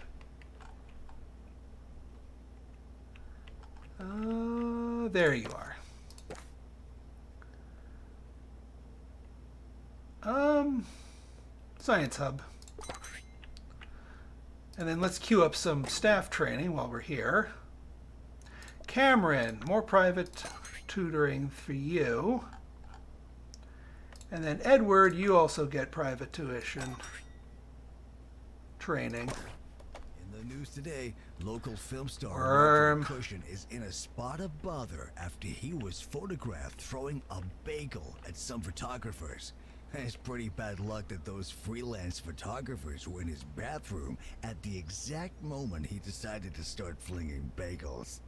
There you are. Science Hub. And then let's queue up some staff training while we're here. Cameron, more private tutoring for you. And then Edward, you also get private tuition training. In the news today, local film star Worm. Michael Cushion is in a spot of bother after he was photographed throwing a bagel at some photographers. It's pretty bad luck that those freelance photographers were in his bathroom at the exact moment he decided to start flinging bagels.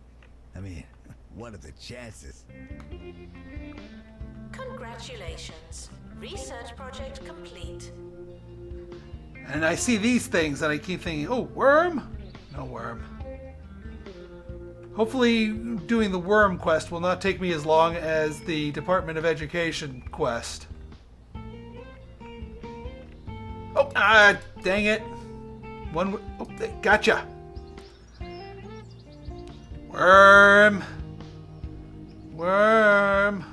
I mean, what are the chances? Congratulations. Research project complete. And I see these things and I keep thinking, oh, worm? No worm. Hopefully doing the worm quest will not take me as long as the Department of Education quest. Oh, dang it. Oh, gotcha. Worm. Worm.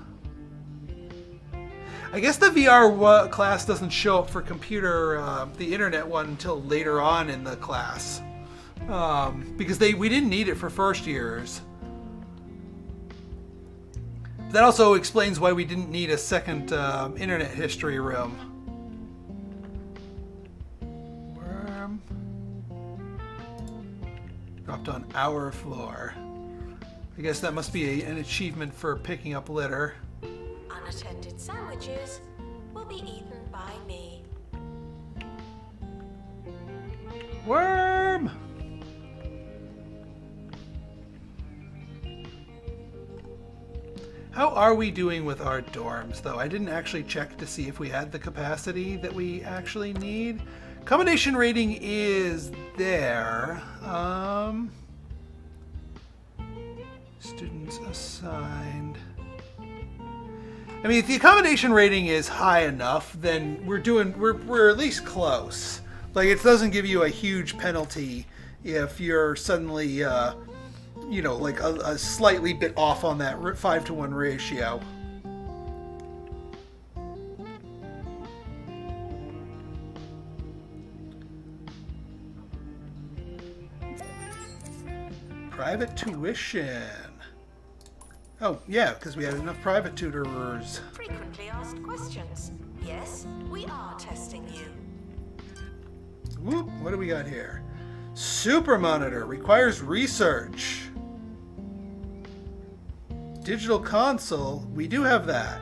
I guess the VR class doesn't show up for computer, the internet one, until later on in the class. Because we didn't need it for first years. That also explains why we didn't need a second internet history room. Worm. Dropped on our floor. I guess that must be an achievement for picking up litter. Unattended sandwiches will be eaten by me. Worm! How are we doing with our dorms, though? I didn't actually check to see if we had the capacity that we actually need. Accommodation rating is there. Students assigned. I mean, if the accommodation rating is high enough, then we're at least close. Like, it doesn't give you a huge penalty if you're suddenly, you know, like a slightly bit off on that 5-to-1 ratio. Private tuition. Oh, yeah, because we had enough private tutorers. Frequently asked questions. Yes, we are testing you. Whoop, what do we got here? Super monitor requires research. Digital console, we do have that.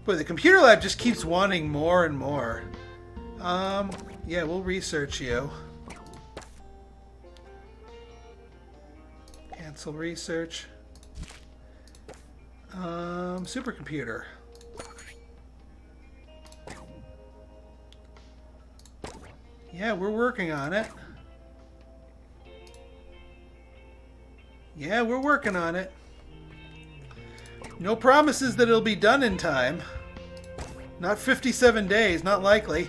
But the computer lab just keeps wanting more and more. Yeah, we'll research you. Cancel research. Supercomputer. Yeah, we're working on it. Yeah, we're working on it. No promises that it'll be done in time. Not 57 days, not likely.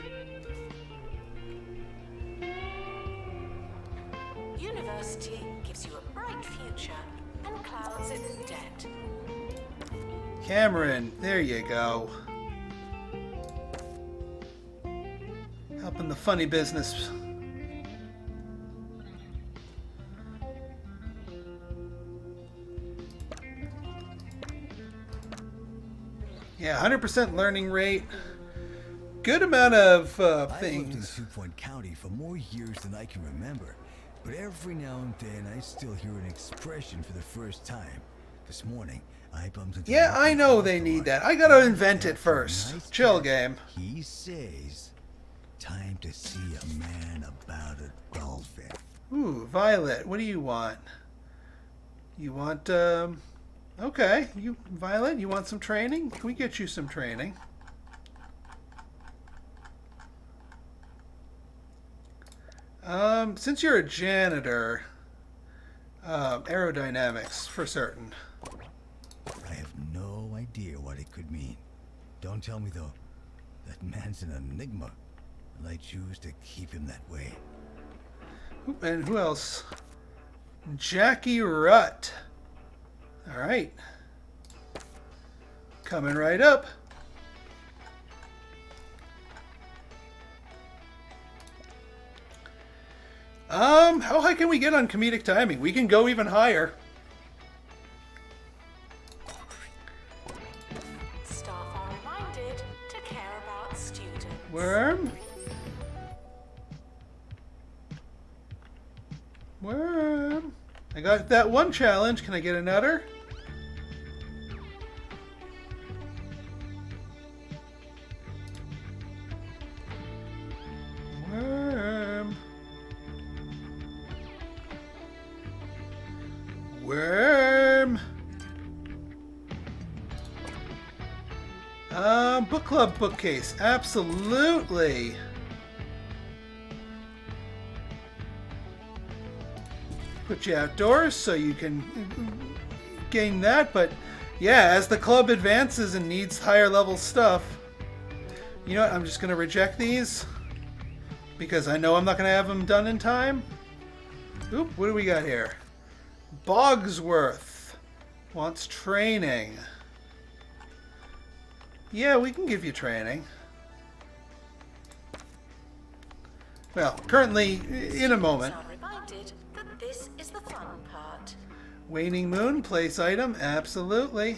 University gives you a bright future and clouds it with debt. Cameron, there you go. Helping the funny business. Yeah, 100% learning rate. Good amount of I've lived in things. Two Point County for more years than I can remember, but every now and then I still hear an expression for the first time. This morning, I bumped into... Yeah, I know they need that. I gotta invent it first. Nice Chill, cat. game. He says, time to see a man about a dolphin. Ooh, Violet, what do you want? You want, okay, Violet, you want some training? We get you some training. Since you're a janitor, aerodynamics for certain. I have no idea what it could mean. Don't tell me, though. That man's an enigma, and I choose to keep him that way. And who else? Jackie Rutt. All right. Coming right up. How high can we get on comedic timing? We can go even higher. Staff are reminded to care about students. Worm? Worm? I got that one challenge. Can I get another? Worm. Worm. Book club bookcase. Absolutely. Put you outdoors so you can gain that, but yeah, as the club advances and needs higher level stuff, you know what, I'm just going to reject these because I know I'm not going to have them done in time. Oop, what do we got here? Bogsworth wants training. Yeah, we can give you training. Well, currently, in a moment. Reminded that this is the fun part. Waning Moon, place item, absolutely.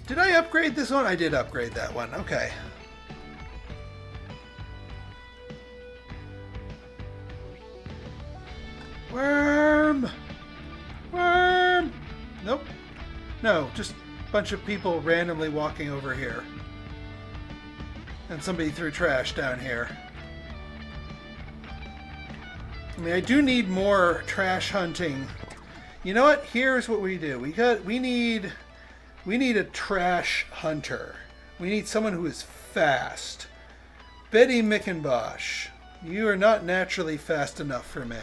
Did I upgrade this one? I did upgrade that one, okay. Worm! Worm! Nope. No, just a bunch of people randomly walking over here. And somebody threw trash down here. I mean, I do need more trash hunting. You know what? Here's what we do. We need a trash hunter. We need someone who is fast. Betty Mickenbosch, you are not naturally fast enough for me.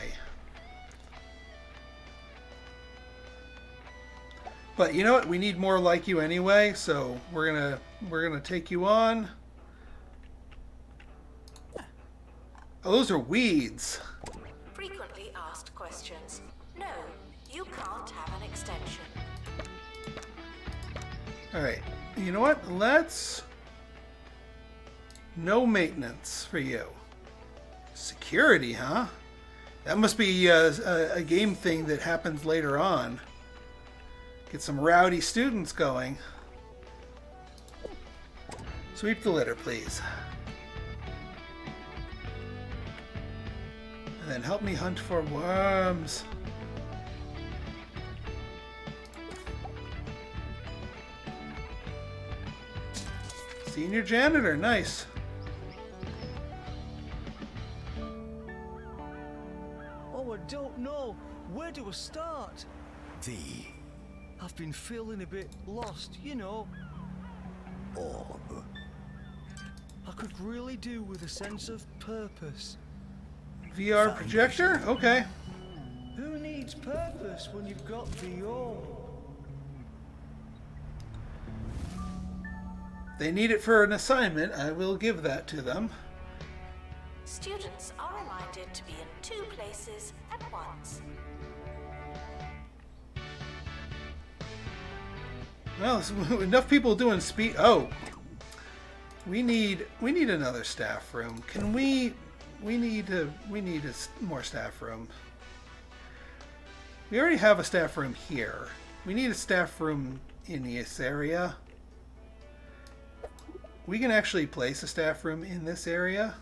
But you know what? We need more like you anyway, so we're gonna take you on. Oh, those are weeds. Frequently asked questions. No, you can't have an extension. Alright, you know what? Let's... No maintenance for you. Security, huh? That must be a game thing that happens later on. Get some rowdy students going. Sweep the litter, please. And then help me hunt for worms. Senior janitor, nice. Oh, I don't know. Where do I start? I've been feeling a bit lost, you know. Orb. I could really do with a sense of purpose. VR projector? Okay. Who needs purpose when you've got the orb? They need it for an assignment. I will give that to them. Students are reminded to be in 2 places at once. Well, there's enough people doing speed. Oh, we need another staff room. Can we? We need more staff room. We already have a staff room here. We need a staff room in this area. We can actually place a staff room in this area.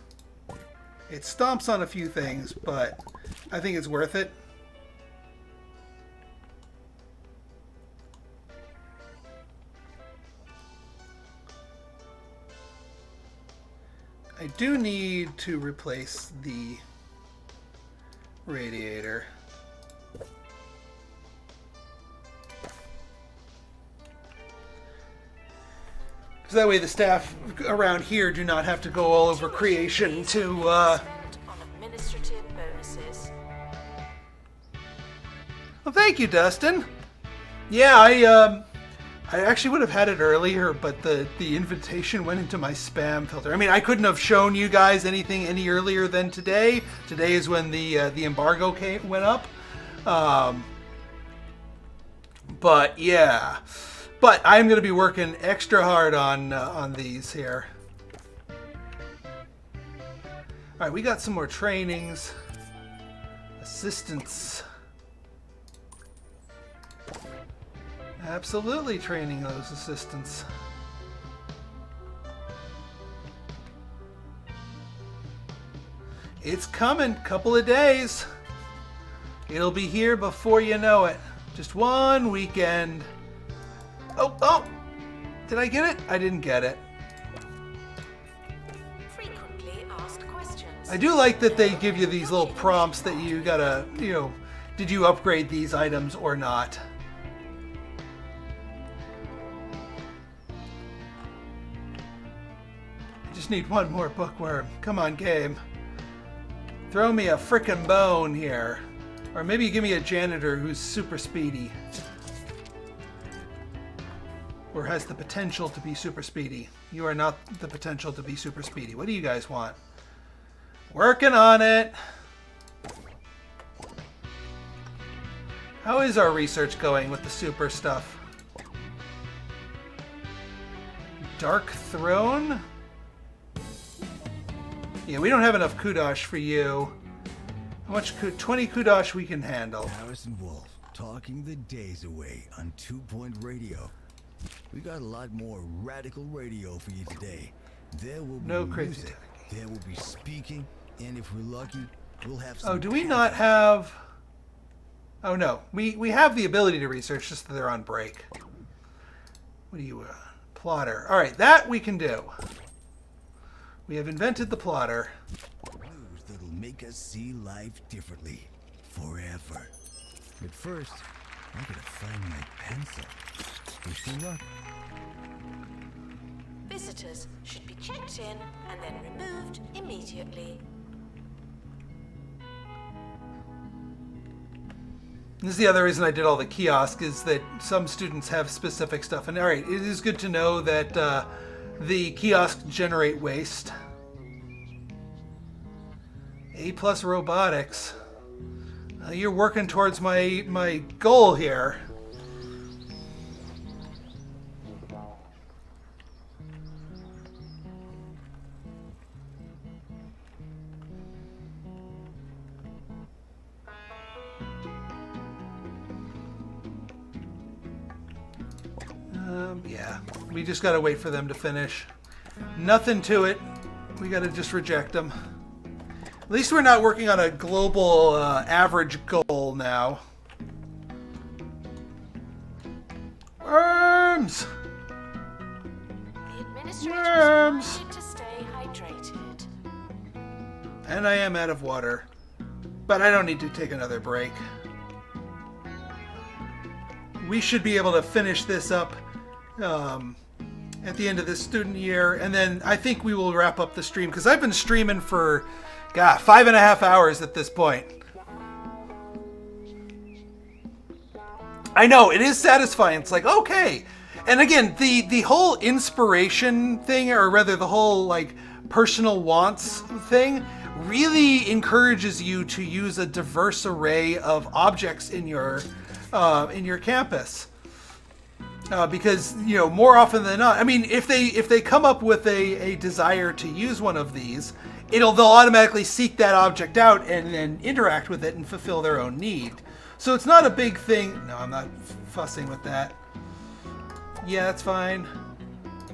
It stomps on a few things, but I think it's worth it. I do need to replace the radiator. So that way the staff around here do not have to go all over creation to On administrative bonuses. Well, thank you, Dustin. Yeah, I actually would have had it earlier, but the invitation went into my spam filter. I mean, I couldn't have shown you guys anything any earlier than today. Today is when the embargo went up. But yeah. But I'm going to be working extra hard on these here. Alright, we got some more trainings. Assistants. Absolutely training those assistants. It's coming. Couple of days. It'll be here before you know it. Just one weekend. Oh! Did I get it? I didn't get it. Frequently asked questions. I do like that they give you these little prompts that you gotta, did you upgrade these items or not? I just need one more bookworm. Come on, game. Throw me a frickin' bone here. Or maybe you give me a janitor who's super speedy. Or has the potential to be super speedy. You are not the potential to be super speedy. What do you guys want? Working on it. How is our research going with the super stuff? Dark Throne? Yeah, we don't have enough kudosh for you. How much 20 kudosh we can handle. Harrison Wolf, talking the days away on 2-point radio. We got a lot more radical radio for you today. There will be No crazy music, there will be speaking, and if we're lucky, we'll have some... Oh, do we not have... Oh, no. We have the ability to research, just that they're on break. What do you... plotter. Alright, that we can do. We have invented the plotter. Clues that'll make us see life differently. Forever. But first, I gotta find my pencil. Wish me luck. Visitors should be checked in and then removed immediately. This is the other reason I did all the kiosk, is that some students have specific stuff. And alright, it is good to know that the kiosks generate waste. A+ robotics. You're working towards my goal here. Yeah, we just gotta wait for them to finish. Nothing to it. We gotta just reject them. At least we're not working on a global average goal now. Worms! The administrators Worms! want you to stay hydrated. And I am out of water. But I don't need to take another break. We should be able to finish this up at the end of this student year, and then I think we will wrap up the stream, because I've been streaming for 5.5 hours at this point. I know, it is satisfying. It's like, okay. And again, the whole inspiration thing, or rather the whole like personal wants thing, really encourages you to use a diverse array of objects in your campus. Because, more often than not, I mean, if they come up with a desire to use one of these, they'll automatically seek that object out and then interact with it and fulfill their own need. So it's not a big thing. No, I'm not fussing with that. Yeah, that's fine.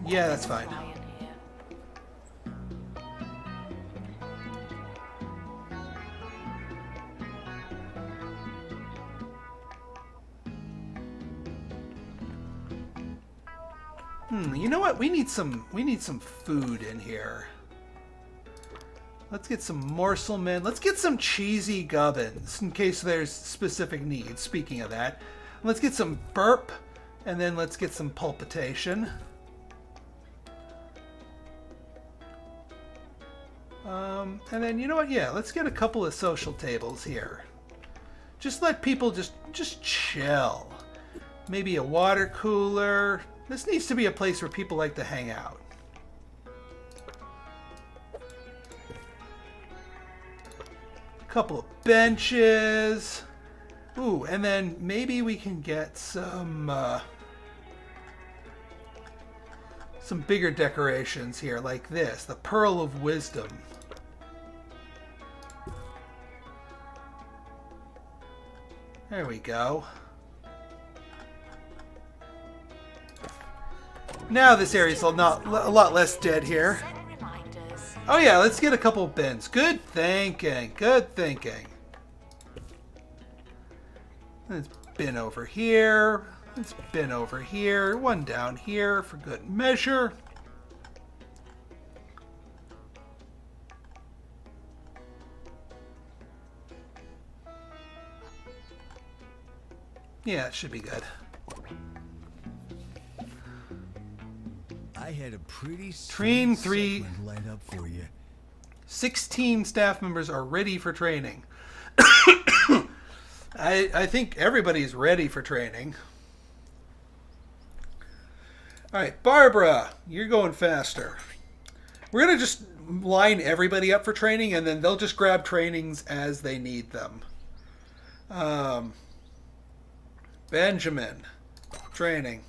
Yeah, that's fine. You know what? We need some food in here. Let's get some morselmen. Let's get some cheesy gubbins in case there's specific needs. Speaking of that, let's get some burp, and then let's get some pulpitation. And then, you know what? Yeah, let's get a couple of social tables here. Just let people just chill. Maybe a water cooler. This needs to be a place where people like to hang out. A couple of benches. Ooh, and then maybe we can get some bigger decorations here, like this, the Pearl of Wisdom. There we go. Now this area's a lot less dead here. Set reminders. Oh yeah, let's get a couple bins. Good thinking. Good thinking. Let's bin over here. Let's bin over here. One down here for good measure. Yeah, it should be good. I had a pretty Train sweet 3. segment lined up for you. 16 staff members are ready for training. I think everybody's ready for training. All right, Barbara, you're going faster. We're going to just line everybody up for training, and then they'll just grab trainings as they need them. Benjamin, training.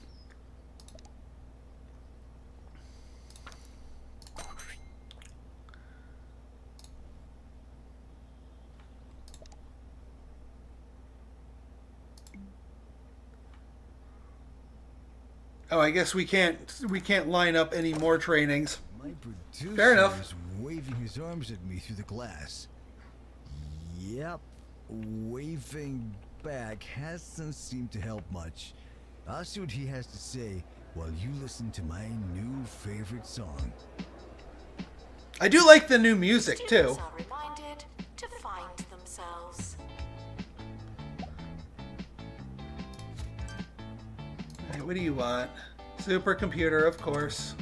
Oh, I guess we can't line up any more trainings. My producer Fair enough. is waving his arms at me through the glass. Yep, waving back hasn't seemed to help much. I'll see what he has to say while you listen to my new favorite song. I do like the new music too. Students are reminded to find themselves. Hey, what do you want? Supercomputer, of course.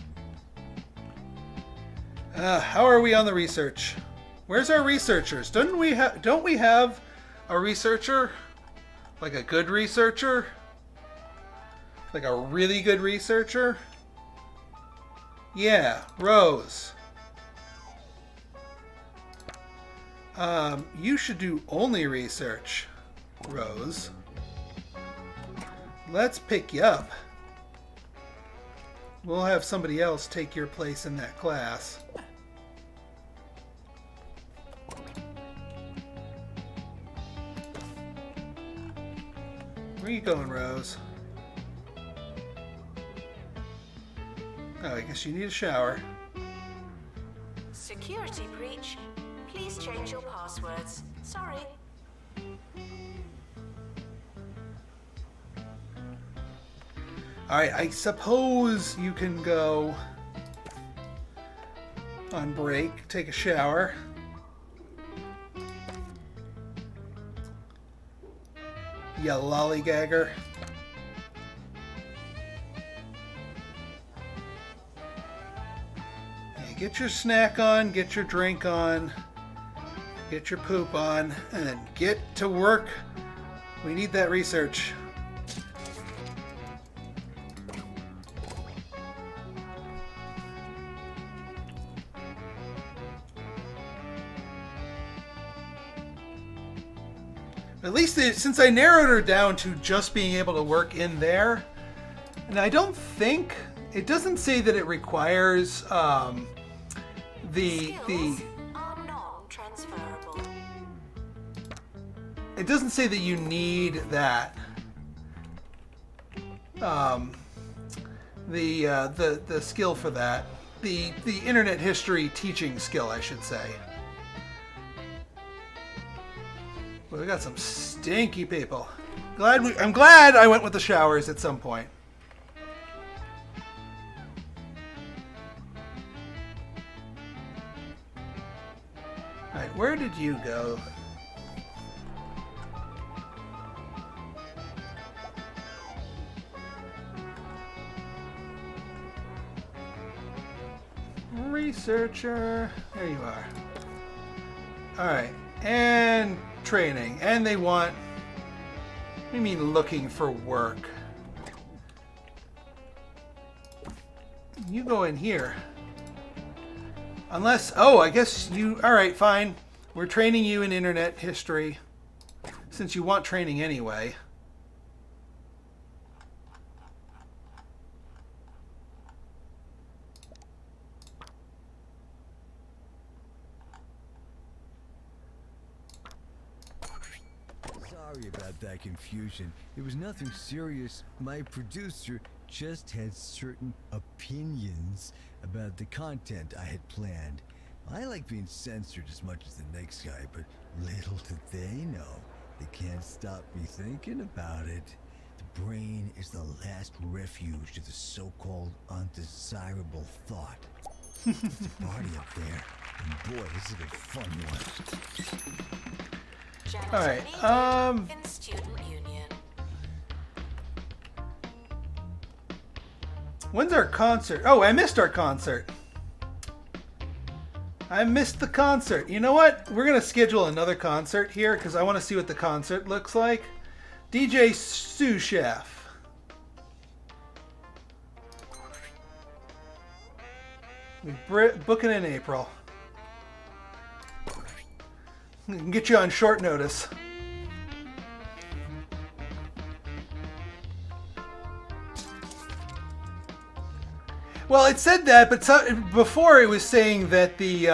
How are we on the research? Where's our researchers? Don't we have a researcher? Like a good researcher? Like a really good researcher? Yeah, Rose. You should do only research, Rose. Let's pick you up. We'll have somebody else take your place in that class. Where are you going, Rose? Oh, I guess you need a shower. Security breach. Please change your passwords. Sorry. Alright, I suppose you can go on break, take a shower. You lollygagger. Hey, get your snack on, get your drink on, get your poop on, and then get to work. We need that research. At least since I narrowed her down to just being able to work in there, and I don't think it doesn't say that it requires the Skills are non-transferable. it doesn't say that you need that the skill for that, the internet history teaching skill, I should say. Well, we got some stinky people. I'm glad I went with the showers at some point. All right, where did you go? Researcher. There you are. All right, and training, and they want. What do you mean looking for work? You go in here. Unless, oh, I guess you. All right, fine. We're training you in internet history, since you want training anyway. sorry about that confusion. It was nothing serious. My producer just had certain opinions about the content I had planned. I like being censored as much as the next guy, but little did they know. They can't stop me thinking about it. The brain is the last refuge to the so-called undesirable thought. It's a party up there, and boy, this is a fun one. All right. In student union. When's our concert? Oh, I missed our concert. I missed the concert. You know what? We're going to schedule another concert here because I want to see what the concert looks like. DJ Sous Chef. We book it in April. We can get you on short notice. Well, it said that, but before it was saying that the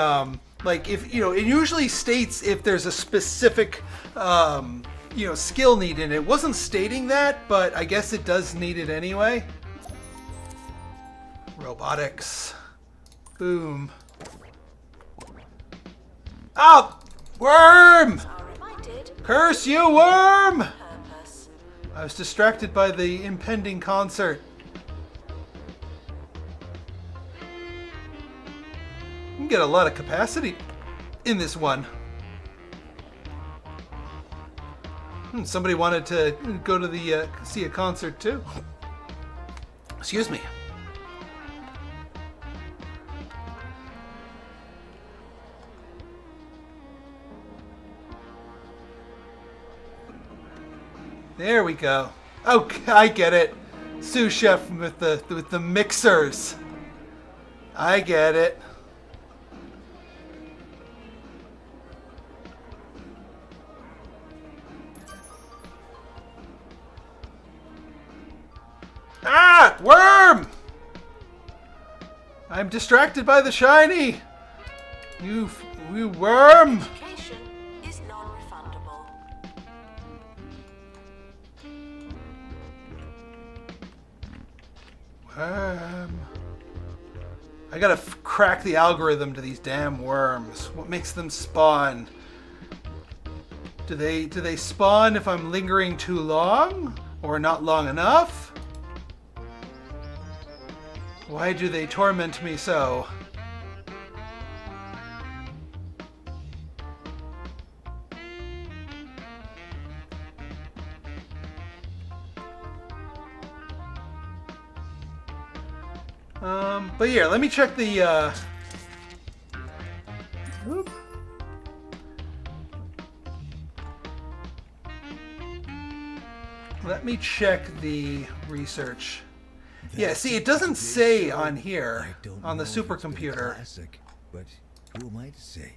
like if you know, it usually states if there's a specific you know, skill needed. It wasn't stating that, but I guess it does need it anyway. Robotics. Boom. Oh! Worm! Curse you, worm! I was distracted by the impending concert. You can get a lot of capacity in this one. Somebody wanted to go to the see a concert too. Excuse me. There we go. Oh, I get it. Sous chef with the mixers. I get it. Ah! Worm! I'm distracted by the shiny. You worm! Education is non-refundable. Worm. I gotta crack the algorithm to these damn worms. What makes them spawn? Do they spawn if I'm lingering too long? Or not long enough? Why do they torment me so? But yeah, let me check the, Oop. Let me check the research. Yeah, see, it doesn't say on here, on the supercomputer. But who am I to say?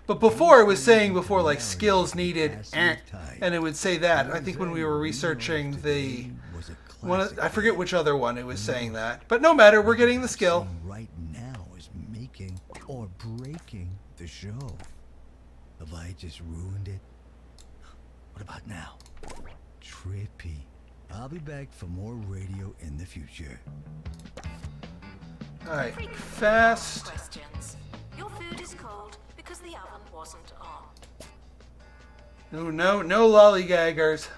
But before, it was saying before, like, skills needed, and it would say that. I think when we were researching the one, I forget which other one it was saying that. But no matter, we're getting the skill. Right now is making or breaking the show. Have I just ruined it? What about now? Trippy. I'll be back for more radio in the future. Alright, fast. Questions. Your food is cold because the oven wasn't on. No lollygaggers.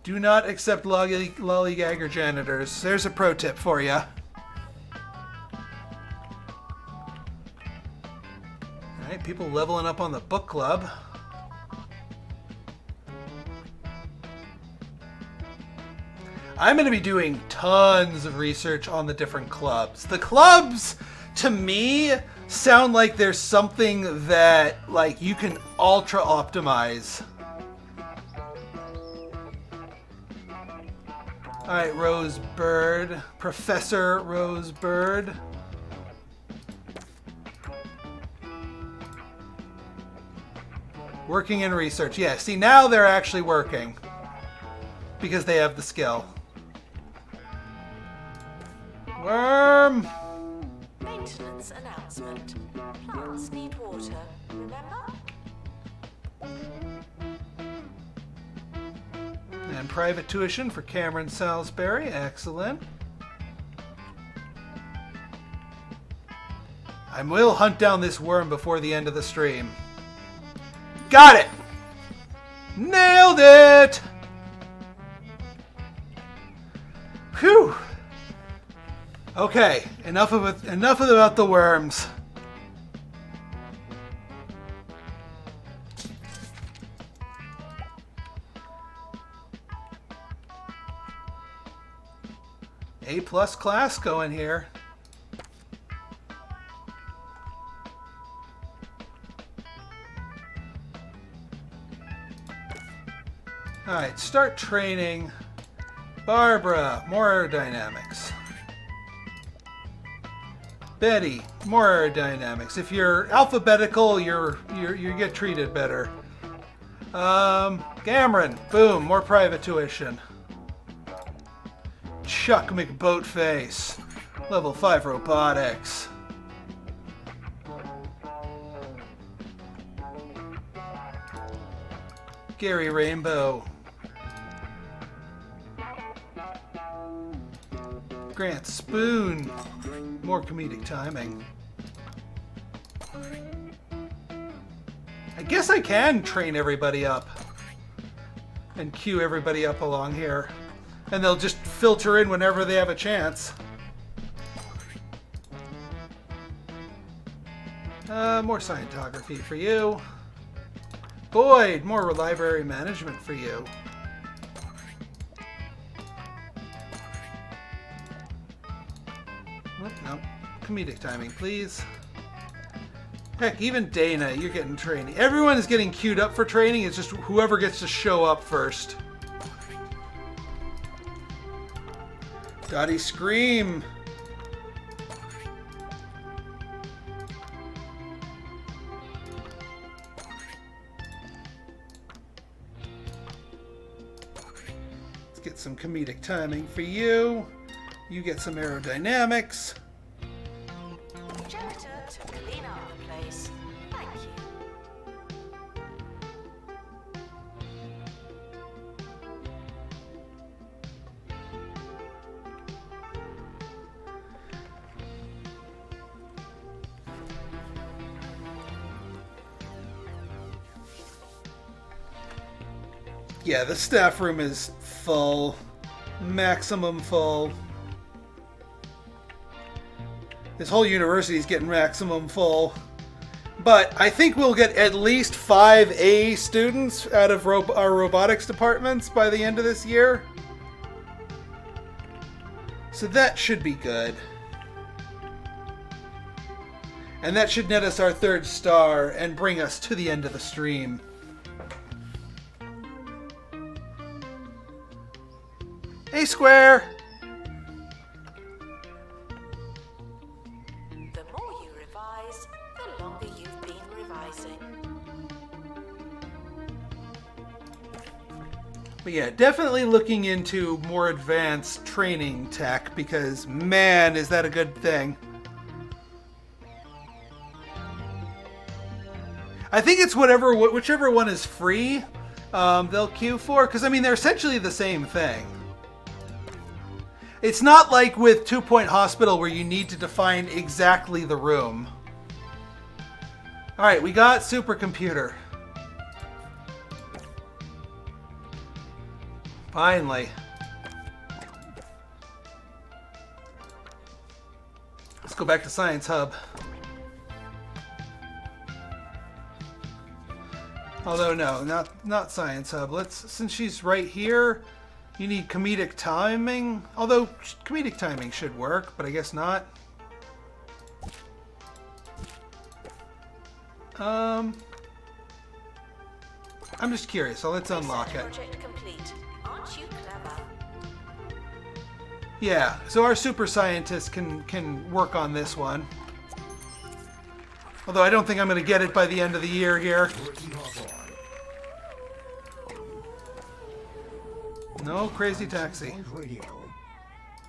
Do not accept lollygagger janitors. There's a pro tip for you. Alright, people leveling up on the book club. I'm going to be doing tons of research on the different clubs. The clubs, to me, sound like there's something that, like, you can ultra optimize. Alright, Rosebird. Professor Rosebird. Working in research. Yeah, see, now they're actually working. Because they have the skill. Worm! Maintenance announcement. Plants need water, remember? private tuition for Cameron Salisbury. Excellent. I will hunt down this worm before the end of the stream. Got it! Nailed it! Whew! Okay, enough about the worms. A+ class going here. Alright, start training. Barbara, more aerodynamics. Betty, more aerodynamics. If you're alphabetical, you get treated better. Cameron, boom, more private tuition. Chuck McBoatface, level 5 robotics. Gary Rainbow. Grant Spoon, more comedic timing. I guess I can train everybody up and queue everybody up along here. And they'll just filter in whenever they have a chance. More Scientography for you. Boyd, more library management for you. No, comedic timing, please. Heck, even Dana, you're getting training. Everyone is getting queued up for training. It's just whoever gets to show up first. Dottie Scream. Let's get some comedic timing for you. You get some aerodynamics. Janitor to clean up the place. Thank you. Yeah, the staff room is full. Maximum full. This whole university is getting maximum full. But I think we'll get at least 5 A students out of our robotics departments by the end of this year. So that should be good. And that should net us our 3rd star and bring us to the end of the stream. A square! The more you revise, the longer you've been revising. But yeah, definitely looking into more advanced training tech because, man, is that a good thing. I think it's whichever one is free, they'll queue for, because I mean they're essentially the same thing. It's not like with 2 Point Hospital where you need to define exactly the room. Alright, we got supercomputer. Finally. Let's go back to Science Hub. Although no, not Science Hub. Since she's right here, you need comedic timing. Although comedic timing should work, but I guess not. I'm just curious, so let's unlock it. Project complete. Aren't you clever? Yeah, so our super scientist can work on this one. Although I don't think I'm going to get it by the end of the year here. No crazy taxi.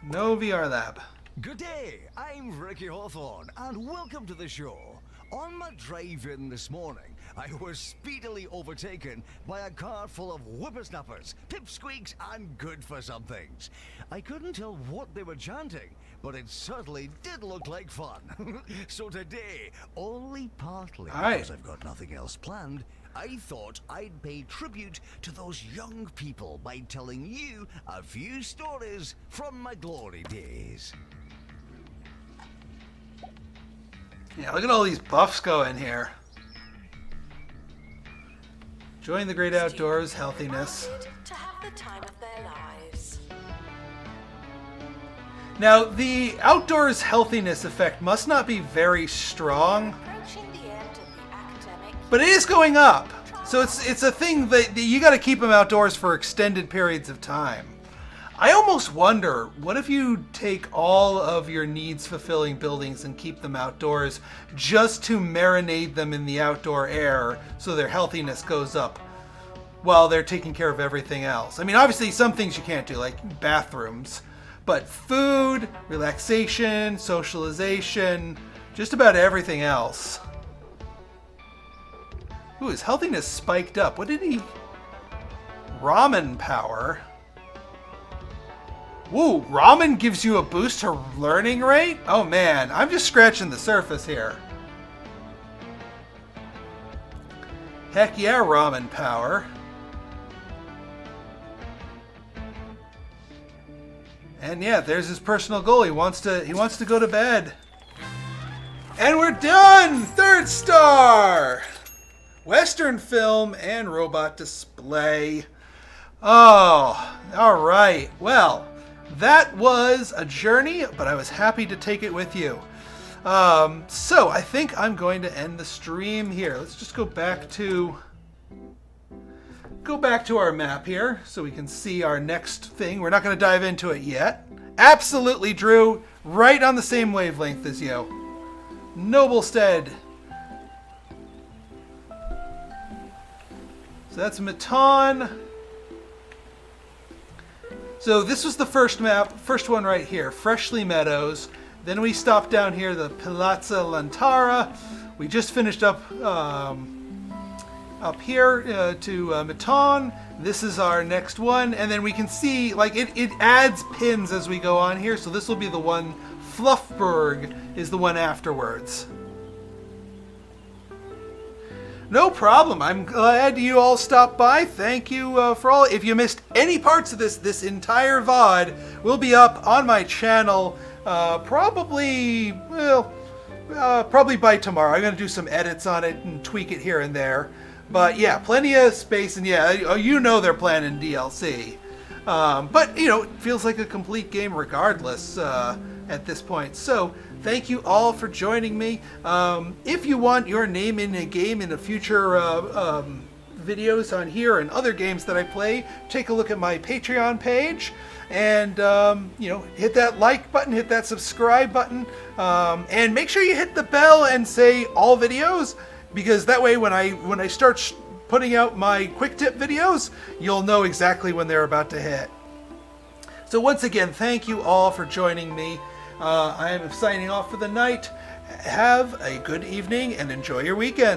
No VR lab. Good day, I'm Ricky Hawthorne, and welcome to the show. On my drive in this morning, I was speedily overtaken by a car full of whippersnappers, pipsqueaks, and good for some things. I couldn't tell what they were chanting, but it certainly did look like fun. So today, only partly because I've got nothing else planned, I thought I'd pay tribute to those young people by telling you a few stories from my glory days. Yeah, look at all these buffs going here. Enjoying the great outdoors, healthiness. To have the time of their lives. Now, the outdoors healthiness effect must not be very strong, Approaching the end of the academic but it is going up. So it's a thing that you got to keep them outdoors for extended periods of time. I almost wonder, what if you take all of your needs fulfilling buildings and keep them outdoors just to marinate them in the outdoor air so their healthiness goes up while they're taking care of everything else? I mean, obviously some things you can't do, like bathrooms, but food, relaxation, socialization, just about everything else. Ooh, his healthiness spiked up. What did he... Ramen power. Ooh, ramen gives you a boost to learning rate? Oh man, I'm just scratching the surface here. Heck yeah, ramen power. And yeah, there's his personal goal. He wants to go to bed. And we're done! 3rd star! Western film and robot display. Oh, alright. Well, that was a journey, but I was happy to take it with you. So I think I'm going to end the stream here. Let's just go back to our map here so we can see our next thing. We're not going to dive into it yet. Absolutely, Drew. Right on the same wavelength as you. Noblestead. So that's Matan. So this was the first map, first one right here, Freshly Meadows. Then we stopped down here, the Piazza Lantara. We just finished up here to Matan. This is our next one, and then we can see like it adds pins as we go on here. So this will be the one. Fluffburg is the one afterwards. No problem. I'm glad you all stopped by. Thank you for all. If you missed any parts of this entire VOD will be up on my channel probably by tomorrow. I'm going to do some edits on it and tweak it here and there. But yeah, plenty of space, and yeah, you know they're planning DLC. But, you know, it feels like a complete game regardless at this point. So, thank you all for joining me. If you want your name in a game in a future videos on here and other games that I play, take a look at my Patreon page. And, you know, hit that like button, hit that subscribe button. And make sure you hit the bell and say all videos. Because that way when I start putting out my quick tip videos, you'll know exactly when they're about to hit. So once again, thank you all for joining me. I am signing off for the night. Have a good evening and enjoy your weekends.